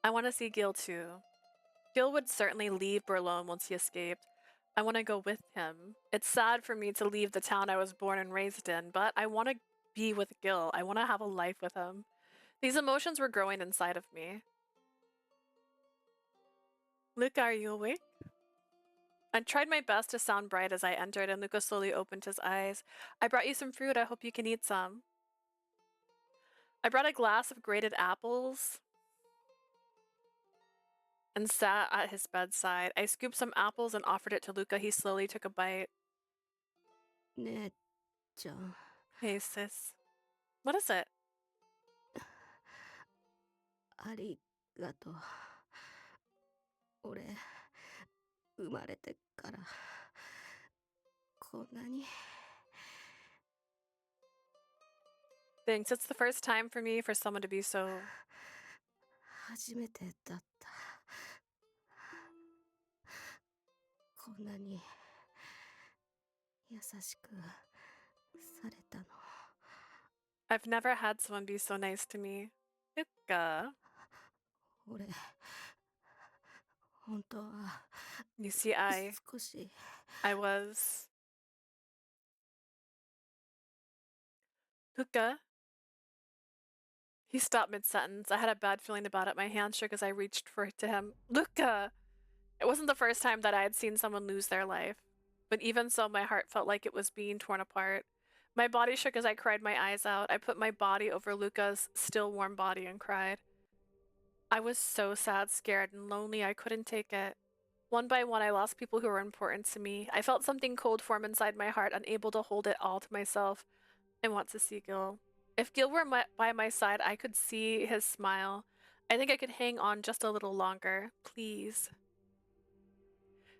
I want to see Gil too. Gil would certainly leave Berlin once he escaped. I want to go with him. It's sad for me to leave the town I was born and raised in, but I want to be with Gil. I want to have a life with him. These emotions were growing inside of me. Luca, are you awake? I tried my best to sound bright as I entered, and Luca slowly opened his eyes. I brought you some fruit. I hope you can eat some. I brought a glass of grated apples and sat at his bedside. I scooped some apples and offered it to Luca. He slowly took a bite. 姉ちゃん。 Hey, sis. What is it? ありがとう。俺、生まれてからこんなに。 Thanks. It's the first time for me for someone to be so... 初めてだった。こんなに優しくされたの。 I've never had someone be so nice to me. Luca. 俺、本当は You see, 少し I was... Luca, He stopped mid-sentence. I had a bad feeling about it. My hand shook as I reached to him. Luca! It wasn't the first time that I had seen someone lose their life. But even so, my heart felt like it was being torn apart. My body shook as I cried my eyes out. I put my body over Luca's still warm body and cried. I was so sad, scared, and lonely I couldn't take it. One by one, I lost people who were important to me. I felt something cold form inside my heart, unable to hold it all to myself. I want to see Gil. If Gil were by my side, I could see his smile. I think I could hang on just a little longer. Please.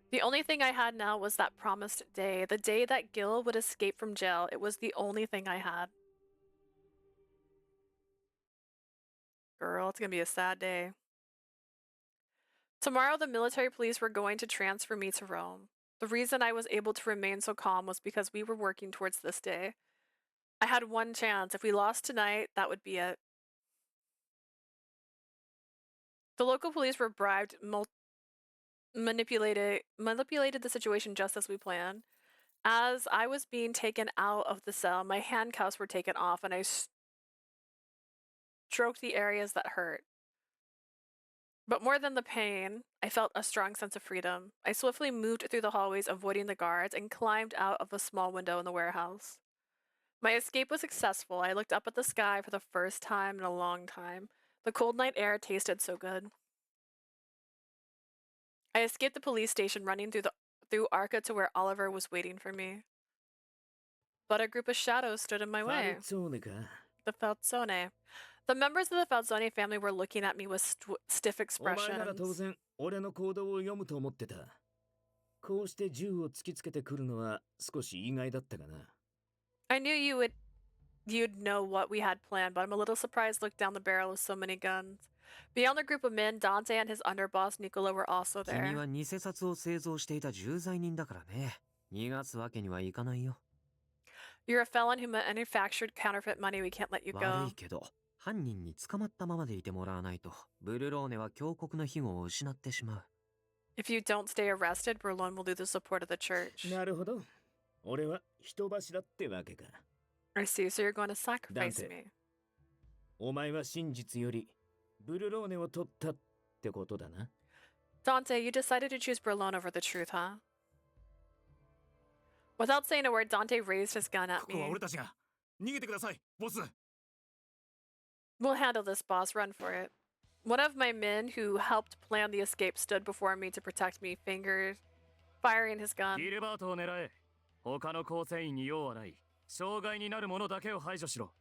The only thing I had now was that promised day, the day that Gil would escape from jail. It was the only thing I had. Girl, it's gonna be a sad day. Tomorrow, the military police were going to transfer me to Rome. The reason I was able to remain so calm was because we were working towards this day. I had one chance. If we lost tonight, that would be it. The local police were bribed, manipulated the situation just as we planned. As I was being taken out of the cell, my handcuffs were taken off and I stroked the areas that hurt. But more than the pain, I felt a strong sense of freedom. I swiftly moved through the hallways, avoiding the guards, and climbed out of a small window in the warehouse. My escape was successful. I looked up at the sky for the first time in a long time. The cold night air tasted so good. I escaped the police station, running through Arca to where Oliver was waiting for me. But a group of shadows stood in my way. The Falzone. The members of the Falzone family were looking at me with stiff お前なら当 expressions. 然俺の行動を読むと思ってた。こうして銃を突きつけてくるのは少し意外だったがな。I knew you'd know what we had planned, but I'm a little surprised to look down the barrel of so many guns. Beyond the group of men, Dante and his underboss Nicola were also 君 there. は偽札を製造していた重罪人だからね。逃がすわけにはいかないよ。 You're a felon who manufactured counterfeit money. We can't let you 悪 go. いけど、犯人に捕まったままでいてもらわないと、ブルローネは強国の庇護を失ってしまう。 If you don't stay arrested, Berlin will lose the support of the church. なるほど。俺は人柱ってわけか。 I see, so you're going to sacrifice Dante. me. お前は真実よりブルローネを取ったってことだな。 Dante, you decided to choose Berlin over the truth, huh? Without saying a word, Dante raised his gun at ここは me. 俺たちが逃げてくださいボス。 We'll handle this, boss. Run for it. One of my men who helped plan the escape stood before me to protect me, firing his gun. ギルバートを狙え。他の構成員に用はない。障害になる者だけを排除しろ。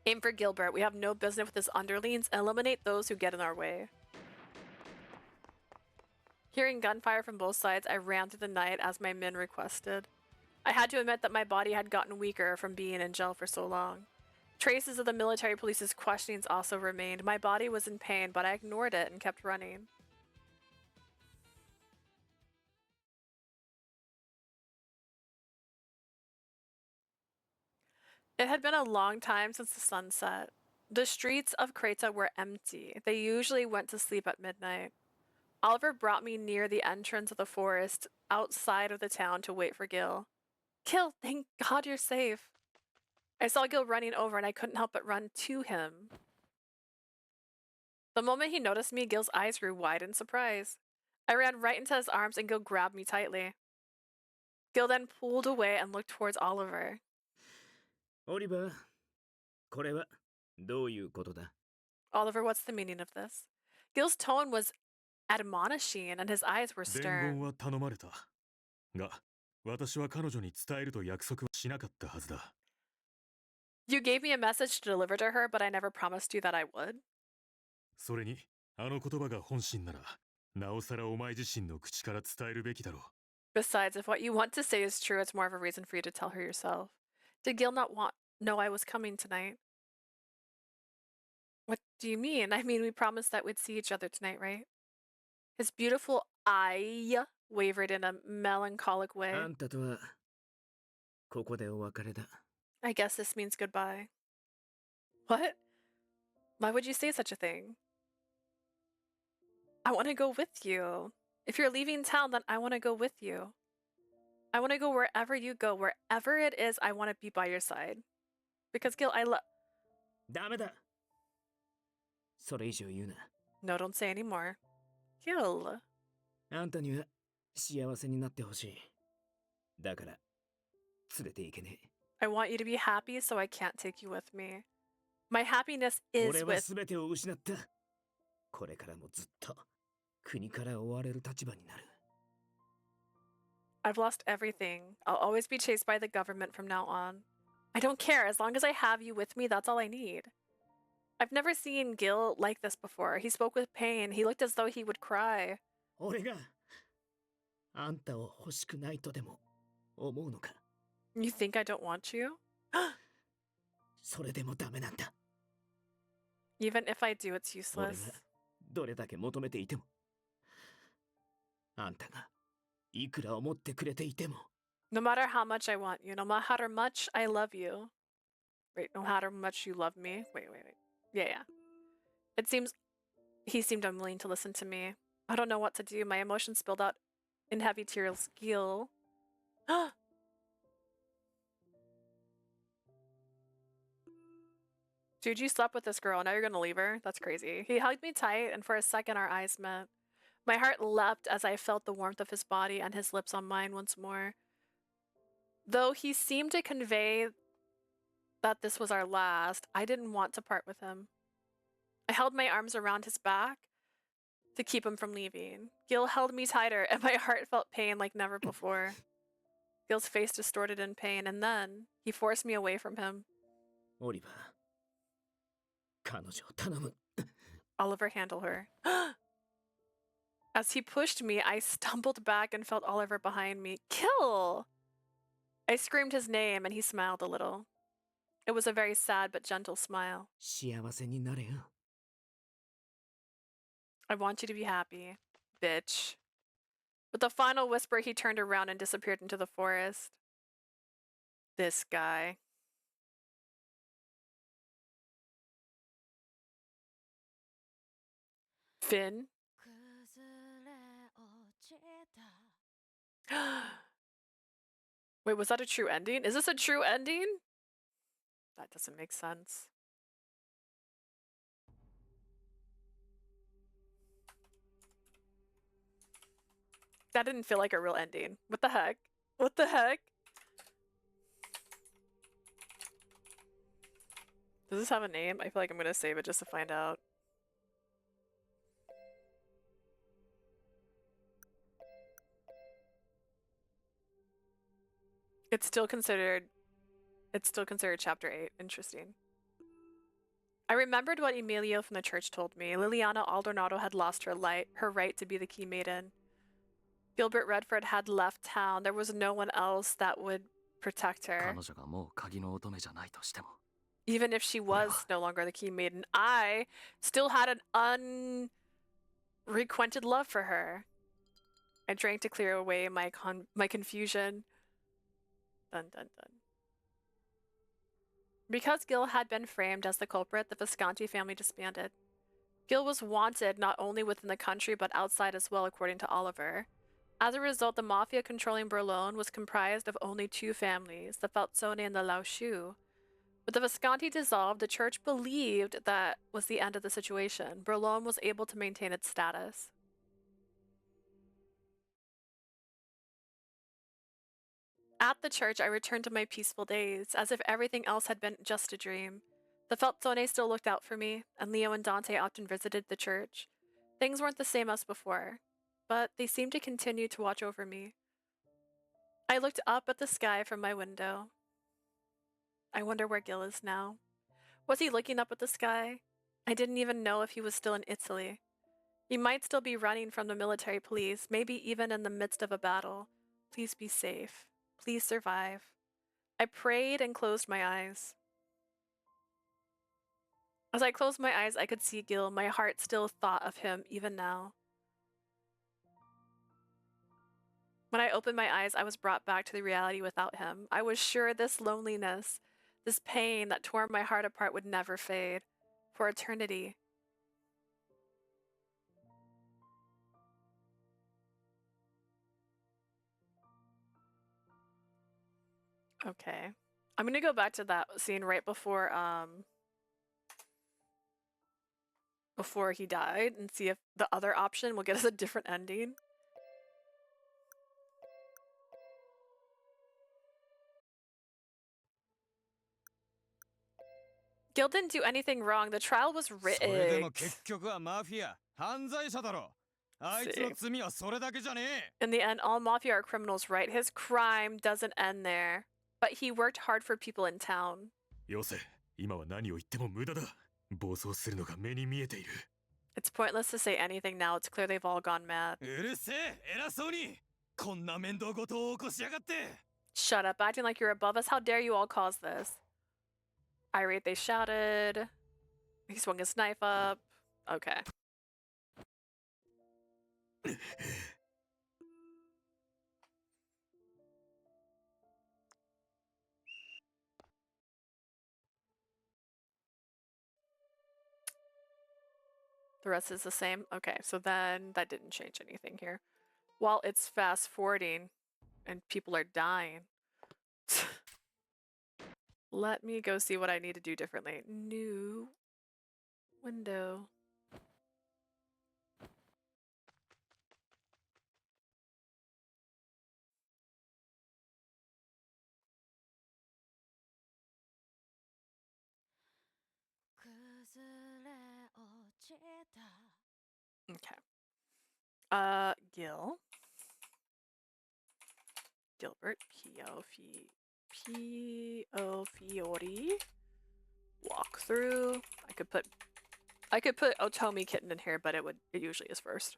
Aim for Gilbert. We have no business with his underlings. Eliminate those who get in our way. Hearing gunfire from both sides, I ran through the night as my men requested. I had to admit that my body had gotten weaker from being in jail for so long. Traces of the military police's questionings also remained. My body was in pain, but I ignored it and kept running. It had been a long time since the sun set. The streets of Creta were empty. They usually went to sleep at midnight. Oliver brought me near the entrance of the forest outside of the town to wait for Gil. Gil, thank God you're safe. I saw Gil running over and I couldn't help but run to him. The moment he noticed me, Gil's eyes grew wide in surprise. I ran right into his arms and Gil grabbed me tightly. Gil then pulled away and looked towards Oliver. オリバー、これはどういうことだ？ Oliver, what's the meaning of this? Gil's tone was admonishing and his eyes were 伝 stern. 言は頼まれた。が、私は彼女に伝えると約束はしなかったはずだ。You gave me a message to deliver to her, but I never promised you that I would. それに、あの言葉が本心なら、なおさらお前自身の口から伝えるべきだろう。 Besides, if what you want to say is true, it's more of a reason for you to tell her yourself. Did Gil not know I was coming tonight? What do you mean? I mean, we promised that we'd see each other tonight, right? His beautiful eye wavered in a melancholic way. あんたとはここでお別れだ。 I guess this means goodbye. What? Why would you say such a thing? I want to go with you. If you're leaving town, then I want to go with you. I want to go wherever you go. Wherever it is, I want to be by your side. Because Gil, I love... ダメだ。それ以上言うな。 No, don't say any more. Gil. あんたには幸せになってほしい。だから連れて行けね I want you to be happy, so I can't take you with me. My happiness え。 is 俺は with... 全てを失った。これからもずっと国から追われる立場になる。 I've lost everything. I'll always be chased by the government from now on. I don't care. As long as I have you with me, that's all I need. I've never seen Gil like this before. He spoke with pain. He looked as though he would cry. 俺があんたを欲しくないとでも思うのか。 You think I don't want you? それでもダメなんだ。 Even if I do, it's 俺が useless. どれだけ求めていても、あんたがいくら思ってくれていても、 No matter how much I want you, no matter how much I love you. Wait, no matter how much you love me. Wait. Yeah. It seems he seemed unwilling to listen to me. I don't know what to do. My emotions spilled out in heavy tears. Gil. Dude, you slept with this girl. Now you're gonna leave her? That's crazy. He hugged me tight, and for a second our eyes met. My heart leapt as I felt the warmth of his body and his lips on mine once more. Though he seemed to convey that this was our last, I didn't want to part with him. I held my arms around his back to keep him from leaving. Gil held me tighter, and my heart felt pain like never before. Gil's face distorted in pain, and then he forced me away from him. オリバー、彼女を頼む。 Oliver, handle her. As he pushed me, I stumbled back and felt Oliver behind me. Gil! I screamed his name, and he smiled a little. It was a very sad but gentle smile. 幸せになれよ。 I want you to be happy, bitch. With a final whisper, he turned around and disappeared into the forest. This guy. Finn? Wait, was that a true ending? Is this a true ending? That doesn't make sense. That didn't feel like a real ending. What the heck? What the heck? Does this have a name? I feel like I'm gonna save it just to find out. It's still considered chapter 8. Interesting. I remembered what Emilio from the church told me. Liliana Aldonado had lost her right to be the key maiden. Gilbert Redford had left town. There was no one else that would protect her. Even if she was no longer the key maiden, I still had an unrequited love for her. I drank to clear away my confusion. Dun dun dun. Because Gil had been framed as the culprit, the Visconti family disbanded. Gil was wanted not only within the country but outside as well, according to Oliver. As a result, the mafia controlling Boulogne was comprised of only two families, the Falzone and the Lauschu. With the Visconti dissolved, the church believed that was the end of the situation. Boulogne was able to maintain its status. At the church, I returned to my peaceful days, as if everything else had been just a dream. The Falzone still looked out for me, and Leo and Dante often visited the church. Things weren't the same as before, but they seemed to continue to watch over me. I looked up at the sky from my window. I wonder where Gil is now. Was he looking up at the sky? I didn't even know if he was still in Italy. He might still be running from the military police, maybe even in the midst of a battle. Please be safe. Please survive. I prayed and closed my eyes. As I closed my eyes, I could see Gil. My heart still thought of him even now. When I opened my eyes, I was brought back to the reality without him. I was sure this loneliness, this pain that tore my heart apart would never fade. For eternity. Okay. I'm gonna go back to that scene right before before he died and see if the other option will get us a different ending. Gil didn't do anything wrong. The trial was それでも rigged. 結局はマフィア犯罪者だろ。あいつの罪はそれだけじゃねえ。 In the end, all mafia are criminals, right? His crime doesn't end there. But he worked hard for people in town. よせ、今は何を言っても無駄だ。暴走するのが目に見えている。It's pointless to say anything now. It's clear they've all gone mad. うるせえ、偉そうに。こんな面倒ごとを起こしやがって。 Shut up, acting like you're above us. How dare you all cause this? Irate, they shouted. He swung his knife up. Okay. The rest is the same? Okay, so then that didn't change anything here. While it's fast forwarding and people are dying. Let me go see what I need to do differently. New window. Okay. Gil. Gilbert. Piofiore. Walk through. I could put Otomi Kitten in here, but it usually is first.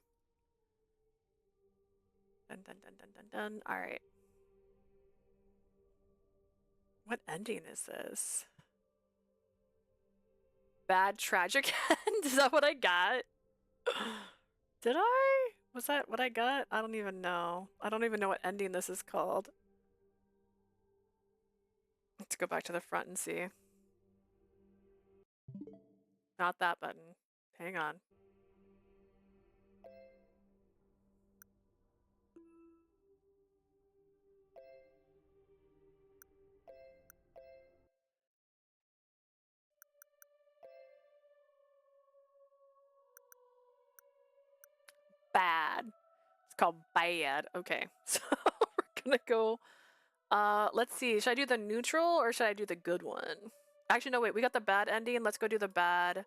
Dun dun dun dun dun dun. Alright. What ending is this? Bad tragic end? Is that what I got? Did I? Was that what I got? I don't even know. I don't even know what ending this is called. Let's go back to the front and see. Not that button. Hang on. Bad. It's called bad. Okay. So we're gonna go. Let's see. Should I do the neutral or should I do the good one? Actually, no, wait. We got the bad ending. Let's go do the bad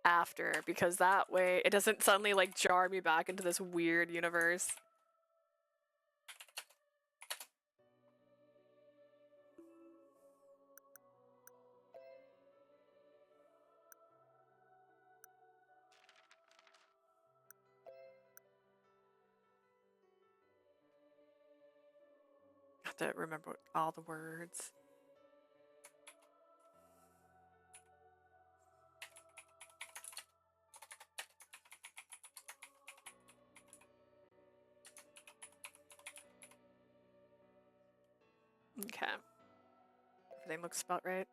after, because that way it doesn't suddenly like jar me back into this weird universe. I have to remember all the words. Okay. Everything looks about right.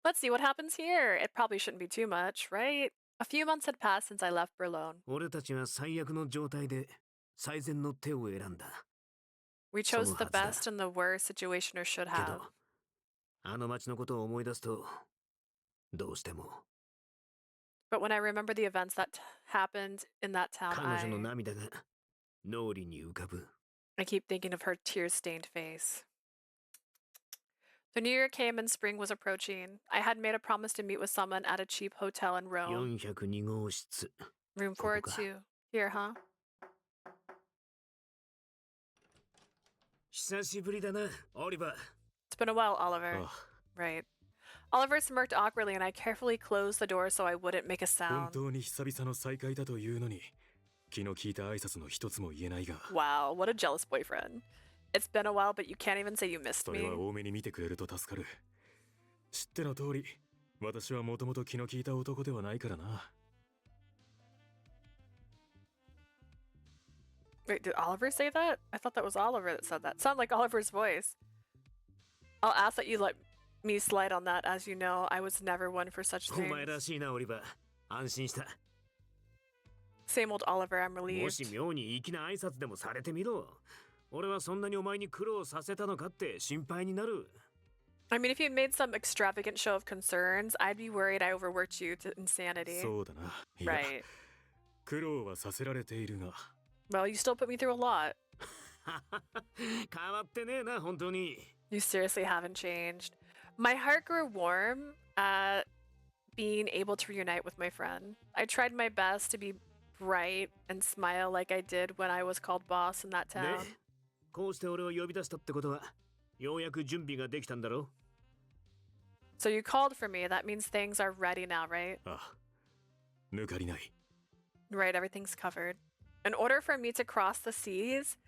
Let's see what happens here. It probably shouldn't be too much, right? A few months had passed since I left Berlin. 俺たちは最悪の状態で最善の手を選んだ。 We chose the best and the worst situation or should け have. ど、あの町のことを思い出すと、どうしても But when I remember the events that happened in that town, 彼女の涙が脳裏に浮かぶ。 I keep thinking of her tear-stained face. The new year came and spring was approaching. I had made a promise to meet with someone at a cheap hotel in Rome. 402号室。 Room 402. Here, huh? 久しぶりだな、オリバー。 It's been a while, Oliver. Right. Oliver smirked awkwardly and I carefully closed the door so I wouldn't make a 本 sound. 当に久々の再会だというのに、気の利いた挨拶の一つも言えないが。 Wow, what a jealous boyfriend. It's been a while, but you can't even say you missed それ me. は多めに見てくれると助かる。知っての通り、私はもともと気の利いた男ではないからな。 Wait, did Oliver say that? I thought that was Oliver that said that. Sounded like Oliver's voice. I'll ask that you let me slide on that. As you know, I was never one for such お things. 前らしいな、オリバー。安心した。 Same old Oliver, I'm も relieved. し妙に粋な挨拶でもされてみろ。俺はそんなにお前に苦労させたのかって心配になる。I mean, if you made some extravagant show of concerns, I'd be worried I overworked you to insanity. そうだな。いや、 Right. 苦労はさせられているが。 Well, you still put me through a lot. 変わってねえな、本当に。 You seriously haven't changed. My heart grew warm at being able to reunite with my friend. I tried my best to be bright and smile like I did when I was called boss in that で、 town. こうして俺を呼び出したってことは、ようやく準備ができたんだろ So you called for me. That means things are ready now, right? ああ、抜かりない。 Right, everything's covered. In order for me to cross the seas,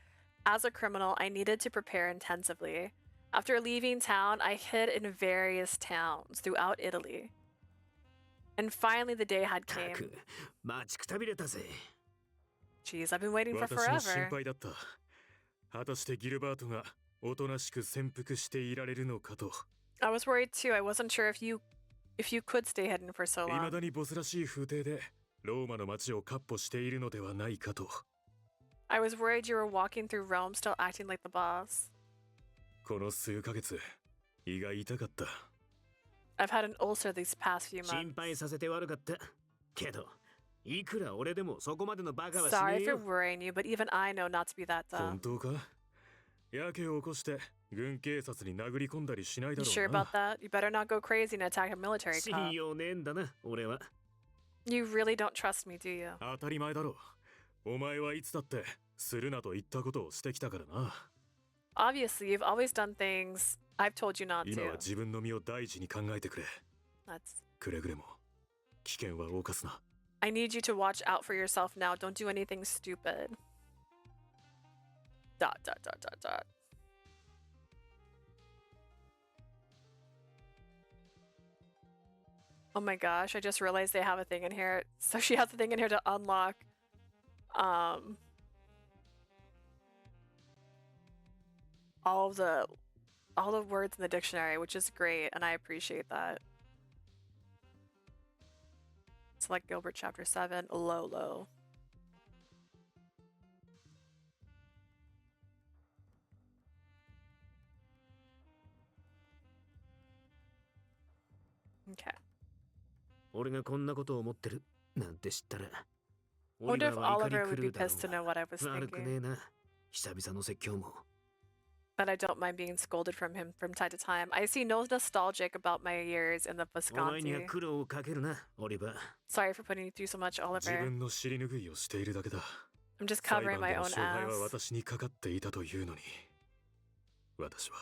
as a criminal, I needed to prepare intensively. After leaving town, I hid in various towns throughout Italy. And finally, the day had came. 待ちくたびれたぜ。 Jeez, I've been waiting for 私も心 forever. 配だった。果たしてギルバートがおとなしく潜伏していられるのかと。 I was worried too. I wasn't sure if you could stay hidden for so いま long. だにボスらしい風景でローマの街を闊歩しているのではないかと。 I was worried you were walking through Rome still acting like the boss. この数ヶ月、胃が痛かった。 I've had an ulcer these past few 心 months. 配させて悪かった。けど、いくら俺でもそこまでのバカはしね Sorry え for よ。 worrying you, but even I know not to be that 本 dumb. 当か？やけを起こして軍警察に殴り込んだりしないだ You ろ sure うな。 about that? You better not go crazy and attack a military 信 cop. 用ねえんだな、俺は。 You really don't trust me, do you? 当たり前だろう。お前はいつだってするなと言ったことをしてきたからな。 Obviously, you've always done things I've told you not 今は to. 自分の身を第一に考えてくれ。 That's. くれぐれも危険は冒すな。 I need you to watch out for yourself now. Don't do anything stupid. Dot dot dot dot dot. Oh my gosh, I just realized they have a thing in here. So she has a thing in here to unlock all the words in the dictionary, which is great, and I appreciate that. Select Gilbert chapter 7, Lolo. Okay. 俺がこんなことを思ってるなんて知ったら。 Wonder if は怒り Oliver 狂 would be うだろ pissed to う know が what I was 悪くね thinking. えな。久々の説教も。 But I don't mind being scolded from him from time to time. I see no nostalgic about my years in the お前には Visconti. 苦労をかけるな、オリバー。 Sorry for putting you through so much, 自 Oliver. 分の尻拭いをしているだけだ。 I'm just 裁 covering 判 my での own 勝敗は ass. 私にかかっていたというのに。私は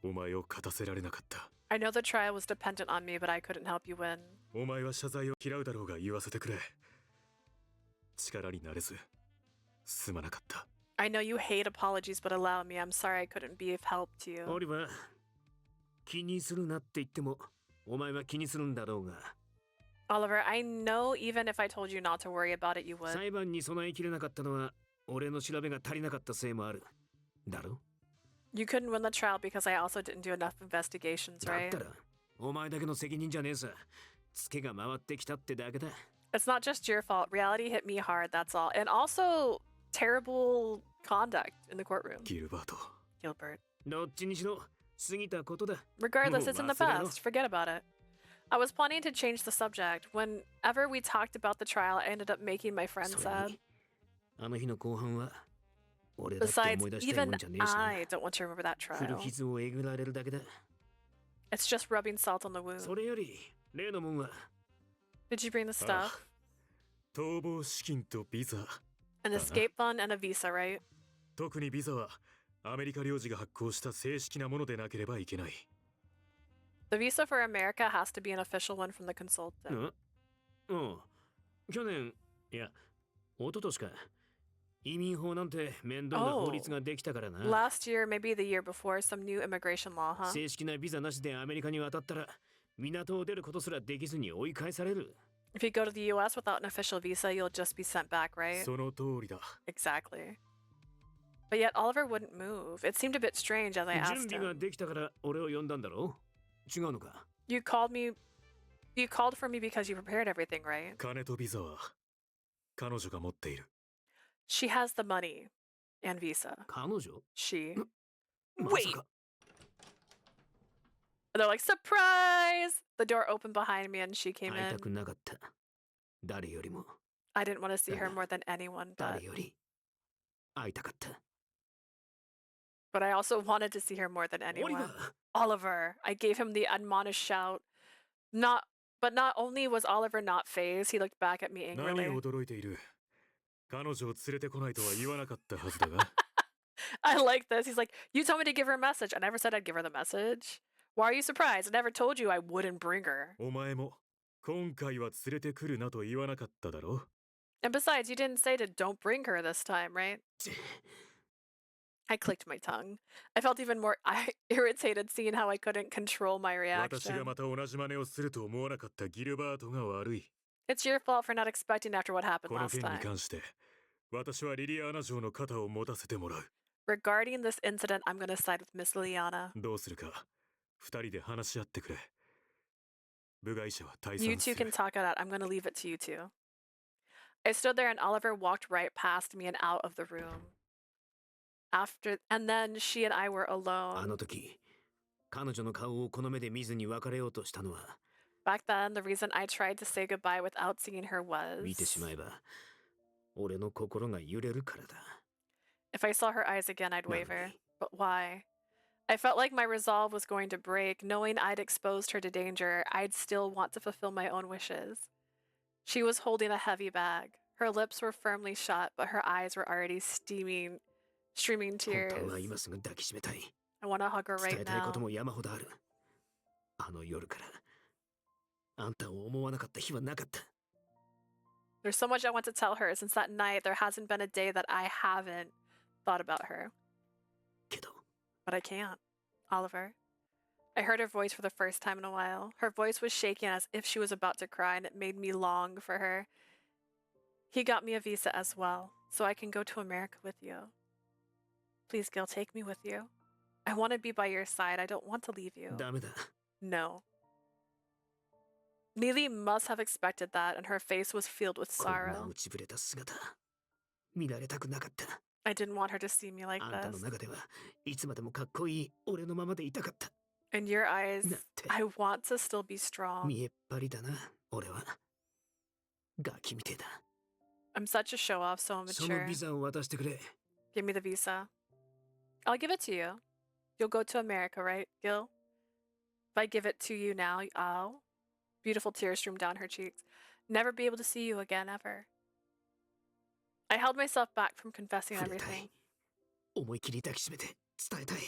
お前を勝たせられなかった。 I know the trial was dependent on me, but I couldn't help you win. お前は謝罪を嫌うだろうが言わせてくれ。力になれずすまなかった。 I know you hate apologies, but allow me. I'm sorry I couldn't be of help to you. オリバー、気にするなって言っても、お前は気にするんだろうが。 Oliver, I know even if I told you not to worry about it, you would. 裁判に備えきれなかったのは、俺の調べが足りなかったせいもある。だろ You couldn't win the trial because I also didn't do enough investigations, だっ right? たら、お前だけの責任じゃねえさ。ツケが回ってきたってだけだ。 It's not just your fault. Reality hit me hard, that's all. And also, terrible conduct in the courtroom. ギルバート。 Gilbert. どっちにしろ、過ぎたことだ。 Regardless, it's in the もう忘れろ。 past. Forget about it. I was planning to change the subject. Whenever we talked about the trial, I ended up making my friend それ sad. に、あの日の後半は、俺だって Besides, 思い出したい even もんじゃねえしな。 I don't want to remember that 古 trial. 傷をえぐられるだけだ。 It's just rubbing salt on the wound. それより、例のもんは、 Did you bring the stuff? 逃亡資金とビザ。 An escape fund and a visa, right? 特にビザはアメリカ領事が発行した正式なものでなければいけない。 The visa for America has to be an official one from the consultant. うん。去年、いや、一昨年か。移民法なんて面倒な法律ができたからな。 Last year, maybe the year before, some new immigration law, huh? 正式なビザなしでアメリカに渡ったら、港を出ることすらできずに追い返される。 If you go to the US without an official visa, you'll just be sent back, right? その通りだ。 Exactly. But yet Oliver wouldn't move. It seemed a bit strange as I 準 asked 備が him. できたから俺を呼んだんだろう違うのか You called for me because you prepared everything, right? 金とビザは彼女が持っている。 She has the money and visa. 彼女 She. ま Wait! さか they're like, surprise! The door opened behind me and she came 会いたく in. なかった。誰よりも I didn't want to see her more than anyone, 誰より会いたかった。but I also wanted to see her more than anyone. Oliver. I gave him the admonished shout. But not only was Oliver not fazed, he looked back at me 何 angrily. 驚いている。彼女を連れてこないとは言わなかったはずだが。I like this. He's like, you told me to give her a message. I never said I'd give her the message. Why are you surprised? I never told you I wouldn't bring her. お前も今回は連れてくるなと言わなかっただろ。 And besides, you didn't say to don't bring her this time, right? I clicked my tongue. I felt even more irritated seeing how I couldn't control my 私が reaction. また同じ真似をすると思わなかったギルバートが悪い。 It's your fault for not expecting after what happened この last 件に time. 関して私はリリアーナ城の肩を持たせてもらう。 Regarding this incident, I'm going to side with Miss Liliana. どうするか二人で話し合ってくれ。部外者は退 You 散 two す can る。 talk it out. I'm going to leave it to you two. I stood there and Oliver walked right past me and out of the room. And then she and I were あ alone. の時彼女の顔をこの目で見ずに別れようとしたのは Back then, the reason I tried to say goodbye without seeing her 見てし was まえば俺の心が揺れるからだ。 if I saw her eyes again, I'd waver. But why? I felt like my resolve was going to break. Knowing I'd exposed her to danger, I'd still want to fulfill my own wishes. She was holding a heavy bag. Her lips were firmly shut, but her eyes were already streaming 本 tears. 当は今すぐ抱きしめたい。 I want to hug her 伝 right えたいこと now. も山ほどある。あの夜からあんたを思わなかった日はなかった。 There's so much I want to tell her. Since that night, there hasn't been a day that I haven't thought about her. But I can't. Oliver. I heard her voice for the first time in a while. Her voice was shaking as if she was about to cry, and it made me long for her. He got me a visa as well, so I can go to America with you. Please, Gil, take me with you. I want to be by your side. I don't want to leave you. ダメだ。 No. Lily must have expected that, and her face was filled with こんな sorrow. 落ちぶれた姿見られたくなかった。 I didn't want her to see me like あんたの this. 中ではいつまでもかっこいい俺のままでいたかった。 In your eyes, I want to still be strong. 見えっ張りだな、俺は。ガキみてえだ。 I'm such a show off, so その immature. ビザを渡してくれ。 Give me the visa. I'll give it to you. You'll go to America, right, Gil? If I give it to you now, I'll. Beautiful tears streamed down her cheeks. Never be able to see you again, ever. I held myself back from confessing 触れた everything. い。思い切り抱きしめて伝えたい。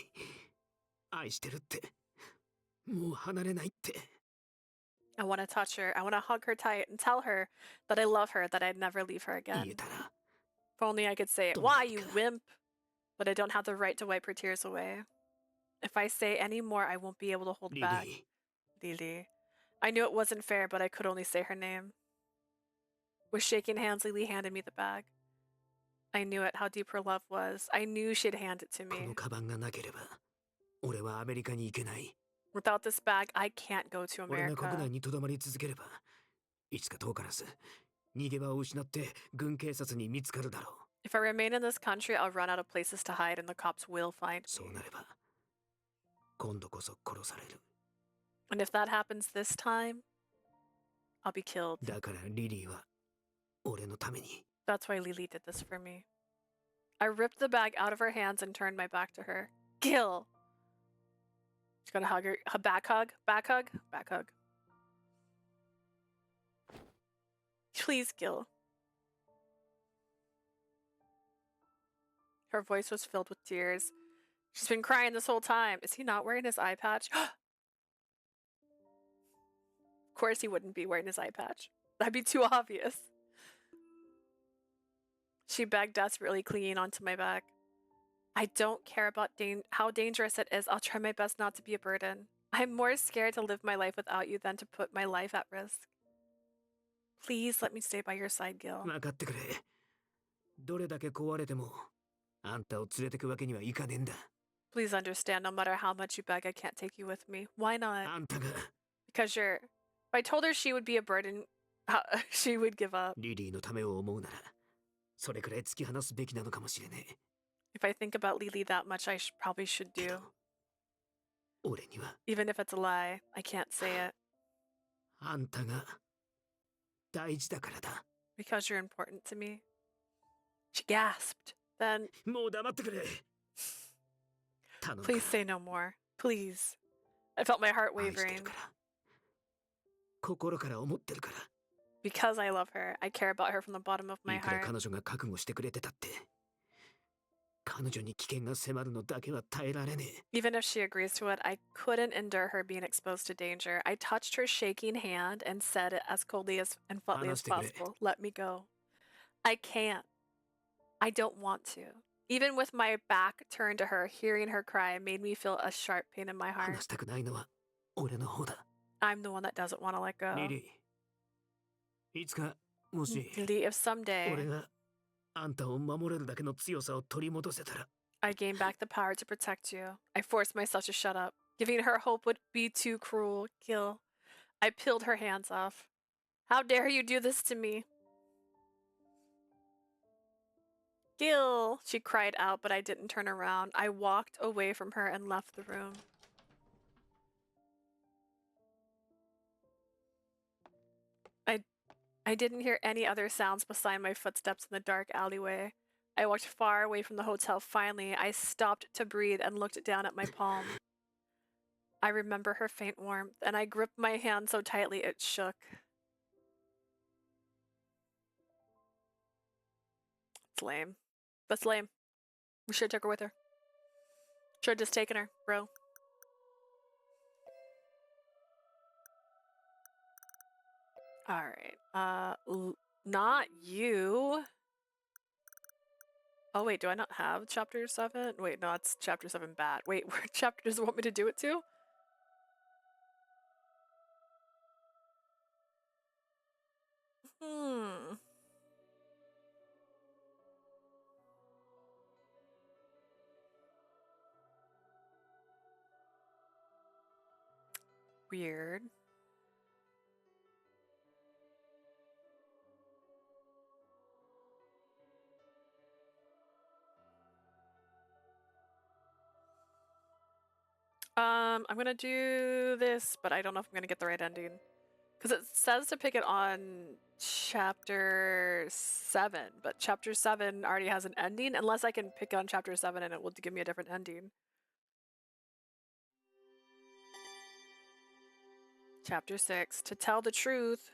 愛してるって。もう離れないって。 I want to touch her. I want to hug her tight and tell her that I love her, that I'd never leave her 言 again. えたら If only I could say it. Why, you wimp? But I don't have the right to wipe her tears away. If I say any more, I won't be able to hold back. Lily. I knew it wasn't fair, but I could only say her name. With shaking hands, Lily handed me the bag. I knew it, how deep her love was. I knew she'd hand it to こ me. のカバンがなければ俺はアメリカに行けない。 Without this bag, I can't go to 俺が国 America. 内にとどまり続ければいつか遠からず逃げ場を失って軍警察に見つかるだろう。 If I remain in this country, I'll run out of places to hide and the cops will find そう me. なれば今度こそ殺される。 And if that happens this time, I'll be killed. だからリリーは俺のために。 That's why Lily did this for me. I ripped the bag out of her hands and turned my back to her. Gil! She's gonna hug her. Back hug? Back hug? Back hug. Please, Gil. Her voice was filled with tears. She's been crying this whole time. Is he not wearing his eye patch? Of course he wouldn't be wearing his eye patch. That'd be too obvious. She begged desperately, clinging onto my back. I don't care about how dangerous it is. I'll try my best not to be a burden. I'm more scared to live my life without you than to put my life at risk. Please let me stay by your side, Gil. 分かってくれ。どれだけ壊れてもあんたを連れてくわけにはいかねえんだ。 Please understand, no matter how much you beg, I can't take you with me. Why not? あんたが Because you're... If I told her she would be a burden, she would give up. リリーのためを思うならそれくらい突き放すべきなのかもしれねえ。 If I think about Lily that much, I probably should do. 俺には Even if it's a lie, I can't say it. あんたが大事だからだ。 Because you're important to me. She gasped. Then もう黙ってくれ。 please say no more. Please. I felt my heart wavering. 心から思ってるから。 Because I love her. I care about her from the bottom of my いくら heart. 彼女が覚悟してくれてたって、彼女に危険が迫るのだけは耐えられねえ。 Even if she agrees to it, I couldn't endure her being exposed to danger. I touched her shaking hand and said it as coldly and flatly as possible. Let me go. I can't. I don't want to. Even with my back turned to her, hearing her cry made me feel a sharp pain in my 話 heart. したくないのは俺の方だ。 I'm the one that doesn't want to let go. リリー、いつかもし Lily, if someday 俺があんたを守れるだけの強さを取り戻せたら、 I gain back the power to protect you, I forced myself to shut up. Giving her hope would be too cruel. Gil. I peeled her hands off. How dare you do this to me? Gil, she cried out, but I didn't turn around. I walked away from her and left the room. I didn't hear any other sounds beside my footsteps in the dark alleyway. I walked far away from the hotel. Finally, I stopped to breathe and looked down at my palm. I remember her faint warmth, and I gripped my hand so tightly it shook. It's lame. That's lame. We should have took her with her. Should have just taken her, bro. Alright. Not you. Oh, wait, do I not have chapter 7? Wait, no, it's chapter 7 bad. Wait, where chapter does it want me to do it to? Weird. I'm gonna do this, but I don't know if I'm gonna get the right ending. Because it says to pick it on chapter 7, but chapter 7 already has an ending, unless I can pick on chapter 7 and it will give me a different ending. Chapter 6, To Tell the Truth.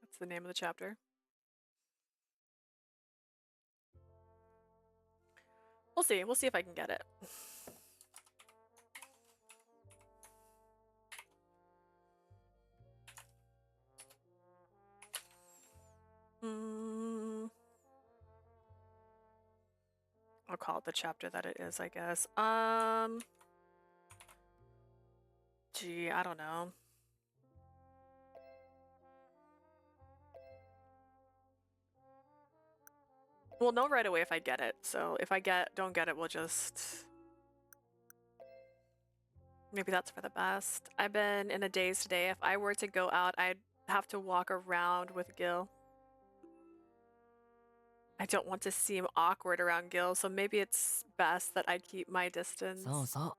That's the name of the chapter. We'll see. We'll see if I can get it. I'll call it the chapter that it is, I guess. Gee, I don't know. We'll know right away if I get it. So if I don't get it, we'll just... Maybe that's for the best. I've been in a daze today. If I were to go out, I'd have to walk around with Gil. I don't want to seem awkward around Gil, so maybe it's best that I keep my distance. そうそ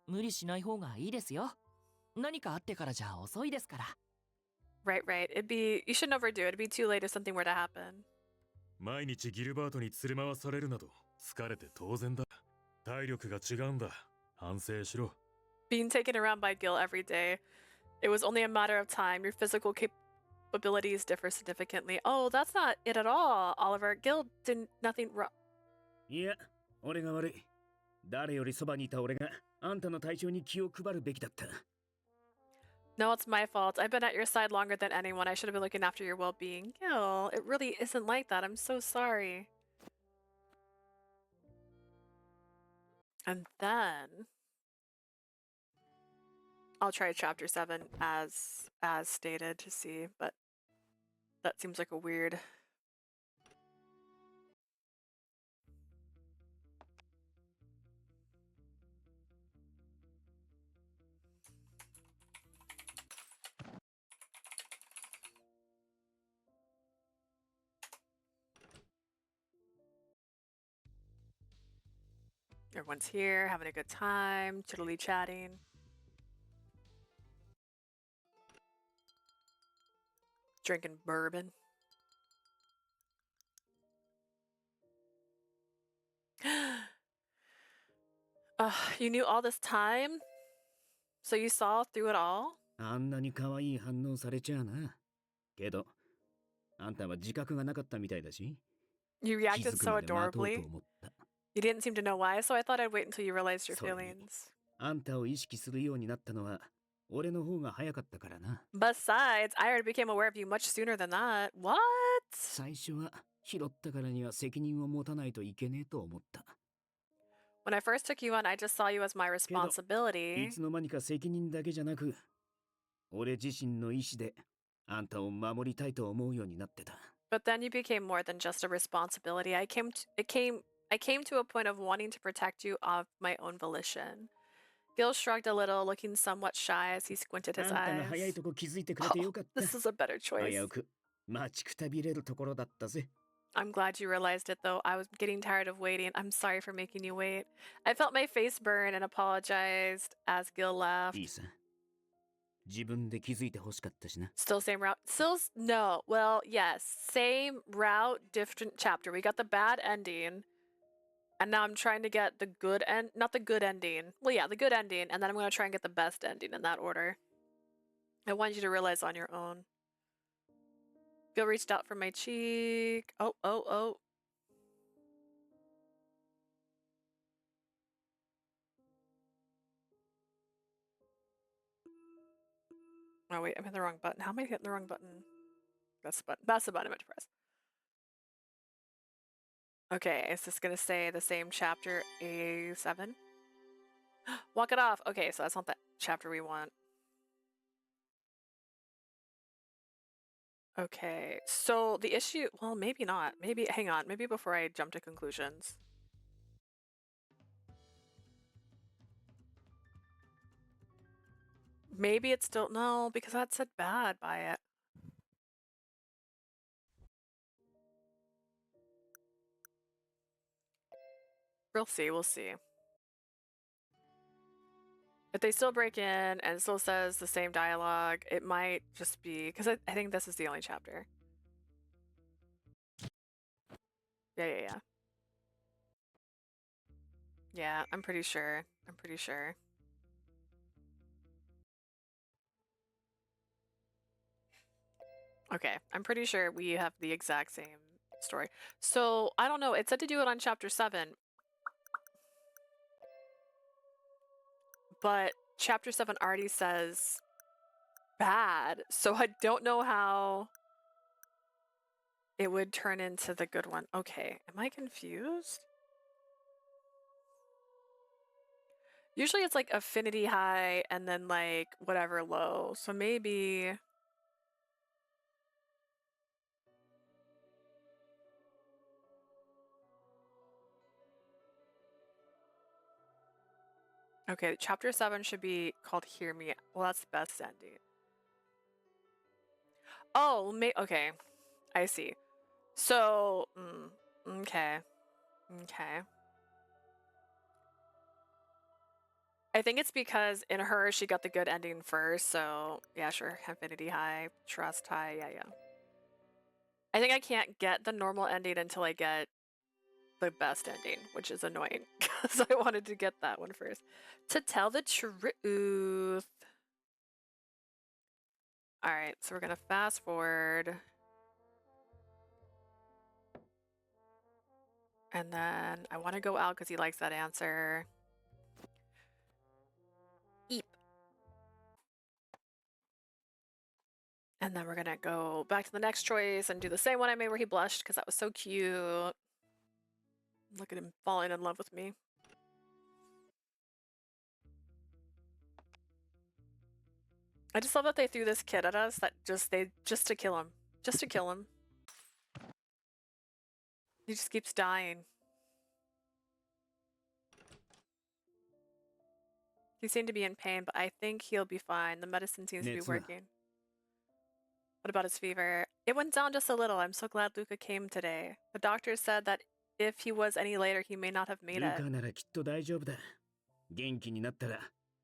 う。無理しない方がいいですよ。何かあってからじゃ遅いですから。Right, right. You shouldn't overdo it. It'd be too late if something were to happen. 毎日ギルバートに連れ回されるなど疲れて当然だ。体力が違うんだ。反省しろ。Being taken around by Gil every day. It was only a matter of time. Your physical capabilities differ significantly. Oh, that's not it at all, Oliver. Gil did nothing wrong. いや、俺が悪い。誰よりそばにいた俺があんたの体調に気を配るべきだった。 No, it's my fault. I've been at your side longer than anyone. I should have been looking after your well-being. Gil, it really isn't like that. I'm so sorry. And then I'll try chapter 7 as stated to see, but that seems like a weird... Everyone's here, having a good time, chittily chatting. Drinking bourbon. You knew all this time? So you saw through it all? あんなに可愛い反応されちゃあな。けど、あんたは自覚がなかったみたいだし。 You 気 reacted づく so まで待とうと adorably. 思った。 You didn't seem to know why, so I thought I'd wait until you realized your それに、 feelings. あんたを意識するようになったのは俺の方が早かったからな。 Besides, I already became aware of you much sooner than that. What? 最初は拾ったからには責任を持たないといけねえと思った。 When I first took you on, I just saw you as my けど、 responsibility. いつの間にか責任だけじゃなく、俺自身の意志であんたを守りたいと思うようになってた。 But then you became more than just a responsibility. I came to a point of wanting to protect you of my own volition. Gil shrugged a little, looking somewhat shy as he squinted あ his んたが早い eyes. とこ気づいてくれてよかった。 This is a better 危 choice. うく待ちくたびれるところだったぜ。 I'm glad you realized it, though. I was getting tired of waiting. I'm sorry for making you wait. I felt my face burn and apologized as Gil left. いいさ。自分で気づいてほしかったしな。 Still same route. No. Well, yes. Same route, different chapter. We got the bad ending. And now I'm trying to get the good end. Not the good ending. Well, yeah, the good ending. And then I'm going to try and get the best ending in that order. I want you to realize on your own. Gil reached out for my cheek. Oh. Oh, wait. I'm hitting the wrong button. How am I hitting the wrong button? That's the button. That's the button I meant to press. Okay, is this going to say the same chapter A7? Walk it off. Okay, so that's not the chapter we want. Okay, so the issue... Well, maybe not. Maybe... Hang on. Maybe before I jump to conclusions. Maybe it's still... No, because that said bad by it. We'll see. We'll see. If they still break in and it still says the same dialogue, it might just be... Because I think this is the only chapter. Yeah. Yeah, I'm pretty sure. Okay, I'm pretty sure we have the exact same story. So, I don't know. It said to do it on chapter 7. But chapter 7 already says bad. So I don't know how it would turn into the good one. Okay, am I confused? Usually it's like affinity high and then like whatever low. So maybe... Okay, chapter 7 should be called Hear Me. Well, that's the best ending. Oh, okay. I see. So, okay. I think it's because in her, she got the good ending first, so yeah, sure. Affinity high, trust high, yeah. I think I can't get the normal ending until I get the best ending, which is annoying, because I wanted to get that one first. To tell the truth. Alright, so we're gonna fast forward. And then I want to go out because he likes that answer. Eep. And then we're gonna go back to the next choice and do the same one I made where he blushed because that was so cute. Look at him falling in love with me. I just love that they threw this kid at us that just to kill him. Just to kill him. He just keeps dying. He seemed to be in pain, but I think he'll be fine. The medicine seems to be working. What about his fever? It went down just a little. I'm so glad Luca came today. The doctor said that if he was any later, he may not have made ル it. カならきっと大丈夫だ。元気になったら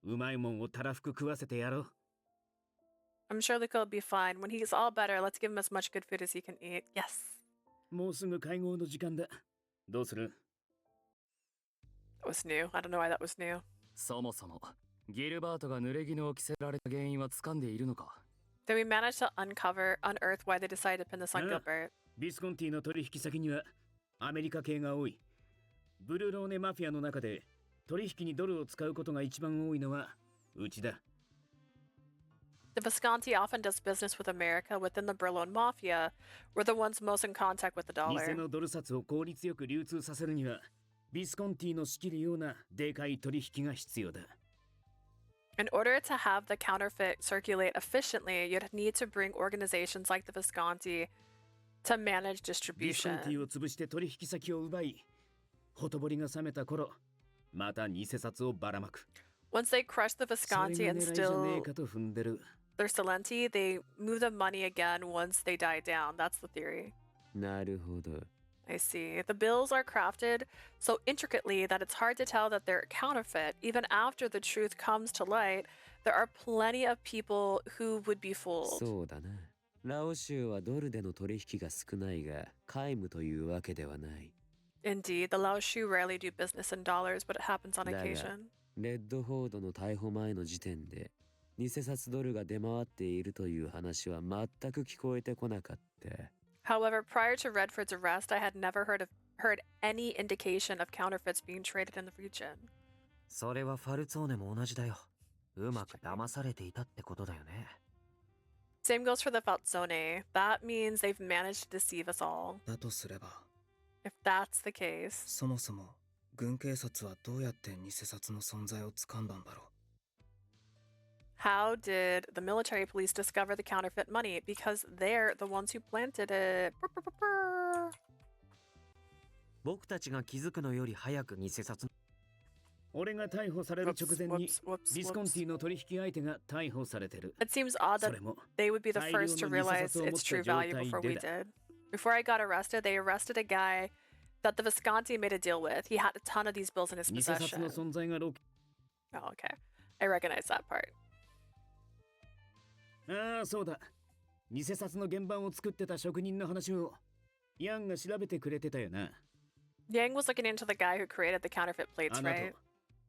うまいもんをたらふく食わせてやろう。 I'm sure Luca will be fine. When he's all better, let's give him as much good food as he can eat. Yes. もうすぐ会合の時間だ。どうする？ That was new. I don't know why that was new. そもそもギルバートが濡れ衣を着せられた原因は掴んでいるのか？ Did we manage to unearth why they decided to pin this on Gilbert? ビスコンティの取引先にはアメリカ系が多い。ブルローネマフィアの中で取引にドルを使うことが一番多いのはうちだ。 The Visconti often does business with America within the Berlin Mafia. We're the ones most in contact with the 偽 dollar. のドル札を効率よく流通させるにはビスコンティの仕切るようなでかい取引が必要だ。 In order to have the counterfeit circulate efficiently, you'd need to bring organizations like the Visconti to manage ビスコン distribution. ティを潰して取引先を奪い、ほとぼりが冷めた頃、また偽札をばらまく。 Once they crush the それ Visconti が and 狙いじゃねえ still かと踏んでる。 their Salenti, they move the money again once they die down. That's the theory. なるほど。 I see. The bills are crafted so intricately that it's hard to tell that they're counterfeit. Even after the truth comes to light, there are plenty of people who would be fooled. そうだな。ラオ州はドルでの取引が少ないが、皆無というわけではない。 Indeed, the Lao Shu rarely do business in dollars, but it happens on だが、 occasion. レッドフォードの逮捕前の時点で、偽札ドルが出回っているという話は全く聞こえてこなかった。 However, prior to Redford's arrest, I had never heard any indication of counterfeits being traded in the region. それはファルツォーネも同じだよ。うまく騙されていたってことだよね。 Same goes for the Falzone. That means they've managed to deceive us all. だとすれば、 If that's the case, そもそも軍警察はどうやって偽札の存在をつかんだんだろう。 how did the military police discover the counterfeit money? Because they're the ones who planted it. Brr, brr, brr, brr. 僕たちが気づくのより早く偽札。俺が逮捕される直前にビスコンティの取引相手が逮捕されてる。 It seems odd そ that れも they would be the 大量 first to の偽 realize 札を持っ its た true 状 value 態 before で we だ。 did. Before I got arrested, they arrested a guy that the Visconti made a deal with. He had a ton of these bills in his 偽札 possession. の存在が Oh, okay. I recognize that part. ああ、そうだ。偽札の原版を作ってた職人の話をヤンが調べてくれてたよな。 Yang was looking into the guy who created the counterfeit plates, あなた、 right?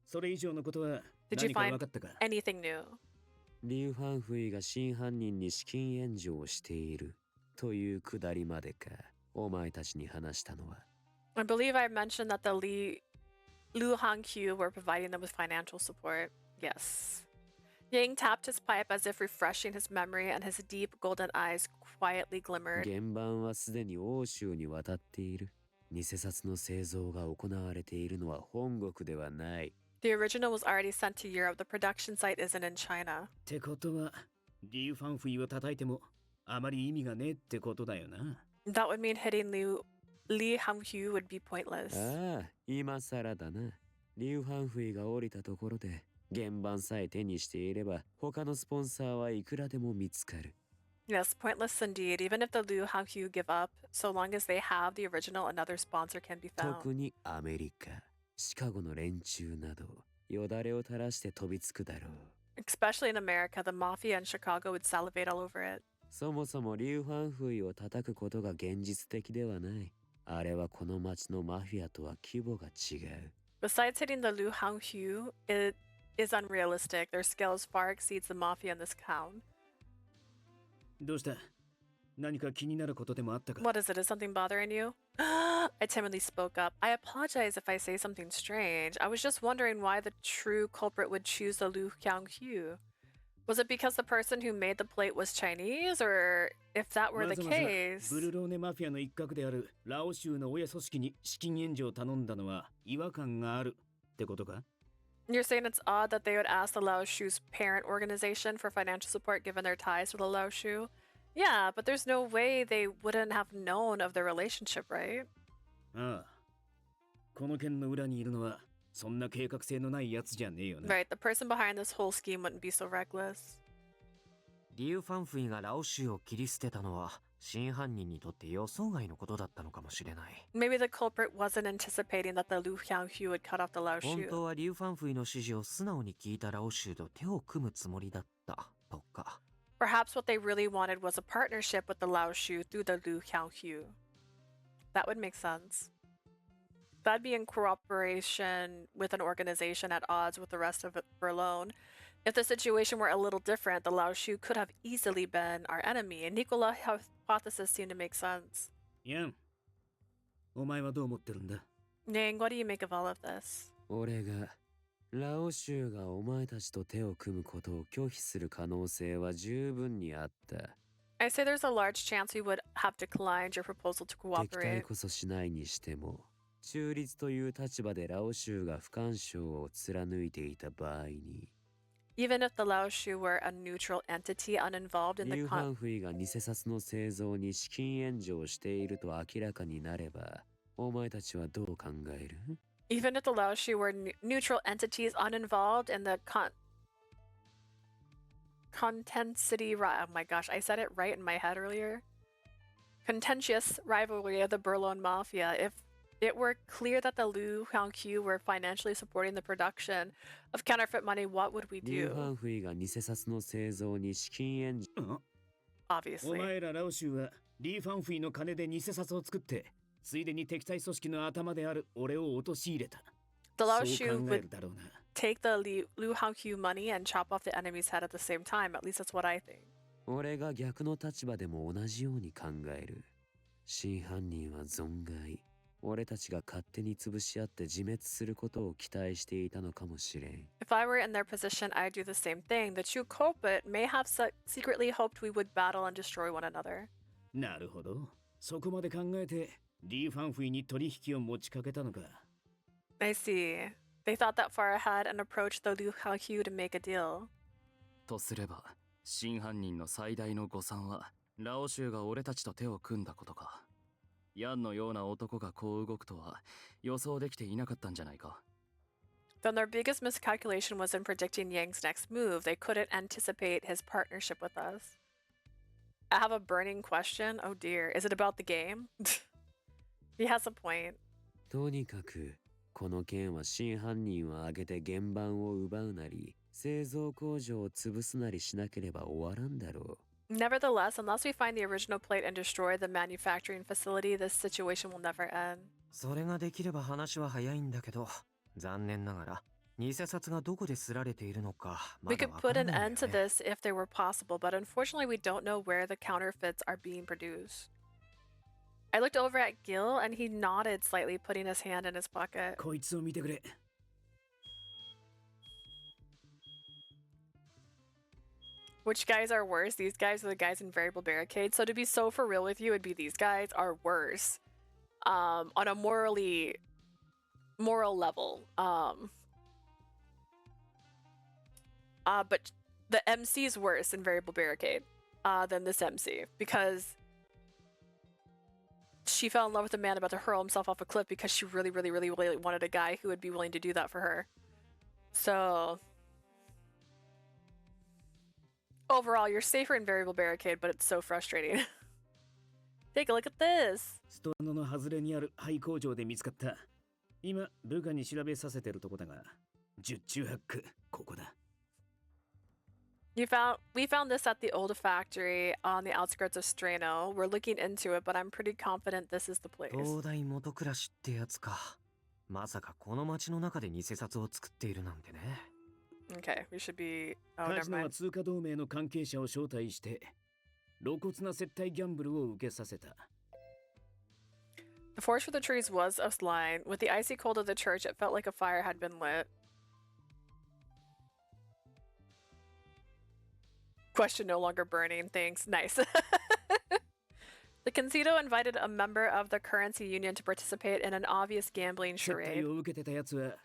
それ以上のことは Did you 何か find 分かったか？ anything new? リュウ・ファンフイが真犯人に資金援助をしているというくだりまでか。お前たちに話したのは。 I believe I mentioned that the Lu Hangqiu were providing them with financial support. Yes. Yang tapped his pipe as if refreshing his memory, and his deep golden eyes quietly glimmered. 原版はすでに欧州に渡っている。偽札の製造が行われているのは本国ではない。 The original was already sent to Europe. The production site isn't in China. ってことは、リュウ・ファンフイを叩いてもあまり意味がねえってことだよな。 That would mean hitting Li Hangqiu would be pointless. ああ、今更だな。リュウ・ファンフイが降りたところで、原版さえ手にしていれば、他のスポンサーはいくらでも見つかる。 Yes, pointless indeed. Even if the Lu Hangqiu give up, so long as they have the original, another sponsor can be found. 特にアメリカ、シカゴの連中など、よだれを垂らして飛びつくだろう。 Especially in America, the mafia in Chicago would salivate all over it. そもそもリュウ・ファンフイを叩くことが現実的ではない。あれはこの町のマフィアとは規模が違う。 Besides hitting the Lu Hangqiu, it is unrealistic. Their scales far exceeds the mafia in this town. どうした？何か気になることでもあったか？ What is it? Is something bothering you? I timidly spoke up. I apologize if I say something strange. I was just wondering why the true culprit would choose the Lu Hangqiu. Was it because the person who made the plate was Chinese, or if that were わ the ざわざ case? ブルローネマフィアの一角であるラオ州の親組織に資金援助を頼んだのは違和感があるってことか？ You're saying it's odd that they would ask the Lao Shu's parent organization for financial support given their ties to the Lao Shu? Yeah, but there's no way they wouldn't have known of their relationship, right? ああ。この件の裏にいるのはそんな計画性のないやつじゃねえよな。 Right, the person behind this whole scheme wouldn't be so reckless. リュウ・ファンフイがラオ州を切り捨てたのは真犯人にとって予想外のことだったのかもしれない。Maybe the culprit wasn't anticipating that the Liu Xianghu would cut off the Lao 本 Shu. 当はリュウ・ファンフイの指示を素直に聞いたラオシュウと手を組むつもりだったとか。Perhaps what they really wanted was a partnership with the Lao Shu through the Liu Xianghu. That would make sense. That'd be in cooperation with an organization at odds with the rest of Berlin. If the situation were a little different, the Lao Shu could have easily been our enemy, and Nicola's hypothesis seemed to make sense. ヤン、お前はどう思ってるんだ？ Ning, what do you make of all of this? 俺がラオシュウがお前たちと手を組むことを拒否する可能性は十分にあった。I say there's a large chance we would have declined your proposal to 敵対 cooperate. こそしないにしても、中立という立場でラオシュウが不干渉を貫いていた場合に、Even if the Lao Shu were a neutral entity uninvolved in リュ the ウ・ファンフイが偽札の製造に資金援助をしていると明らかになれば、お前たちはどう考える？ Even if the Lao Shu were neutral entities uninvolved in the oh my gosh, I said it right in my head earlier. Contentious rivalry of the Berlin Mafia. If it were clear that the Liu Xianghu were financially supporting the production of counterfeit money, what would we リュウ・フ do? ァンフイが偽札の製造に資金援助。お Obviously. 前らラオシュウはリー・ファンフィの金で偽札を作って、ついでに敵対組織の頭である俺を陥れた。 The Lao そう Shu 考え would るだろうな。 take the Liu Xianghu money and chop off the enemy's head at the same time. At least that's what I think. 俺が逆の立場でも同じように考える。真犯人は存外、俺たちが勝手に潰し合って自滅することを期待していたのかもしれん。If I were in their position, I'd do the same thing. The true culprit may have secretly hoped we would battle and destroy one another. なるほど。そこまで考えて、リー・ファンフィに取引を持ちかけたのか。 I see. They thought that far ahead and approached the Liu Xianghu to make a deal. とすれば、真犯人の最大の誤算は、ラオシュウが俺たちと手を組んだことか。ヤンのような男がこう動くとは予想できていなかったんじゃないか。Then their biggest miscalculation was in predicting Yang's next move. They couldn't anticipate his partnership with us. I have a burning question. Oh dear. Is it about the game? He has a point. とにかく、この件は真犯人を挙げて原版を奪うなり、製造工場を潰すなりしなければ終わらんだろう。Nevertheless, unless we find the original plate and destroy the manufacturing facility, this situation will never end. それができれば話は早いんだけど、残念ながら偽札がどこで刷られているのかま We だ could わか put ら an ないん end だ to よね。 this if they were possible, but unfortunately we don't know where the counterfeits are being produced. I looked over at Gil and he nodded slightly, putting his hand in his pocket. こいつを見てくれ。Which guys are worse? These guys are the guys in variable barricade. So to be so for real with you, it'd be these guys are worse. On a moral level. But the MC is worse in variable barricade than this MC because she fell in love with a man about to hurl himself off a cliff because she really wanted a guy who would be willing to do that for her. So overall, you're safer in variable barricade, but it's so frustrating. Take a look at this. ストアノの外れにある廃工場で見つかった。今、部下に調べさせてるとこだが、十中八九、ここだ。We found this at the old factory on the outskirts of Strano. We're looking into it, but I'm pretty confident this is the place. 東大元暮らしってやつか。まさかこの町の中で偽札を作っているなんてね。Okay, we should be... Oh, カ never ジノは mind. 通貨同盟の関係者を招待して、露骨な接待ギャンブルを受けさせた。The forest for the trees was a line. With the icy cold of the church, it felt like a fire had been lit. Question no longer burning. Thanks. Nice. The Concito invited a member of the currency union to participate in an obvious gambling 接待 charade. を受けてたやつは、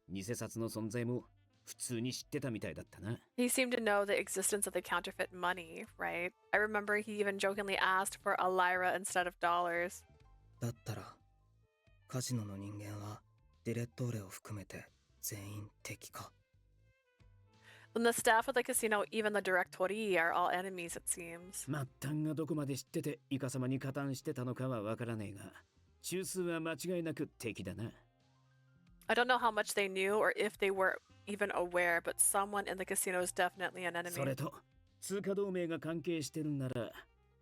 偽札の存在も普通に知ってたみたいだったな。He seemed to know the existence of the counterfeit money, right? I remember he even jokingly asked for a lira instead of dollars. だったらカジノの人間はディレットーレを含めて全員敵か。And the staff of the casino, even the directori, are all enemies, it seems. 末端がどこまで知っててイカ様に加担してたのかはわからねえが、中枢は間違いなく敵だな。I don't know how much they knew or if they were even aware, but someone in the casino is definitely an enemy. それと、通貨同盟が関係してるなら、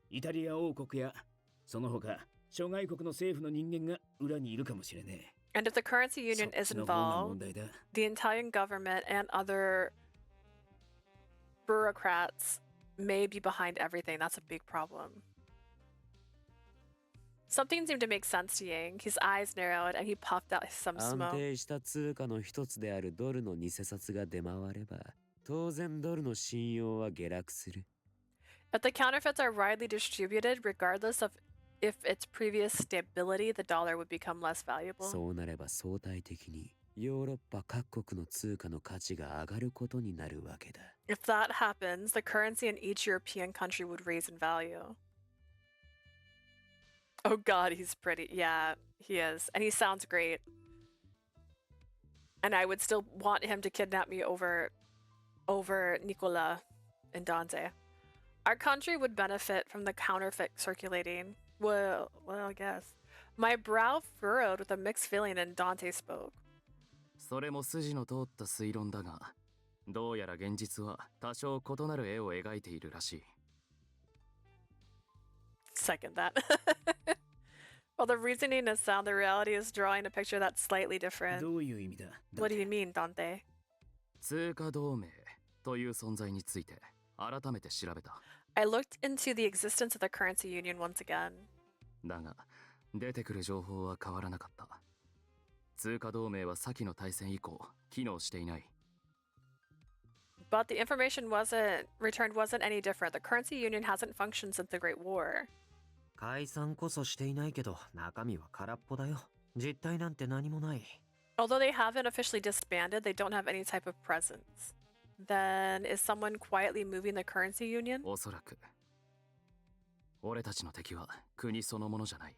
イタリア王国やその他諸外国の政府の人間が裏にいるかもしれねえ。And if the currency union is そっちの方が問 involved, 題だ。 the Italian government and other bureaucrats may be behind everything. That's a big problem. Something seemed to make sense to Yang. His eyes narrowed and he puffed out some 安 smoke. 定した通貨の一つであるドルの偽札が出回れば、当然ドルの信用は下落する。If the counterfeits are widely distributed, regardless of if its previous stability, the dollar would become less valuable. そうなれば相対的にヨーロッパ各国の通貨の価値が上がることになるわけだ。If that happens, the currency in each European country would raise in value. Oh god, he's pretty. Yeah, he is. And he sounds great. And I would still want him to kidnap me over Nicola and Dante. Our country would benefit from the counterfeit circulating. Well, I guess. My brow furrowed with a mixed feeling and Dante spoke. それも筋の通った推論だが、どうやら現実は多少異なる絵を描いているらしい。Second that. While the reasoning is sound, the reality is drawing a picture that's slightly different. どういう意味だ？ What do you mean, Dante? 通貨同盟という存在について改めて調べた。I looked into the existence of the currency union once again. だが、出てくる情報は変わらなかった。通貨同盟は先の大戦以降、機能していない。But the information returned wasn't any different. The currency union hasn't functioned since the Great War. 解散こそしていないけど、中身は空っぽだよ。実体なんて何もない。Although they haven't officially disbanded, they don't have any type of presence. Then is someone quietly moving the currency union? おそらく。俺たちの敵は国そのものじゃない。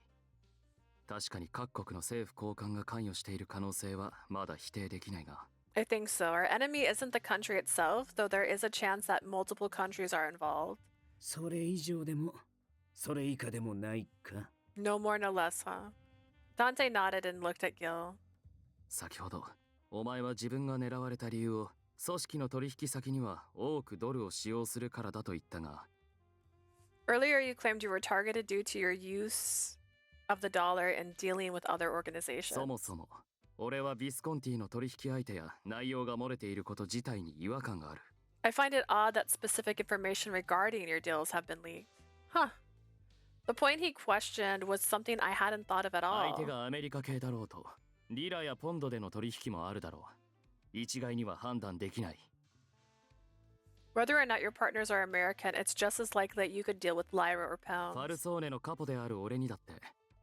確かに各国の政府高官が関与している可能性はまだ否定できないが。I think so. Our enemy isn't the country itself, though there is a chance that multiple countries are involved. それ以上でも、それ以下でもないか。 No more, no less, huh? Dante nodded and looked at Gil. 先ほど、お前は自分が狙われた理由を組織の取引先には多くドルを使用するからだと言ったが。Earlier, you claimed you were targeted due to your use of the dollar in dealing with other organizations. そもそも、俺はビスコンティの取引相手や内容が漏れていること自体に違和感がある。I find it odd that specific information regarding your deals have been leaked. Huh. The point he questioned was something I hadn't thought of at 相 all. 手がアメリカ系だろうと、リラやポンドでの取引もあるだろう。一概には判断できない。Whether or not your partners are American, it's just as likely that you could deal with lira or ファ pounds. ルソーネのカポである俺にだって、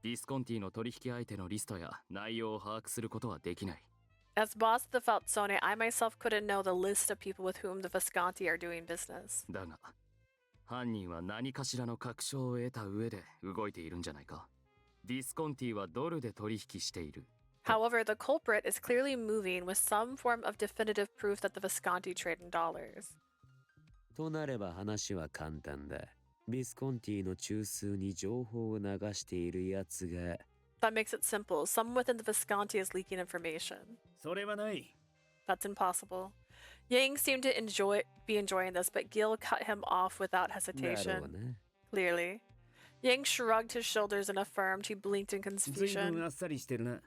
ビスコンティの取引相手のリストや内容を把握することはできない。As boss of the Falzone, I myself couldn't know the list of people with whom the Visconti are doing business. だが、犯人は何かしらの確証を得た上で動いているんじゃないか。ビスコンティはドルで取引している。However, the culprit is clearly moving with some form of definitive proof that the Visconti trade in dollars. となれば話は簡単だ。ビスコンティの中枢に情報を流しているやつが。That makes it simple. Someone within the Visconti is leaking information. それはない。 That's impossible. Yang seemed to be enjoying this, but Gil cut him off without だろう hesitation. な。 Clearly. Yang shrugged his shoulders and affirmed. He blinked in 随分 confusion. あっさりしてるな。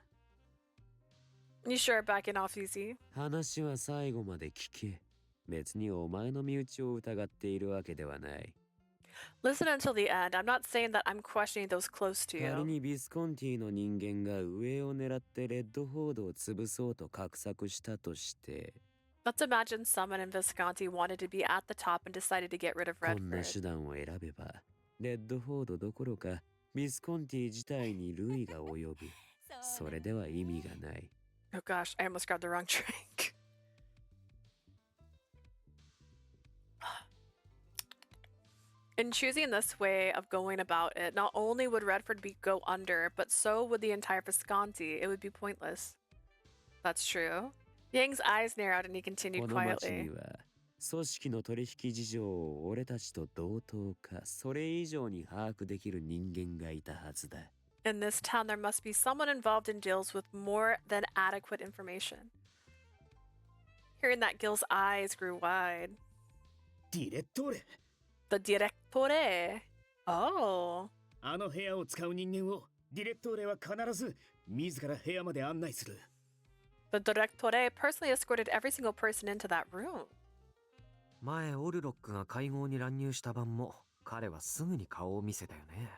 You sure backing off easy? 話は最後まで聞け。別にお前の身内を疑っているわけではない。 Listen until the end. I'm not saying that I'm questioning those close to 仮 you. にビスコンティの人間が上を狙ってレッドフォードを潰そうと画策したとして、 Let's imagine someone in Visconti wanted to be at the top and decided to get rid of こんな Redford. 手段を選べば、レッドフォードどころかビスコンティ自体に類が及ぶ。それでは意味がない。 Oh gosh, I almost grabbed the wrong drink. In choosing this way of going about it, not only would Redford go under, but so would the entire Visconti. It would be pointless. That's true. Yang's eyes narrowed and he continued この町 quietly. には組織の取引事情を俺たちと同等かそれ以上に把握できる人間がいたはずだ。In this town, there must be someone involved in deals with more than adequate information. Hearing that, Gil's eyes grew wide. ディレットーレ The direttore. Oh. あの部屋を使う人間をディレットーレは必ず自ら部屋まで案内する。The direttore personally escorted every single person into that room. 前オルロックが会合に乱入した晩も彼はすぐに顔を見せたよね。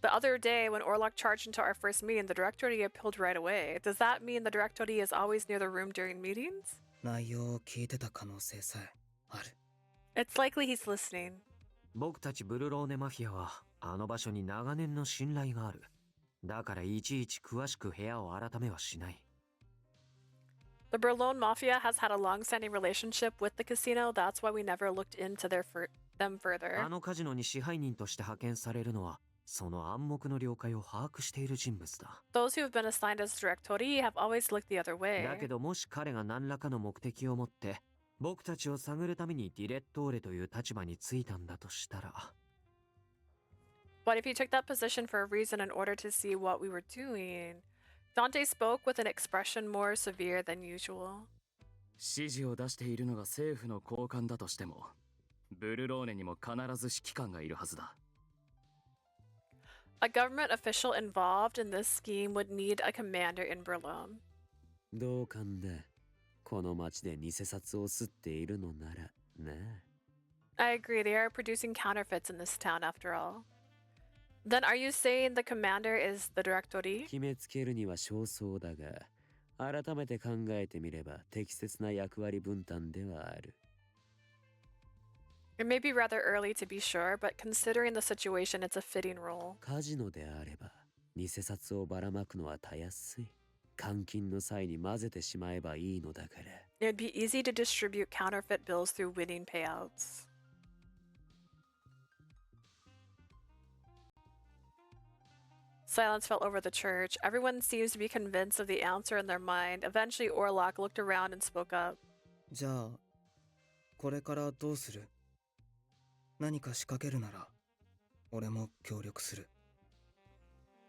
The other day, when Orlok charged into our first meeting, the directory appealed right away. Does that mean the directory is always near the room during meetings? 内容を聞いてた可能性さえある。It's likely he's listening. 僕たちブルローネマフィアはあの場所に長年の信頼がある。だからいちいち詳しく部屋を改めはしない。The Berlone Mafia has had a long-standing relationship with the casino. That's why we never looked into them further. あのカジノに支配人として派遣されるのはその暗黙の了解を把握している人物だ。Those who have been assigned as directori have always looked the other way. だけどもし彼が何らかの目的を持って僕たちを探るためにディレットーレという立場についたんだとしたら。But if he took that position for a reason in order to see what we were doing, Dante spoke with an expression more severe than usual. 指示を出しているのが政府の高官だとしても、ブルローネにも必ず指揮官がいるはずだ。A government official involved in this scheme would need a commander in Berlin. 同感だ。この町で偽札を吸っているのならな。I agree, they are producing counterfeits in this town after all. Then are you saying the commander is the directori? 決めつけるには少々だが、改めて考えてみれば適切な役割分担ではある。It may be rather early to be sure, but considering the situation, it's a fitting role. カジノであれば、偽札をばらまくのはたやすい。換金の際に混ぜてしまえばいいのだから。It would be easy to distribute counterfeit bills through winning payouts. Silence fell over the church. Everyone seems to be convinced of the answer in their mind. Eventually, Orlok looked around and spoke up. じゃあ、これからどうする？何か仕掛けるなら、俺も協力する。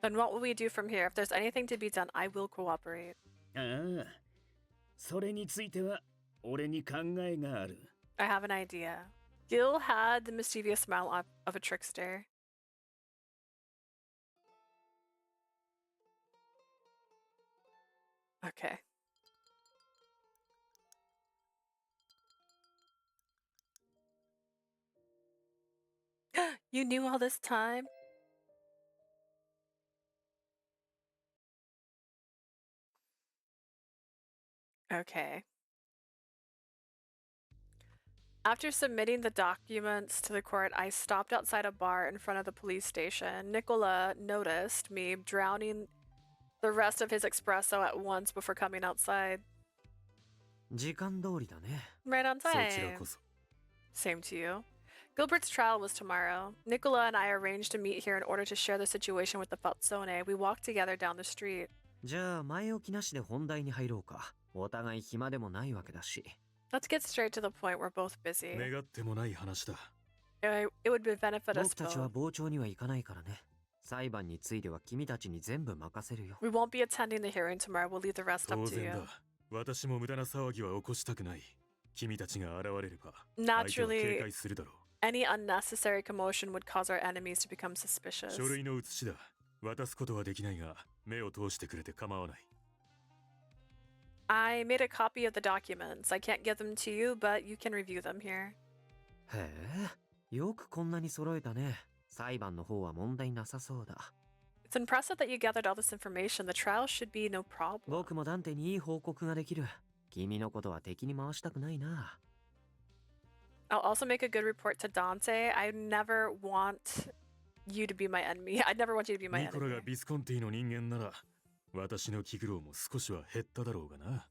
Then what will we do from here? If there's anything to be done, I will cooperate. ああ、それについては俺に考えがある。I have an idea. Gil had the mischievous smile of a trickster. Okay. You knew all this time? Okay. After submitting the documents to the court, I stopped outside a bar in front of the police station. Nicola noticed me drowning the rest of his espresso at once before coming outside. 時間通りだね。 Right on そちら time. こそ。 Same to you. Gilbert's trial was tomorrow. Nicola and I arranged to meet here in order to share the situation with the Falzone. We walked together down the street. じゃあ前置きなしで本題に入ろうか。お互い暇でもないわけだし。Let's get straight to the point. We're both busy. 願ってもない話だ。It would benefit us 僕たちは both. 傍聴には行かないからね。裁判については君たちに全部任せるよ。 We won't be attending the hearing tomorrow. We'll leave the rest up 当 to 然 you. だ。私も無駄な騒ぎは起こしたくない。君たちが現れれば、相手は Naturally, 警戒するだろう。 any unnecessary commotion would cause our enemies to become suspicious. 書類の写しだ。渡すことはできないが、目を通してくれて構わない。I made a copy of the documents. I can't give them to you, but you can review them here. へえ、よくこんなに揃えたね。裁判の方は問題なさそうだ。It's impressive that you gathered all this information. The trial should be no problem. 僕もダンテにいい報告ができる。君のことは敵に回したくないな。I'll also make a good report to Dante. I never want you to be my enemy. I never want you to be my ニコラ enemy. がビスコンティの人間なら、私の気苦労も少しは減っただろうがな。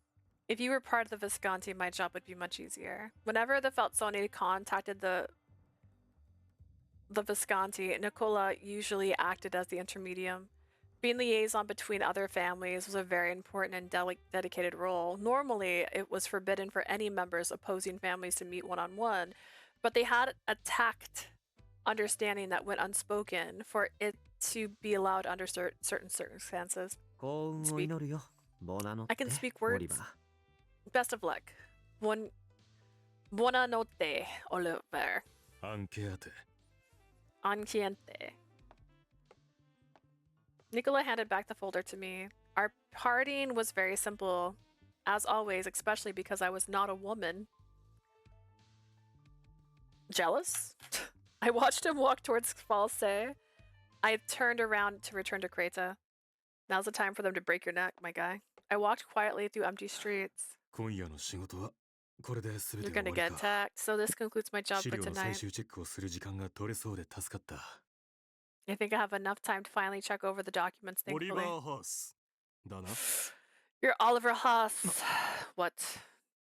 If you were part of the Visconti, my job would be much easier. Whenever the Falzone contacted the Visconti, Nicola usually acted as the intermedium. being liaison between other families was a very important and dedicated role. Normally, it was forbidden for any members opposing families to meet one-on-one, but they had a tact understanding that went unspoken for it to be allowed under certain circumstances. Speak. I can speak words. Best of luck. Buonanotte, Oliver. Anchiate. Anchiente. Nicola handed back the folder to me. Our parting was very simple, as always, especially because I was not a woman. Jealous? I watched him walk towards False. I turned around to return to Creta. Now's the time for them to break your neck, my guy. I walked quietly through empty streets. You're gonna get attacked, so this concludes my job for tonight. I think I have enough time to finally check over the documents, thankfully. You're Oliver Haas. What?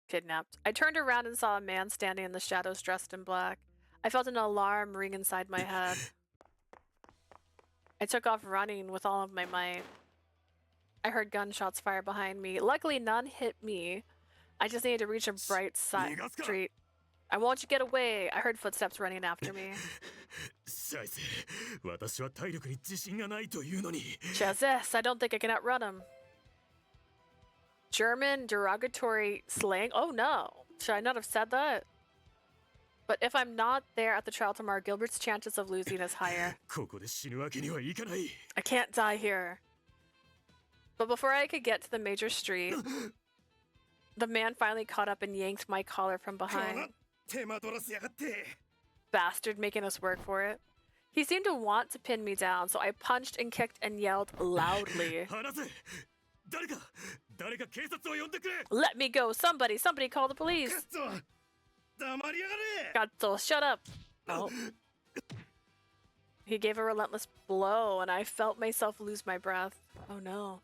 Kidnapped. I turned around and saw a man standing in the shadows dressed in black. I felt an alarm ring inside my head. I took off running with all of my might. I heard gunshots fire behind me. Luckily, none hit me. I just needed to reach a bright side street. I won't you get away. I heard footsteps running after me. Jesus, I don't think I can outrun him. German derogatory slang? Oh no. Should I not have said that? But if I'm not there at the trial tomorrow, Gilbert's chances of losing is higher. I can't die here. But before I could get to the major street, the man finally caught up and yanked my collar from behind. Bastard, making us work for it. He seemed to want to pin me down, so I punched and kicked and yelled loudly. Let me go! Somebody call the police! Cazzo, shut up! Oh. He gave a relentless blow, and I felt myself lose my breath. Oh no.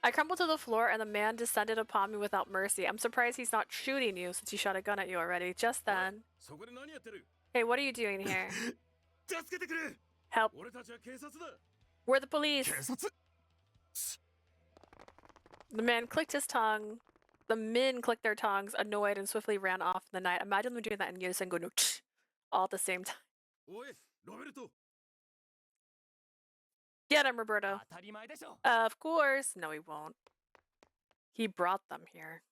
I crumbled to the floor, and the man descended upon me without mercy. I'm surprised he's not shooting you since he shot a gun at you already. Just then. Hey, what are you doing here? Help. We're the police. The man clicked his tongue. The men clicked their tongues, annoyed, and swiftly ran off in the night. Imagine them doing that in unison, going all at the same time. Get him, Roberto. Of course. No, he won't. He brought them here.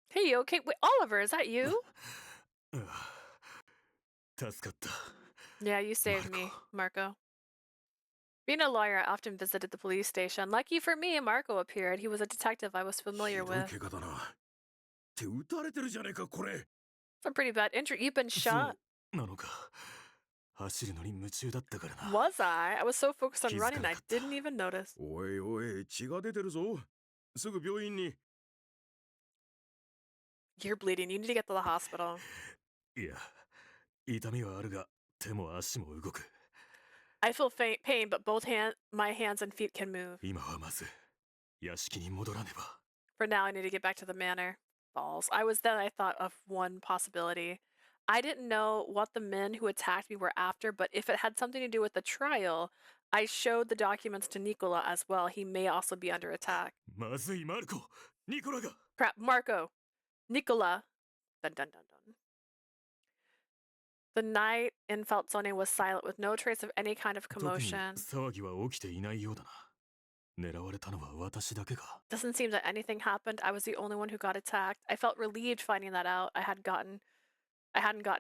Hey, you okay? Wait, Oliver, is that you? Yeah, you saved me, Marco. Being a lawyer, I often visited the police station. Lucky for me, Marco appeared. He was a detective I was familiar with. It's a pretty bad injury. You've been shot. Was I? I was so focused on running, I didn't even notice. You're bleeding. You need to get to the hospital. I feel pain, but both my hands and feet can move. For now, I need to get back to the manor. Balls. I thought of one possibility. I didn't know what the men who attacked me were after, but if it had something to do with the trial, I showed the documents to Nicola as well. He may also be under attack. Crap, Marco. Nicola. Dun dun dun dun. The night in Falzone was silent with no trace of any kind of commotion. Doesn't seem that anything happened. I was the only one who got attacked. I felt relieved finding that out. I hadn't gotten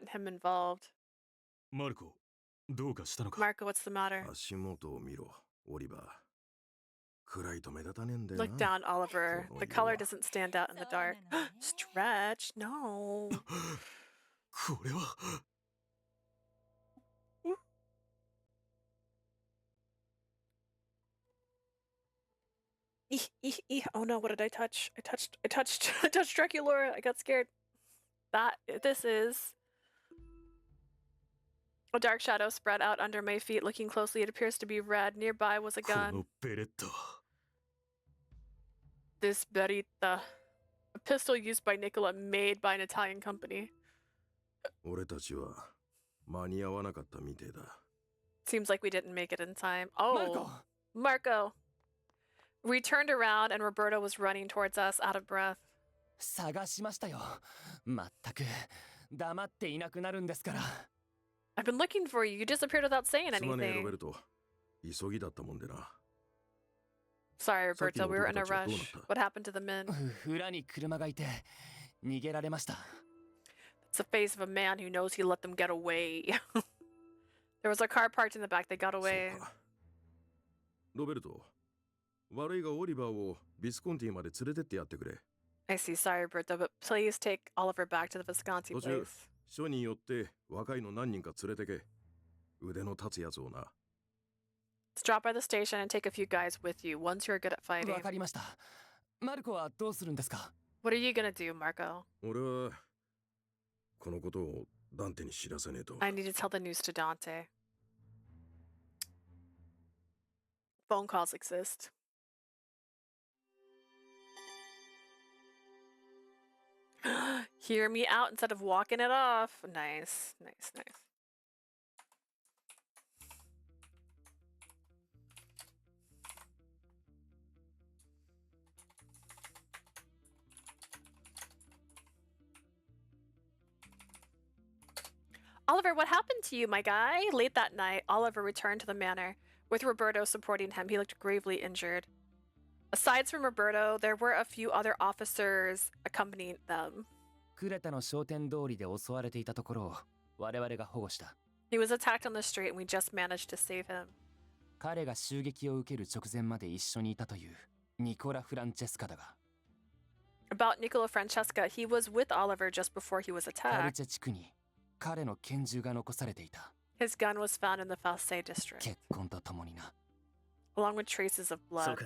him involved. Marco, what's the matter? Look down, Oliver. The color doesn't stand out in the dark. Stretch? No. Oh no, what did I touch? I touched Draculaura. I got scared. This is a dark shadow spread out under my feet. Looking closely, it appears to be red. Nearby was a gun. This Beretta. A pistol used by Nicola, made by an Italian company. 間に合わなかったみてえだ。 Seems like we didn't make it in time. Oh, Marco. We turned around and Roberto was running towards us out of breath. 探しましたよ。まったく黙っていなくなるんですから。I've been looking for you. You disappeared without saying すまねえ、ロベ anything. ルト。急ぎだったもんでな。 Sorry, Roberto. We were in a さっきの男たちはどうなった？ rush. What happened to the men? 裏に車がいて逃げられました。 It's the face of a man who knows he let them get away. There was a car parked in the back. They got away. ロベルト、悪いがオリバーをビスコンティまで連れてってやってくれ。 I see. Sorry, Roberto, but please take Oliver back to the Visconti 途中、 place. 署によって若いの何人か連れてけ。腕の立つやつをな。 Let's drop by the station and take a few guys with you once you're good at fighting. わかりました。マルコはどうするんですか？ What are you gonna do, Marco? 俺はこのことをダンテに知らせねえと。 I need to tell the news to Dante. Phone calls exist. Hear me out instead of walking it off. Nice, nice, nice. Oliver, what happened to you, my guy? Late that night, Oliver returned to the manor. With Roberto supporting him, he looked gravely injured. Aside from Roberto, there were a few other officers accompanying them. クレタの商店通りで襲われていたところを我々が保護した。 He was attacked on the street and we just managed to save him. 彼が襲撃を受ける直前まで一緒にいたというニコラ・フランチェスカだが。 About Nicola Francesca, he was with Oliver just before he was カル attacked. チェ地区に彼の拳銃が残されていた。 His gun was found in the Falsay district, 血痕とともにな。 along with traces of そう blood. か。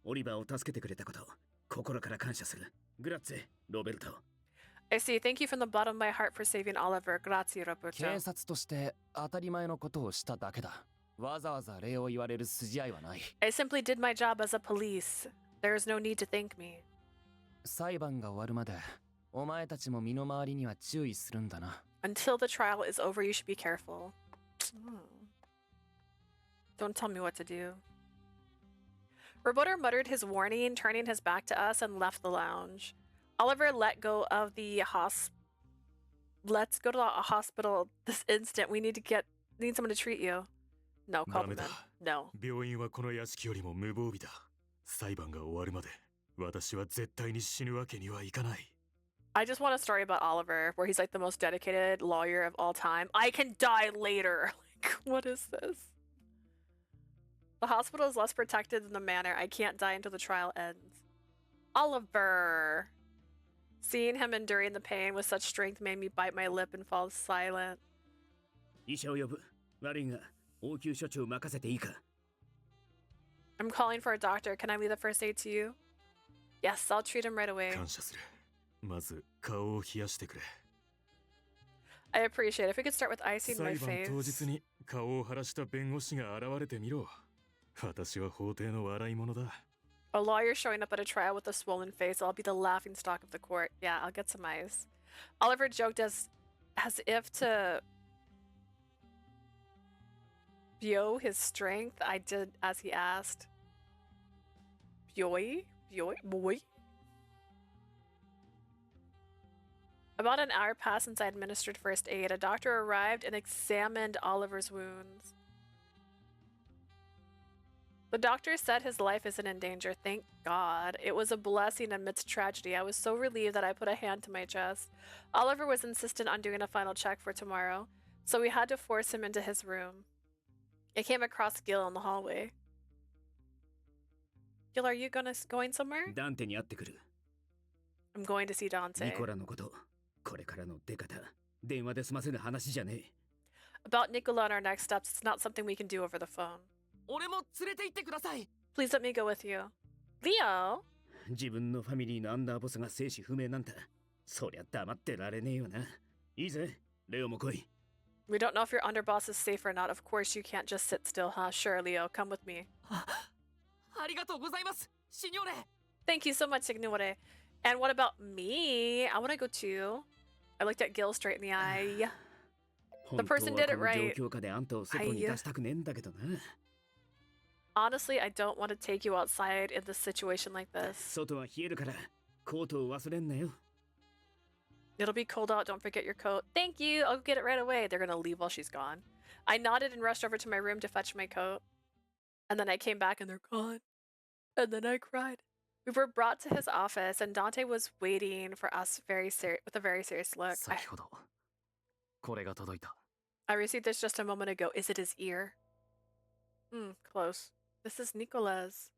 オリバーを助けてくれたこと、心から感謝する。グラッツェ、ロベルト。 I see. Thank you from the bottom of my heart for saving Oliver. Grazie, Roberto. 警察として当たり前のことをしただけだ。わざわざ礼を言われる筋合いはない。 I simply did my job as a police. There is no need to thank me. 裁判が終わるまでお前たちも身の回りには注意するんだな。 Until the trial is over, you should be careful. Don't tell me what to do. Roberto muttered his warning, turning his back to us, and left the lounge. Oliver let go of the Let's go to the hospital this instant. We need someone to treat you. No, call them in. No. 病院はこの屋敷よりも無防備だ。裁判が終わるまで私は絶対に死ぬわけにはいかない。 I just want a story about Oliver where he's like the most dedicated lawyer of all time. I can die later. Like, what is this? The hospital is less protected than the manor. I can't die until the trial ends. Oliver! Seeing him enduring the pain with such strength made me bite my lip and fall silent. 医者を呼ぶ。悪いが、応急処置を任せていいか。 I'm calling for a doctor. Can I leave the first aid to you? Yes, I'll treat him right away. 感謝する。まず顔を冷やしてくれ。 I appreciate it. If we could start with icing my 裁判 face. 当日に顔を晴らした弁護士が現れてみろ。私は法廷の笑い者だ。 A lawyer showing up at a trial with a swollen face. I'll be the laughing stock of the court. Yeah, I'll get some ice. Oliver joked as if to show his strength. I did as he asked. Boy? About an hour passed since I administered first aid. A doctor arrived and examined Oliver's wounds. The doctor said his life isn't in danger, thank God. It was a blessing amidst tragedy. I was so relieved that I put a hand to my chest. Oliver was insistent on doing a final check for tomorrow, so we had to force him into his room. I came across Gil in the hallway. Gil, are you going somewhere? ダンテに会ってくる。 I'm going to see Dante. ニコラのこと、これからの出方、電話で済ませる話じゃねえ。 About Nicola and our next steps, it's not something we can do over the phone. 俺も連れて行ってください。 Please let me go with you. Leo? 自分のファミリーのアンダーボスが生死不明なんだ。そりゃ黙ってられねえよな。いいぜ、レオも来い。 We don't know if your underboss is safe or not. Of course, you can't just sit still, huh? Sure, Leo, come with me. ありがとうございます、シニョーレ。 Thank you so much, Signore. And what about me? I want to go too. I looked at Gil straight in the eye. The person did it right. Honestly, I don't want to take you outside in this situation like this. It'll be cold out, don't forget your coat. Thank you, I'll get it right away. They're gonna leave while she's gone. I nodded and rushed over to my room to fetch my coat. And then I came back and they're gone. And then I cried. We were brought to his office and Dante was waiting for us with a very serious look. I received this just a moment ago. Is it his ear? Close. This is Nicola's.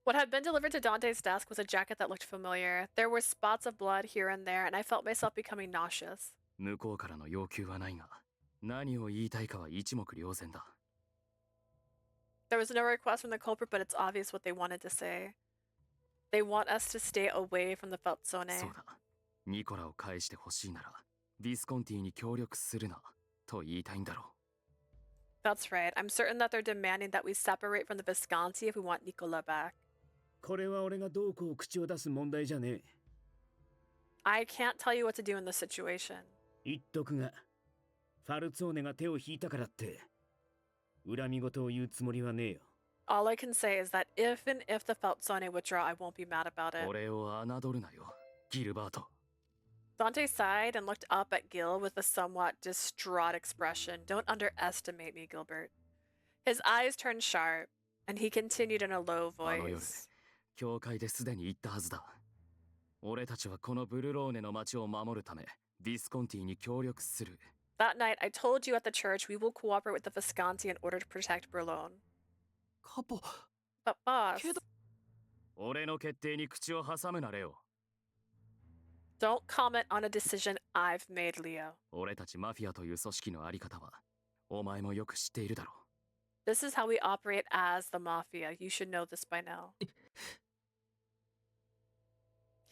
What had been delivered to Dante's desk was a jacket that looked familiar. There were spots of blood here and there, and I felt myself becoming nauseous. 向こうからの要求はないが、何を言いたいかは一目瞭然だ。There was no request from the culprit, but it's obvious what they wanted to say. They want us to stay away from the Falzone. そうだ。ニコラを返してほしいなら、ビスコンティに協力するな、と言いたいんだろう。That's right. I'm certain that they're demanding that we separate from the Visconti if we want Nicola back. これは俺がどうこう口を出す問題じゃねえ。I can't tell you what to do in this situation. 言っとくが、ファルツォーネが手を引いたからって、恨み事を言うつもりはねえよ。All I can say is that if and if the Falzone withdraw, I won't be mad about it. 俺を侮るなよ、ギルバート。Dante sighed and looked up at Gil with a somewhat distraught expression. Don't underestimate me, Gilbert. His eyes turned sharp, and he continued in a low voice. 教会ですでに言ったはずだ。俺たちはこのブルローネの町を守るため、ビスコンティに協力する。That night, I told you at the church we will cooperate with the Visconti in order to protect Burlone. But boss... 俺の決定に口を挟むな、レオ。Don't comment on a decision I've made, Leo. 俺たちマフィアという組織のあり方は、お前もよく知っているだろう。This is how we operate as the Mafia. You should know this by now.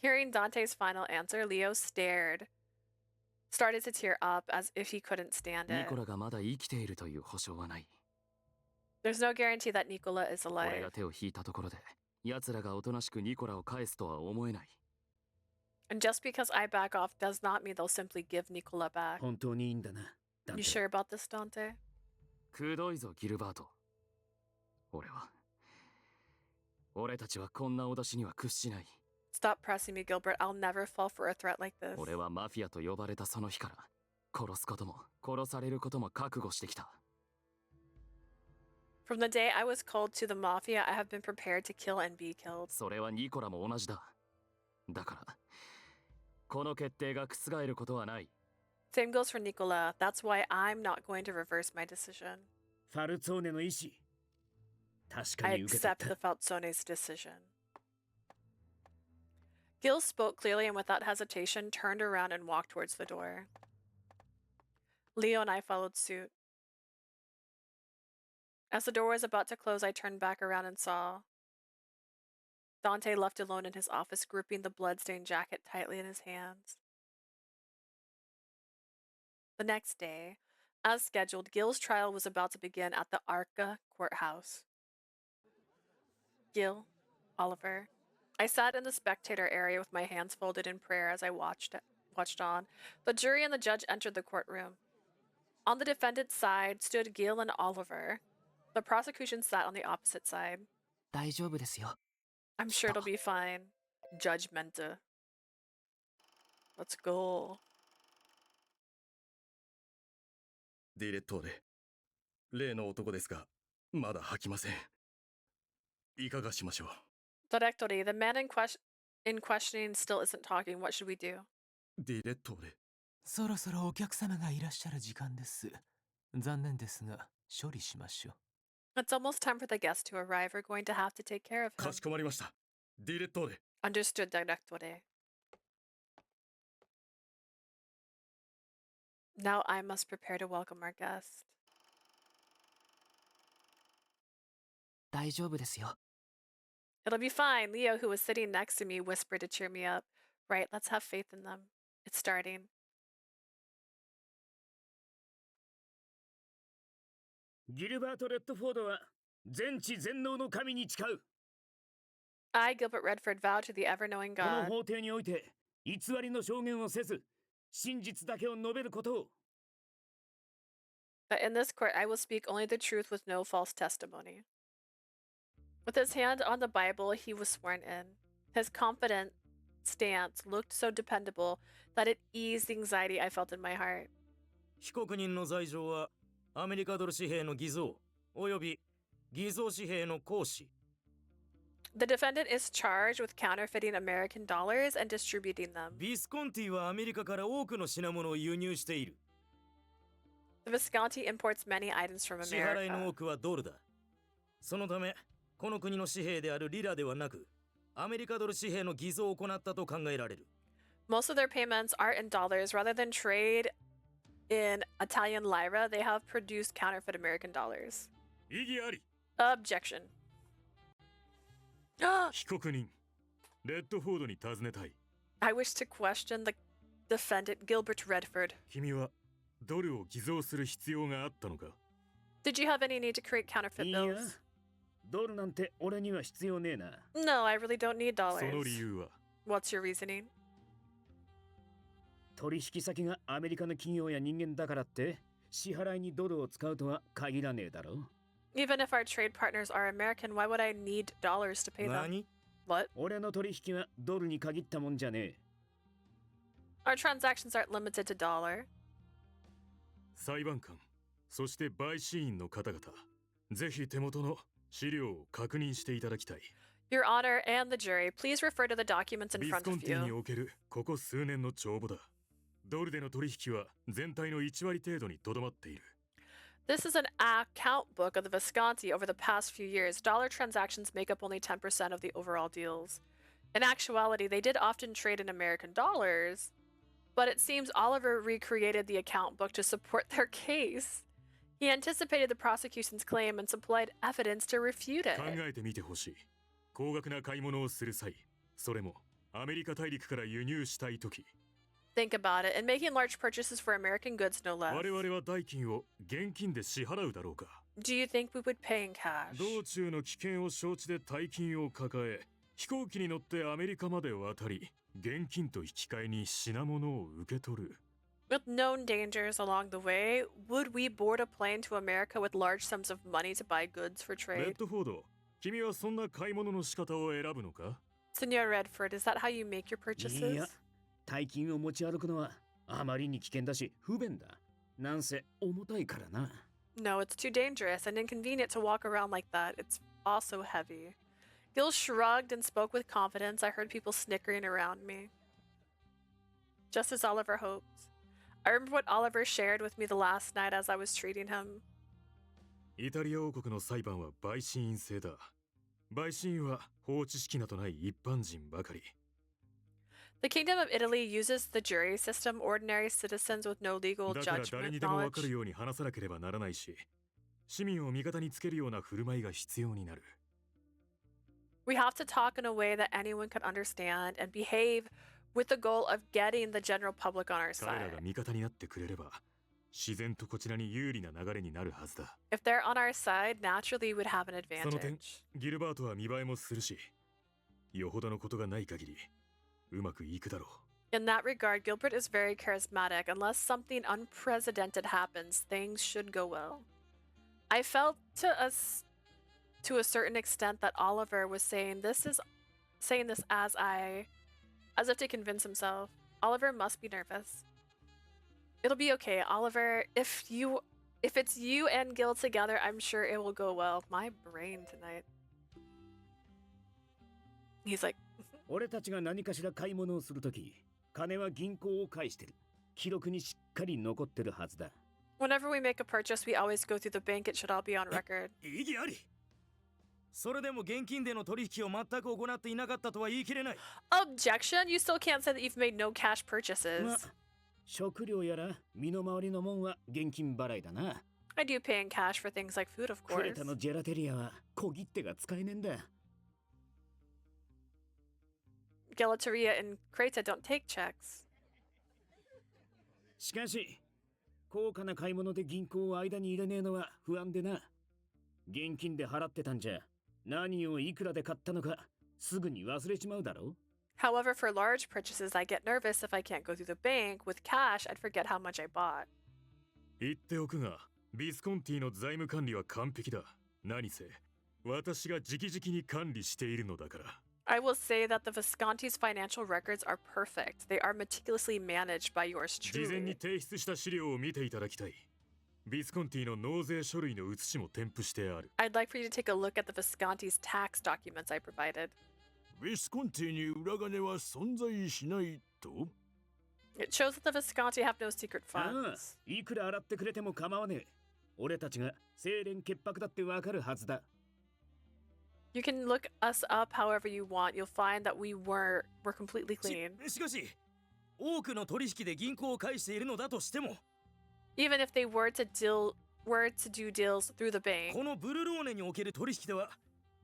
Hearing Dante's final answer, Leo started to tear up as if he couldn't stand it. ニコラがまだ生きているという保証はない。There's no guarantee that Nicola is 俺 alive. が手を引いたところで、奴らがおとなしくニコラを返すとは思えない。And just because I back off does not mean they'll simply give Nicola back. 本当にいいんだな。You sure about this, Dante? くどいぞ、ギルバート。俺たちはこんな脅しには屈しない。Stop pressing me, Gilbert. I'll never fall for a threat like this. 俺はマフィアと呼ばれたその日から、殺すことも殺されることも覚悟してきた。From the day I was called to the Mafia, I have been prepared to kill and be killed. それはニコラも同じだ。だから、この決定が覆ることはない。Same goes for Nicola. That's why I'm not going to reverse my decision. ファルツォーネの意思、確か I に受け取っ accept た。 the Falzone's decision. Gil spoke clearly and without hesitation turned around and walked towards the door. Leo and I followed suit. As the door was about to close, I turned back around and saw Dante left alone in his office, gripping the blood-stained jacket tightly in his hands. The next day, as scheduled, Gil's trial was about to begin at the Arca courthouse. Gil, Oliver. I sat in the spectator area with my hands folded in prayer as I watched on. The jury and the judge entered the courtroom. On the defendant's side stood Gil and Oliver. The prosecution sat on the opposite side. 大丈夫ですよ。 I'm sure it'll be fine. Judgmental. Let's go. ディレットーレ、例の男ですが、まだ吐きません。いかがしましょう。 Directori, the man in questioning still isn't talking. What should we do? ディレットーレ。そろそろお客様がいらっしゃる時間です。残念ですが、処理しましょう。 It's almost time for the guest to arrive. We're going to have to take care of him. かしこまりました。ディレットーレ。 Understood, Directore. Now I must prepare to welcome our guest. 大丈夫ですよ。 It'll be fine. Leo, who was sitting next to me, whispered to cheer me up. Right, let's have faith in them. It's starting. ギルバート・レッドフォードは全知全能の神に誓う。 I, Gilbert Redford, vow to the ever-knowing この God 法廷において偽りの証言をせず、真実だけを述べることを But in this court, I will speak only the truth with no false testimony. With his hand on the Bible, he was sworn in. His confident stance looked so dependable that it eased the anxiety I felt in my heart. 被告人の罪状はアメリカドル紙幣の偽造および偽造紙幣の行使 The defendant is charged with counterfeiting American dollars and distributing them. ビスコンティはアメリカから多くの品物を輸入している The Visconti imports many items from 支払いの America. 多くはドルだそのためこの国の紙幣であるリラではなくアメリカドル紙幣の偽造を行ったと考えられる Most of their payments are in dollars rather than trade in Italian lira. They have produced counterfeit American dollars. 異議あり Objection. 被告人レッドフォードに尋ねたい I wish to question the defendant Gilbert Redford. 君はドルを偽造する必要があったのか Did you have any need to create counterfeit いや bills? ドルなんて俺には必要ねえな No, I really don't need その dollars. 理由は What's your reasoning? 取引先がアメリカの企業や人間だからって支払いにドルを使うとは限らねえだろ Even if our trade partners are American, why would I need dollars to pay them? 何 What? 俺の取引はドルに限ったもんじゃねえ Our transactions aren't limited to dollar. 裁判官そして陪審員の方々ぜひ手元の資料を確認していただきたい Your Honor and the jury, please refer to the documents in ビス front コン of ティに you. おけるここ数年の帳簿だドルでの取引は全体の1割程度にとどまっている This is an account book of the Visconti over the past few years. Dollar transactions make up only 10% of the overall deals. In actuality, they did often trade in American dollars, but it seems Oliver recreated the account book to support their case. He anticipated the prosecution's claim and supplied evidence to refute it. 考えてみてほしい高額な買い物をする際それもアメリカ大陸から輸入したいとき Think about it. In making large purchases for American goods, no less. 我々は代金を現金で支払うだろうか Do you think we would pay in cash? 道中の危険を承知で大金を抱え飛行機に乗ってアメリカまで渡り現金と引き換えに品物を受け取る With known dangers along the way, would we board a plane to America with large sums of money to buy goods for レッ trade? ドフォード君はそんな買い物の仕方を選ぶのか Senor Redford, is that how you make your いや purchases? 大金を持ち歩くのはあまりに危険だし不便だなんせ重たいからな No, it's too dangerous and inconvenient to walk around like that. It's also heavy. Gil shrugged and spoke with confidence. I heard people snickering around me. Just as Oliver hoped. I remember what Oliver shared with me the last night as I was treating him. イタリア王国の裁判は陪審員制だ陪審員は法知識などない一般人ばかり The Kingdom of Italy uses the jury system. Ordinary citizens with no legal だから誰 judgment にでもわか knowledge. るように話さなければならないし市民を味方につけるような振る舞いが必要になる We have to talk in a way that anyone can understand and behave with the goal of getting the general public on our 彼ら side. が味方になってくれれば自然とこちらに有利な流れになるはずだ If they're on our side, naturally we'd have an その点 advantage. ギルバートは見栄えもするしよほどのことがない限りうまくいくだろう In that regard, Gilbert is very charismatic. Unless something unprecedented happens, things should go well. I felt to a certain extent that Oliver was saying this as if to convince himself. Oliver must be nervous. It'll be okay, Oliver. If it's you and Gil together, I'm sure it will go well. My brain tonight. He's like, 俺たちが何かしら買い物をするとき金は銀行を返してる記録にしっかり残ってるはずだ whenever we make a purchase, we always go through the bank. It should all be on record. 異議ありそれでも現金での取引を全く行っていなかったとは言い切れない Objection! You still can't say that you've made no cash purchases. ま食料やら身の回りのもんは現金払いだな I do pay in cash for things like food, of クレ course. タのジェラテリアは小切手が使えねえんだ Gelateria and Creta don't take checks. しかし高価な買い物で銀行を間に入れねえのは不安でな現金で払ってたんじゃ何をいくらで買ったのかすぐに忘れちまうだろ However, for large purchases, I get nervous if I can't go through the bank. With cash, I'd forget how much I bought. 言っておくがビスコンティの財務管理は完璧だ。何せ、私が直々に管理しているのだから。I will say that the Visconti's financial records are perfect. They are meticulously managed by yours 事前に truly. 提出した資料を見ていただきたい。ビスコンティの納税書類の写しも添付してある。I'd like for you to take a look at the Visconti's tax documents I provided. ビスコンティに裏金は存在しないと It shows that the Visconti have no secret ああ、 funds. いくら洗ってくれても構わねえ。俺たちが清廉潔白だってわかるはずだ。You can look us up however you want. You'll find that we're completely clean. しかし、多くの取引で銀行を介しているのだとしても、 Even if they were to do deals through the bank. このブルローネにおける取引では、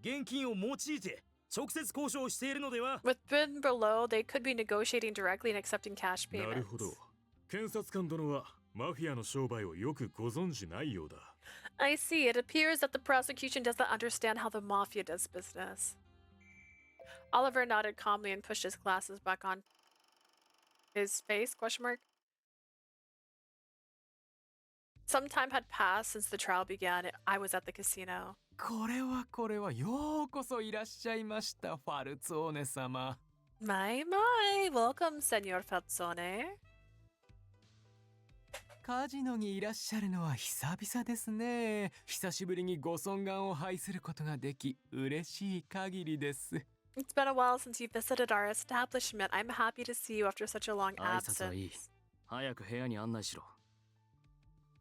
現金を用いて直接交渉しているのでは。 With Ben below, they could be negotiating directly and accepting cash なる payments. ほど。検察官殿はマフィアの商売をよくご存じないようだ。I see. It appears that the prosecution does not understand how the mafia does business. Oliver nodded calmly and pushed his glasses back on his face, question mark. Some time had passed since the trial began. I was at the casino. これはようこそいらっしゃいました、ファルツォーネ様。My, welcome, Senor Falzone. カジノにいらっしゃるのは久々ですね。久しぶりにご尊顔を拝することができ、嬉しい限りです。It's been a while since you visited our establishment. I'm happy to see you after such a long 挨拶はいい。 absence. 早く部屋に案内しろ。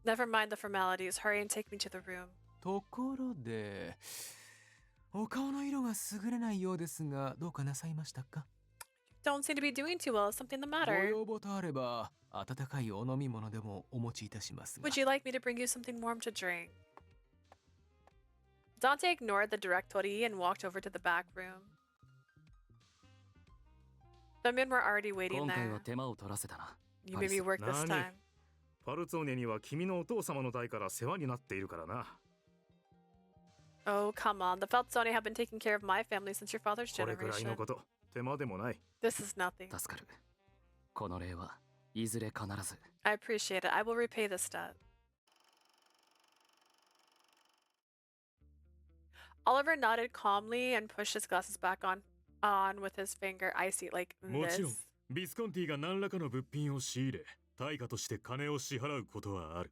Never mind the formalities. Hurry and take me to the room. ところで、お顔の色が優れないようですが、どうかなさいましたか？ Don't seem to be doing too well. Is something the ご matter? 要望とあれば、温かいお飲み物でもお持ちいたしますが。 Would you like me to bring you something warm to drink? Dante ignored the directory and walked over to the back room. The men were already waiting 今回 there. は手間を取らせたな。 You made me work this 何 time. ファルツォーネには君のお父様の代から世話になっているからな。 Oh, come on. The Falzoni have been taking care of my family since your father's これくらい generation. のこと、手間でもない。 This is nothing. 助かる。この礼はいずれ必ず。 I appreciate it. I will repay this debt. Oliver nodded calmly and pushed his glasses back on with his finger. I see, like もちろん this. ビスコンティが何らかの物品を仕入れ、対価として金を支払うことはある。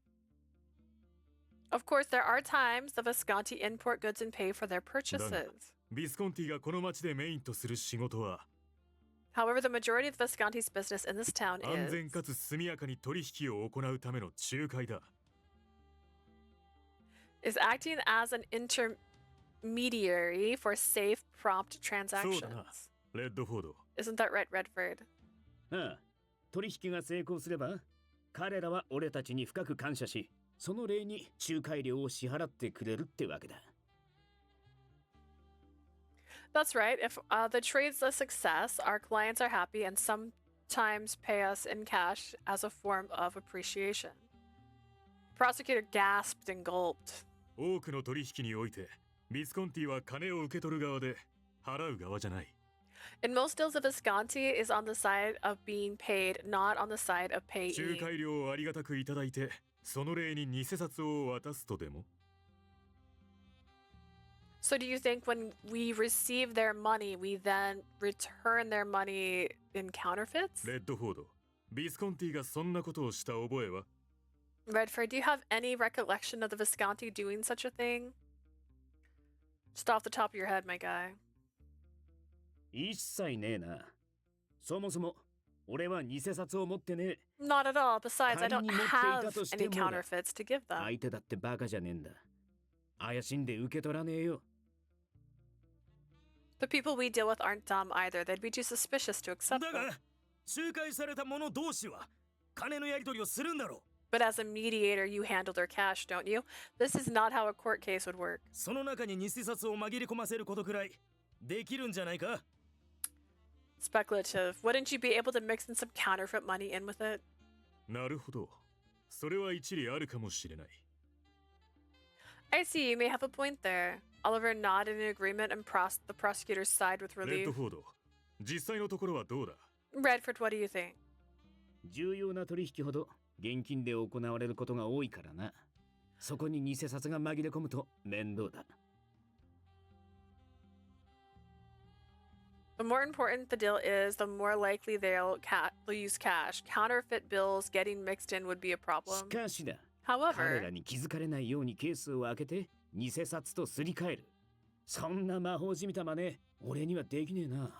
Of course, there are times the Visconti import goods and pay for their だが purchases. ビスコンティがこの町でメインとする仕事は However, the majority of the Visconti's business in this town 安 is 全かつ速やかに取引を行うための仲介だ。 acting as an intermediary for safe, prompt そうだな、 transactions. レッドフォード。 Isn't that right, Redford? ああ、取引が成功すれば、彼らは俺たちに深く感謝し、その礼に仲介料を支払ってくれるってわけだ。That's right. If the trade's a success, our clients are happy and sometimes pay us in cash as a form of appreciation. Prosecutor gasped and gulped. 多くの取引において、ビスコンティは金を受け取る側で、払う側じゃない。 In most deals, the Visconti is on the side of being paid, not on the side of 仲 payee. 介料をありがたくいただいて、その礼に偽札を渡すとでも So do you think when we receive their money, we then return their money in counterfeits? レッドフォード、ビスコンティがそんなことをした覚えは Redford, do you have any recollection of the Visconti doing such a thing? Just off the top of your head, my guy. 一切ねえな。そもそも、俺は偽札を持ってねえ。 Not at all. Besides, I 仮 don't に持ってい have たとし any てもだ。 counterfeits to give them. 相手だってバカじゃねえんだ。怪しんで受け取らねえよ。The people we deal with aren't dumb either. They'd be too suspicious to accept だ them. が、仲介された者同士は金のやり取りをするんだろう。 But as a mediator, you handle their cash, don't you? This is not how a court case would work. その中に偽札を紛れ込ませることくらいできるんじゃないか。 Speculative. Wouldn't you be able to mix in some counterfeit money in with it? なるほど。それは一理あるかもしれない。 I see. You may have a point there. Oliver nodded in agreement and the prosecutor sighed with レッド relief. フォード、実際のところはどうだ Redford, what do you think? 重要な取引ほど現金で行われることが多いからな。そこに偽札が紛れ込むと面倒だ。The more important the deal is, the more likely they'll use cash. Counterfeit bills getting mixed in would be a し problem. かしだ。 However, 彼らに気づかれないようにケースを開けて偽札とすり替える。そんな魔法じみた真似、俺にはできねえな。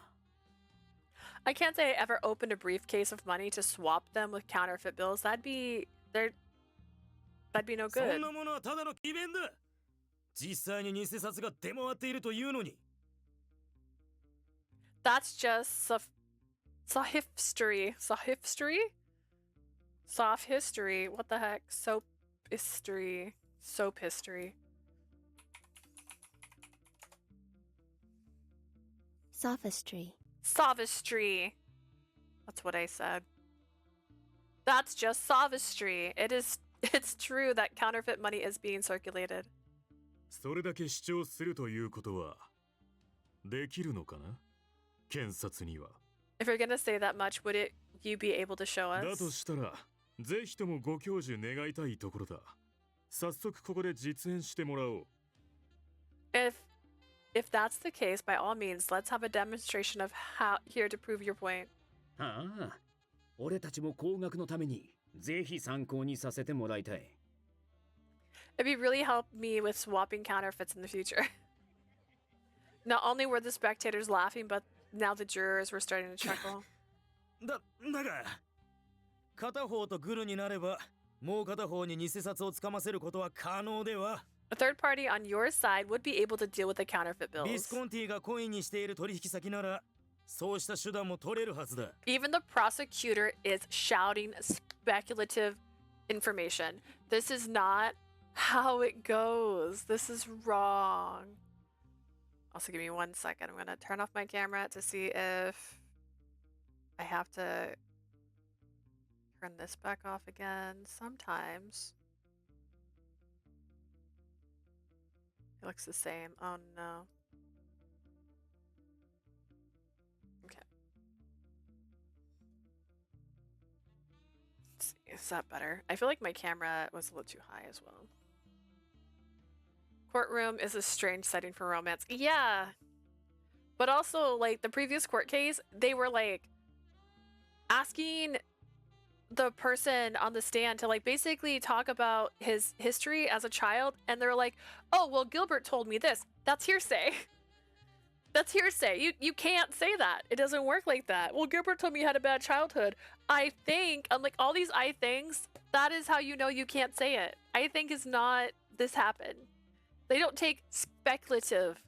I can't say I ever opened a briefcase of money to swap them with counterfeit bills. That'd be no そ good. んなものはただの詭弁だ。実際に偽札が出回っているというのに。 That's just sophistry. Sophistry? Soft history. What the heck? Sophistry. Sophistry. Sophistry. Sophistry. That's what I said. That's just sophistry. It's true that counterfeit money is being circulated. それだけ主張するということはできるのかな？検察には。 If you're gonna say that much, would you be able to show だ us? としたら、ぜひともご教授願いたいところだ。早速ここで実演してもらおう。If that's the case, by all means, let's have a demonstration of how here to prove your point. ああ、俺たちも高額のためにぜひ参考にさせてもらいたい。It'd be really help me with swapping counterfeits in the future. Not only were the spectators laughing, but now the jurors were starting to chuckle. だが、片方とグルになれば、もう片方に偽札をつかませることは可能では。 A third party on your side would be able to deal with the counterfeit ビス bills. コンティがコインにしている取引先なら、そうした手段も取れるはずだ。 Even the prosecutor is shouting speculative information. This is not how it goes. This is wrong. Also, give me 1 second. I'm going to turn off my camera to see if I have to turn this back off again. Sometimes it looks the same. Oh no. Okay. Let's see. Is that better? I feel like my camera was a little too high as well. Courtroom is a strange setting for romance. Yeah. But also, like, the previous court case, they were, like, asking the person on the stand to, like, basically talk about his history as a child. And they're like, oh, well, Gilbert told me this. That's hearsay. That's hearsay. You can't say that. It doesn't work like that. Well, Gilbert told me you had a bad childhood. I think, I'm like, all these I thinks, that is how you know you can't say it. I think is not this happened. They don't take speculative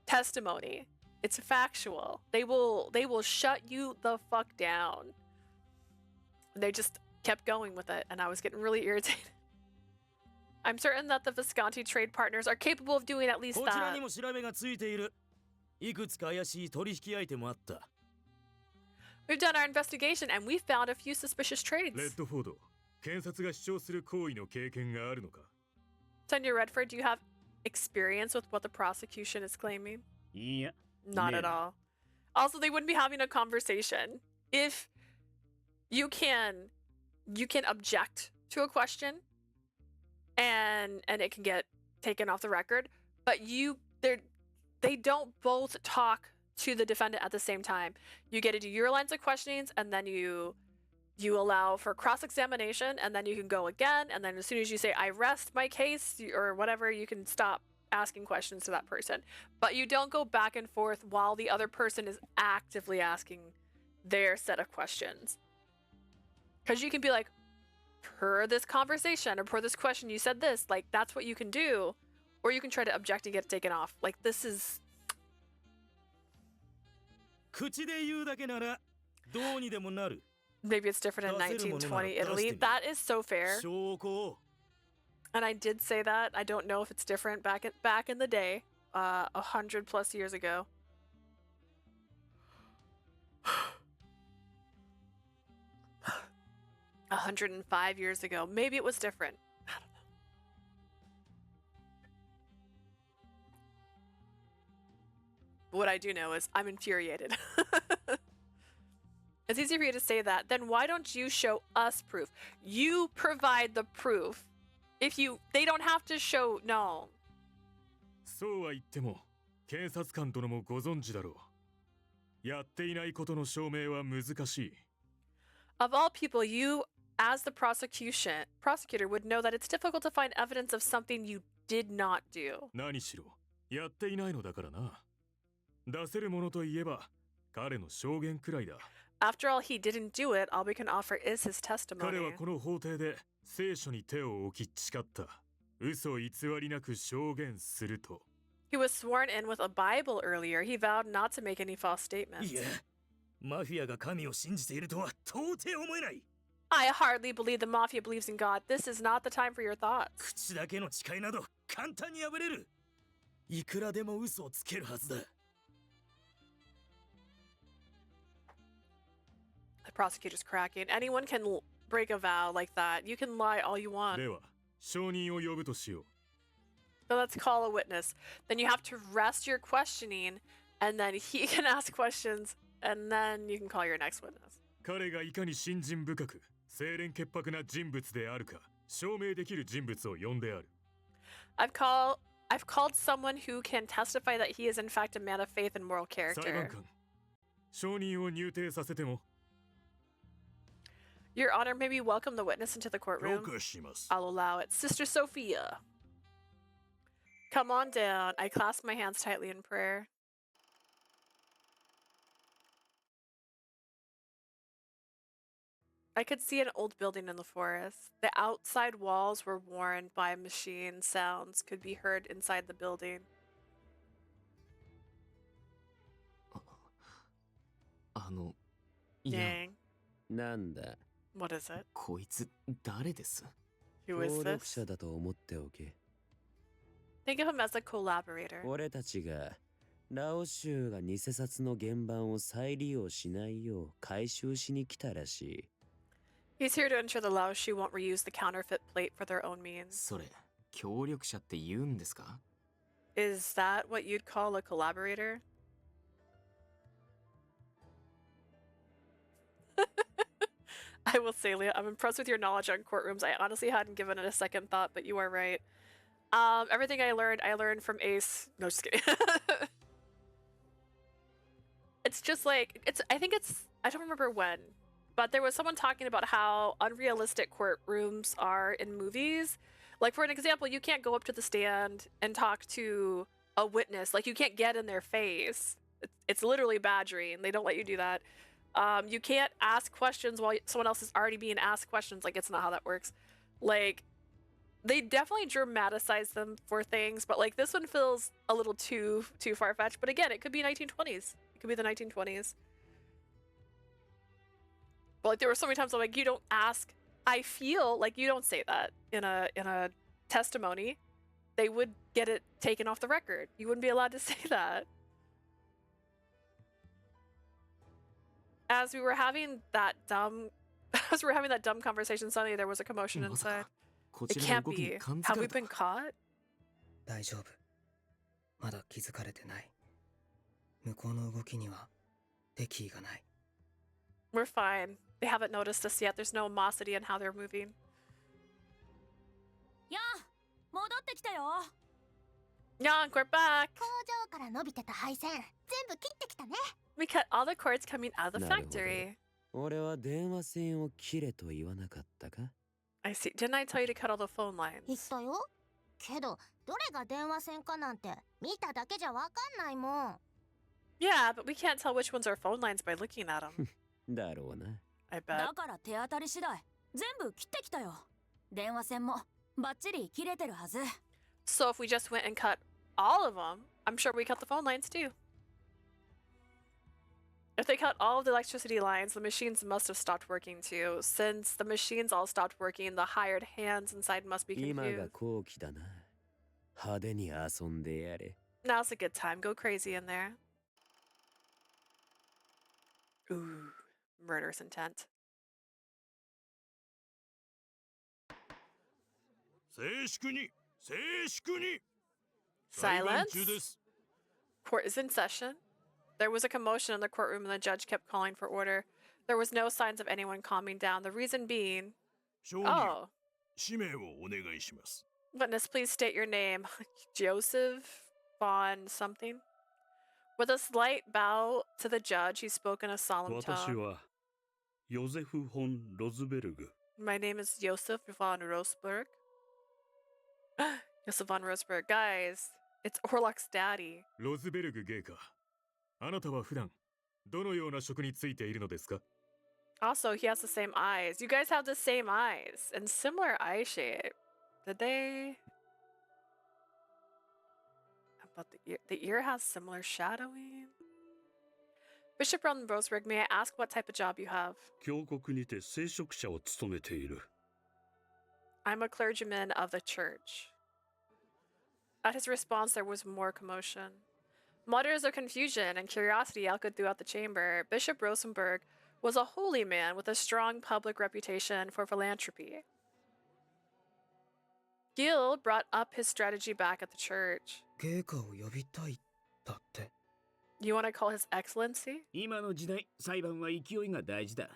testimony. It's factual. They will shut you the fuck down. They just kept going with it, and I was getting really irritated. I'm certain that the Visconti trade partners are capable of doing at least こちら that. にも調べがついている。いくつか怪しい取引相手もあった。 We've done our investigation, and we found a few suspicious レ trades. ッドフォード、検察が主張する行為の経験があるのか？ Senor Redford, do you have experience with what the prosecution is claiming? いや、 Not at all. Also, they wouldn't be having a conversation. If you can object to a question and it can get taken off the record, but they don't both talk to the defendant at the same time. You get to do your lines of questionings, and then you allow for cross-examination, and then you can go again, and then as soon as you say I rest my case or whatever, you can stop asking questions to that person. But you don't go back and forth while the other person is actively asking their set of questions. Because you can be like, per this conversation or per this question you said this, like that's what you can do, or you can try to object and get it taken off. Like this is 口で言うだけならどうにでもなる。 maybe it's different in 1920 Italy. That is so fair. 証拠を。 And I did say that. I don't know if it's different back in the day, 100 plus years ago. $105 years ago. Maybe it was different. I don't know. What I do know is I'm infuriated. It's easy for you to say that. Then why don't you show us proof? You provide the proof. they don't have to show, no. そうは言っても、検察官殿もご存知だろう。やっていないことの証明は難しい。Of all people, you, as the prosecutor, would know that it's difficult to find evidence of something you did not do. 何しろ、やっていないのだからな。出せるものといえば、彼の証言くらいだ。After all, he didn't do it. All we can offer is his 彼 testimony. はこの法廷で聖書に手を置き誓った。嘘偽りなく証言すると。He was sworn in with a Bible earlier. He vowed not to make any false statements. いや、マフィアが神を信じているとは到底思えない。I hardly believe the mafia believes in God. This is not the time for your thoughts. 口だけの誓いなど簡単に破れる。いくらでも嘘をつけるはずだ。The prosecutor's cracking. Anyone can break a vow like that. You can lie all you want. では、証人を呼ぶとしよう。So let's call a witness. Then you have to rest your questioning, and then he can ask questions, and then you can call your next witness. 彼がいかに信心深く、清廉潔白な人物であるか、証明できる人物を呼んである。I've called someone who can testify that he is in fact a man of faith and moral 裁判 character. 官、証人を入廷させても。 Your Honor, may we welcome the witness into the courtroom? 許可します。 I'll allow it. Sister Sophia. Come on down. I clasp my hands tightly in prayer. I could see an old building in the forest. The outside walls were worn by machine sounds could be heard inside the building. いや、 Dang. なんだ。 What is it? こいつ誰です Who is 協力 this? 者だと思っておけ。 Think of him as a collaborator. 俺たちがラオ州が偽札の原版を再利用しないよう回収しに来たらしい。 He's here to ensure the Laoshi won't reuse the counterfeit plate for their own means. それ、協力者って言うんですか Is that what you'd call a collaborator? I will say, Leah, I'm impressed with your knowledge on courtrooms. I honestly hadn't given it a second thought, but you are right. Everything I learned from Ace. No, just kidding. It's just like, I don't remember when, but there was someone talking about how unrealistic courtrooms are in movies. Like, for an example, you can't go up to the stand and talk to a witness. Like, you can't get in their face. It's literally badgering. They don't let you do that. You can't ask questions while someone else is already being asked questions. Like, it's not how that works. Like, they definitely dramatize them for things, but like this one feels a little too far-fetched. But again, it could be 1920s. It could be the 1920s. But like there were so many times I'm like, you don't ask. I feel like you don't say that in a testimony. They would get it taken off the record. You wouldn't be allowed to say that. As we were having that dumb conversation, suddenly there was a commotion inside. It can't be. Have we been caught? 大丈夫。まだ気づかれてない。向こうの動きには敵意がない。 We're fine. They haven't noticed us yet. There's no animosity in how they're moving. やあ、戻ってきたよ。 Yonk, we're back. 工場から伸びてた配線、全部切ってきたね。 We cut all the cords coming out of the なるほど。 factory. 俺は電話線を切れと言わなかったか？ I see. Didn't I tell you to cut all the phone lines? 言ったよ。けど、どれが電話線かなんて見ただけじゃわかんないもん。 Yeah, but we can't tell which ones are phone lines by looking at them. だろうな。I bet. だから手当たり次第、全部切ってきたよ。電話線もバッチリ切れてるはず。 So if we just went and cut all of them, I'm sure we cut the phone lines too. If they cut all of the electricity lines, the machines must have stopped working too. Since the machines all stopped working, the hired hands inside must be 今が confused. 好機だな。派手に遊んでやれ。 Now's a good time. Go crazy in there. Ooh, murderous intent. 静粛に静粛に Silence. 中です Court is in session. There was a commotion in the courtroom and the judge kept calling for order. There was no signs of anyone calming down. The reason being... Oh. 氏名をお願いします。 Witness, please state your name. Joseph von something. With a slight bow to the judge, he spoke in a solemn 私 tone. はヨゼフ・フォン・ロズベルグ。 My name is Joseph von Rosberg. Joseph von Rosberg. Guys, it's Orlok's daddy. ロズベルグ芸家。あなたは普段どのような職についているのですか？ Also, he has the same eyes. You guys have the same eyes and similar eye shape. Did they? But the ear has similar shadowing. Bishop von Rosberg, may I ask what type of job you have? 教国にて聖職者を務めている。 I'm a clergyman of the church. At his response, there was more commotion. Mutters of confusion and curiosity echoed throughout the chamber. Bishop Rosenberg was a holy man with a strong public reputation for philanthropy. Gil brought up his strategy back at the church. 芸家を呼びたいだって。 You want to call his excellency? 今の時代、裁判は勢いが大事だ。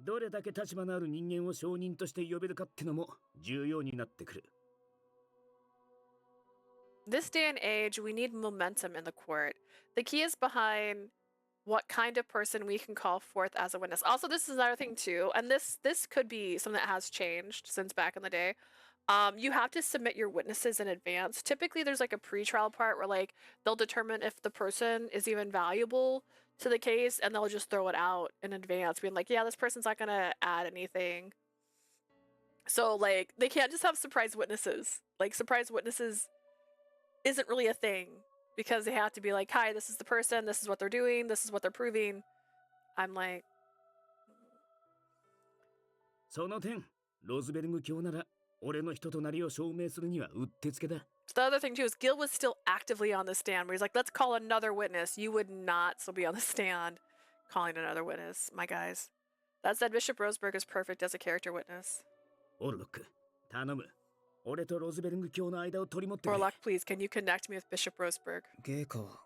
どれだけ立場のある人間を証人として呼べるかってのも重要になってくる。 This day and age, we need momentum in the court. The key is behind what kind of person we can call forth as a witness. Also, this is another thing too, and this could be something that has changed since back in the day. You have to submit your witnesses in advance. Typically, there's like a pre-trial part where like they'll determine if the person is even valuable to the case, and they'll just throw it out in advance, being like, yeah, this person's not gonna add anything. So like they can't just have surprise witnesses. Like surprise witnesses isn't really a thing because they have to be like, hi, this is the person, this is what they're doing, this is what they're proving. I'm like, その点、ロズベルグ卿なら俺の人となりを証明するにはうってつけだ。 the other thing too is Gil was still actively on the stand where he's like, let's call another witness. You would not still be on the stand calling another witness, my guys. That said, Bishop Roseberg is perfect as a character witness. オルロック、頼む。俺とロズベルグ卿の間を取り持ってくれ。 Orlok, please, can you connect me with Bishop Roseberg? 芸家は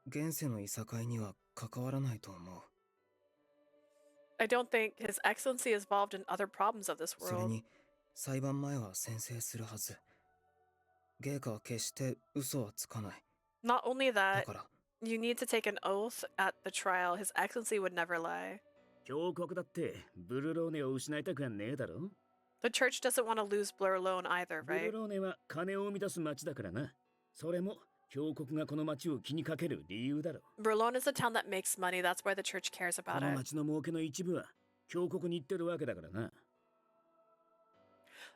現世のいさかいには関わらないと思う。 I don't think His Excellency is involved in other problems of this それ world. に裁判前は宣誓するはず。芸家は決して嘘はつかない。 Not only だ that, から you need to take an oath at the trial. His Excellency would never lie. 教国だってブルローネを失いたくはねえだろ。 The church doesn't want to lose Blur alone either, ブル right? ローネは金を生み出す町だからな。それも教国がこの町を気にかける理由だろ。 Berlone is a town that makes money. That's why the church cares こ about の it. 町の儲けの一部は教国に行ってるわけだからな。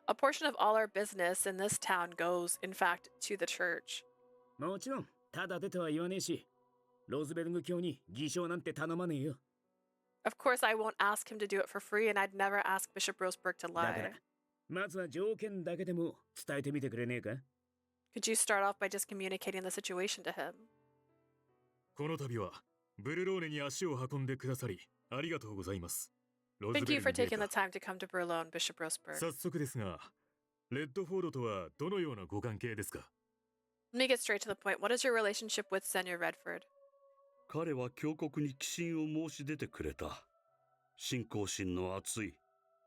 A portion of all our business in this town goes, in fact, to the church. もちろん、ただでとは言わねえし、ロズベルグ卿に偽証なんて頼まねえよ。 Of course, I won't ask him to do it for free, and I'd never ask Bishop Roseberg to だから lie. まずは条件だけでも伝えてみてくれねえか。 Could you start off by just communicating the situation to him? この度はブルローネに足を運んでくださりありがとうございます。ロズ Thank ベ you ル for グ芸 taking the 家。 time to come to Berlone, Bishop Roseberg. 早速ですが、レッドフォードとはどのようなご関係ですか？ Let me get straight to the point. What is your relationship with Senior Redford? 彼は教国に寄進を申し出てくれた。信仰心の厚い、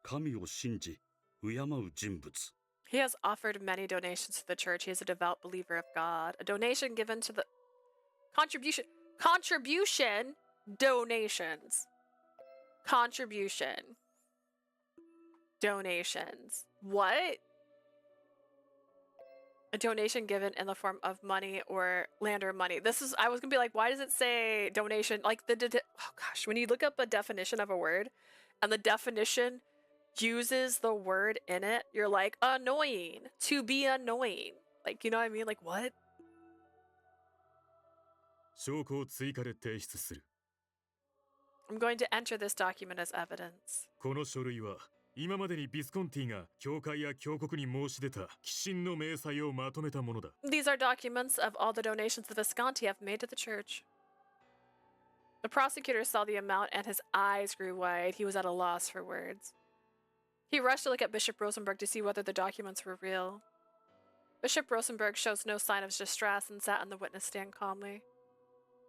神を信じ、敬う人物。 He has offered many donations to the church. He is a devout believer of God. A donation given to the contribution, donations, contribution, donations. What? A donation given in the form of money or land or money. This is, I was gonna be like, why does it say donation? Like oh gosh, when you look up a definition of a word and the definition uses the word in it, you're like, annoying, to be annoying. Like, you know what I mean? Like, what? 証拠を追加で提出する。 I'm going to enter this document as evidence. この書類は今までにビスコンティが教会や教国に申し出た寄進の明細をまとめたものだ。 These are documents of all the donations the Visconti have made to the church. The prosecutor saw the amount and his eyes grew wide. He was at a loss for words. He rushed to look at Bishop Rosenberg to see whether the documents were real. Bishop Rosenberg shows no sign of distress and sat on the witness stand calmly.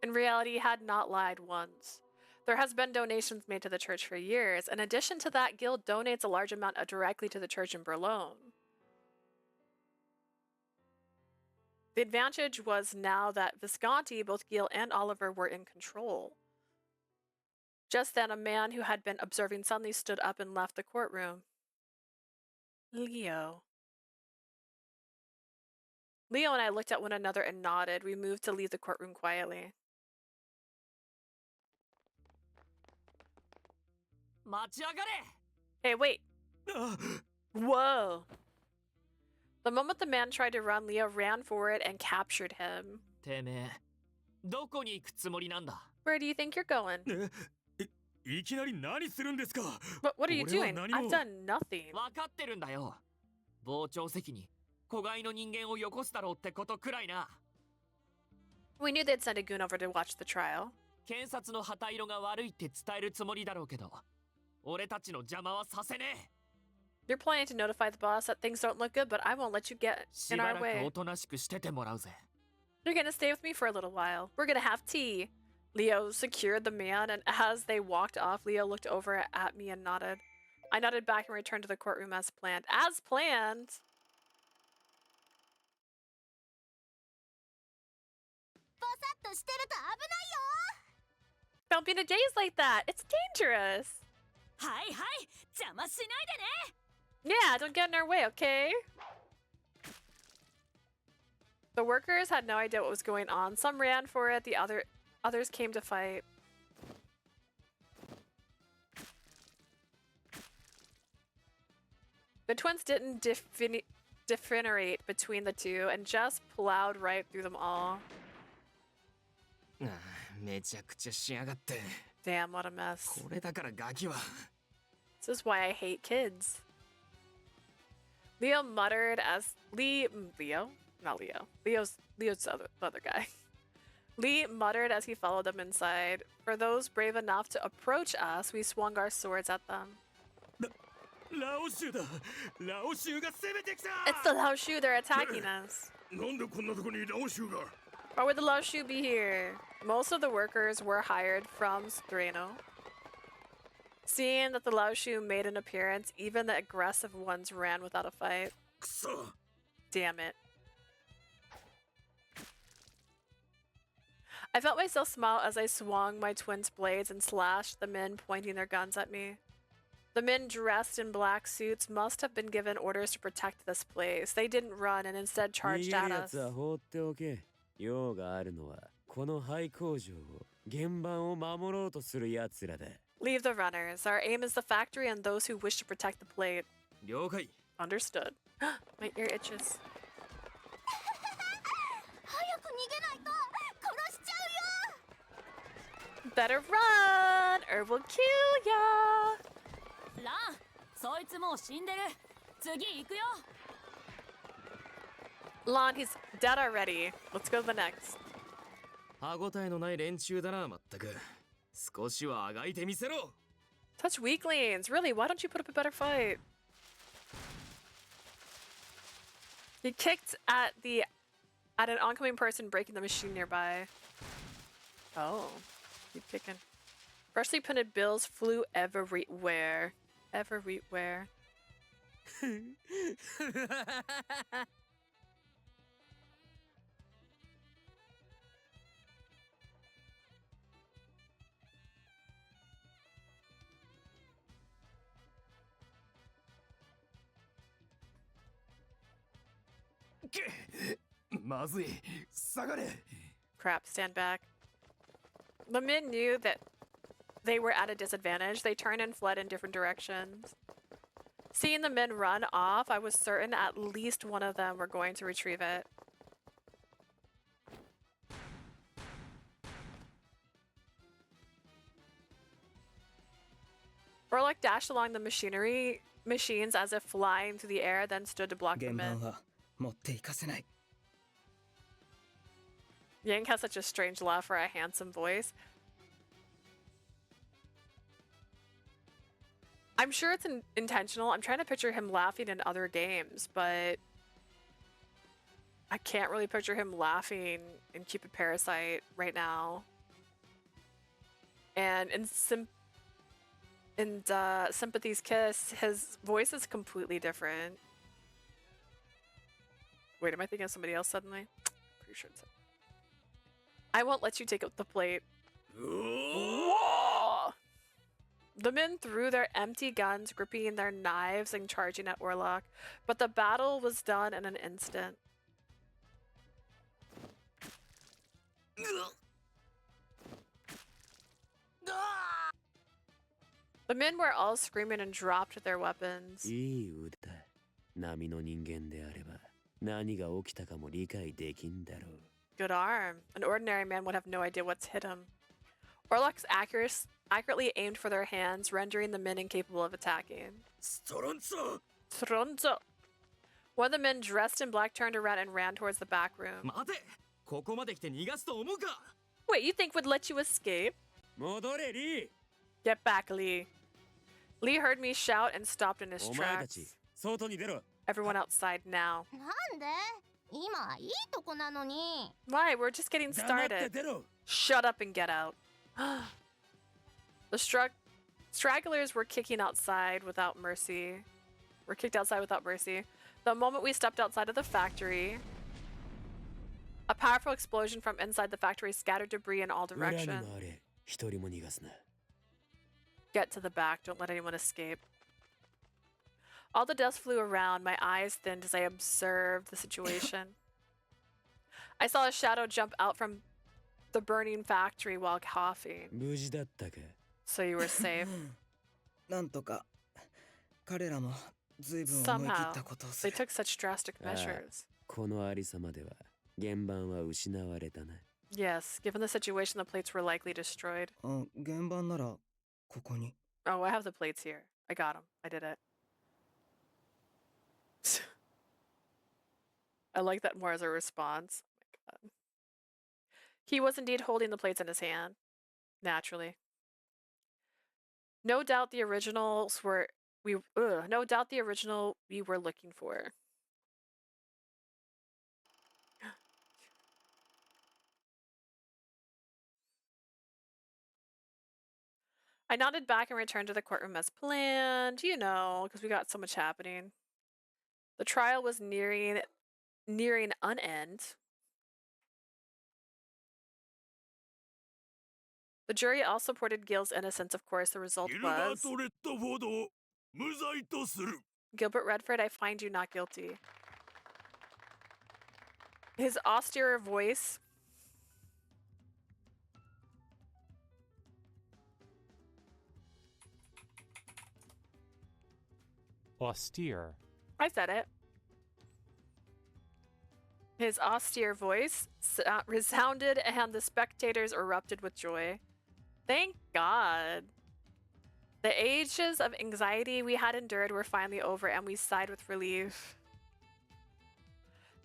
In reality, he had not lied once. There has been donations made to the church for years. In addition to that, Gil donates a large amount directly to the church in Berlin. The advantage was now that Visconti, both Gil and Oliver, were in control. Just then, a man who had been observing suddenly stood up and left the courtroom. Leo. Leo and I looked at one another and nodded. We moved to leave the courtroom quietly. Hey, wait. Whoa. The moment the man tried to run, Leo ran forward and captured him. Where do you think you're going? What are you doing? I've done nothing. We knew they'd send a goon over to watch the trial. You're planning to notify the boss that things don't look good, but I won't let you get in our way. You're gonna stay with me for a little while. We're gonna have tea. Leo secured the man, and as they walked off, Leo looked over at me and nodded. I nodded back and returned to the courtroom as planned. As planned! Don't be in a daze like that. It's dangerous. Yeah, don't get in our way, okay? The workers had no idea what was going on. Some ran for it, others came to fight. The twins didn't differentiate between the two and just plowed right through them all. Damn, what a mess. This is why I hate kids. Leo muttered as Leo? Not Leo. Leo's the other guy. Lee muttered as he followed them inside. For those brave enough to approach us, we swung our swords at them. It's the Laoshu, they're attacking us. Why would the Laoshu be here? Most of the workers were hired from Streno. Seeing that the Laoshu made an appearance, even the aggressive ones ran without a fight. Damn it. I felt myself smile as I swung my twins' blades and slashed the men pointing their guns at me. The men dressed in black suits must have been given orders to protect this place. They didn't run and instead charged at us. Leave the runners. Our aim is the factory and those who wish to protect the plate. Understood. My ear itches. Better run or we'll kill ya. Lon, he's dead already. Let's go to the next. Such weaklings. Really, why don't you put up a better fight? He kicked at an oncoming person breaking the machine nearby. Oh, keep kicking. Freshly printed bills flew everywhere. Everywhere. Crap, stand back. The men knew that they were at a disadvantage. They turned and fled in different directions. Seeing the men run off, I was certain at least one of them were going to retrieve it. Orlok dashed along the machines as if flying through the air, then stood to block them in. Yang has such a strange laugh for a handsome voice. I'm sure it's intentional. I'm trying to picture him laughing in other games, but I can't really picture him laughing in Cupid Parasite right now. And in Sympathy's Kiss, his voice is completely different. Wait, am I thinking of somebody else suddenly? Pretty sure it's him. I won't let you take up the plate. Whoa! The men threw their empty guns, gripping their knives and charging at Orlok, but the battle was done in an instant. The men were all screaming and dropped their weapons. いい腕だ。波の人間であれば何が起きたかも理解できんだろう。 Good arm. An ordinary man would have no idea what's hit him. Orlok's accurately aimed for their hands, rendering the men incapable of attacking. Stronzo! Stronzo! One of the men dressed in black turned around and ran towards the back room. 待て! ここまで来て逃がすと思うか? Wait, you think would let you escape? 戻れ、リー! Get back, Lee. Lee heard me shout and stopped in his お前たち、 tracks. 外に出ろ. Everyone outside now. なんで? 今いいとこなのに. Why? We're just getting 黙って started. 出ろ. Shut up and get out. The stragglers were kicking outside without mercy. Were kicked outside without mercy. The moment we stepped outside of the factory, a powerful explosion from inside the factory scattered debris in all 裏に directions. 回れ。一人も逃がすな。 Get to the back. Don't let anyone escape. All the dust flew around. My eyes thinned as I observed the situation. I saw a shadow jump out from the burning factory while coughing. 無事だったか? So you were safe. なんとか彼らも随分思い切っ Somehow, たことをす they る。 took such drastic ああ、 measures. このありさまでは原版は失われたな。 Yes, given the situation, the plates were likely destroyed. あ、原版ならここに。 Oh, I have the plates here. I got them. I did it. I like that more as a response. Oh my god. He was indeed holding the plates in his hand. Naturally. No doubt the originals were no doubt the original we were looking for. I nodded back and returned to the courtroom as planned, you know, because we got so much happening. The trial was nearing an end. The jury all supported Gil's innocence, of course. The result was... Gilbert Redford, I find you not guilty. His austere voice... Austere. I said it. His austere voice resounded and the spectators erupted with joy. Thank God. The ages of anxiety we had endured were finally over and we sighed with relief.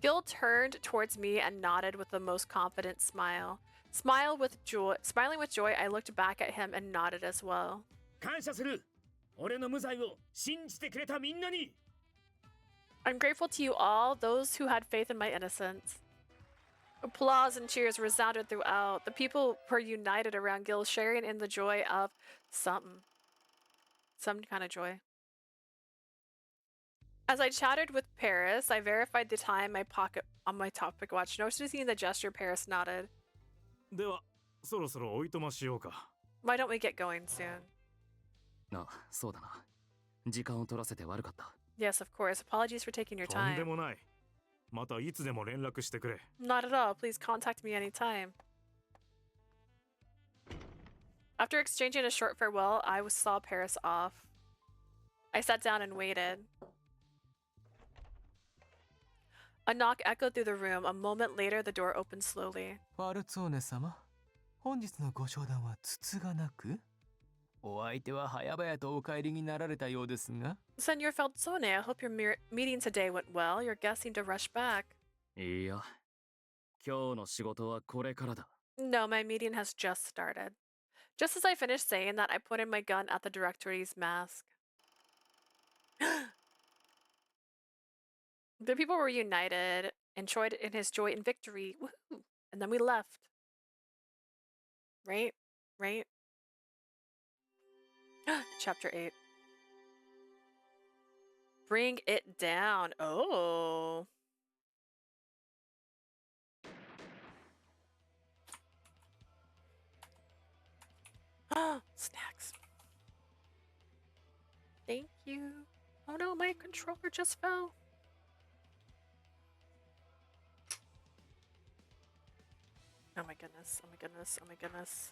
Gil turned towards me and nodded with the most confident smile. Smiling with joy, I looked back at him and nodded as well. 感謝する。俺の無罪を信じてくれたみんなに。 I'm grateful to you all, those who had faith in my innocence. Applause and cheers resounded throughout. The people were united around Gil, sharing in the joy of some kind of joy. As I chatted with Paris, I verified the time on my topic watch, noticing the gesture. Paris nodded. では、そろそろおいとましようか。 Why don't we get going soon? あ、そうだな。時間を取らせて悪かった。 Yes, of course. Apologies for taking your とんで time. もない。またいつでも連絡してくれ。 Not at all. Please contact me anytime. After exchanging a short farewell, I saw Paris off. I sat down and waited. A knock echoed through the room. A moment later, the door opened slowly. ファルツォーネ様、本日のご商談はつつがなく、お相手は早々とお帰りになられたようですが。 Senor Feldzone, I hope your meeting today went well. Your guests seemed to rush back. いや、今日の仕事はこれからだ。 No, my meeting has just started. Just as I finished saying that, I pointed my gun at the directory's mask. The people were united, enjoyed in his joy and victory. Woohoo! And then we left. Right? Right? Chapter 8. Bring it down. Oh. Snacks. Thank you. Oh no, my controller just fell. Oh my goodness, oh my goodness, oh my goodness.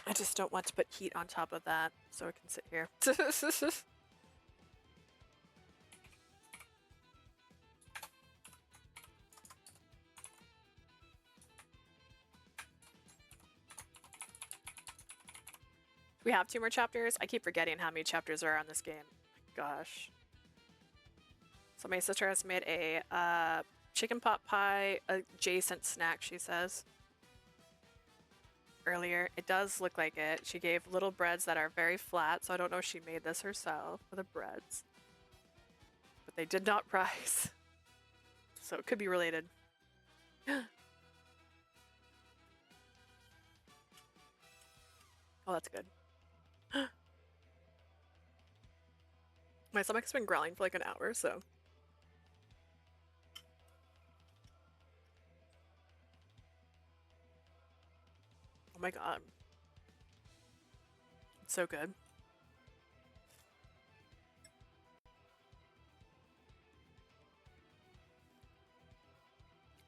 I just don't want to put heat on top of that so it can sit here. We have 2 more chapters. I keep forgetting how many chapters are on this game. Gosh. So my sister has made a chicken pot pie adjacent snack, she says. Earlier, it does look like it. She gave little breads that are very flat, so I don't know if she made this herself for the breads. But they did not rise. So it could be related. Oh, that's good. My stomach's been growling for like an hour, so. Oh my god. It's so good.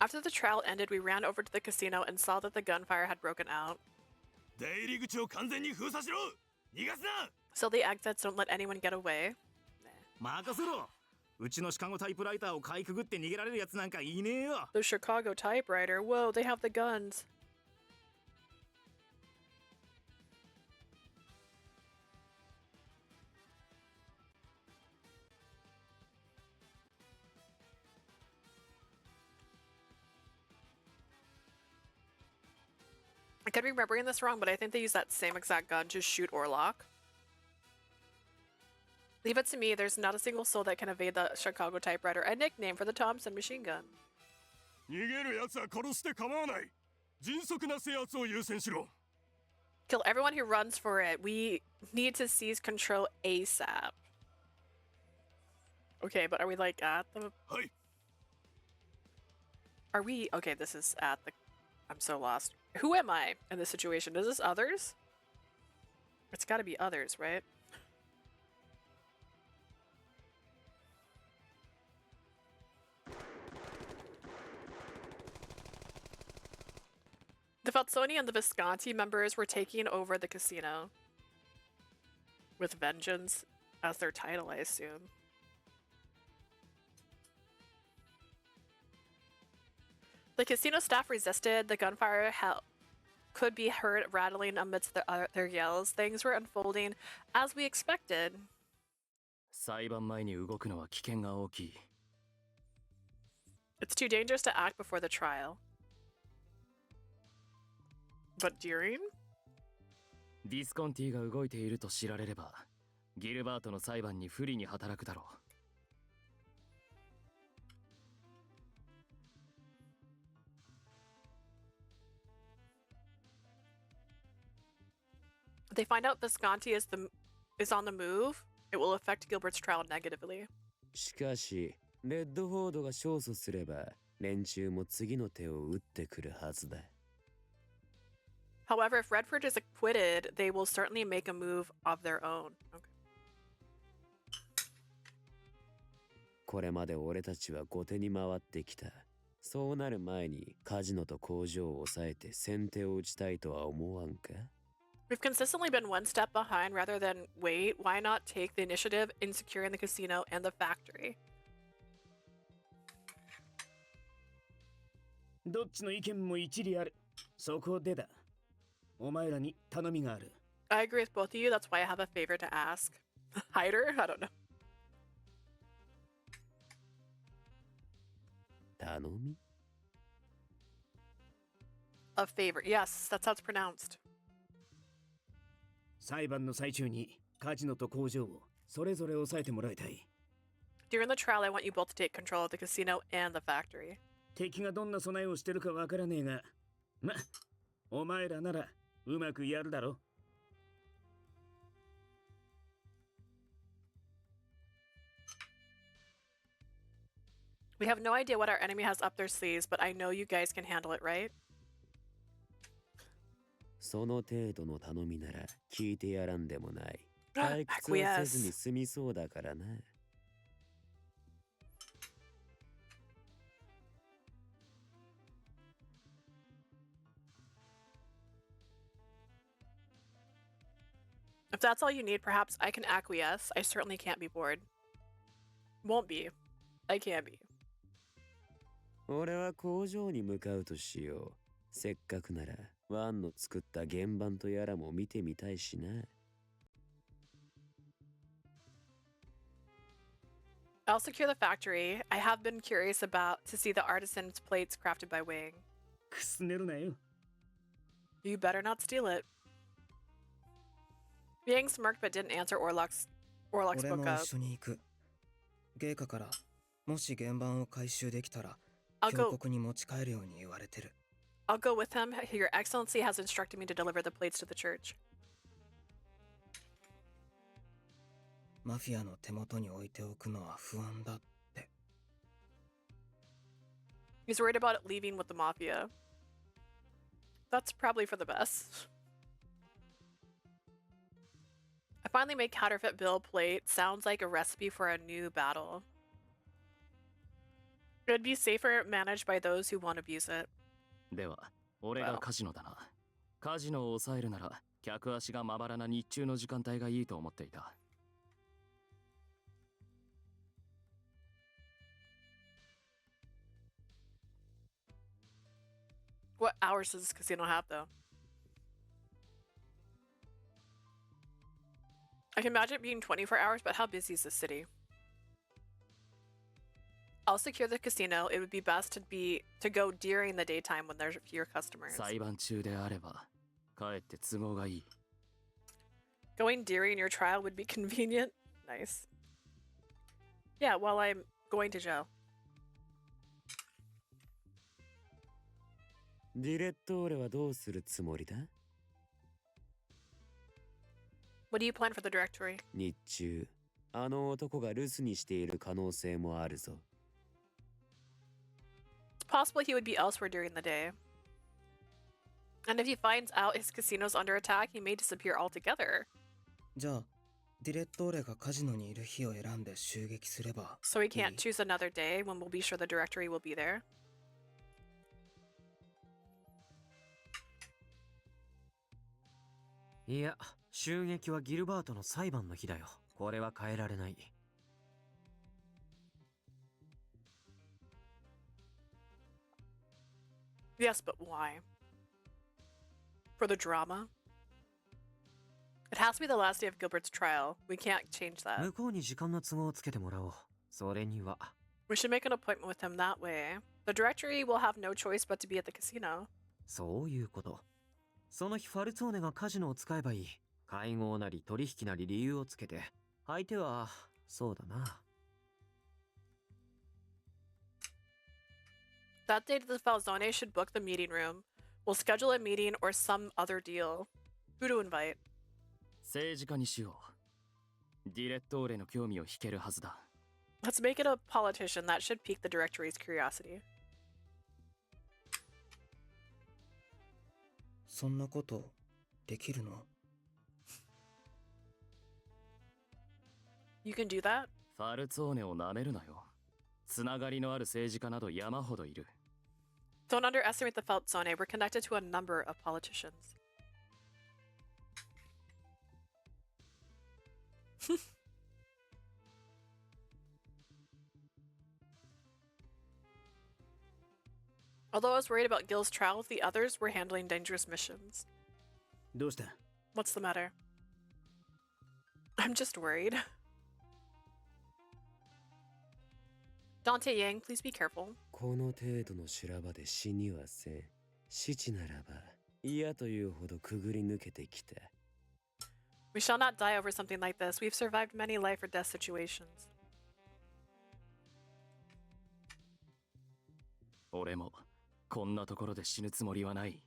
After the trial ended, we ran over to the casino and saw that the gunfire had broken out. So the exits don't let anyone get away. 任せろ。うちのシカゴタイプライターをかいくぐって逃げられるやつなんかいねえよ。The Chicago typewriter. Whoa, they have the guns. I could be remembering this wrong, but I think they use that same exact gun to shoot Orlok. Leave it to me, there's not a single soul that can evade the Chicago typewriter, a nickname for the Thompson machine gun. 逃げる奴は殺して構わない。迅速な制圧を優先しろ。 Kill everyone who runs for it. We need to seize control ASAP. Okay, but are we like at the... Are we... Okay, this is at the... I'm so lost. Who am I in this situation? Is this others? It's gotta be others, right? The Falzoni and the Visconti members were taking over the casino. With vengeance as their title, I assume. The casino staff resisted. The gunfire could be heard rattling amidst their yells. Things were unfolding as we expected. 裁判前に動くのは危険が大きい。 It's too dangerous to act before the trial. But during? ディスコンティが動いていると知られれば、ギルバートの裁判に不利に働くだろう。 If they find out Visconti is on the move, it will affect Gilbert's trial negatively. しかし、レッドフォードが勝訴すれば、連中も次の手を打ってくるはずだ。 However, if Redford is acquitted, they will certainly make a move of their own. Okay. これまで俺たちは後手に回ってきた。そうなる前にカジノと工場を抑えて先手を打ちたいとは思わんか？ We've consistently been one step behind rather than wait. Why not take the initiative in securing the casino and the factory? どっちの意見も一理ある。そこでだ。お前らに頼みがある。I agree with both of you. That's why I have a favor to ask. Hider? I don't know. 頼み? A favor. Yes, that's how it's pronounced. 裁判の最中にカジノと工場をそれぞれ抑えてもらいたい。During the trial, I want you both to take control of the casino and the factory. 敵がどんな備えをしてるかわからねえが、ま、お前らならうまくやるだろ。We have no idea what our enemy has up their sleeves, but I know you guys can handle it, right? その程度の頼みなら聞いてやらんでもない。退屈はせずに済みそうだからな。If that's all you need, perhaps I can acquiesce. I certainly can't be bored. Won't be. I can't be. 俺は工場に向かうとしよう。せっかくならワンの作った原版とやらも見てみたいしな。I'll secure the factory. I have been curious to see the artisan's plates crafted by Wang. くすねるなよ。You better not steal it. Yang smirked but didn't answer Orlok's 俺 spoke も up. 一緒に行く。芸家からもし原版を回収できたら I'll 峡 go. 谷に持ち帰るように言われてる。I'll go with him. Your Excellency has instructed me to deliver the plates to the church. マフィアの手元に置いておくのは不安だって。He's worried about it leaving with the mafia. That's probably for the best. I finally made counterfeit bill plate. Sounds like a recipe for a new battle. It'd be safer managed by those who won't abuse it. では、俺がカジノだな。カジノを抑えるなら、客足がまばらな日中の時間帯がいいと思っていた。What hours does this casino have, though? I can imagine it being 24 hours, but how busy is the city? I'll secure the casino. It would be best to go during the daytime when there's fewer customers. 裁判中であれば、かえって都合がいい。Going during your trial would be convenient. Nice. Yeah, while I'm going to jail. ディレットーレはどうするつもりだ？ What do you plan for the directory? 日中、あの男が留守にしている可能性もあるぞ。It's possible he would be elsewhere during the day. And if he finds out his casino's under attack, he may disappear altogether. じゃあ、ディレットーレがカジノにいる日を選んで襲撃すれば。So we can't choose another day when we'll be sure the directory will be there. いや、襲撃はギルバートの裁判の日だよ。これは変えられない。Yes, but why? For the drama? It has to be the last day of Gilbert's trial. We can't change that. 向こうに時間の都合をつけてもらおう。それには。We should make an appointment with him that way. The directory will have no choice but to be at the casino. そういうこと。その日ファルツォーネがカジノを使えばいい。会合なり取引なり理由をつけて。相手は、そうだな。That day, the Falzone should book the meeting room. We'll schedule a meeting or some other deal. Who to invite? 政治家にしよう。ディレットーレの興味を引けるはずだ。Let's make it a politician. That should pique the directory's curiosity. そんなことできるの？ You can do that? ファルツォーネを舐めるなよ。つながりのある政治家など山ほどいる。Don't underestimate the Falzone. We're connected to a number of politicians. Although I was worried about Gil's trial, the others were handling dangerous missions. どうした？ What's the matter? I'm just worried. Dante Yang, please be careful. この程度の修羅場で死にはせん。死地ならば嫌というほどくぐり抜けてきた。We shall not die over something like this. We've survived many life or death situations. 俺もこんなところで死ぬつもりはない。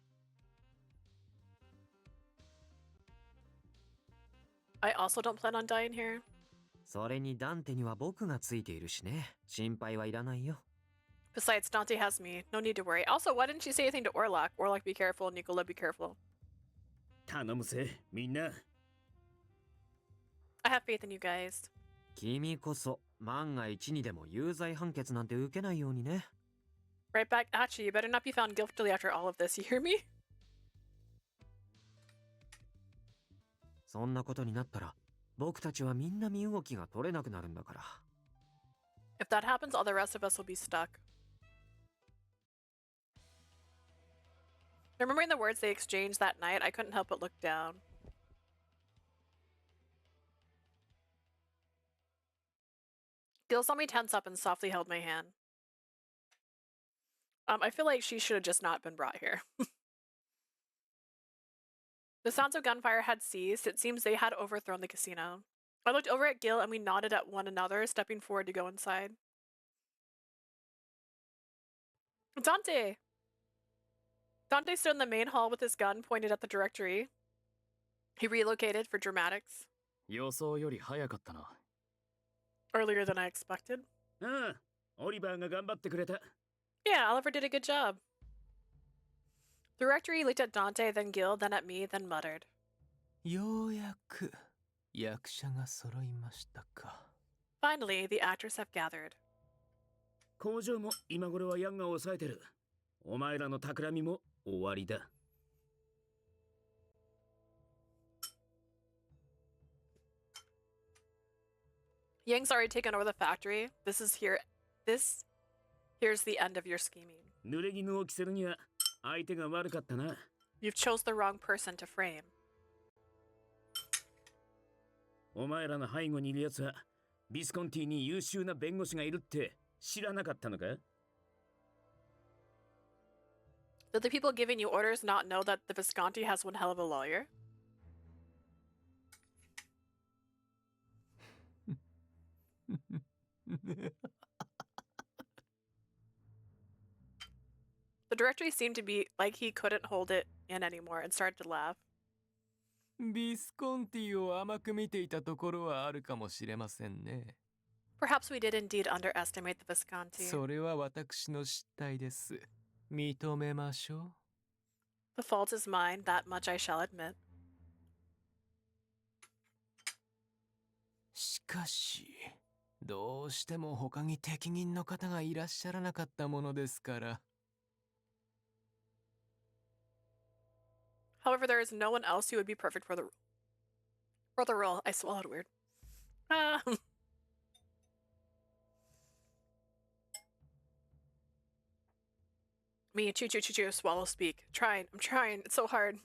I also don't plan on dying here. それにダンテには僕がついているしね。心配はいらないよ。Besides, Dante has me. No need to worry. Also, why didn't she say anything to Orlok? Orlok, be careful. Nicola, be careful. 頼むぜ、みんな。I have faith in you guys. 君こそ万が一にでも有罪判決なんて受けないようにね。Right back at you. You better not be found guilty after all of this. You hear me? そんなことになったら、僕たちはみんな身動きが取れなくなるんだから。If that happens, all the rest of us will be stuck. Remembering the words they exchanged that night, I couldn't help but look down. Gil saw me tense up and softly held my hand. I feel like she should have just not been brought here. The sounds of gunfire had ceased. It seems they had overthrown the casino. I looked over at Gil and we nodded at one another, stepping forward to go inside. Dante! Dante stood in the main hall with his gun pointed at the directory. He relocated for dramatics. 予想より早かったな。Earlier than I expected. ああ、オリバーが頑張ってくれた。Yeah, Oliver did a good job. The rectory looked at Dante, then Gil, then at me, then muttered. ようやく役者が揃いましたか。Finally, the actors have gathered. 工場も今頃はヤンが抑えてる。お前らの企みも終わりだ。Yang's already taken over the factory. Here's the end of your scheming. 濡れ衣を着せるには相手が悪かったな。You've chose the wrong person to frame. お前らの背後にいる奴はビスコンティに優秀な弁護士がいるって知らなかったのか？ Did the people giving you orders not know that the Visconti has one hell of a lawyer? The directory seemed to be like he couldn't hold it in anymore and started to laugh. ビスコンティを甘く見ていたところはあるかもしれませんね。Perhaps we did indeed underestimate the Visconti. それは私の失態です。認めましょThe う。fault is mine, that much I shall admit. しかし、どうしても他に適任の方がいらっしゃらなかったものですから。However, there is no one else who would be perfect for the role. I swallowed weird. Me, chew, swallow, speak. I'm trying. It's so hard.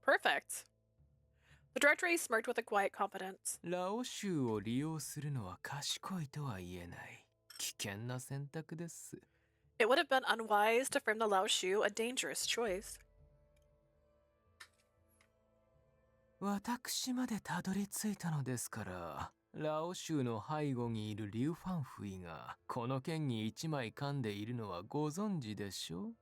Perfect. The directory smirked with a quiet confidence. ラオ州を利用するのは賢いとは言えない。危険な選択です。It would have been unwise to frame the Lao Shu, a dangerous choice. 私までたどり着いたのですから、ラオ州の背後にいるリュウファンフイがこの剣に一枚噛んでいるのはご存知でしょう？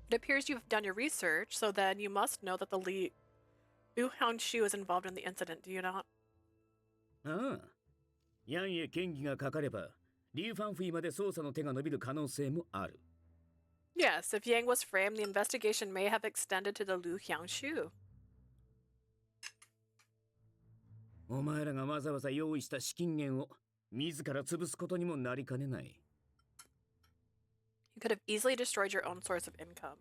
It appears you've done your research, so then you must know that the Liu Hanshu is involved in the incident, do you not? ああ。ヤンへ嫌疑がかかれば、リュウファンフィまで捜査の手が伸びる可能性もある。Yes, if Yang was framed, the investigation may have extended to the Liu Hanshu. お前らがわざわざ用意した資金源を自ら潰すことにもなりかねない。You could have easily destroyed your own source of income.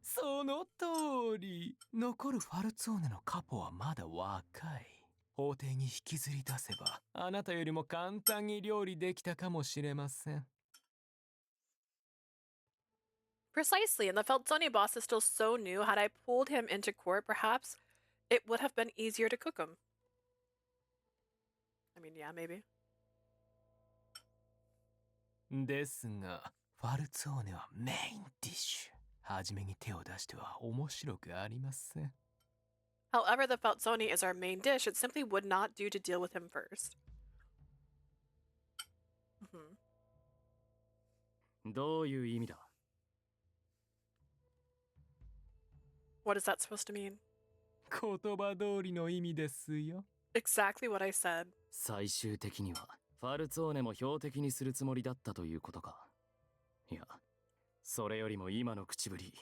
その通り。残るファルツォーネのカポはまだ若い。法廷に引きずり出せば、あなたよりも簡単に料理できたかもしれません。Precisely, and the Feltzoni boss is still so new. Had I pulled him into court, perhaps it would have been easier to cook him. I mean, yeah, maybe. ですが、ファルツォーネはメインディッシュ。初めに手を出しては面白くありません。However, the falzone is our main dish. It simply would not do to deal with him first. どういう意味だ What is that supposed to mean? 言葉通りの意味ですよ。Exactly what I said. 最終的にはファルツォーネも標的にするつもりだったということか。いや、それよりも今の口ぶり。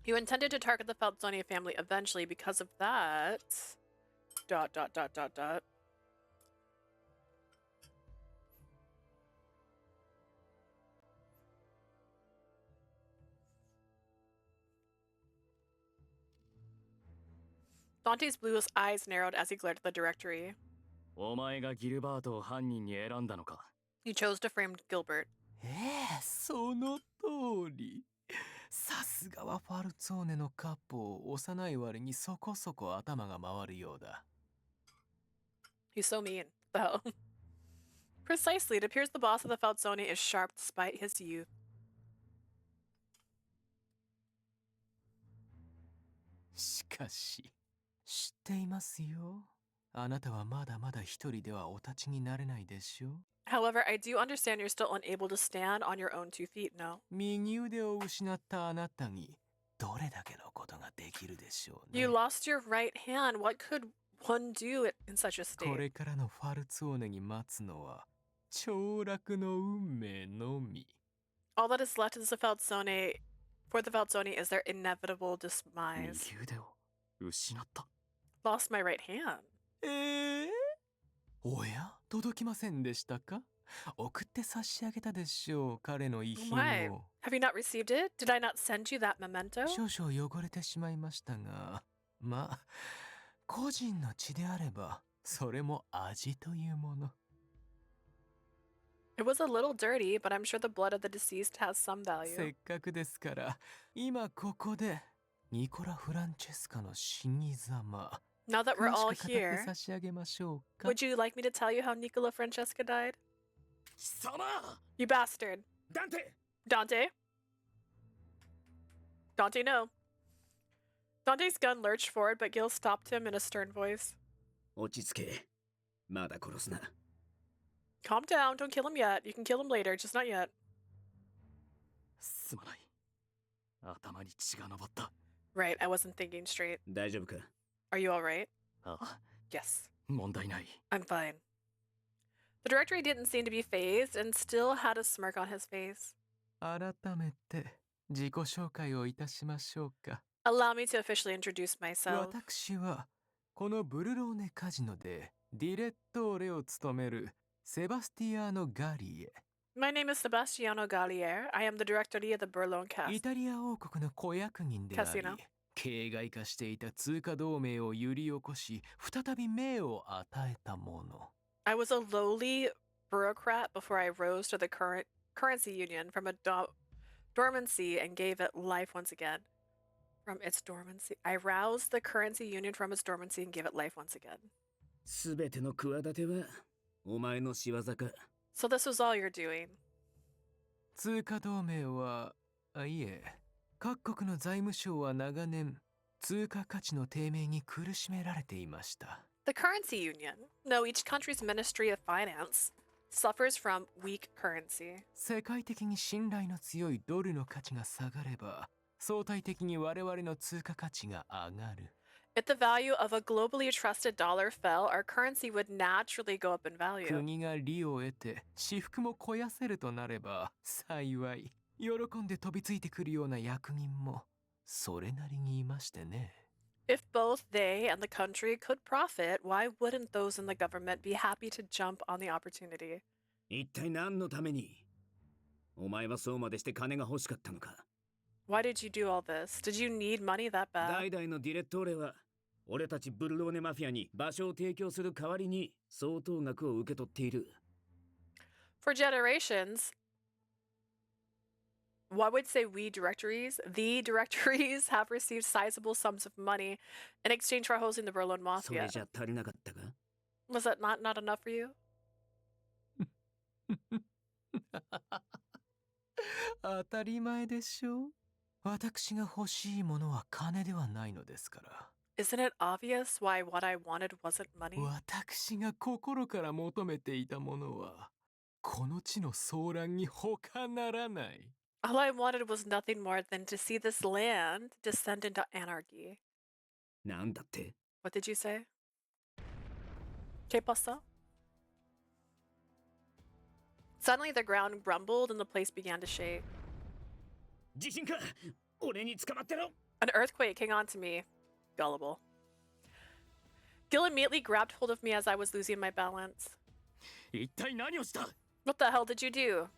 You intended to target the Falzone family eventually because of that. ... Dante's blue eyes narrowed as he glared at the directory. お前がギルバートを犯人に選んだのか He chose to frame Gilbert. その通り。さすがはファルツォーネのカッポ、幼い割にそこそこ頭が回るようだ。He's so mean, though. Precisely, it appears the boss of the Falzone is sharp despite his youth. しかし、知っていますよ。あなたはまだまだ一人ではお立ちになれないでしょう。However, I do understand you're still unable to stand on your own 2 feet, no? 右腕を失ったあなたにどれだけのことができるでしょうね。 You lost your right hand. What could one do in such a こ state? れからのファルツォーネに待つのは凋落の運命のみ。 All that is left is the Falzone. For the Falzone is their inevitable demise. 右腕を失った Lost my right hand. おや、届きませんでしたか？送って差し上げたでしょう、彼の遺 Oh 品 my. を。 Have you not received it? Did I not send you that memento? 少々汚れてしまいましたが、まあ、個人の血であれば、それも味というもの。 It was a little dirty, but I'm sure the blood of the deceased has some せ value. っかくですから、今ここで、ニコラ・フランチェスカの死に様。 Now that we're 詳 all しく語って here, 差し上げましょうか。 would you like me to tell you how Nicola Francesca died? 貴様 You bastard. ダンテ Dante? Dante, no. Dante's gun lurched forward, but Gil stopped him in a stern voice. 落ち着け。まだ殺すな。 Calm down, don't kill him yet. You can kill him later, just not yet. すまない。頭に血が上った Right, I wasn't thinking straight. 大丈夫か？ Are you alright? ああ Yes. 問題ない I'm fine. The directory didn't seem to be phased and still had a smirk on his face. 改めて自己紹介をいたしましょうか。 Allow me to officially introduce myself. 私はこのブルローネカジノでディレットーレを務めるセバスティアーノ・ガリエ。 My name is Sebastiano Gallier. I am the directory of the Burlone イ cast. タリア王国の子役人であり Casino. 形骸化していた通貨同盟を揺り起こし再び命を与えたもの。 I was a lowly bureaucrat before I rose to the current currency union from a dormancy and gave it life once again. From its dormancy, I roused the currency union from its dormancy and gave it life once again. すべての企てはお前の仕業か。 So this was all you're doing. 通貨同盟はいえ、各国の財務省は長年通貨価値の低迷に苦しめられていました。 The currency union. No, each country's Ministry of Finance suffers from weak currency. 世界的に信頼の強いドルの価値が下がれば、相対的に我々の通貨価値が上がる。 If the value of a globally trusted dollar fell, our currency would naturally go up in value. 国が利を得て私腹も肥やせるとなれば幸い。喜んで飛びついてくるような役人もそれなりにいましてね。 If both they and the country could profit, why wouldn't those in the government be happy to jump on the opportunity? 一体何のために？お前はそうまでして金が欲しかったのか？ Why did you do all this? Did you need money that bad? 代々のディレットーレは俺たちブルローネマフィアに場所を提供する代わりに相当額を受け取っている。 For generations, one would say the directories have received sizable sums of money in exchange for hosting the Burlone それ Mafia. じゃ足りなかったか？ Was that not enough for you? 当たり前でしょう。私が欲しいものは金ではないのですから。Isn't it obvious why what I wanted wasn't money? 私が心から求めていたものは、この地の騒乱に他ならない。All I wanted was nothing more than to see this land descend into anarchy. なんだって What did you say? ¿Qué pasó? Suddenly the ground rumbled and the place began to shake. 地震か俺に捕まってろ An earthquake came on to me. Gullible. Gil immediately grabbed hold of me as I was losing my balance. 一体何をした What the hell did you do?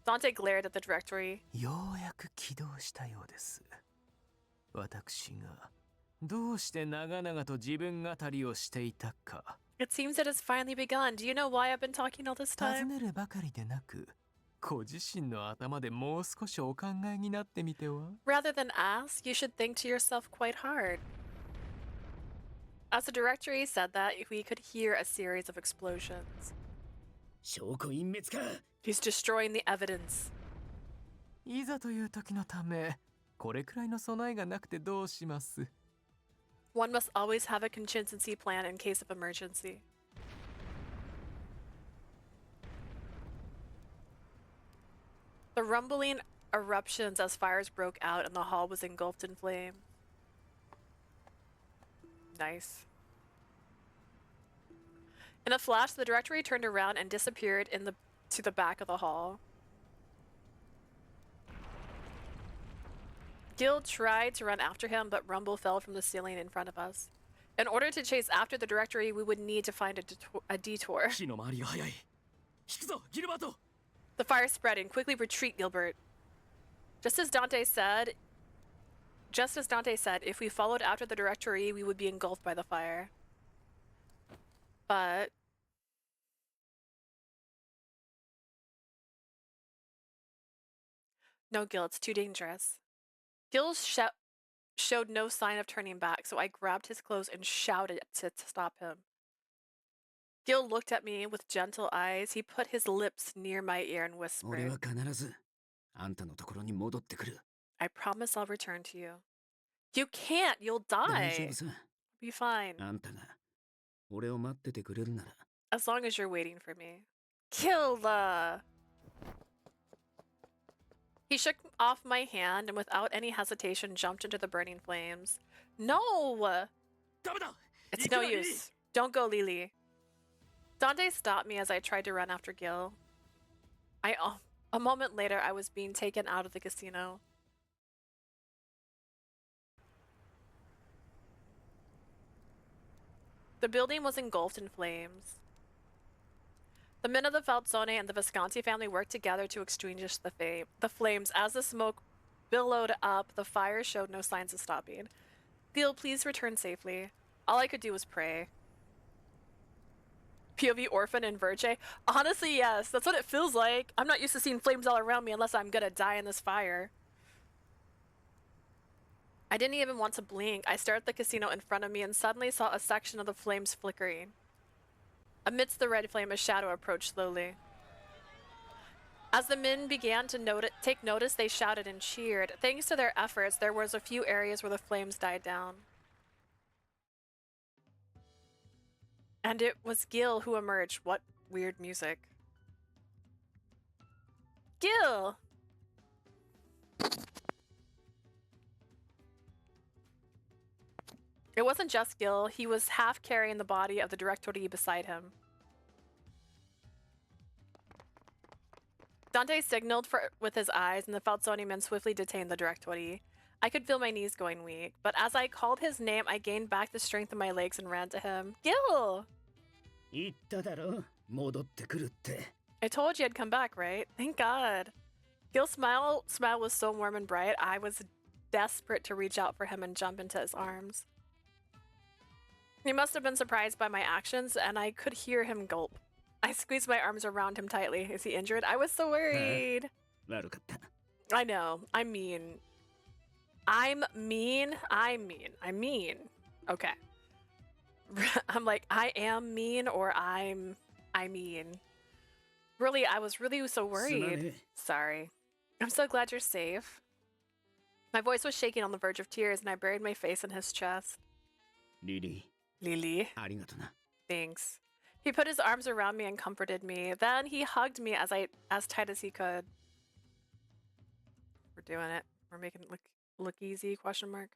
Dante glared at the directory. ようやく起動したようです。私がどうして長々と自分語りをしていたか。It seems it has finally begun. Do you know why I've been talking all this 尋 time? ねるばかりでなく、ご自身の頭でもう少しお考えになってみては Rather than ask, you should think to yourself quite hard. As the directory said that, we could hear a series of explosions. 証拠隠滅か He's destroying the evidence. いざという時のため、これくらいの備えがなくてどうします One must always have a contingency plan in case of emergency. The rumbling eruptions as fires broke out and the hall was engulfed in flame. Nice. In a flash, the directory turned around and disappeared to the back of the hall. Gil tried to run after him, but rumble fell from the ceiling in front of us. In order to chase after the directory, we would need to find a detour. 火の回りが早い引くぞギルバート The fire spread and quickly retreat, Gilbert. Just as Dante said, if we followed after the directory, we would be engulfed by the fire. But no, Gil, it's too dangerous. Gil showed no sign of turning back, so I grabbed his clothes and shouted to stop him. Gil looked at me with gentle eyes. He put his lips near my ear and 俺 whispered, は必ずあんたのところに戻ってくる I promise I'll return to you. You can't, you'll 大丈 die. 夫さ Be fine. あんたが俺を待っててくれるなら As long as you're waiting for me. Kilda! He shook off my hand and without any hesitation jumped into the burning flames. No! ダメだ It's no use. Don't go, Lily. Dante stopped me as I tried to run after Gil. A moment later, I was being taken out of the casino. The building was engulfed in flames. The men of the Falzone and the Visconti family worked together to extinguish the flames. As the smoke billowed up, the fire showed no signs of stopping. Gil, please return safely. All I could do was pray. POV orphan and Virce? Honestly, yes. That's what it feels like. I'm not used to seeing flames all around me unless I'm gonna die in this fire. I didn't even want to blink. I stared at the casino in front of me and suddenly saw a section of the flames flickering. Amidst the red flame, a shadow approached slowly. As the men began to take notice, they shouted and cheered. Thanks to their efforts, there was a few areas where the flames died down. And it was Gil who emerged. What weird music. Gil! It wasn't just Gil. He was half carrying the body of the directory beside him. Dante signaled with his eyes, and the Falzoni men swiftly detained the directory. I could feel my knees going weak, but as I called his name, I gained back the strength of my legs and ran to him. Gil! 言っただろ戻ってくるって I told you I'd come back, right? Thank God. Gil's smile was so warm and bright, I was desperate to reach out for him and jump into his arms. He must have been surprised by my actions, and I could hear him gulp. I squeezed my arms around him tightly. Is he injured? I was so worried. 悪かった I know. I'm mean. I'm mean. Okay. I'm like, I am mean or I mean. Really, I was really so worried. Sorry. I'm so glad you're safe. My voice was shaking on the verge of tears, and I buried my face in his chest. Lily. Lily. ありがとな。 Thanks. He put his arms around me and comforted me. Then he hugged me as tight as he could. We're doing it. We're making it look easy, question mark.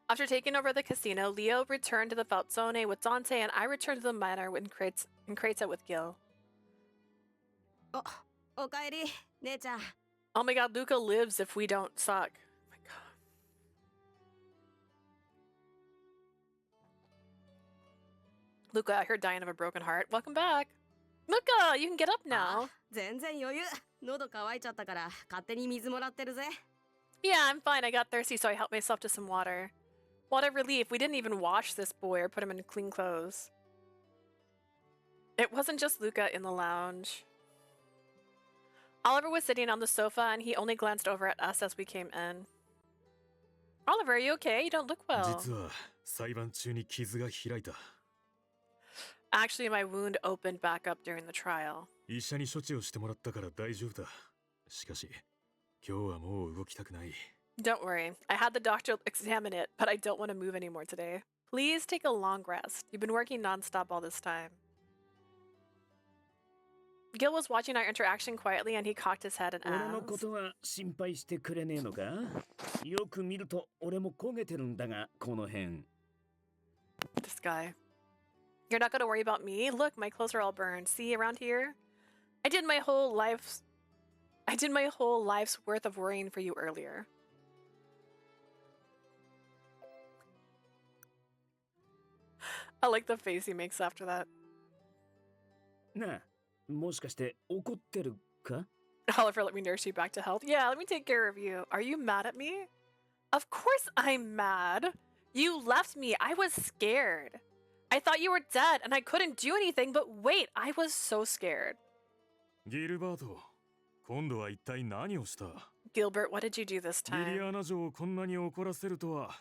After taking over the casino, Leo returned to the Falzone with Dante, and I returned to the manor in Creta with Gil. おかえり、姉ちゃん。 Oh my god, Luca lives if we don't suck. Oh my god. Luca out here dying of a broken heart. Welcome back. Luca, you can get up now. 全然余裕。喉乾いちゃったから勝手に水もらってるぜ。 Yeah, I'm fine. I got thirsty, so I helped myself to some water. What a relief. We didn't even wash this boy or put him in clean clothes. It wasn't just Luca in the lounge. Oliver was sitting on the sofa, and he only glanced over at us as we came in. Oliver, are you okay? You don't look well. 実は裁判中に傷が開いた。 Actually, my wound opened back up during the trial. 医者に処置をしてもらったから大丈夫だ。しかし、今日はもう動きたくない。 Don't worry. I had the doctor examine it, but I don't want to move anymore today. Please take a long rest. You've been working nonstop all this time. Gil was watching our interaction quietly, and he cocked his head and 俺の asked, ことは心配してくれねえのか？よく見ると俺も焦げてるんだが、この辺。 This guy. You're not going to worry about me? Look, my clothes are all burned. See, around here? I did my whole life's worth of worrying for you earlier. I like the face he makes after that. なあ、もしかして怒ってるか？ Oliver, let me nurse you back to health. Yeah, let me take care of you. Are you mad at me? Of course I'm mad. You left me. I was scared. I thought you were dead and I couldn't do anything, but wait, I was so scared. ギルバート、今度は一体何をした？ Gilbert, what did you do this リリ time? アーナ城をこんなに怒らせるとは。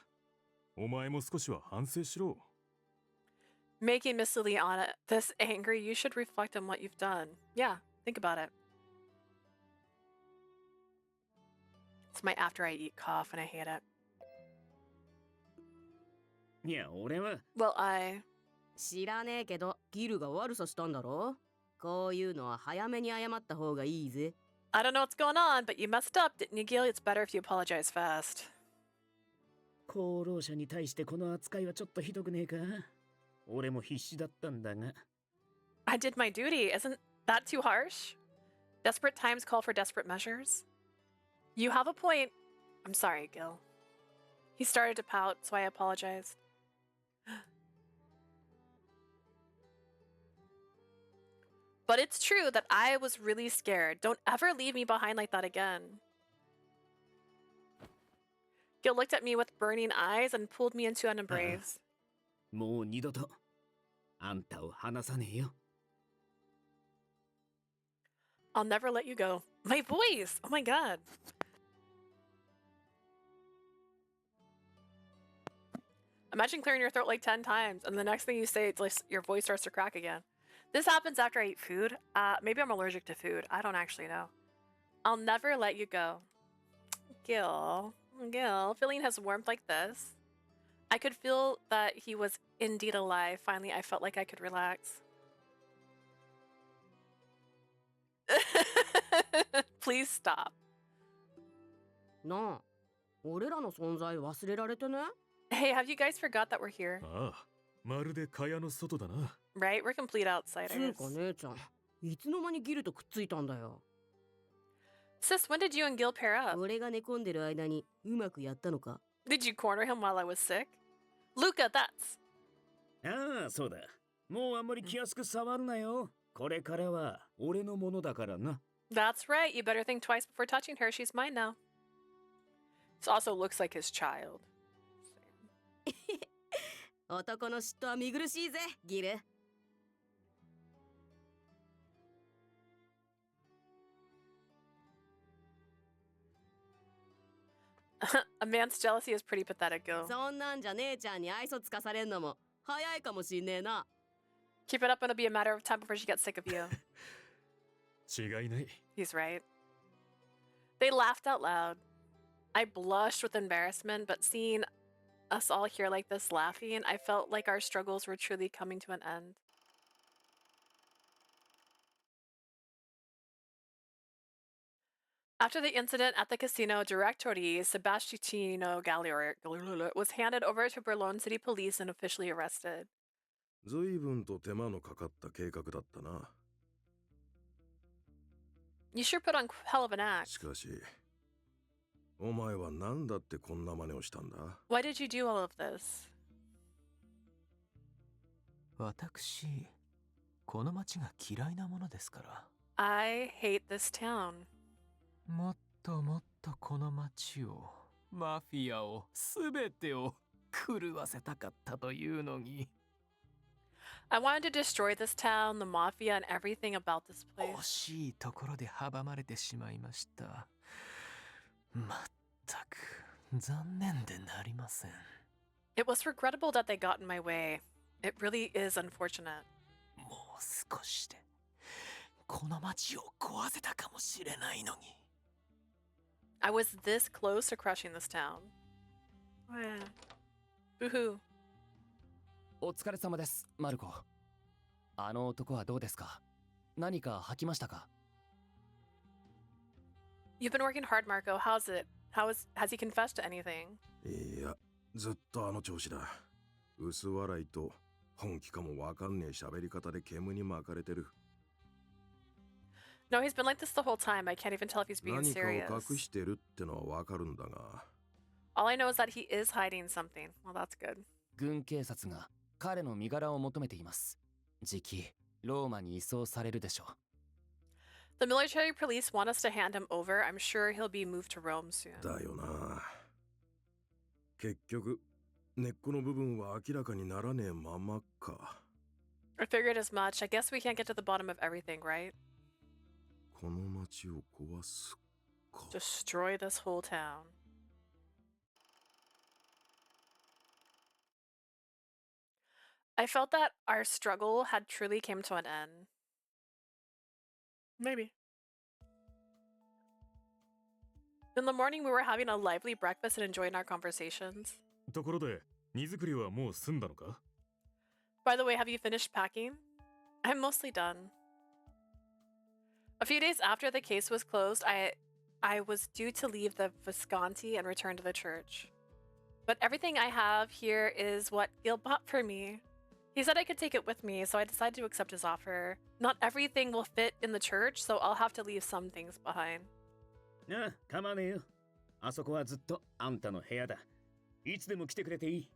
お前も少しは反省しろ。 Making Miss Liliana this angry, you should reflect on what you've done. Yeah, think about it. It's my after I eat cough and I hate it. いや、俺は。 Well, I... 知らねえけど、ギルが悪さしたんだろ？こういうのは早めに謝った方がいいぜ。 I don't know what's going on, but you messed up, didn't you, Gil? It's better if you apologize fast. 功労者に対してこの扱いはちょっとひどくねえか？俺も必死だったんだが。 I did my duty. Isn't that too harsh? Desperate times call for desperate measures. You have a point. I'm sorry, Gil. He started to pout, so I apologized. But it's true that I was really scared. Don't ever leave me behind like that again. Gil looked at me with burning eyes and pulled me into an embrace. もう二度とあんたを離さねえよ。 I'll never let you go. My voice! Oh my god. Imagine clearing your throat like 10 times, and the next thing you say, it's like your voice starts to crack again. This happens after I eat food. Maybe I'm allergic to food. I don't actually know. I'll never let you go. Gil, feeling his warmth like this. I could feel that he was indeed alive. Finally, I felt like I could relax. Please stop. なあ、俺らの存在忘れられてね。 Hey, have you guys forgot that we're here? ああ、まるで蚊帳の外だな。 Right? We're complete つう outsiders. か姉ちゃん、いつの間にギルとくっついたんだよ。 Sis, when did you and Gil pair up? 俺が寝込んでる間にうまくやったのか？ Did you corner him while I was sick? Luca, that's... ああ、そうだ。もうあんまり気安く触るなよ。これからは俺のものだからな。 That's right. You better think twice before touching her. She's mine now. This also looks like his child. 男の嫉妬は見苦しいぜ、ギル。 A man's jealousy is pretty pathetic, Gil. そんなんじゃ姉ちゃんに愛想つかされんのも早いかもしんねえな。 Keep it up and it'll be a matter of time before she gets sick of you. 違いない。 He's right. They laughed out loud. I blushed with embarrassment, but seeing us all here like this laughing, I felt like our struggles were truly coming to an end. After the incident at the casino, Direttore Sebastiano Galliore was handed over to Berlin City Police and officially arrested. 随分と手間のかかった計画だったな。You sure put on hell of an act. しかし、お前は何だってこんな真似をしたんだ？ Why did you do all of this? 私、この町が嫌いなものですから。I hate this town. もっともっとこの町を、マフィアを、すべてを狂わせたかったというのに。I wanted to destroy this town, the mafia, and everything about this place. 惜しいところで阻まれてしまいました。まったく残念でなりません。It was regrettable that they got in my way. It really is unfortunate. もう少しでこの町を壊せたかもしれないのに。I was this close to crushing this town. Boo-hoo. お疲れ様です、マルコ。あの男はどうですか？何か吐きましたか？ You've been working hard, Marco. How's it? Has he confessed to anything? いや、ずっとあの調子だ。薄笑いと本気かもわかんねえ喋り方で煙に巻かれてる。No, he's been like this the whole time. I can't even tell if he's being 何か serious. を隠してるってのはわかるんだが。All I know is that he is hiding something. Well, that's good. 軍警察が彼の身柄を求めています。次期、ローマに移送されるでしょう。The military police want us to hand him over. I'm sure he'll be moved to Rome soon. だよな。結局、根っこの部分は明らかにならねえままか。I figured as much. I guess we can't get to the bottom of everything, right? この町を壊すか。Destroy this whole town. I felt that our struggle had truly came to an end. Maybe. In the morning, we were having a lively breakfast and enjoying our conversations. ところで、荷造りはもう済んだのか？ By the way, have you finished packing? I'm mostly done. A few days after the case was closed, I was due to leave the Visconti and return to the church. But everything I have here is what Gil bought for me. He said I could take it with me, so I decided to accept his offer. Not everything will fit in the church, so I'll have to leave some things behind. ああ、構わねえよ。あそこはずっとあんたの部屋だ。いつでも来てくれていい。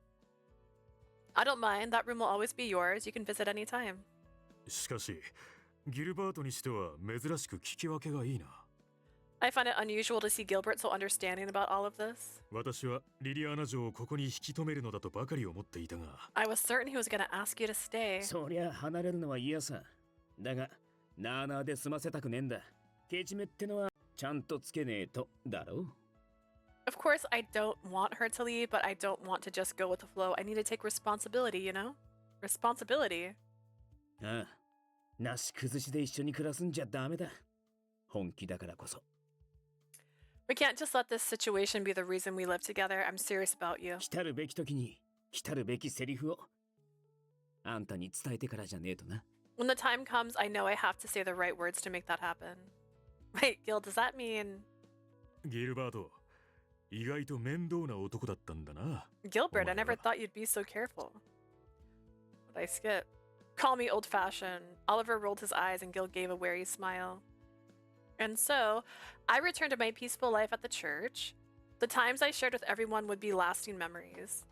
I don't mind. That room will always be yours. You can visit anytime. しかし、ギルバートにしては珍しく聞き分けがいいな。I find it unusual to see Gilbert so understanding about all of this. 私はリリアーナ城をここに引き止めるのだとばかり思っていたが。I was certain he was going to ask you to stay. そりゃ離れるのは嫌さ。だが、なあなあで済ませたくねえんだ。ケチメってのはちゃんとつけねえとだろう。Of course, I don't want her to leave, but I don't want to just go with the flow. I need to take responsibility, you know? Responsibility. ああ、なし崩しで一緒に暮らすんじゃダメだ。本気だからこそ。We can't just let this situation be the reason we live together. I'm serious about you. 来たるべき時に来たるべきセリフをあんたに伝えてからじゃねえとな。When the time comes, I know I have to say the right words to make that happen. Wait, Gil, does that mean... ギルバート、意外と面倒な男だったんだな。Gilbert, I never thought you'd be so careful. What I skip? Call me old-fashioned. Oliver rolled his eyes and Gil gave a wary smile. And so, I returned to my peaceful life at the church. The times I shared with everyone would be lasting memories.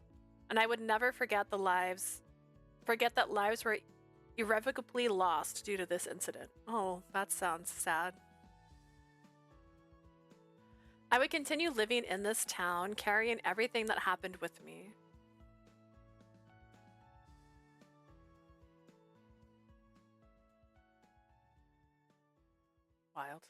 And I would never forget that lives were irrevocably lost due to this incident. Oh, that sounds sad. I would continue living in this town, carrying everything that happened with me. Wild.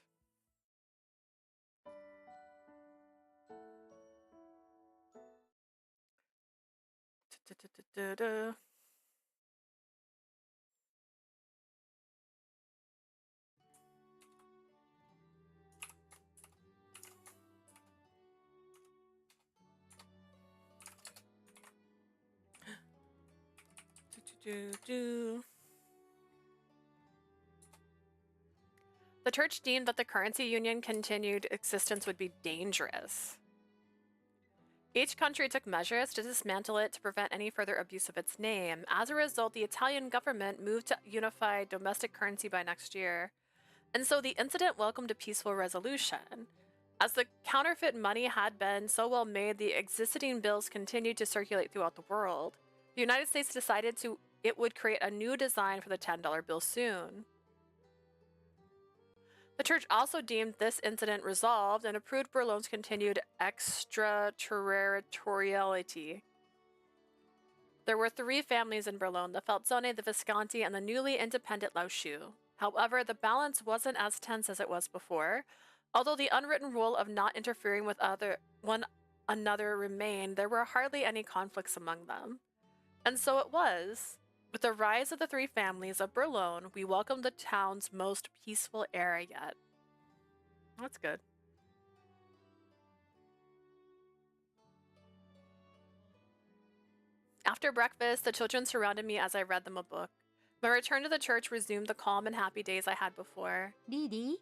Da-da-da-da-da. The church deemed that the currency union continued existence would be dangerous. Each country took measures to dismantle it to prevent any further abuse of its name. As a result, the Italian government moved to unify domestic currency by next year. And so the incident welcomed a peaceful resolution. As the counterfeit money had been so well made, the existing bills continued to circulate throughout the world. The United States decided it would create a new design for the $10 bill soon. The church also deemed this incident resolved and approved Berlone's continued extraterritoriality. There were 3 families in Berlone: the Falzone, the Visconti, and the newly independent Lauschu. However, the balance wasn't as tense as it was before. Although the unwritten rule of not interfering with one another remained, there were hardly any conflicts among them. And so it was. With the rise of the 3 families of Berlone, we welcomed the town's most peaceful era yet. That's good. After breakfast, the children surrounded me as I read them a book. My return to the church resumed the calm and happy days I had before. リリー、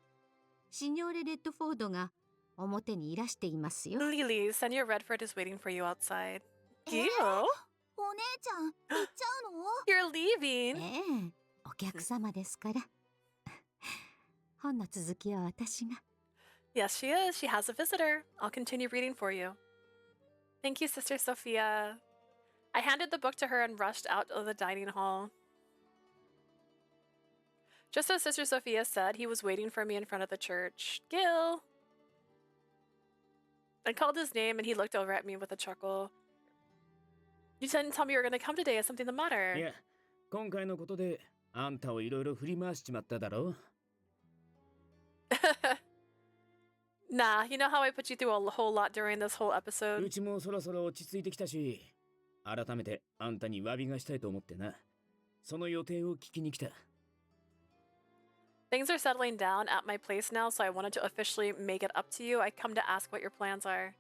シニョーレ・レッドフォードが表にいらしていますよ。 Lily, Senior Redford is waiting for you outside. Gil? お姉ちゃん、行っちゃうの？ You're leaving? ええ、お客様ですから。本の続きは私が。Yes, she is. She has a visitor. I'll continue reading for you. Thank you, Sister Sophia. I handed the book to her and rushed out of the dining hall. Just as Sister Sophia said, he was waiting for me in front of the church. Gil! I called his name and he looked over at me with a chuckle. You didn't tell me you were going to come today. Is something the matter? いや、今回のことであんたをいろいろ振り回しちまっただろう。Nah, you know how I put you through a whole lot during this whole episode? うちもそろそろ落ち着いてきたし、改めてあんたに詫びがしたいと思ってな。その予定を聞きに来た。Things are settling down at my place now, so I wanted to officially make it up to you. I come to ask what your plans are.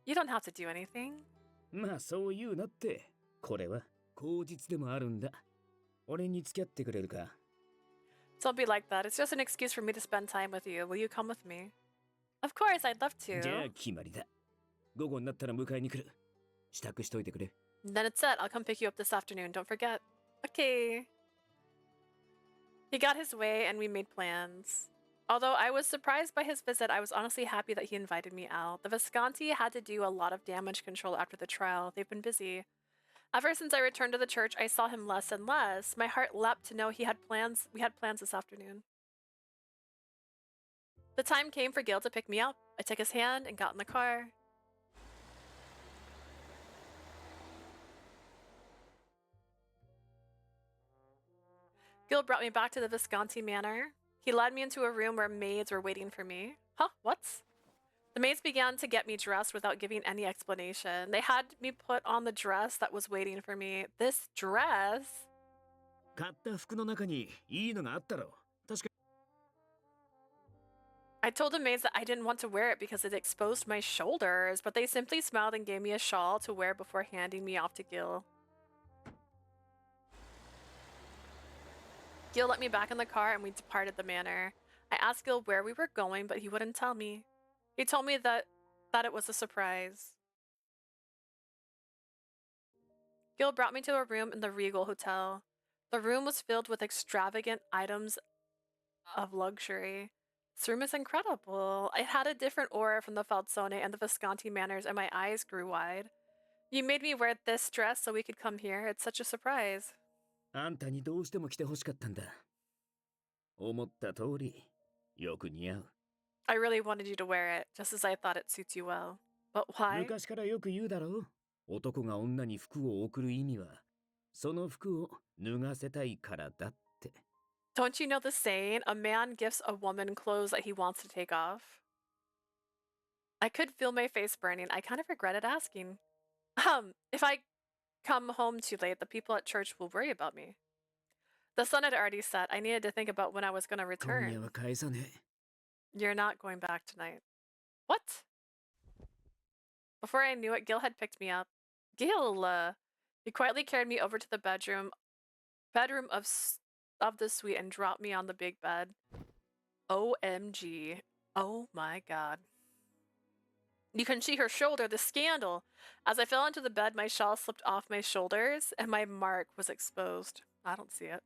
You don't have to do anything. まあそう言うなって。これは口実でもあるんだ。俺に付き合ってくれるか？ Don't be like that. It's just an excuse for me to spend time with you. Will you come with me? Of course, I'd love to. じゃあ決まりだ。午後になったら迎えに来る。支度しといてくれ。Then it's set. I'll come pick you up this afternoon. Don't forget. Okay. He got his way and we made plans. Although I was surprised by his visit, I was honestly happy that he invited me out. The Visconti had to do a lot of damage control after the trial. They've been busy. Ever since I returned to the church, I saw him less and less. My heart leapt to know we had plans this afternoon. The time came for Gil to pick me up. I took his hand and got in the car. Gil brought me back to the Visconti manor. He led me into a room where maids were waiting for me. Huh? What? The maids began to get me dressed without giving any explanation. They had me put on the dress that was waiting for me. This dress? 買った服の中にいいのがあったろ。確か I told the maids that I didn't want to wear it because it exposed my shoulders, but they simply smiled and gave me a shawl to wear before handing me off to Gil. Gil let me back in the car and we departed the manor. I asked Gil where we were going, but he wouldn't tell me. He told me that it was a surprise. Gil brought me to a room in the Regal Hotel. The room was filled with extravagant items of luxury. This room is incredible. It had a different aura from the Falzone and the Visconti manors, and my eyes grew wide. You made me wear this dress so we could come here. It's such a surprise. あんたにどうしても来てほしかったんだ。思った通り、よく似合う。I really wanted you to wear it, just as I thought it suits you well. But why? 昔からよく言うだろう。男が女に服を贈る意味は、その服を脱がせたいからだって。Don't you know the saying, a man gifts a woman clothes that he wants to take off? I could feel my face burning. I kind of regretted asking. If I come home too late, the people at church will worry about me. The sun had already set. I needed to think about when I was going to 今夜は return. 返さねえ。 You're not going back tonight. What? Before I knew it, Gil had picked me up. Gil! He quietly carried me over to the bedroom bedroom of the suite and dropped me on the big bed. OMG. Oh my god. You can see her shoulder, the scandal. As I fell into the bed, my shawl slipped off my shoulders and my mark was exposed. I don't see it.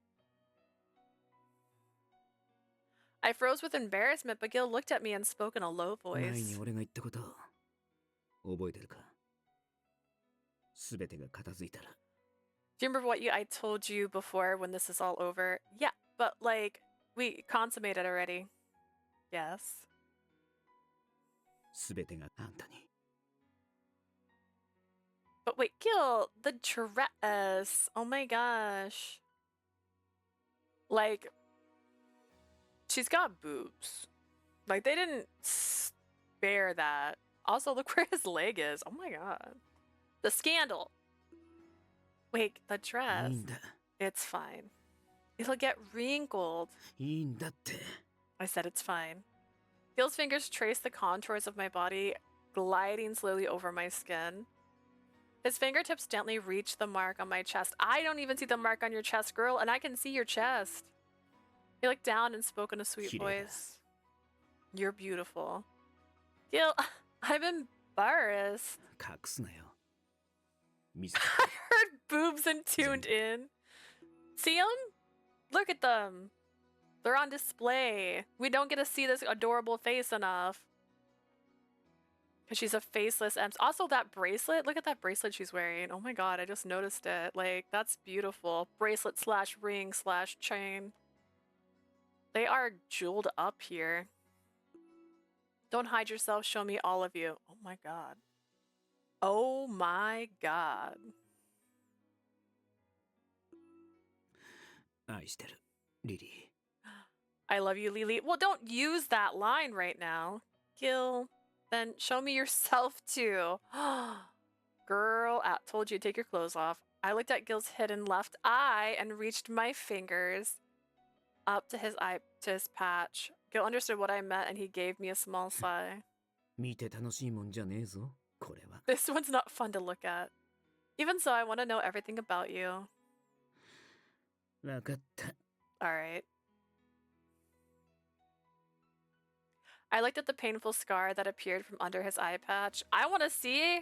I froze with embarrassment, but Gil looked at me and spoke in a low 前 voice. に俺が言ったこと覚えてるかすべてが片付いたら Do you remember what I told you before when this is all over? Yeah, but like, we consummated already. Yes. すべてがあんたに But wait, Gil, the dress. Oh my gosh. Like, she's got boobs. Like, they didn't spare that. Also, look where his leg is. Oh my god. The scandal. Wait, the dress. いいんだ It's fine. It'll get wrinkled. いいんだって I said it's fine. Gil's fingers traced the contours of my body, gliding slowly over my skin. His fingertips gently reached the mark on my chest. I don't even see the mark on your chest, girl, and I can see your chest. He looked down and spoke in a sweet voice. You're beautiful. Gil, I'm embarrassed. 隠すなよ I heard boobs and tuned in. See them? Look at them. They're on display. We don't get to see this adorable face enough. Because she's a faceless emp. Also, that bracelet. Look at that bracelet she's wearing. Oh my god, I just noticed it. Like, that's beautiful. Bracelet slash ring slash chain. They are jeweled up here. Don't hide yourself. Show me all of you. Oh my god. Oh my god. 愛してるリリー I love you, Lily. Well, don't use that line right now. Gil, then show me yourself too. Girl, I told you to take your clothes off. I looked at Gil's hidden left eye and reached my fingers up to his eye, to his patch. Gil understood what I meant and he gave me a small sigh. 見て楽しいもんじゃねえぞこれは This one's not fun to look at. Even so, I want to know everything about you. 分かった Alright. I looked at the painful scar that appeared from under his eye patch. I want to see!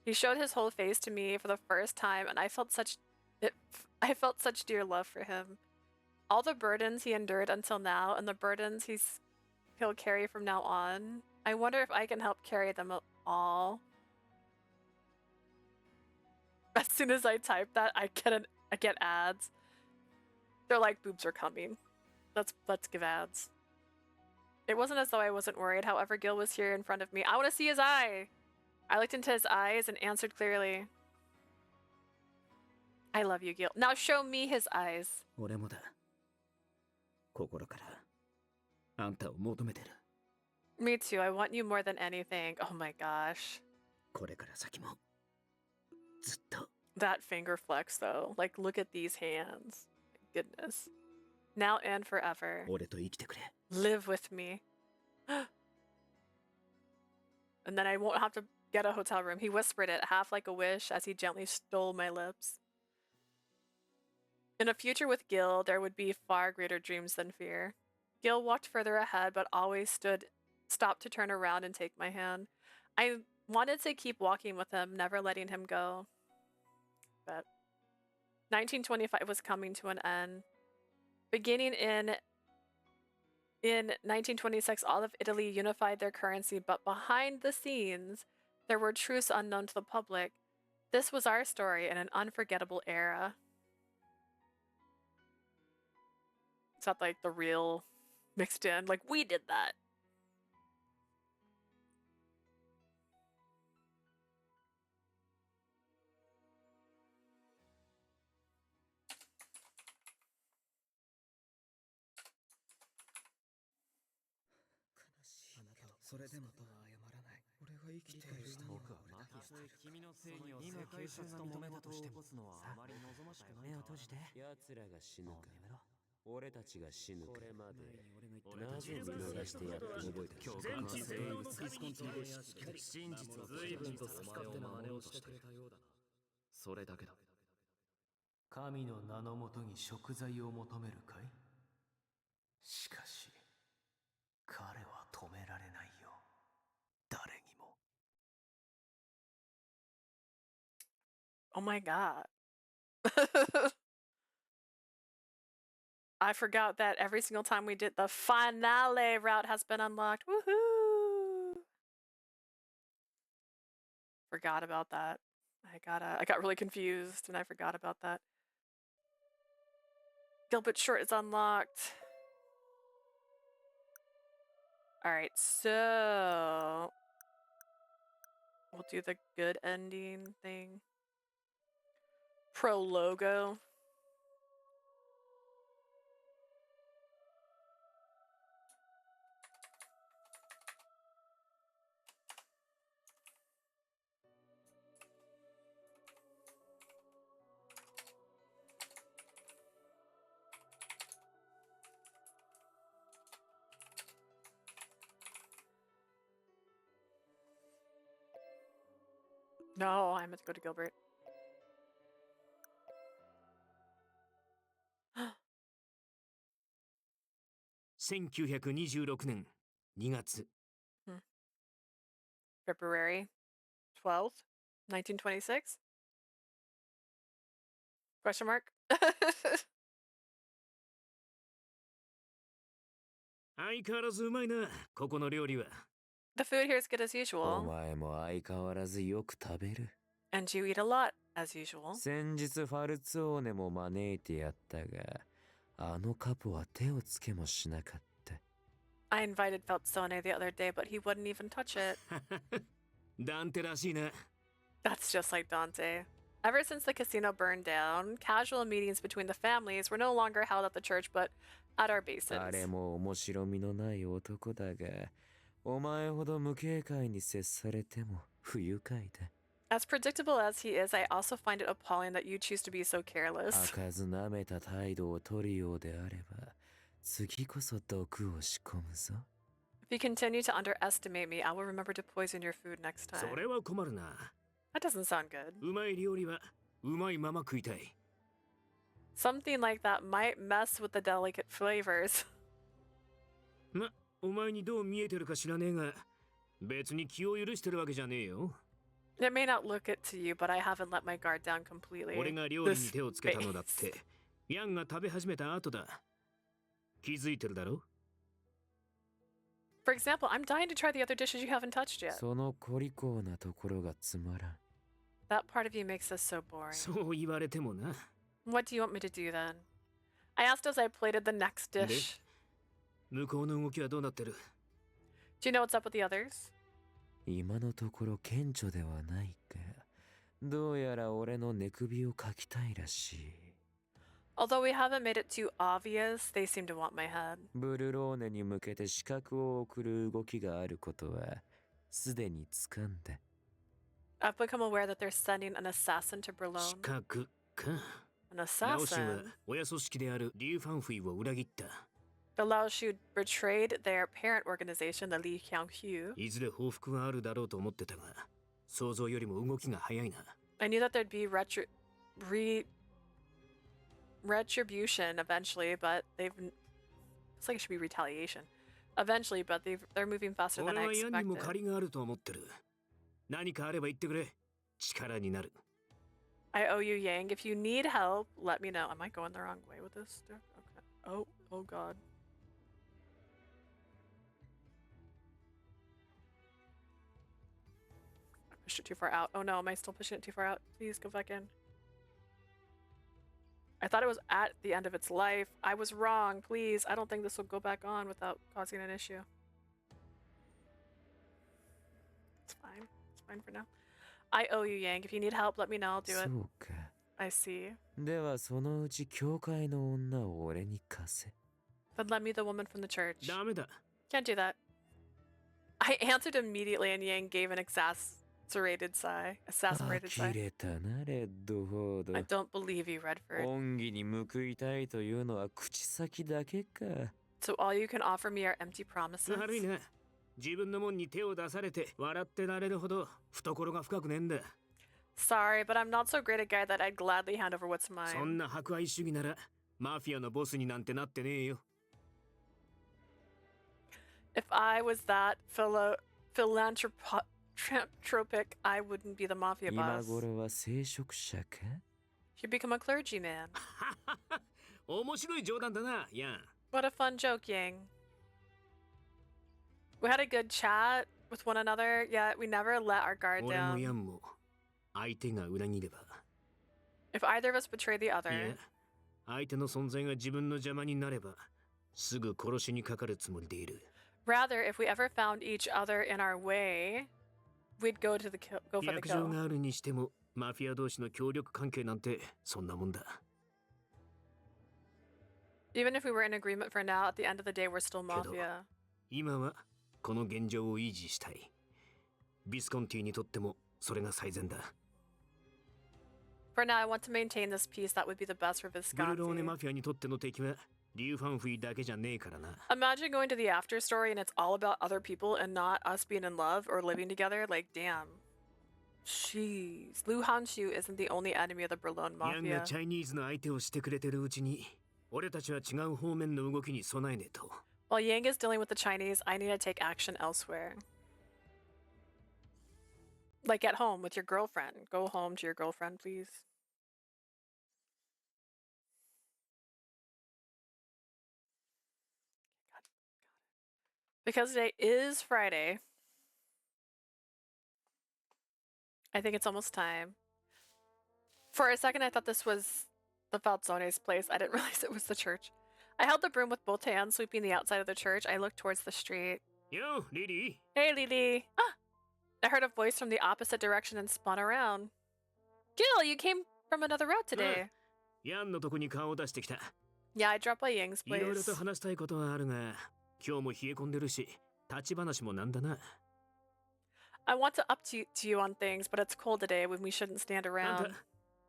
He showed his whole face to me for the first time, and I felt such dear love for him. All the burdens he endured until now, and the burdens he'll carry from now on. I wonder if I can help carry them all. As soon as I type that, I get ads. They're like, boobs are coming. Let's give ads. It wasn't as though I wasn't worried. However, Gil was here in front of me. I want to see his eye. I looked into his eyes and answered clearly. I love you, Gil. Now show me his eyes. 俺もだ心からあんたを求めてる Me too. I want you more than anything. Oh my gosh. これから先もずっと That finger flex though. Like, look at these hands. Goodness. Now and forever. 俺と生きてくれ Live with me. And then I won't have to get a hotel room. He whispered it, half like a wish, as he gently stole my lips. In a future with Gil, there would be far greater dreams than fear. Gil walked further ahead, but always stopped to turn around and take my hand. I wanted to keep walking with him, never letting him go. But 1925 was coming to an end. Beginning in 1926, all of Italy unified their currency, but behind the scenes, there were truths unknown to the public. This was our story in an unforgettable era. It's not like the real mixed in. Like, we did that. 神の名のもとに贖罪を求めるかい？しかし、彼は止められないよ。誰にも。Oh my god. I forgot that every single time we did the finale route has been unlocked. Woohoo! Forgot about that. I got really confused and I forgot about that. Gilbert shirt is unlocked. Alright, so we'll do the good ending thing. Prologo. No, I meant to go to Gilbert. 1926年2月。February 12th, 1926? Question mark? 相変わらずうまいな、ここの料理は。The food here is good as お usual. 前も相変わらずよく食べる。And you eat a lot, as usual. 先日ファルツォーネも招いてやったが、あのカポは手をつけもしなかった。I invited Feltzone the other day, but he wouldn't even touch it. ダンテらしいな。That's just like Dante. Ever since the casino burned down, casual meetings between the families were no longer held at the church, but at our bases. あれも面白みのない男だが、お前ほど無警戒に接されても不愉快だ。As predictable as he is, I also find it appalling that you choose to be so careless. 開かず舐めた態度を取るようであれば、次こそ毒を仕込むぞ。If you continue to underestimate me, I will remember to poison your food next time. それは困るな。That doesn't sound good. うまい料理はうまいまま食いたい。Something like that might mess with the delicate flavors. ま、お前にどう見えてるか知らねえが、別に気を許してるわけじゃねえよ。It may not look it to you, but I haven't let my guard down completely. 俺が料理に手をつけたのだって、ヤンが食べ始めた後だ。気づいてるだろ？ For example, I'm dying to try the other dishes you haven't touched yet. そのコリコーなところがつまらん。That part of you makes us so boring. そう言われてもな。What do you want me to do then? I asked as I plated the next dish. 向こうの動きはどうなってる？ Do you know what's up with the others? 今のところ顕著ではないか。どうやら俺の寝首をかきたいらしい。Although we haven't made it too obvious, they seem to want my head. ブルローネに向けて刺客を送る動きがあることはすでに掴んだ。I've become aware that they're sending an assassin to Berlin. 刺客か。 An ラオシュは assassin? 親組織であるリュウ・ファンフィを裏切った。The Laoshu betrayed their parent organization, the Li Qianghu. いずれ報復はあるだろうと思ってたが、想像よりも動きが早いな。I knew that there'd be retribution eventually, but it's like it should be retaliation. Eventually, but they're moving faster than 俺 I はヤンにも expected. 借りがあると思ってる。何かあれば言ってくれ。力になる。I owe you, Yang. If you need help, let me know. Am I going the wrong way with this? Okay. Oh God. I pushed it too far out. Oh no, am I still pushing it too far out? Please go back in. I thought it was at the end of its life. I was wrong. Please, I don't think this will go back on without causing an issue. It's fine. It's fine for now. I owe you, Yang. If you need help, let me know. I'll do it. そうか。 I see. ではそのうち教会の女を俺に貸せ。 Then let me the woman from the church. ダメだ。 Can't do that. I answered immediately and Yang gave an exasperated sigh. Exasperated sigh. 呆れたなレッドフォード。 I don't believe you, Redford. 恩義に報いたいというのは口先だけか。 So all you can offer me are empty promises? 悪いな。自分のもんに手を出されて笑ってられるほど懐が深くねえんだ。Sorry, but I'm not so great a guy that I'd gladly hand over what's そん mine. な博愛主義ならマフィアのボスになんてなってねえよ。 If I was that philanthropic, I wouldn't be the mafia 今 boss. 頃は聖職者か He'd become a clergyman. 面白い冗談だな、ヤン。 What a fun joke, Yang. We had a good chat with one another, yet we never let our guard 俺もヤ down. ンも相手が裏切れば。 If either of us betray the い other, や、相手の存在が自分の邪魔になれば、すぐ殺しにかかるつもりでいる。 rather, if we ever found each other in our way, we'd go for the 約定 kill. があるにしても、マフィア同士の協力関係なんてそんなもんだ。 Even if we were in agreement for now, at the end of the day, we're still けど、 mafia. 今はこの現状を維持したい。ビスコンティにとってもそれが最善だ。 For now, I want to maintain this peace. That would be the best for ブルローネ Visconti. マフィアにとっての敵はリュウ・ファンフィだけじゃねえからな。 Imagine going to the after story and it's all about other people and not us being in love or living together. Like, damn. Jeez. Liu Hanshu isn't the only enemy of the Berlin ヤンが mafia. チャイニーズの相手をしてくれてるうちに、俺たちは違う方面の動きに備えねえと。 While Yang is dealing with the Chinese, I need to take action elsewhere. Like at home with your girlfriend. Go home to your girlfriend, please. Because today is Friday, I think it's almost time. For a second, I thought this was the Falzone's place. I didn't realize it was the church. I held the broom with both hands, sweeping the outside of the church. I looked towards the street. Yo, Lily. Hey, Lily. Ah! I heard a voice from the opposite direction and spun around. Gil, you came from another route today. ヤンのとこに顔を出してきた。 Yeah, I dropped by Yang's いろいろ place. と話したいことはあるが、今日も冷え込んでるし、立ち話もなんだな。 I want to update to you on things, but it's cold today when we shouldn't stand あん around.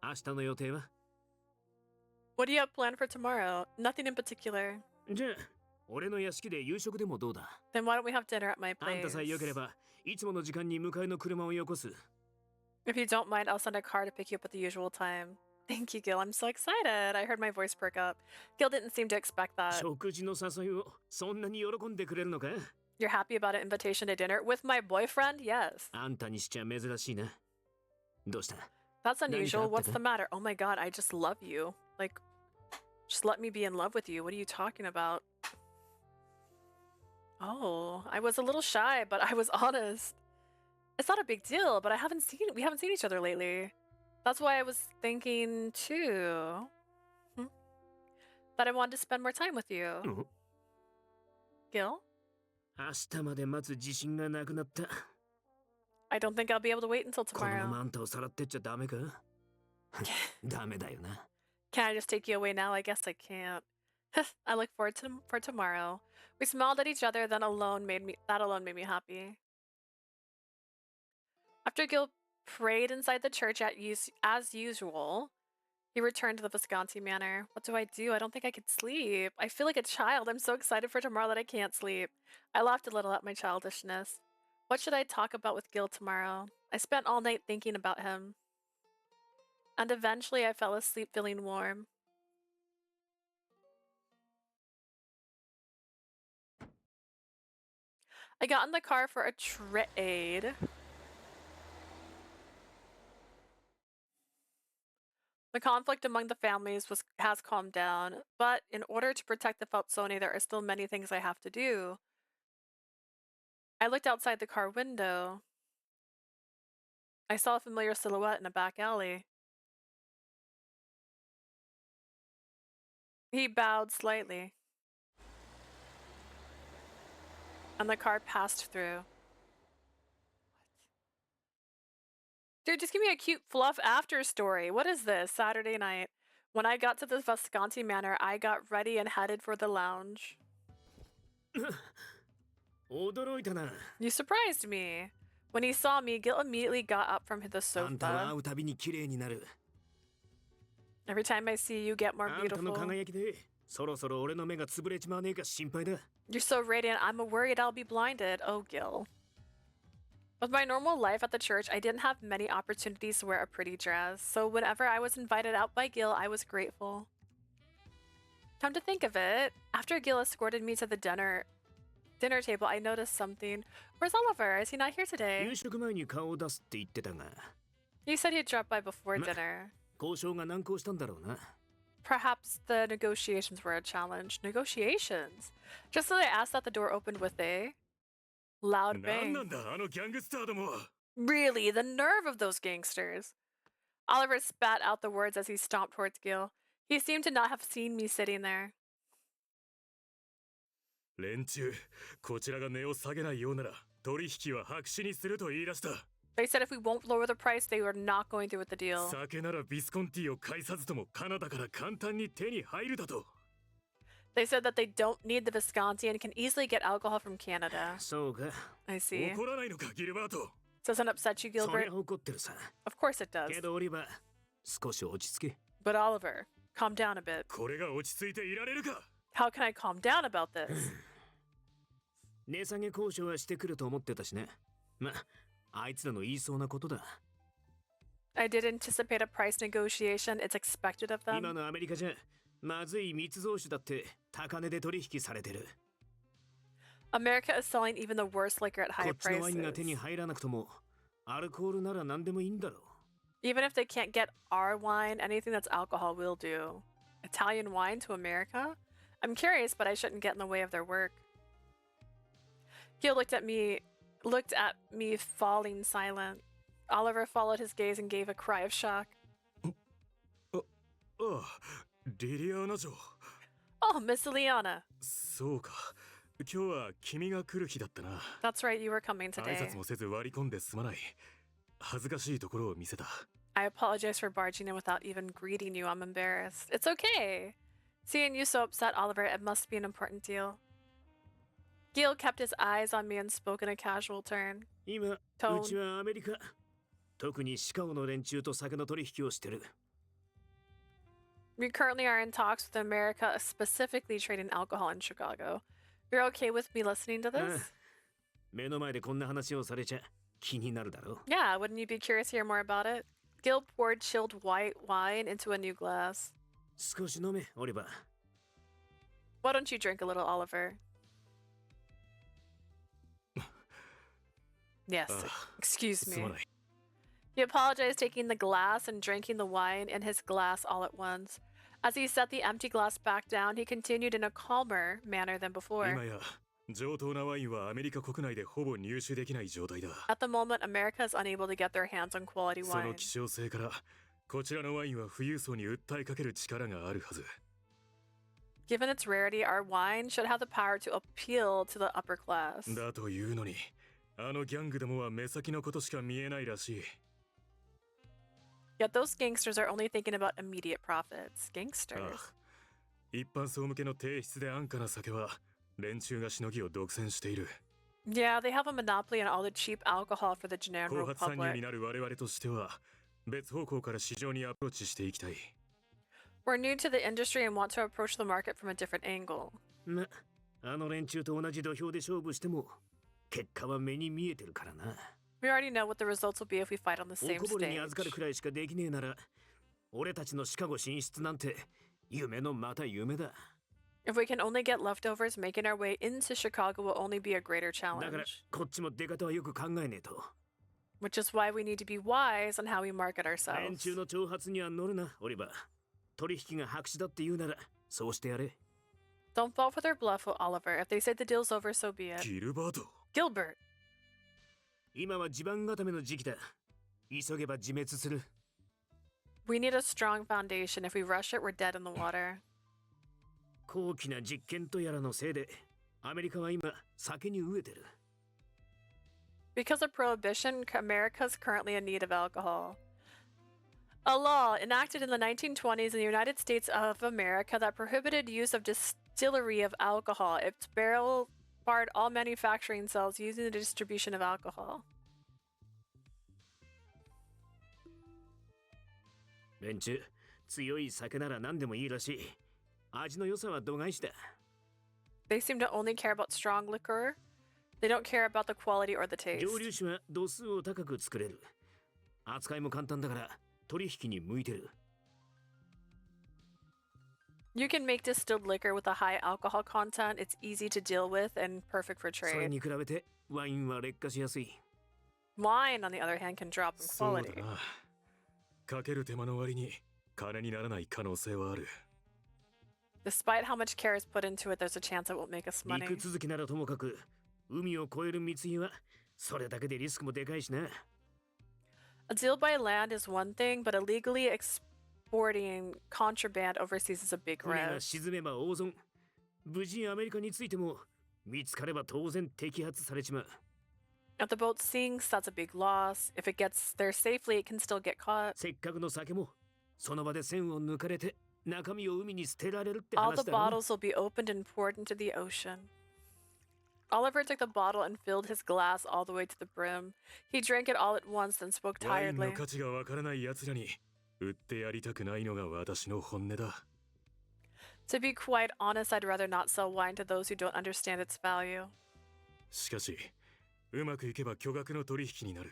た、明日の予定は？ What do you have planned for tomorrow? Nothing in particular. じゃあ、俺の屋敷で夕食でもどうだ？ Then why don't we have dinner at my あんた place? さえ良ければ、いつもの時間に迎えの車をよこす。 If you don't mind, I'll send a car to pick you up at the usual time. Thank you, Gil. I'm so excited. I heard my voice perk up. Gil didn't seem to expect that. 食事の誘いをそんなに喜んでくれるのか？ You're happy about an invitation to dinner with my boyfriend? Yes. あんたにしちゃ珍しいな。どうした？ That's unusual. What's the 何かあったか？ matter? Oh my god, I just love you. Like, just let me be in love with you. What are you talking about? Oh, I was a little shy, but I was honest. It's not a big deal, but we haven't seen each other lately. That's why I was thinking too. That I wanted to spend more time with you. Gil? 明日まで待つ自信がなくなった。 I don't think I'll be able to wait until このま tomorrow. まあんたをさらってっちゃダメか？ダメだよな。 Can I just take you away now? I guess I can't. I look forward for tomorrow. We smiled at each other, that alone made me happy. After Gil prayed inside the church as usual, he returned to the Visconti manor. What do? I don't think I could sleep. I feel like a child. I'm so excited for tomorrow that I can't sleep. I laughed a little at my childishness. What should I talk about with Gil tomorrow? I spent all night thinking about him. And eventually I fell asleep feeling warm. I got in the car for a trade. The conflict among the families has calmed down, but in order to protect the Falzone, there are still many things I have to do. I looked outside the car window. I saw a familiar silhouette in a back alley. He bowed slightly. And the car passed through. Dude, just give me a cute fluff after story. What is this? Saturday night. When I got to the Visconti Manor, I got ready and headed for the lounge. 驚いたな。 You surprised me. When he saw me, Gil immediately got up from the あんたは会 sofa. うたびに綺麗になる。 Every time I see you, get more あんたの beautiful. 輝きで、そろそろ俺の目が潰れちまわねえか心配だ。 You're so radiant, I'm worried I'll be blinded. Oh, Gil. With my normal life at the church, I didn't have many opportunities to wear a pretty dress, so whenever I was invited out by Gil, I was grateful. Come to think of it, after Gil escorted me to the dinner table, I noticed something. Where's Oliver? Is he not here today? 夕食前に顔を出すって言ってたが、 You said he'd drop by before dinner. 交渉が難航したんだろうな。 Perhaps the negotiations were a challenge. Negotiations? Just so they asked that the door opened with a loud bang. Really? The nerve of those gangsters. Oliver spat out the words as he stomped towards Gil. He seemed to not have seen me sitting there. 連中、こちらが値を下げないようなら取引は白紙にすると言い出した。 They said if we won't lower the price, they were not going through with the deal. 酒ならビスコンティーを介さずともカナダから簡単に手に入るだと。 They said that they don't need the Visconti and can easily get alcohol from Canada. そうか。 I see. 怒らないのか、ギルバート。 Doesn't upset you, そり Gilbert? ゃ怒ってるさ。 Of course it does. けどオリバー、少し落ち着け。 But Oliver, calm down a bit. これが落ち着いていられるか。 How can I calm down about this? 値下げ交渉はしてくると思ってたしね。ま、あいつらの言いそうなことだ。 I did anticipate a price negotiation. It's expected of them. 今のアメリカじゃ、まずい密造酒だって高値で取引されてる。 America is selling even the worst liquor at こ high っちのワインが prices. 手に入らなくとも、アルコールなら何でもいいんだろう。 Even if they can't get our wine, anything that's alcohol will do. Italian wine to America? I'm curious, but I shouldn't get in the way of their work. Gil looked at me falling silent. Oliver followed his gaze and gave a cry of shock. ああ、リリアーナ城。 Oh, Miss Liana. そうか。今日は君が来る日だったな。 That's right, you were coming 挨 today. 拶もせず割り込んですまない。恥ずかしいところを見せた。 I apologize for barging in without even greeting you. I'm embarrassed. It's okay. Seeing you so upset, Oliver, it must be an important deal. Gil kept his eyes on me and spoke in a casual turn. 今、うちはアメリカ。特にシカゴの連中と酒の取引をしてる。 We currently are in talks with America, specifically trading alcohol in Chicago. You're okay with me listening to this? 目の前でこんな話をされちゃ気になるだろう。 Yeah, wouldn't you be curious to hear more about it? Gil poured chilled white wine into a new glass. 少し飲め、オリバー。 Why don't you drink a little, Oliver? Yes, excuse me. He apologized, taking the glass and drinking the wine in his glass all at once. As he set the empty glass back down, he continued in a calmer manner than before. 今や上等なワインはアメリカ国内でほぼ入手できない状態だ。 At the moment, America is unable to get their hands on quality その wine. 希少性からこちらのワインは富裕層に訴えかける力があるはず。 Given its rarity, our wine should have the power to appeal to the upper class. だというのに、あのギャングどもは目先のことしか見えないらしい。 Yet those gangsters are only thinking about immediate profits. Gangsters. ああ、一般層向けの低質で安価な酒は連中がしのぎを独占している。 Yeah, they have a monopoly on all the cheap alcohol for the 後 general 発参入に public. なる我々としては別方向から市場にアプローチしていきたい。 We're new to the industry and want to approach the market from a different angle. ま、あの連中と同じ土俵で勝負しても結果は目に見えてるからな。 We already know what the results will be if we fight on the お same こぼれに stage. 預かるくらいしかできねえなら、俺たちのシカゴ進出なんて夢のまた夢だ。 If we can only get leftovers, making our way into Chicago will only be a greater だから challenge. こっちも出方はよく考えねえと。 Which is why we need to be wise on how we market 連 ourselves. 中の挑発には乗るな、オリバー。取引が白紙だって言うなら、そうしてやれ。 Don't fall for their bluff, Oliver. If they say the deal's over, so be it. ギルバート。 Gilbert. 今は地盤固めの時期だ。急げば自滅する。 We need a strong foundation. If we rush it, we're dead in the water. 高貴な実験とやらのせいで、アメリカは今、酒に飢えてる。 Because of prohibition, America's currently in need of alcohol. A law enacted in the 1920s in the United States of America that prohibited use of distillery of alcohol. It barred all manufacturing cells using the distribution of alcohol. 連中、強い酒なら何でもいいらしい。味の良さは度外視だ。 They seem to only care about strong liquor. They don't care about the quality or the 蒸留 taste. 酒は度数を高く作れる。扱いも簡単だから取引に向いてる。You can make distilled liquor with a high alcohol content. It's easy to deal with and perfect for それ trade. に比べてワインは劣化しやすい。 Wine, on the other hand, can drop in そうだ quality. な。かける手間の割に金にならない可能性はある。Despite how much care is put into it, there's a chance it won't make us 陸 money. 続きならともかく海を越える密輸はそれだけでリスクもでかいしな。 A deal by land is one thing, but illegally exporting contraband overseas is a big 船が risk. 沈めば大損。無事アメリカに着いても見つかれば当然摘発されちまう。 If the boat sinks, that's a big loss. If it gets there safely, it can still get caught. せっかくの酒もその場で栓を抜かれて中身を海に捨てられるって All 話 the だろ。 bottles will be opened and poured into the ocean. Oliver took the bottle and filled his glass all the way to the brim. He drank it all at once, then spoke ワインの tiredly. 価値がわからない奴らに売ってやりたくないのが私の本音だ。 To be quite honest, I'd rather not sell wine to those who don't understand its value. しかし、うまくいけば巨額の取引になる。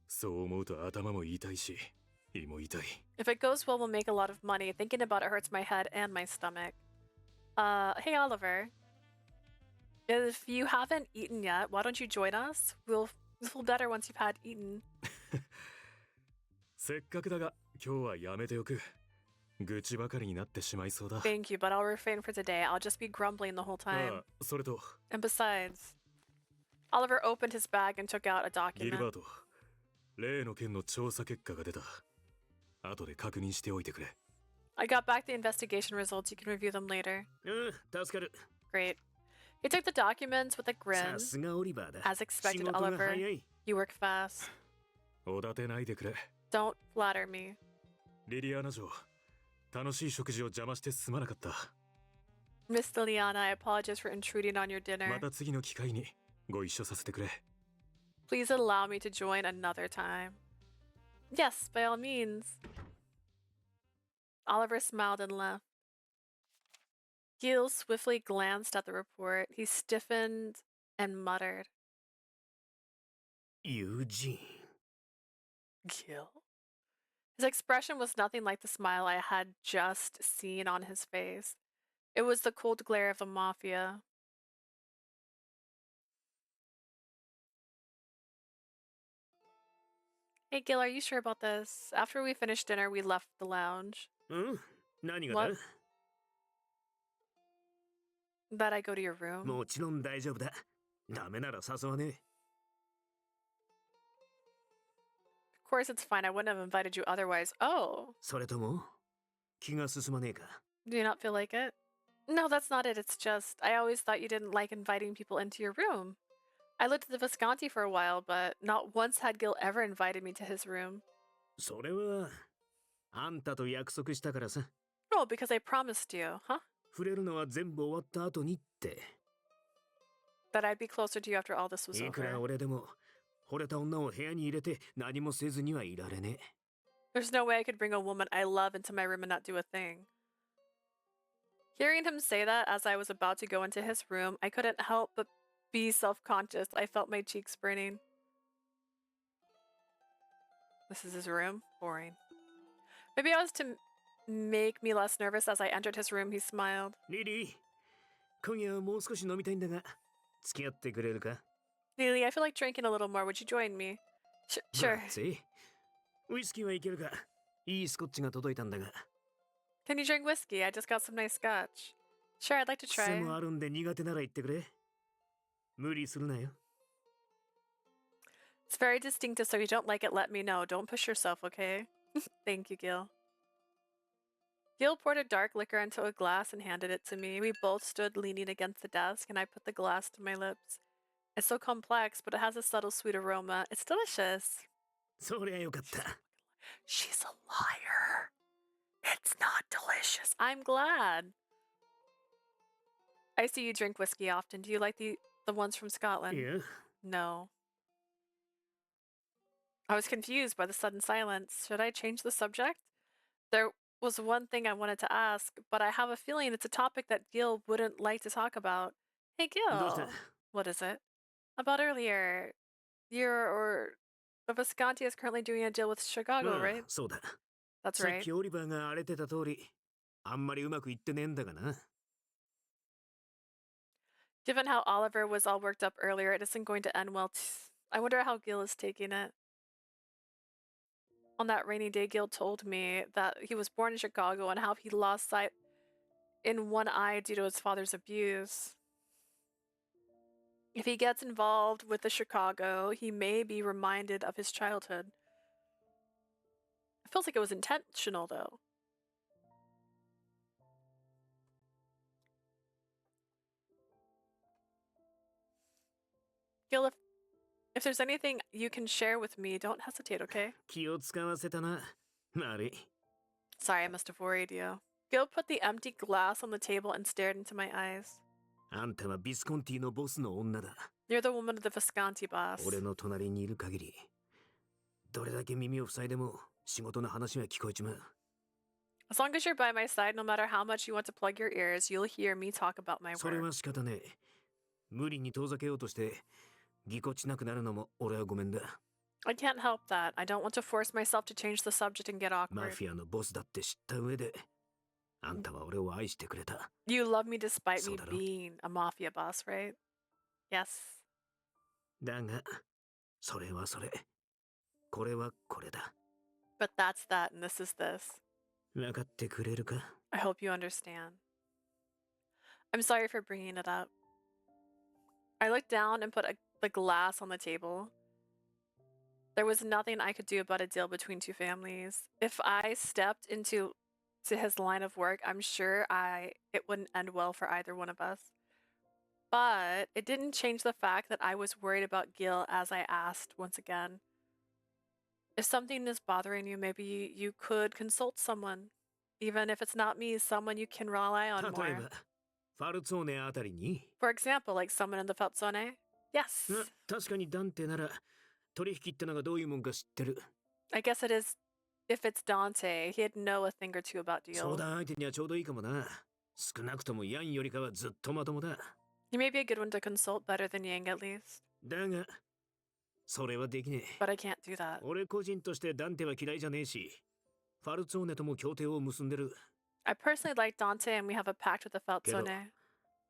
そう思うと頭も痛いし、胃も痛い。 If it goes well, we'll make a lot of money. Thinking about it hurts my head and my stomach. Hey Oliver. If you haven't eaten yet, why don't you join us? We'll feel better once you've had eaten. せっかくだが、今日はやめておく。愚痴ばかりになってしまいそうだ。 Thank you, but I'll refrain for today. I'll just be grumbling the whole あ time. あ、それと、 And besides, Oliver opened his bag and took out a ギルバー document. ト、例の件の調査結果が出た。後で確認しておいてくれ。 I got back the investigation results. You can review them later. うん、助かる。 Great. He took the documents with a さ grin. すがオリバーだ。 As 仕 expected, 事が Oliver. 早い。 You work fast. おだてないでくれ。 Don't flatter me. リリアーナ嬢、楽しい食事を邪魔してすまなかった。 Miss Liliana, I apologize for intruding on your ま dinner. た次の機会にご一緒させてくれ。 Please allow me to join another time. Yes, by all means. Oliver smiled and left. Gil swiftly glanced at the report. He stiffened and muttered, 友人。 Gil? His expression was nothing like the smile I had just seen on his face. It was the cold glare of the mafia. Hey Gil, are you sure about this? After we finished dinner, we left the lounge. うん、何が What? だ？ That I go to your room? もちろん大丈夫だ。ダメなら誘わねえ。 Of course it's fine. I wouldn't have invited you otherwise. Oh, それとも気が進まねえか？ do you not feel like it? No, that's not it. It's just, I always thought you didn't like inviting people into your room. I lived at the Visconti for a while, but not once had Gil ever invited me to his room. それはあんたと約束したからさ。 Oh, because I promised you, huh? 触れるのは全部終わった後にって。 That I'd be closer to you after all this was いくら over. 俺でも惚れた女を部屋に入れて何もせずにはいられねえ。 There's no way I could bring a woman I love into my room and not do a thing. Hearing him say that as I was about to go into his room, I couldn't help but be self-conscious. I felt my cheeks burning. This is his room? Boring. Maybe I was to make me less nervous as I entered his room. He smiled. リリー、今夜はもう少し飲みたいんだが、付き合ってくれるか？ Lily, I feel like drinking a little more. Would you join me? Sure. まずい。ウイスキーはいけるか？いいスコッチが届いたんだが。 Can you drink whiskey? I just got some nice scotch. Sure, I'd like to 癖 try. もあるんで苦手なら言ってくれ。無理するなよ。 It's very distinctive, so if you don't like it, let me know. Don't push yourself, okay? Thank you, Gil. Gil poured a dark liquor into a glass and handed it to me. We both stood leaning against the desk, and I put the glass to my lips. It's so complex, but it has a subtle sweet aroma. It's delicious. そりゃよかった。 She's a liar. It's not delicious. I'm glad. I see you drink whiskey often. Do you like the ones from Scotland? Yeah. No. I was confused by the sudden silence. Should I change the subject? There was one thing I wanted to ask, but I have a feeling it's a topic that Gil wouldn't like to talk about. Hey, どうした？ Gil. What is it? About earlier. The Visconti is currently doing a deal with Chicago, まあ right? そうだ That's さっ right. きオリバーが荒れてた通りあんまりうまくいってねえんだがな Given how Oliver was all worked up earlier, it isn't going to end well. I wonder how Gil is taking it. On that rainy day, Gil told me that he was born in Chicago and how he lost sight in one eye due to his father's abuse. If he gets involved with the Chicago, he may be reminded of his childhood. It feels like it was intentional, though. Gil, if there's anything you can share with me, don't hesitate, okay? 気を使わせたな悪い Sorry, I must have worried you. Gil put the empty glass on the table and stared into my eyes. あんたはビスコンティのボスの女だ You're the woman of the Visconti boss. 俺の隣にいる限りどれだけ耳を塞いでも仕事の話は聞こえちまう As long as you're by my side, no matter how much you want to plug your ears, you'll hear me talk about my それ work. は仕方ねえ無理に遠ざけようとしてぎこちなくなるのも俺はごめんだ I can't help that. I don't want to force myself to change the subject and get マ awkward. フィアのボスだって知った上であんたは俺を愛してくれた You love me despite me そうだろ being a mafia boss, right? Yes. だがそれはそれこれはこれだ But that's that, and this is this. 分かってくれるか I hope you understand. I'm sorry for bringing it up. I looked down and put the glass on the table. There was nothing I could do about a deal between two families. If I stepped into his line of work, I'm sure it wouldn't end well for either one of us. But it didn't change the fact that I was worried about Gil as I asked once again. If something is bothering you, maybe you could consult someone. Even if it's not me, someone you can rely on 例え more. ばファルツォーネあたりに For example, like someone in the Feltzone? Yes. 確かにダンテなら取引ってのがどういうもんか知ってる I guess it is. If it's Dante, he'd know a thing or two about 相 deals. 談相手にはちょうどいいかもな少なくともヤンよりかはずっとまともだ He may be a good one to consult, better than Yang at least. だがそれはできねえ But I can't do that. 俺個人としてダンテは嫌いじゃねえしファルツォーネとも協定を結んでる I personally like Dante, and we have a pact with the けど Feltzone.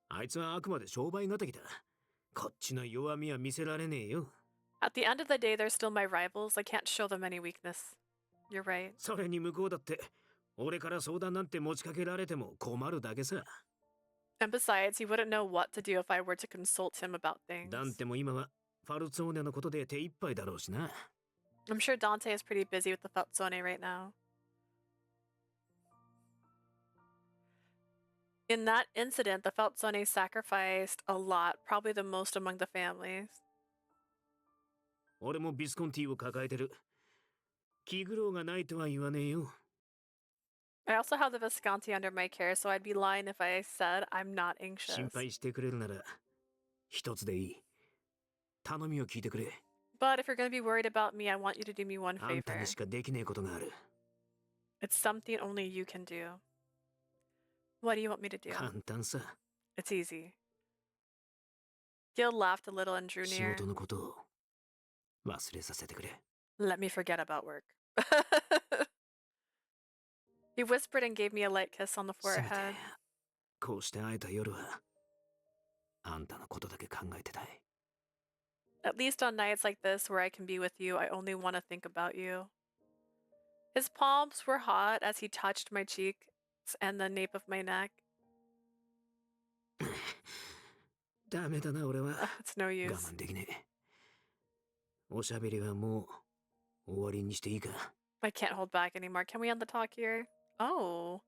あいつはあくまで商売敵だこっちの弱みは見せられねえよ At the end of the day, they're still my rivals. I can't show them any weakness. You're right. それに向こうだって俺から相談なんて持ちかけられても困るだけさ And besides, he wouldn't know what to do if I were to consult him about things. ダンテも今はファルツォーネのことで手一杯だろうしな I'm sure Dante is pretty busy with the Feltzone right now. In that incident, the Feltzone sacrificed a lot, probably the most among the families. 俺もビスコンティを抱えてる気苦労がないとは言わねえよ I also have the Visconti under my care, so I'd be lying if I said I'm not anxious. 心配してくれるなら一つでいい頼みを聞いてくれ But if you're going to be worried about me, I want you to do me one あんた favor. にしかできねえことがある It's something only you can do. What do you want me to do? 簡単さ It's easy. Gil laughed a little and drew 仕 near. 事のことを忘れさせてくれ Let me forget about work. He whispered and gave me a light kiss on the せめて forehead. こうして会えた夜はあんたのことだけ考えてたい At least on nights like this where I can be with you, I only want to think about you. His palms were hot as he touched my cheeks and the nape of my neck. ダメだな俺は It's no 我 use. 慢できねえおしゃべりはもう終わりにしていいか I can't hold back anymore. Can we end the talk here? Oh.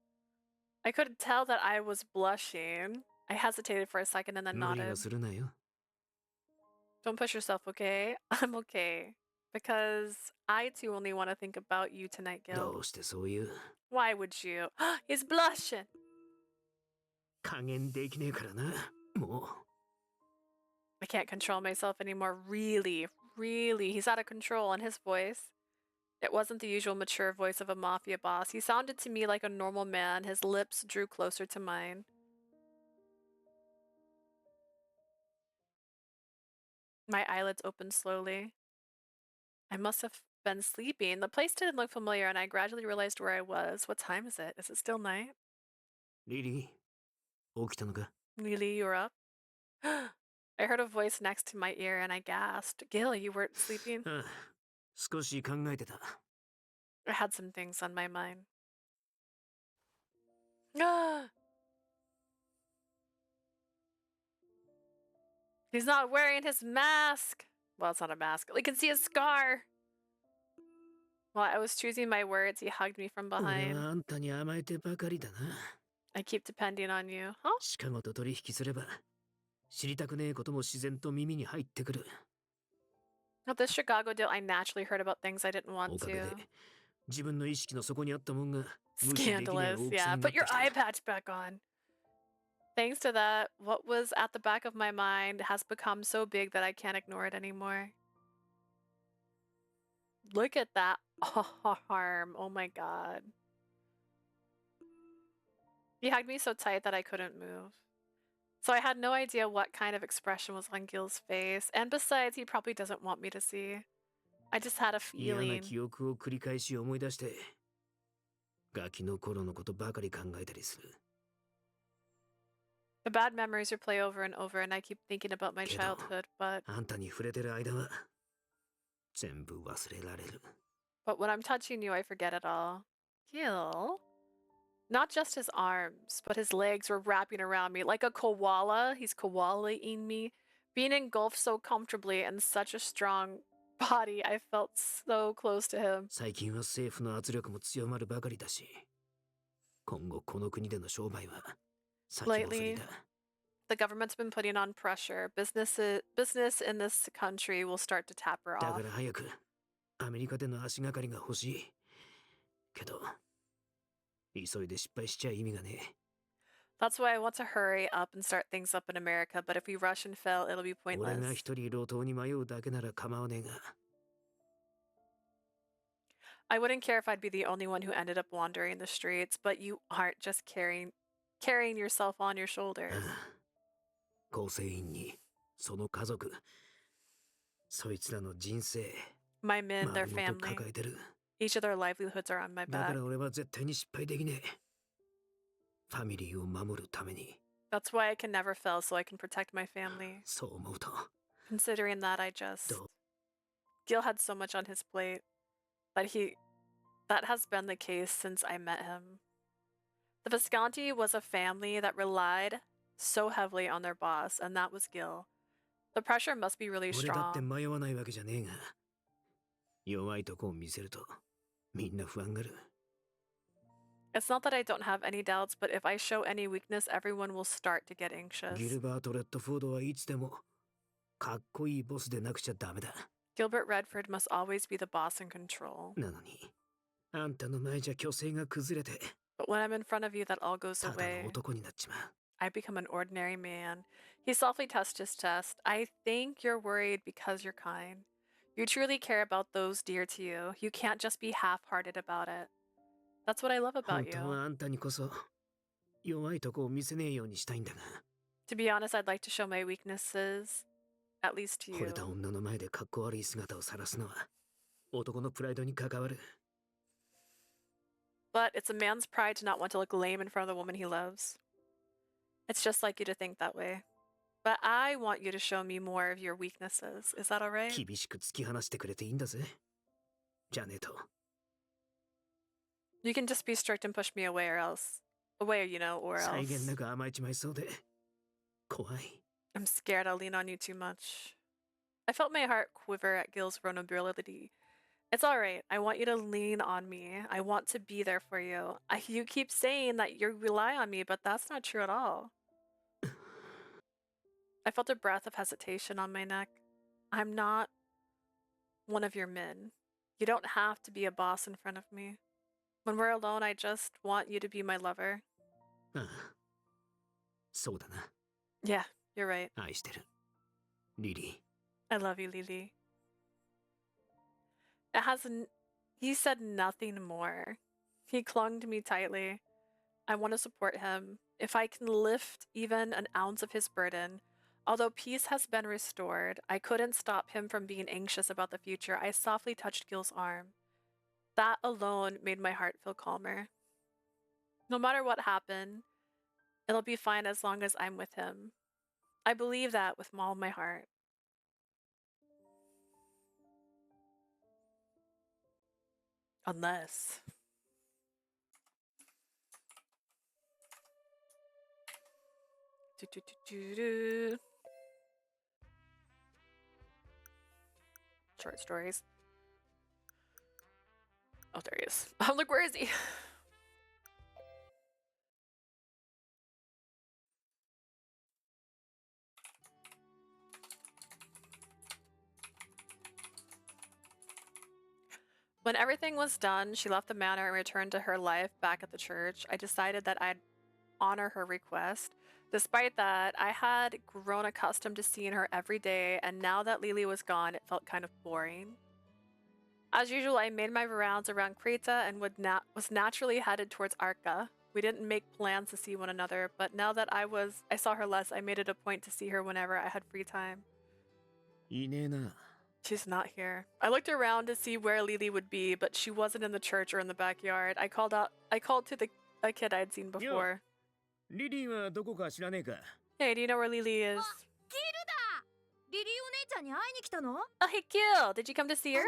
I couldn't tell that I was blushing. I hesitated for a second and then 無理は nodded. するなよ Don't push yourself, okay? I'm okay. Because I too only want to think about you tonight, ど Gil. うしてそういう Why would you? He's blushing. 加減できねえからなも I can't control myself anymore. Really, really. He's out of control. And his voice, it wasn't the usual mature voice of a mafia boss. He sounded to me like a normal man. His lips drew closer to mine. My eyelids opened slowly. I must have been sleeping. The place didn't look familiar, and I gradually realized where I was. What time is it? Is it still night? リリー、起きたのか？ Lily, you were up? I heard a voice next to my ear, and I gasped. Gil, you weren't sleeping? ああ、少し考えてた。I had some things on my mind. He's not wearing his mask. Well, it's not a mask. We can see a scar. While I was choosing my words, he hugged me from 俺 behind. はあんたに甘えてばかりだな。I keep depending on you. Huh? シカゴと取引すれば、知りたくねえことも自然と耳に入ってくる。 At this Chicago deal, I naturally heard about things I didn't want おかげで to. 自分の意識の底にあったもんが無視できねえ Scandalous. 大き Yeah, さになっ put て your きた。 eye patch back on. Thanks to that, what was at the back of my mind has become so big that I can't ignore it anymore. Look at that arm. Oh my god. He hugged me so tight that I couldn't move. So I had no idea what kind of expression was on Gil's face, and besides, he probably doesn't want me to see. I just had a 嫌な feeling. 記憶を繰り返し思い出して、ガキの頃のことばかり考えたりする。 The bad memories replay over and over, and I keep thinking about my けど、 childhood, but あんたに触れてる間は全部忘れられる。 when I'm touching you, I forget it all. Gil? Not just his arms, but his legs were wrapping around me like a koala. He's koalaing me. Being engulfed so comfortably and such a strong body, I felt so close to him. 最近は政府の圧力も強まるばかりだし、今後この国での商売は先送り Lately, だ。 the government's been putting on pressure. Business in this country will start to taper だ off. から早くアメリカでの足がかりが欲しい。けど、急いで失敗しちゃ意味がねえ。 That's why I want to hurry up and start things up in America, but if we rush and fail, it'll be 俺が pointless. 一人路頭に迷うだけなら構わねえが。 I wouldn't care if I'd be the only one who ended up wandering the streets, but you aren't just carrying yourself on your shoulders. 構成員にその家族、そいつらの人生、 My men, their 丸ごと family, 抱えてる。 each of their livelihoods are on my だか back. ら俺は絶対に失敗できねえ。ファミリーを守るために。 That's why I can never fail, so I can protect my family. そう思うと、 Considering that, Gil had so much on his plate that has been the case since I met him. The Visconti was a family that relied so heavily on their boss, and that was Gil. The pressure must be really 俺だって strong. 迷わないわけじゃねえが、弱いとこを見せるとみんな不安がる。 It's not that I don't have any doubts, but if I show any weakness, everyone will start to get anxious. ギルバート・レッドフォードはいつでもかっこいいボスでなくちゃダメだ。 Gilbert Redford must always be the boss in control. なのに、あんたの前じゃ虚勢が崩れて、 But when I'm in front of you, that all goes ただ away. の男になっちまう。 I become an ordinary man. He softly touched his chest. I think you're worried because you're kind. You truly care about those dear to you. You can't just be half-hearted about it. That's what I love 本 about 当 you. はあんたにこそ弱いとこを見せねえようにしたいんだが、 To be honest, I'd like to show my weaknesses, at least to 惚 you. れた女の前でかっこ悪い姿を晒すのは男のプライドに関わる。 But it's a man's pride to not want to look lame in front of the woman he loves. It's just like you to think that way. But I want you to show me more of your weaknesses. Is that alright? 厳しく突き放してくれていいんだぜ。じゃねえと。 You can just be strict and push me away or else. Away, or 際 else. 限なく甘えちまいそうで怖い。 I'm scared I'll lean on you too much. I felt my heart quiver at Gil's vulnerability. It's alright. I want you to lean on me. I want to be there for you. You keep saying that you rely on me, but that's not true at all. I felt a breath of hesitation on my neck. I'm not one of your men. You don't have to be a boss in front of me. When we're alone, I just want you to be my lover. ああ、そうだな。 Yeah, you're right. 愛してる。リリ I love you, Lily. He said nothing more. He clung to me tightly. I want to support him. If I can lift even an ounce of his burden, Although peace has been restored, I couldn't stop him from being anxious about the future. I softly touched Gil's arm. That alone made my heart feel calmer. No matter what happened, it'll be fine as long as I'm with him. I believe that with all my heart. Unless... Short stories. Oh, there he is. Oh, look, where is he? When everything was done, she left the manor and returned to her life back at the church. I decided that I'd honor her request. Despite that, I had grown accustomed to seeing her every day, and now that Lily was gone, it felt kind of boring. As usual, I made my rounds around Creta and was naturally headed towards Arca. We didn't make plans to see one another, but now that I saw her less, I made it a point to see her whenever I had free time. She's not here. I looked around to see where Lily would be, but she wasn't in the church or in the backyard. I called to a kid I'd seen before. Hey, do you know where Lily is? Oh, hey, Gil! Did you come to see her?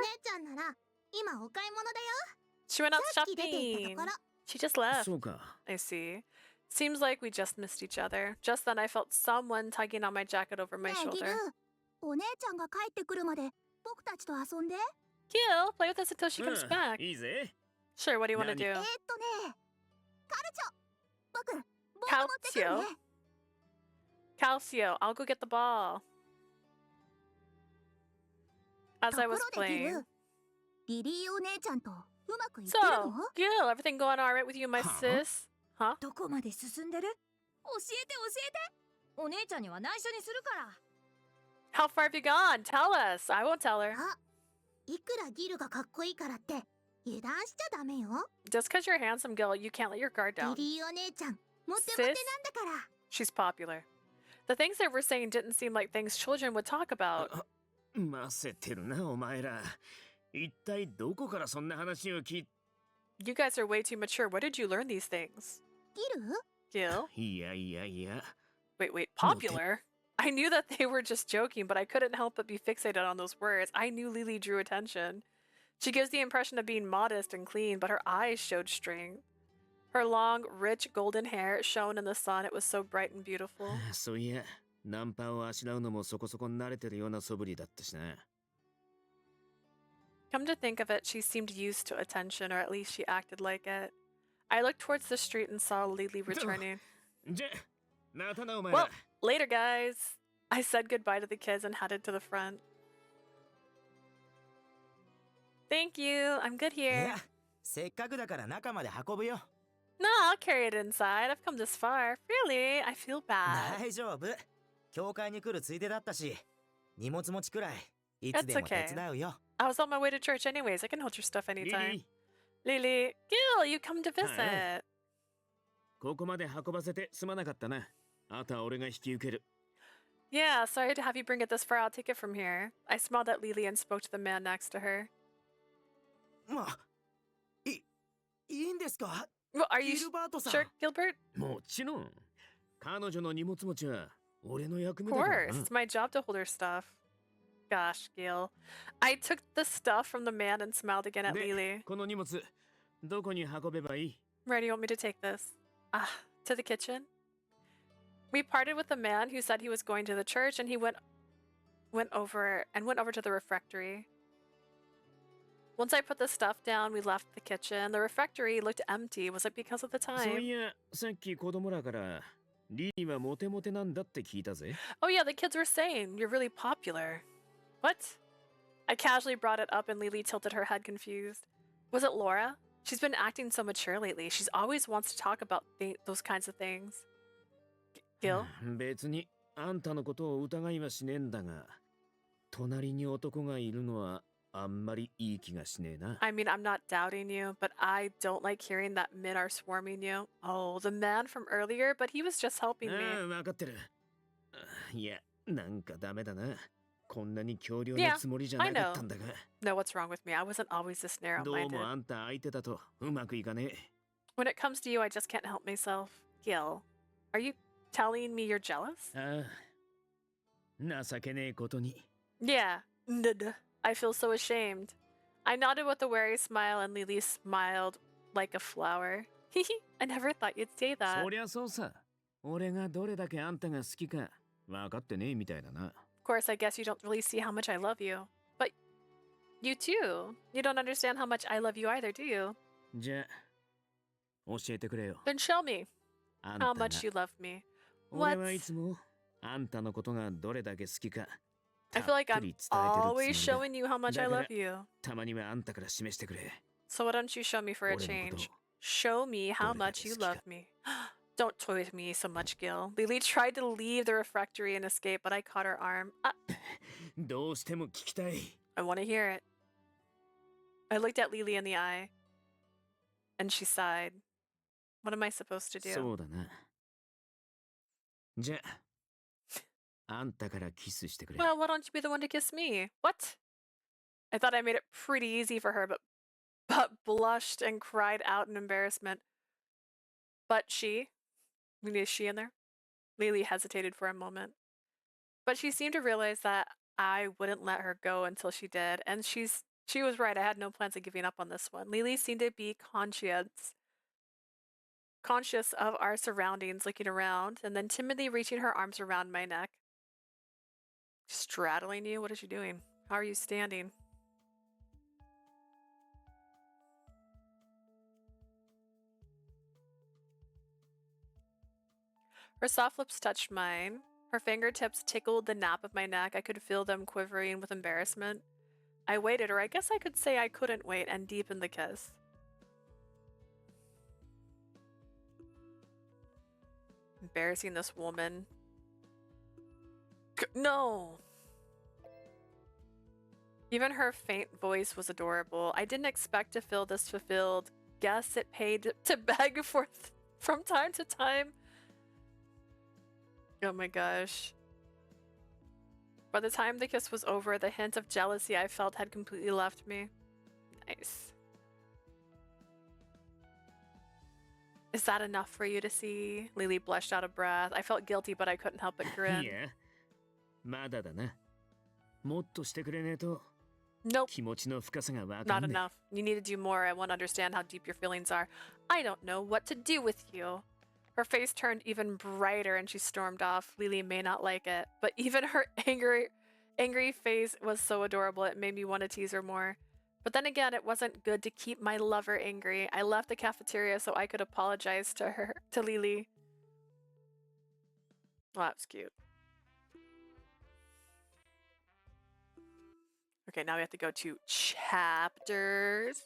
She went out shopping. She just left. I see. Seems like we just missed each other. Just then I felt someone tugging on my jacket over my shoulder. Gil, play with us until she comes back. Sure, what do you want to do? Calcio. Calcio, I'll go get the ball. As I was playing. So, Gil, everything going alright with you, my sis? Huh? How far have you gone? Tell us. I won't tell her. Just because you're handsome, Gil, you can't let your guard down. Sis? She's popular. The things they were saying didn't seem like things children would talk about. You guys are way too mature. Where did you learn these things? Gil? Wait, popular? I knew that they were just joking, but I couldn't help but be fixated on those words. I knew Lily drew attention. She gives the impression of being modest and clean, but her eyes showed strength. Her long, rich, golden hair shone in the sun. It was so bright and beautiful. Come to think of it, she seemed used to attention, or at least she acted like it. I looked towards the street and saw Lily returning. Well, later, guys. I said goodbye to the kids and headed to the front. Thank you. I'm good here. No, I'll carry it inside. I've come this far. Really? I feel bad. That's okay. I was on my way to church anyways. I can hold your stuff anytime. Lily, Gil, you come to visit. Yeah, sorry to have you bring it this far. I'll take it from here. I smiled at Lily and spoke to the man next to her. Well, are you sure, Gilbert? Of course, it's my job to hold her stuff. Gosh, Gil. I took the stuff from the man and smiled again at Lily. Where do you want me to take this? To the kitchen? We parted with the man who said he was going to the church, and he went over to the refectory. Once I put the stuff down, we left the kitchen. The refectory looked empty. Was it because of the time? Oh yeah, the kids were saying you're really popular. What? I casually brought it up and Lily tilted her head confused. Was it Laura? She's been acting so mature lately. She's always wants to talk about those kinds of things. Gil? I mean, I'm not doubting you, but I don't like hearing that men are swarming you. Oh, the man from earlier, but he was just helping me. なんかダメだな。こんなに強量な Yeah, つもりじゃ I なかっ know. たんだが。 No, what's wrong with me? I wasn't always this どう narrow-minded. もあんた相手だとうまくいかねえ。 When it comes to you, I just can't help myself. Gil, are you telling me you're jealous? ああ、情けねえことに。 Yeah. I feel so ashamed. I nodded with a wary smile and Lily smiled like a flower. I never thought you'd say that. そりゃそうさ。俺がどれだけあんたが好きか分かってねえみたいだな。 Of course, I guess you don't really see how much I love you. But you too. You don't understand how much I love you either, do you? じゃあ、教えてくれよ。 Then show me あんた how が much you love me. 俺 What? はいつもあんたのことがどれだけ好きか I た feel っ like ぷ I'm り伝えてるつも always り showing you how much だ。 I だから love you. たまにはあんたから示してくれ。 So why don't you show me for a 俺のこと change? Show me how much you love me. Don't toy with me so much, Gil. Lily tried to leave the refectory and escape, but I caught her arm. どうしても聞きたい。 I want to hear it. I looked at Lily in the eye, and she sighed. What am I supposed to do? そうだな。じゃあ、あんたからキスしてくれ。 Well, why don't you be the one to kiss me? What? I thought I made it pretty easy for her, but blushed and cried out in embarrassment. But she? Is she in there? Lily hesitated for a moment. But she seemed to realize that I wouldn't let her go until she did, and she was right. I had no plans of giving up on this one. Lily seemed to be conscious of our surroundings, looking around, and then timidly reaching her arms around my neck. Straddling you? What is she doing? How are you standing? Her soft lips touched mine. Her fingertips tickled the nape of my neck. I could feel them quivering with embarrassment. I waited, or I guess I could say I couldn't wait, and deepened the kiss. Embarrassing this woman. No! Even her faint voice was adorable. I didn't expect to feel this fulfilled. Guess it paid to beg for from time to time. Oh my gosh. By the time the kiss was over, the hint of jealousy I felt had completely left me. Nice. Is that enough for you to see? Lily blushed out of breath. I felt guilty, but I couldn't help but grin. いや、まだだな。もっとしてくれねえと。 Nope. 気持ちの深さがわか Not んね enough. You need to do more. I want to understand how deep your feelings are. I don't know what to do with you. Her face turned even brighter and she stormed off. Lily may not like it, but even her angry face was so adorable it made me want to tease her more. But then again, it wasn't good to keep my lover angry. I left the cafeteria so I could apologize to Lily. Well, that was cute. Okay, now we have to go to chapters.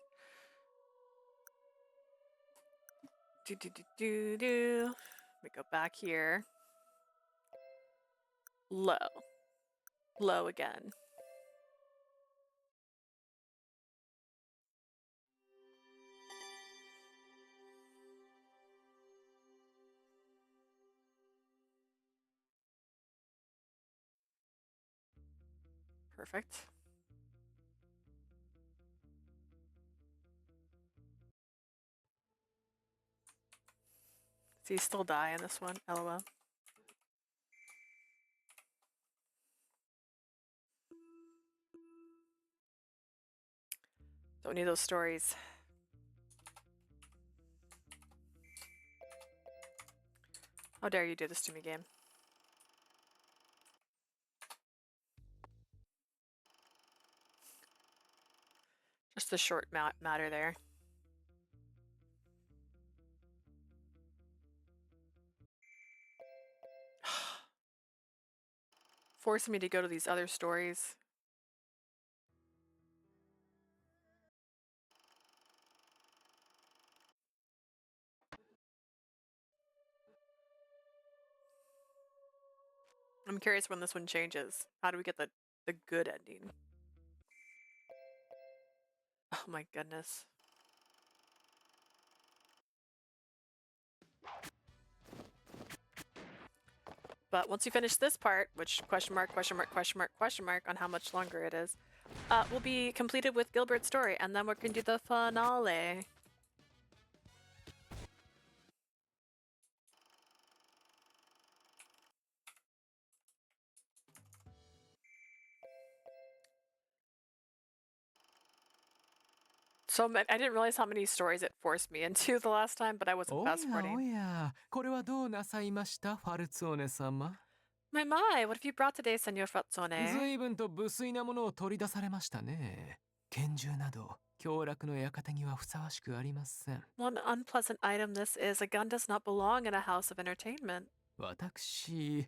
Let me go back here. Low. Low again. Perfect. Does he still die in this one? LOL. Don't need those stories. How dare you do this to me, game? Just the short matter there. Forcing me to go to these other stories. I'm curious when this one changes. How do we get the good ending? Oh my goodness. But once you finish this part, which question mark, question mark, question mark, question mark on how much longer it is, will be completed with Gilbert's story, and then we're gonna do the finale. So I didn't realize how many stories it forced me into the last time, but I wasn't お fast や forwarding. おや、これはどうなさいました、ファルツォーネ様。My, what have you brought today, Senor Frazzone? 随分と無粋なものを取り出されましたね。拳銃など、凶楽の館にはふさわしくありません。One unpleasant item this is, a gun does not belong in a house of entertainment. 私、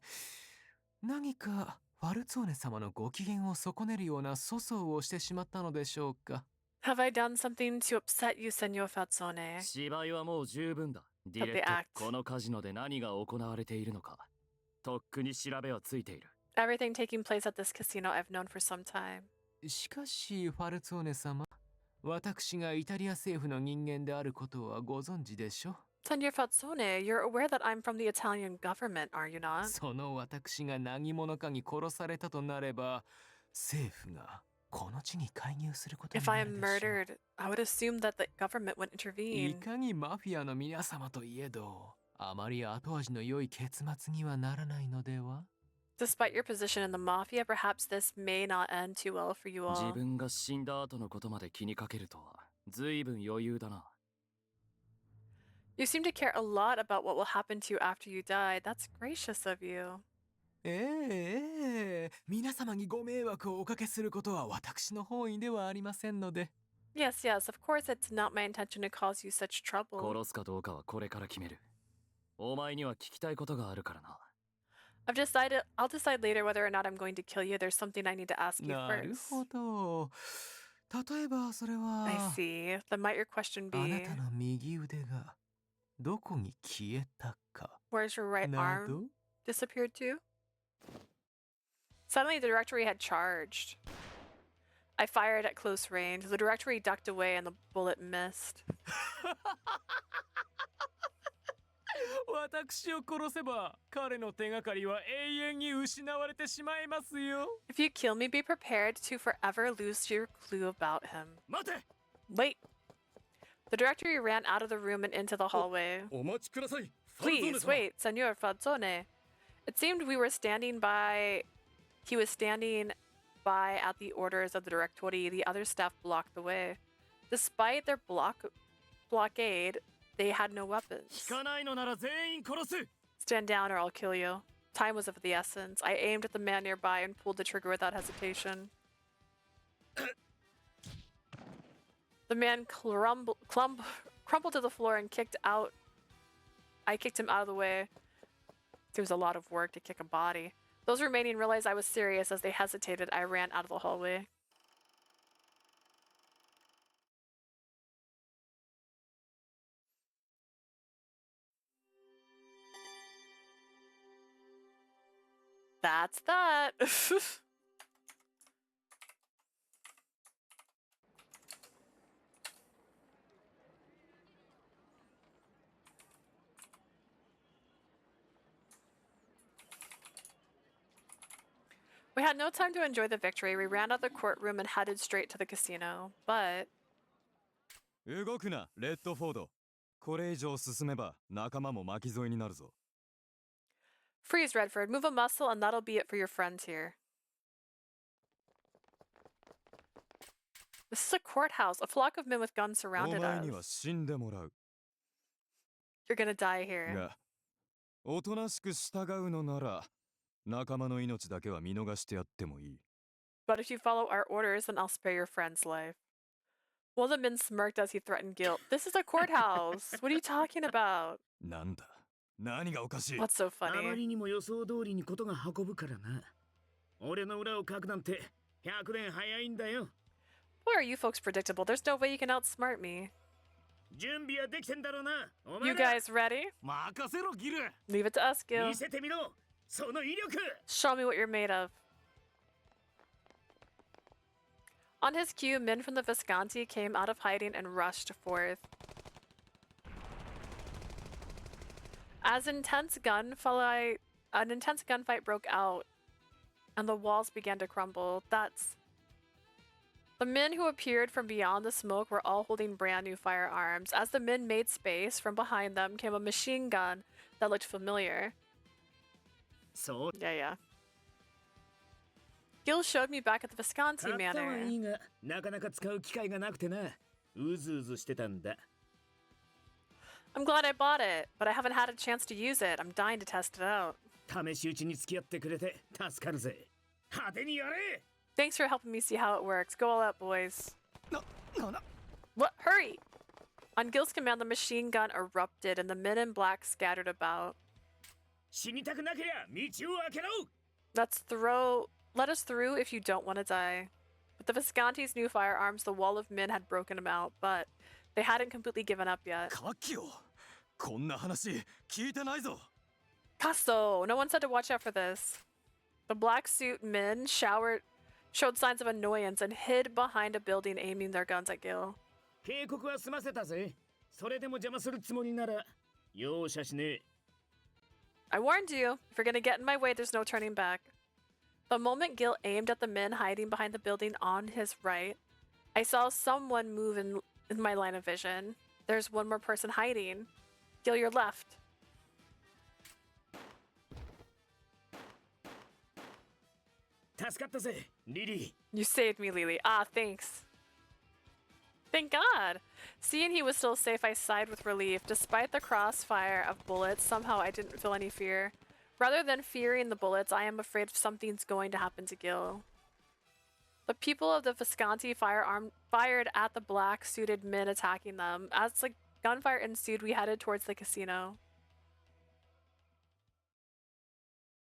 何かファルツォーネ様のご機嫌を損ねるような粗相をしてしまったのでしょうか。Have I done something to upset you, Senor Frazzone? 芝居はもう十分だ。ディレット、このカジノで何が行われているのか。とっくに調べはついている。Everything taking place at this casino I've known for some time. しかし、ファルツォーネ様、私がイタリア政府の人間であることはご存知でしょ。Senor Frazzone, you're aware that I'm from the Italian government, are you not? その私が何者かに殺されたとなれば、政府がこの地に介入することに If な I る am でしょう。 murdered, I would assume that the government would い intervene. かにマフィアの皆様といえど、あまり後味の良い結末にはならないのでは？ Despite your position in the mafia, perhaps this may not end too well for you 自 all. 分が死んだ後のことまで気にかけるとは、随分余裕だな。You seem to care a lot about what will happen to you after you die. That's gracious of you. 皆様にご迷惑をおかけすることは私の本意ではありませんので。Yes, yes, of course it's not my intention to cause you such trouble. 殺すかどうかはこれから決める。お前には聞きたいことがあるからな。I'll decide later whether or not I'm going to kill you. There's something I need to ask you なる first. ほど。例えばそれは、 I see. Then might your question あな be, たの右腕がどこに消えたか where's your right など arm disappeared to? Suddenly the directory had charged. I fired at close range. The directory ducked away and the bullet missed. 私を殺せば彼の手がかりは永遠に失われてしまいますよ。 If you kill me, be prepared to forever lose your clue about him. 待て! Wait! The directory ran out of the room and into the hallway. お待ちください。 Please wait, Senor Frazzone. It seemed he was standing by at the orders of the directory. The other staff blocked the way. Despite their blockade, they had no weapons. 聞かないのなら全員殺す! Stand down or I'll kill you. Time was of the essence. I aimed at the man nearby and pulled the trigger without hesitation. The man crumpled to the floor and I kicked him out of the way. It was a lot of work to kick a body. Those remaining realized I was serious. As they hesitated, I ran out of the hallway. That's that. We had no time to enjoy the victory. We ran out of the courtroom and headed straight to the casino. But 動くな、レッドフォード。これ以上進めば仲間も巻き添えになるぞ。 freeze, Redford. Move a muscle and that'll be it for your friends here. This is a courthouse. A flock of men with guns お surrounded 前には us. 死んでもらう。 You're gonna die here. が、おとなしく従うのなら、仲間の命だけは見逃してやってもいい。 But if you follow our orders, then I'll spare your friend's life. One of the men smirked as he threatened guilt. This is a courthouse. What are you talking about? なんだ、何がおかしい。 What's so あま funny? りにも予想通りにことが運ぶからな。俺の裏をかくなんて100年早いんだよ。 Boy, are you folks predictable. There's no way you can outsmart me. 準備はできてんだろうな。お You 前ら guys ready? 任せろ、ギル。 Leave it to us, Gil. 見せてみろ。その威力。 Show me what you're made of. On his cue, men from the Visconti came out of hiding and rushed forth. As intense gunfire an intense gunfight broke out, and the walls began to crumble. The men who appeared from beyond the smoke were all holding brand new firearms. As the men made space, from behind them came a machine gun that looked familiar. So Yeah. Gil showed me back at the Visconti Manor. いいがなかなか使う機会がなくてな。うずうずしてたんだ。I'm glad I bought it, but I haven't had a chance to use it. I'm dying to test it out. 試し撃ちに付き合ってくれて助かるぜ。派手にやれ。 Thanks for helping me see how it works. Go all out, boys. What? Hurry! On Gil's command, the machine gun erupted and the men in black scattered about. 死にたくなけりゃ道を開けろ。 Let us through if you don't want to die. With the Visconti's new firearms, the wall of men had broken them out, but they hadn't completely given up yet. カキオ、こんな話聞いてないぞ。 Casso! No one said to watch out for this. The black suit men showed signs of annoyance and hid behind a building, aiming their guns at Gil. 警告は済ませたぜ。それでも邪魔するつもりなら容赦しねえ。 I warned you. If you're gonna get in my way, there's no turning back. The moment Gil aimed at the men hiding behind the building on his right, I saw someone move in my line of vision. There's one more person hiding. Gil, your left. You saved me, Lily. Ah, thanks. Thank God. Seeing he was still safe, I sighed with relief. Despite the crossfire of bullets, somehow I didn't feel any fear. Rather than fearing the bullets, I am afraid something's going to happen to Gil. The people of the Visconti fired at the black-suited men attacking them. As the gunfire ensued, we headed towards the casino.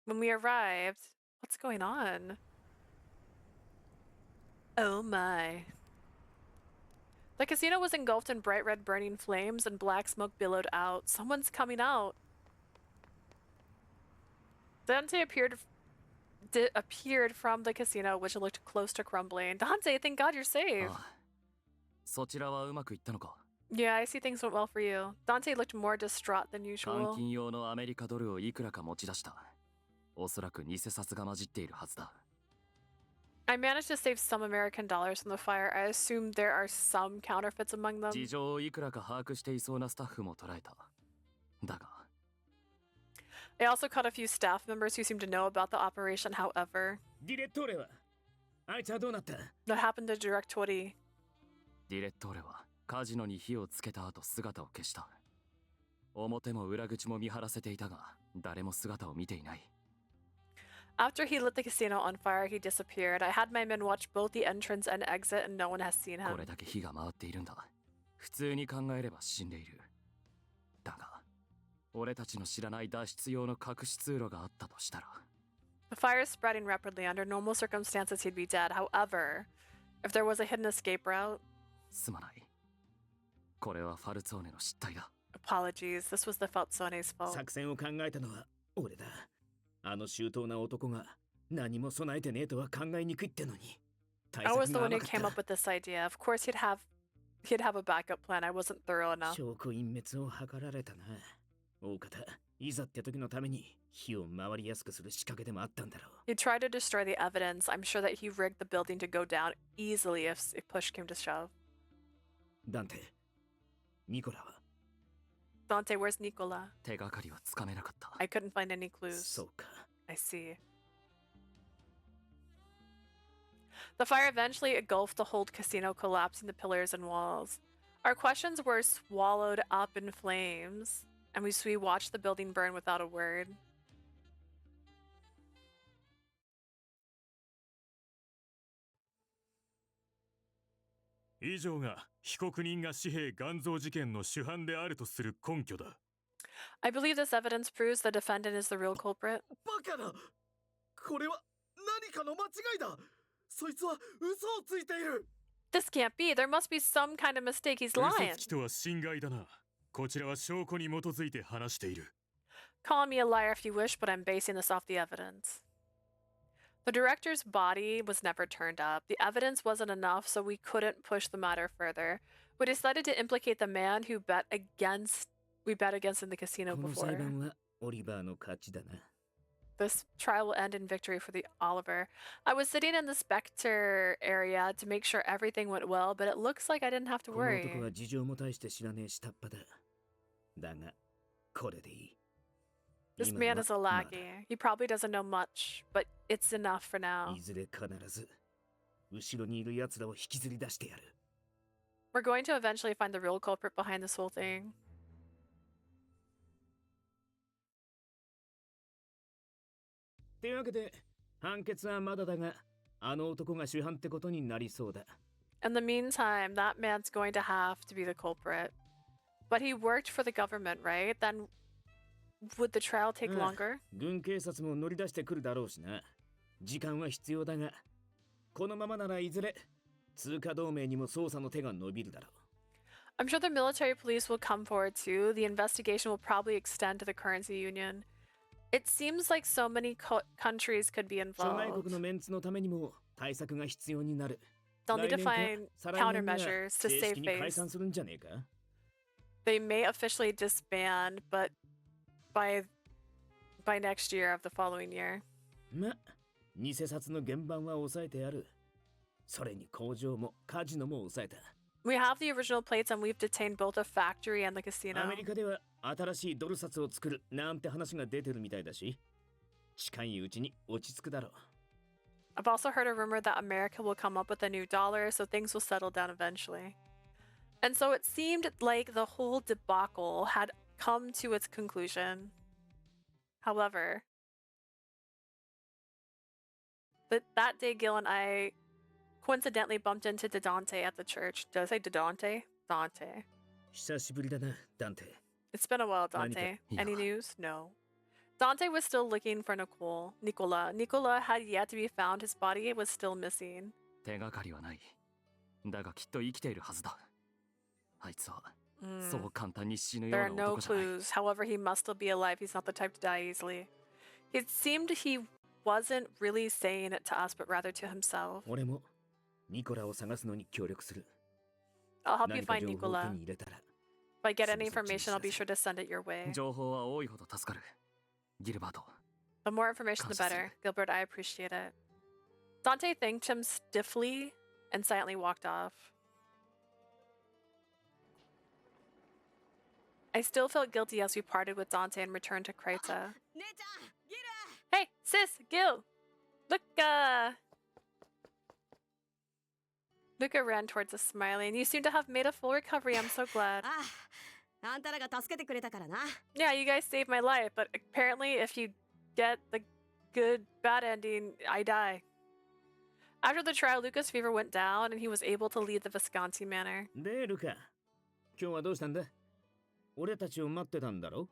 When we arrived... What's going on? Oh my. The casino was engulfed in bright red burning flames and black smoke billowed out. Someone's coming out. Dante appeared from the casino, which looked close to crumbling. Dante, thank God you're safe. そちらはうまくいったのか? Yeah, I see things went well for you. Dante looked more distraught than usual. 換金用のアメリカドルをいくらか持ち出した。おそらく偽札が混じっているはずだ。I managed to save some American dollars from the fire. I assume there are some counterfeits among them. 事情をいくらか把握していそうなスタッフも捉えた。だが。I also caught a few staff members who seemed to know about the operation, however. ディレットーレはあいつはどうなった? What happened to Directori? ディレットーレはカジノに火をつけた後姿を消した。表も裏口も見張らせていたが、誰も姿を見ていない。After he lit the casino on fire, he disappeared. I had my men watch both the entrance and exit, and no one has seen him. これだけ火が回っているんだ。普通に考えれば死んでいる。だが、俺たちの知らない脱出用の隠し通路があったとしたら。The fire is spreading rapidly. Under normal circumstances, he'd be dead. However, if there was a hidden escape route... すまない。これはファルツォーネの失態だ。Apologies. This was the Falzone's fault. 作戦を考えたのは俺だ。あの周到な男が何も備えてねえとは考えにくいってのに。I was the one who came up with this idea. Of course, he'd have a backup plan. I wasn't thorough enough. 証拠隠滅を図られたな。大方、いざって時のために火を回りやすくする仕掛けでもあったんだろう。He tried to destroy the evidence. I'm sure that he rigged the building to go down easily if push came to shove. ダンテ、ニコラは Dante, where's Nicola? 手がかりはつかめなかった。I couldn't find any clues. そうか。I see. The fire eventually engulfed the whole casino, collapsing the pillars and walls. Our questions were swallowed up in flames, and we watched the building burn without a word. 以上が被告人が紙幣贋造事件の主犯であるとする根拠だ。I believe this evidence proves the defendant is the real culprit. バカだ。これは何かの間違いだ。そいつは嘘をついている。This can't be. There must be some kind of mistake. He's lying. 嘘つきとは侵害だな。こちらは証拠に基づいて話している。Call me a liar if you wish, but I'm basing this off the evidence. The director's body was never turned up. The evidence wasn't enough, so we couldn't push the matter further. We decided to implicate the man who we bet against in the casino この before. 裁判はオリバーの勝ちだな。This trial will end in victory for the Oliver. I was sitting in the Spectre area to make sure everything went well, but it looks like I didn't have to この男 worry. は事情も大して知らねえ下っ端だ。だが、これでいい。 This 今 man は is a lackey. He probably doesn't know much, but it's enough for now. いずれ必ず後ろにいる奴らを引きずり出してやる。 We're going to eventually find the real culprit behind this whole thing. ってわけで、判決はまだだが、あの男が主犯ってことになりそうだ。 In the meantime, that man's going to have to be the culprit. But he worked for the government, right? Then would the trial take longer? 軍警察も乗り出してくるだろうしな。時間は必要だが、このままならいずれ通貨同盟にも捜査の手が伸びるだろう。 I'm sure the military police will come forward too. The investigation will probably extend to the currency union. It seems like so many countries could be 諸外 involved. 国のメンツのためにも対策が必要になる。 They'll need to 来年か find 再来年には countermeasures to 正 save 式に解 face. 散するんじゃねえか。 They may officially disband, but by next year of the following year. ま、偽札の原版は抑えてある。それに工場もカジノも抑えた。 We have the original plates and we've detained both the factory and the ア casino. メリカでは新しいドル札を作るなんて話が出てるみたいだし、近いうちに落ち着くだろう。 I've also heard a rumor that America will come up with a new dollar, so things will settle down eventually. And so it seemed like the whole debacle had come to its conclusion. However, that day Gil and I coincidentally bumped into Dante at the church. Did I say Dante? Dante. 久しぶりだな、ダンテ。 It's been a while, Dante. Any news? No. Dante was still looking for Nicola. Nicola had yet to be found. His body was still missing. 手がかりはない。だがきっと生きているはずだ。あいつは、そう簡単に死ぬよ There う are な no 男じゃない。 clues. However, he must still be alive. He's not the type to die easily. It seemed he wasn't really saying it to us, but rather to himself. 俺もニコラを探すのに協力する。 I'll help you 何か find 情報を手 Nicola. に入れたら、 If I get any information, I'll be sure to send it your way. 情報は多いほど助かる。ギルバート。 The more information, the better. Gilbert, I appreciate it. Dante thanked him stiffly and silently walked off. I still felt guilty as we parted with Dante and returned to Krita. Hey, sis, Gil! Luca! Luca ran towards us smiling. You seem to have made a full recovery. I'm so glad. あんたらが助けてくれたからな。 Yeah, you guys saved my life, but apparently if you get the good, bad ending, I die. After the trial, Luca's fever went down and he was able to leave the Visconti manor. で、ルカ、今日はどうしたんだ？俺たちを待ってたんだろ？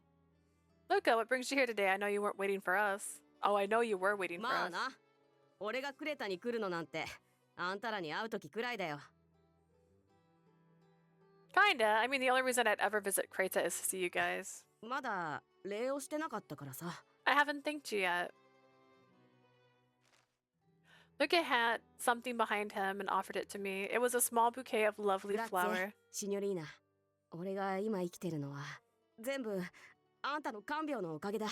Luca, what brings you here today? I know you weren't waiting for us. Oh, I know you were waiting for まあ us. な、俺がクレタに来るのなんて、あんたらに会う時くらいだよ。 Kinda. I mean, the only reason I'd ever visit Krita is to see you guys. まだ礼をしてなかったからさ。 I haven't thanked you yet. Luca had something behind him and offered it to me. It was a small bouquet of lovely グラッツェ flower. シニョリーナ。俺が今生きてるのは、全部あんたの看病のおかげだ。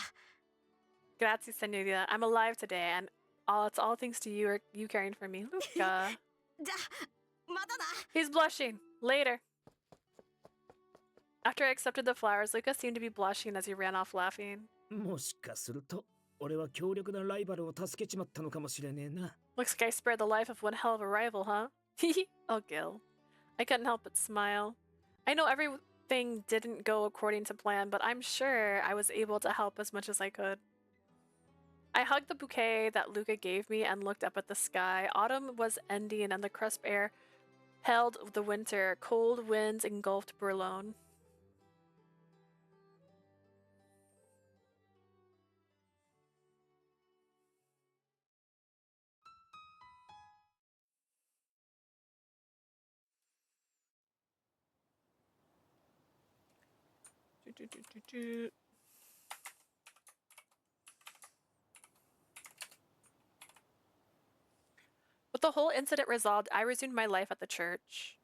Grazie, senorita. I'm alive today, and it's all thanks to you caring for me. Luca. じゃ、またな。 He's blushing. Later. After I accepted the flowers, Luca seemed to be blushing as he ran off laughing. もしかすると、俺は強力なライバルを助けちまったのかもしれねえな。 Looks like I spared the life of one hell of a rival, huh? Oh, Gil. I couldn't help but smile. I know everything didn't go according to plan, but I'm sure I was able to help as much as I could. I hugged the bouquet that Luca gave me and looked up at the sky. Autumn was ending and the crisp air held the winter. Cold winds engulfed Boulogne. With the whole incident resolved, I resumed my life at the church.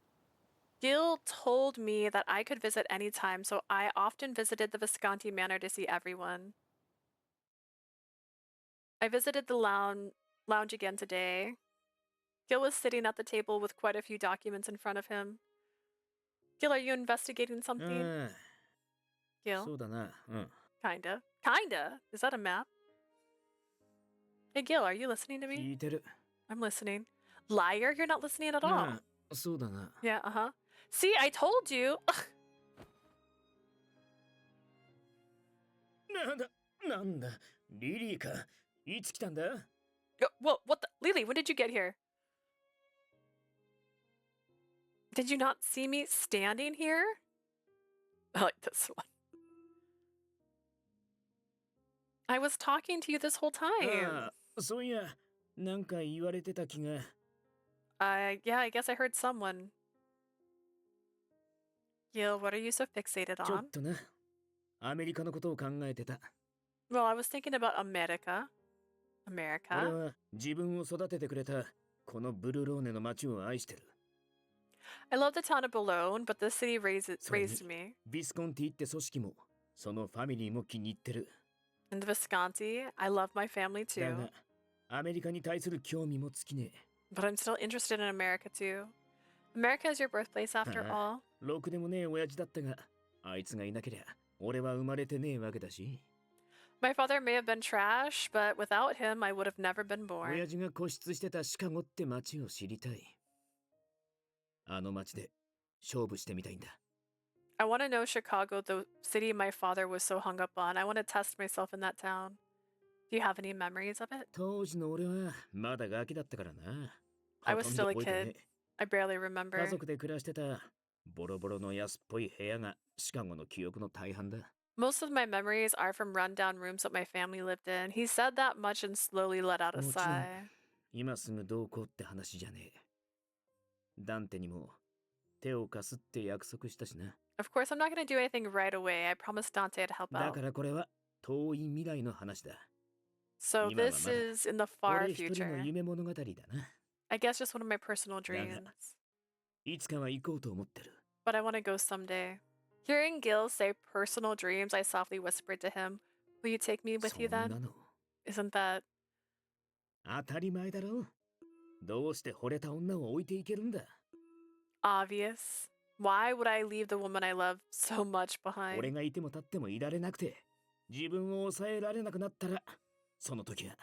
Gil told me that I could visit any time, so I often visited the Visconti manor to see everyone. I visited the lounge again today. Gil was sitting at the table with quite a few documents in front of him. Gil, are you investigating something? Gil? そうだな。Kinda. Kinda? Is that a map? Hey Gil, are you listening to me? 聞いてる。 I'm listening. Liar, you're not listening at all. そうだな。 Yeah, See, I told you. なんだ、リリーか。いつ来たんだ？ What the? Lily, when did you get here? Did you not see me standing here? I like this one. I was talking to you this whole time. そういや、なんか言われてた気が。Yeah, I guess I heard someone. Gil, what are you so fixated ちょ on? っとな。アメリカのことを考えてた。 Well, I was thinking about America. 俺 America. は自分を育ててくれたこのブルローネの街を愛してる。 I love the town of Bologna, but the city raised それに me. ビスコンティって組織もそのファミリーも気に入ってる。 And Visconti, I love my family だ too. が、アメリカに対する興味も尽きねえ。 But I'm still interested in America too. America is your birthplace after あ all. あ、ろくでもねえ親父だったが、あいつがいなけりゃ俺は生まれてねえわけだし。 My father may have been trash, but without him, I would have never been born. 親父が固執してたシカゴって街を知りたい。あの街で勝負してみたいんだ。 I want to know Chicago, the city my father was so hung up on. I want to test myself in that town. Do you have any memories of it? 当時の俺はまだガキだったからな。 I ほ was とん still ど a 覚えてね kid. I barely え。 remember. 家族で暮らしてたボロボロの安っぽい部屋がシカゴの記憶の大半だ。 Most of my memories are from rundown rooms that my family lived in. He said that much and slowly let out a もちろん sigh. 今すぐどうこうって話じゃねえ。ダンテにも手を貸すって約束したしな。 Of course, I'm not going to do anything right away. I promised Dante to help だ out. からこれは遠い未来の話だ。 So 今は this まだ is in the far 俺一人の future. 夢物語だな。 I guess just one of my personal だが dreams. いつかは行こうと思ってる。 But I want to go someday. Hearing Gil say personal dreams, I softly whispered to him, "Will you take me with you そん then?" なの Isn't that 当たり前だろ。どうして惚れた女を置いていけるんだ。 obvious? Why would I leave the woman I love so much 俺 behind? がいても立ってもいられなくて、自分を抑えられなくなったら、その時は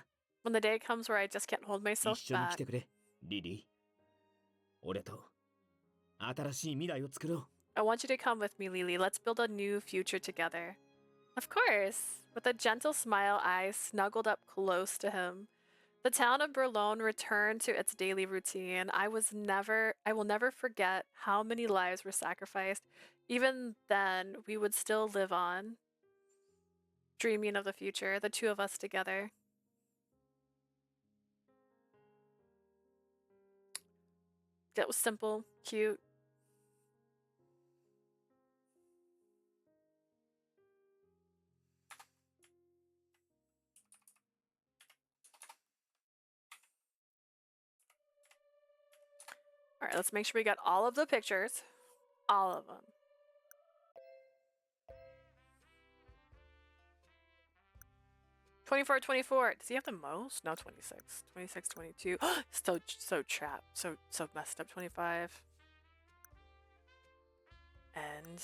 When the day comes where I just can't hold 一 myself 緒に来 back. てくれ、リリー。俺と新しい未来を作ろう。 I want you to come with me, Lily. Let's build a new future together. Of course. With a gentle smile, I snuggled up close to him. The town of Berlin returned to its daily routine. I will never forget how many lives were sacrificed. Even then, we would still live on, dreaming of the future, the two of us together. That was simple, cute. All right, let's make sure we got all of the pictures. All of them. $24.24. Does he have the most? No, 26. 26, 22. So trapped. So messed up. 25. And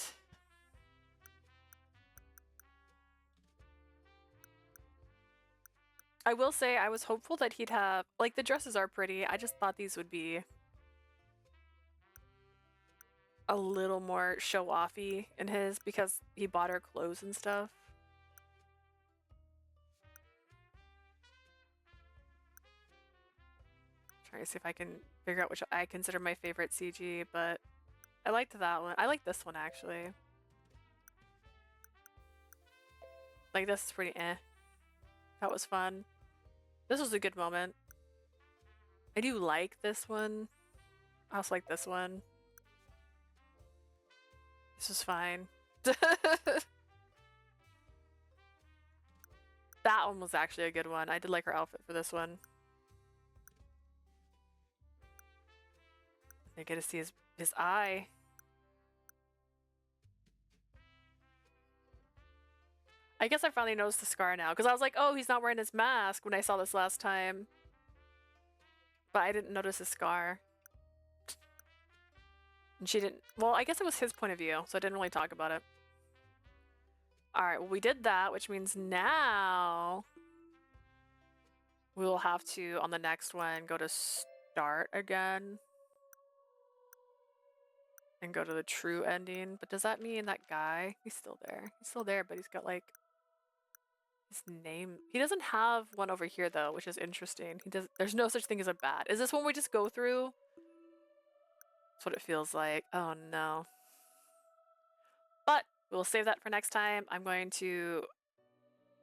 I will say I was hopeful that he'd have, like, the dresses are pretty. I just thought these would be a little more show-offy in his because he bought her clothes and stuff. Trying to see if I can figure out which I consider my favorite CG, but I liked that one. I like this one actually. Like this is pretty eh. That was fun. This was a good moment. I do like this one. I also like this one. This is fine. That one was actually a good one. I did like her outfit for this one. I get to see his eye. I guess I finally noticed the scar now, because I was like, oh, he's not wearing his mask when I saw this last time. But I didn't notice his scar. And she didn't... Well, I guess it was his point of view, so I didn't really talk about it. Alright, well, we did that, which means now... we will have to, on the next one, go to start again. And go to the true ending. But does that mean that guy... he's still there. He's still there, but he's got, like... his name... he doesn't have one over here, though, which is interesting. He does... there's no such thing as a bat. Is this one we just go through? That's what it feels like. Oh, no. But we'll save that for next time. I'm going to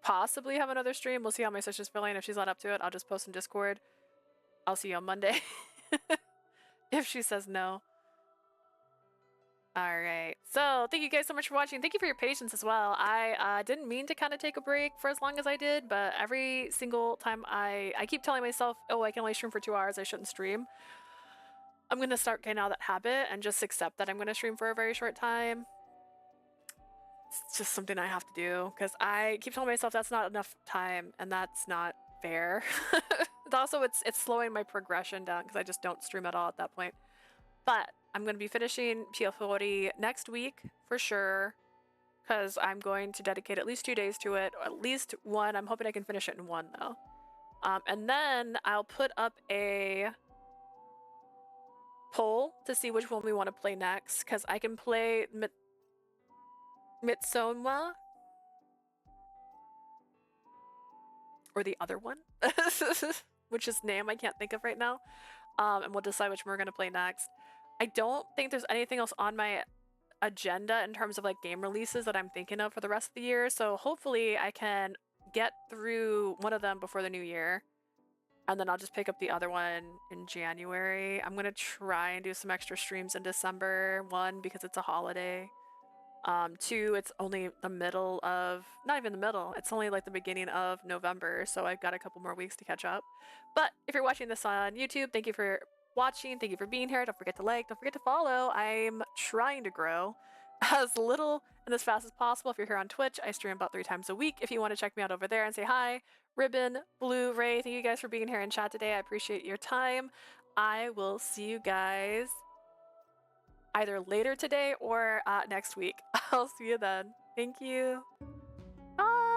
possibly have another stream. We'll see how my sister's feeling. If she's not up to it, I'll just post in Discord. I'll see you on Monday. If she says no. Alright, so thank you guys so much for watching. Thank you for your patience as well. I didn't mean to kind of take a break for as long as I did, but every single time I keep telling myself, oh, I can only stream for 2 hours, I shouldn't stream. I'm going to start getting out of that habit and just accept that I'm going to stream for a very short time. It's just something I have to do, because I keep telling myself that's not enough time, and that's not fair. Also, it's slowing my progression down, because I just don't stream at all at that point. But I'm going to be finishing Piofiore next week for sure, because I'm going to dedicate at least 2 days to it, or at least one. I'm hoping I can finish it in one, though. And then I'll put up a poll to see which one we want to play next, because I can play Mitsoma, or the other one, which is name I can't think of right now, and we'll decide which one we're going to play next. I don't think there's anything else on my agenda in terms of like game releases that I'm thinking of for the rest of the year, so hopefully I can get through one of them before the new year, and then I'll just pick up the other one in January. I'm going to try and do some extra streams in December, 1, because it's a holiday. 2, it's only the middle of, not even the middle, it's only like the beginning of November, so I've got a couple more weeks to catch up. But if you're watching this on YouTube, thank you for watching, thank you for being here. Don't forget to like, don't forget to follow. I'm trying to grow as little and as fast as possible. If you're here on Twitch, I stream about 3 times a week. If you want to check me out over there and say hi, Ribbon, Blue, Ray, thank you guys for being here in chat today. I appreciate your time. I will see you guys either later today or next week. I'll see you then. Thank you. Bye.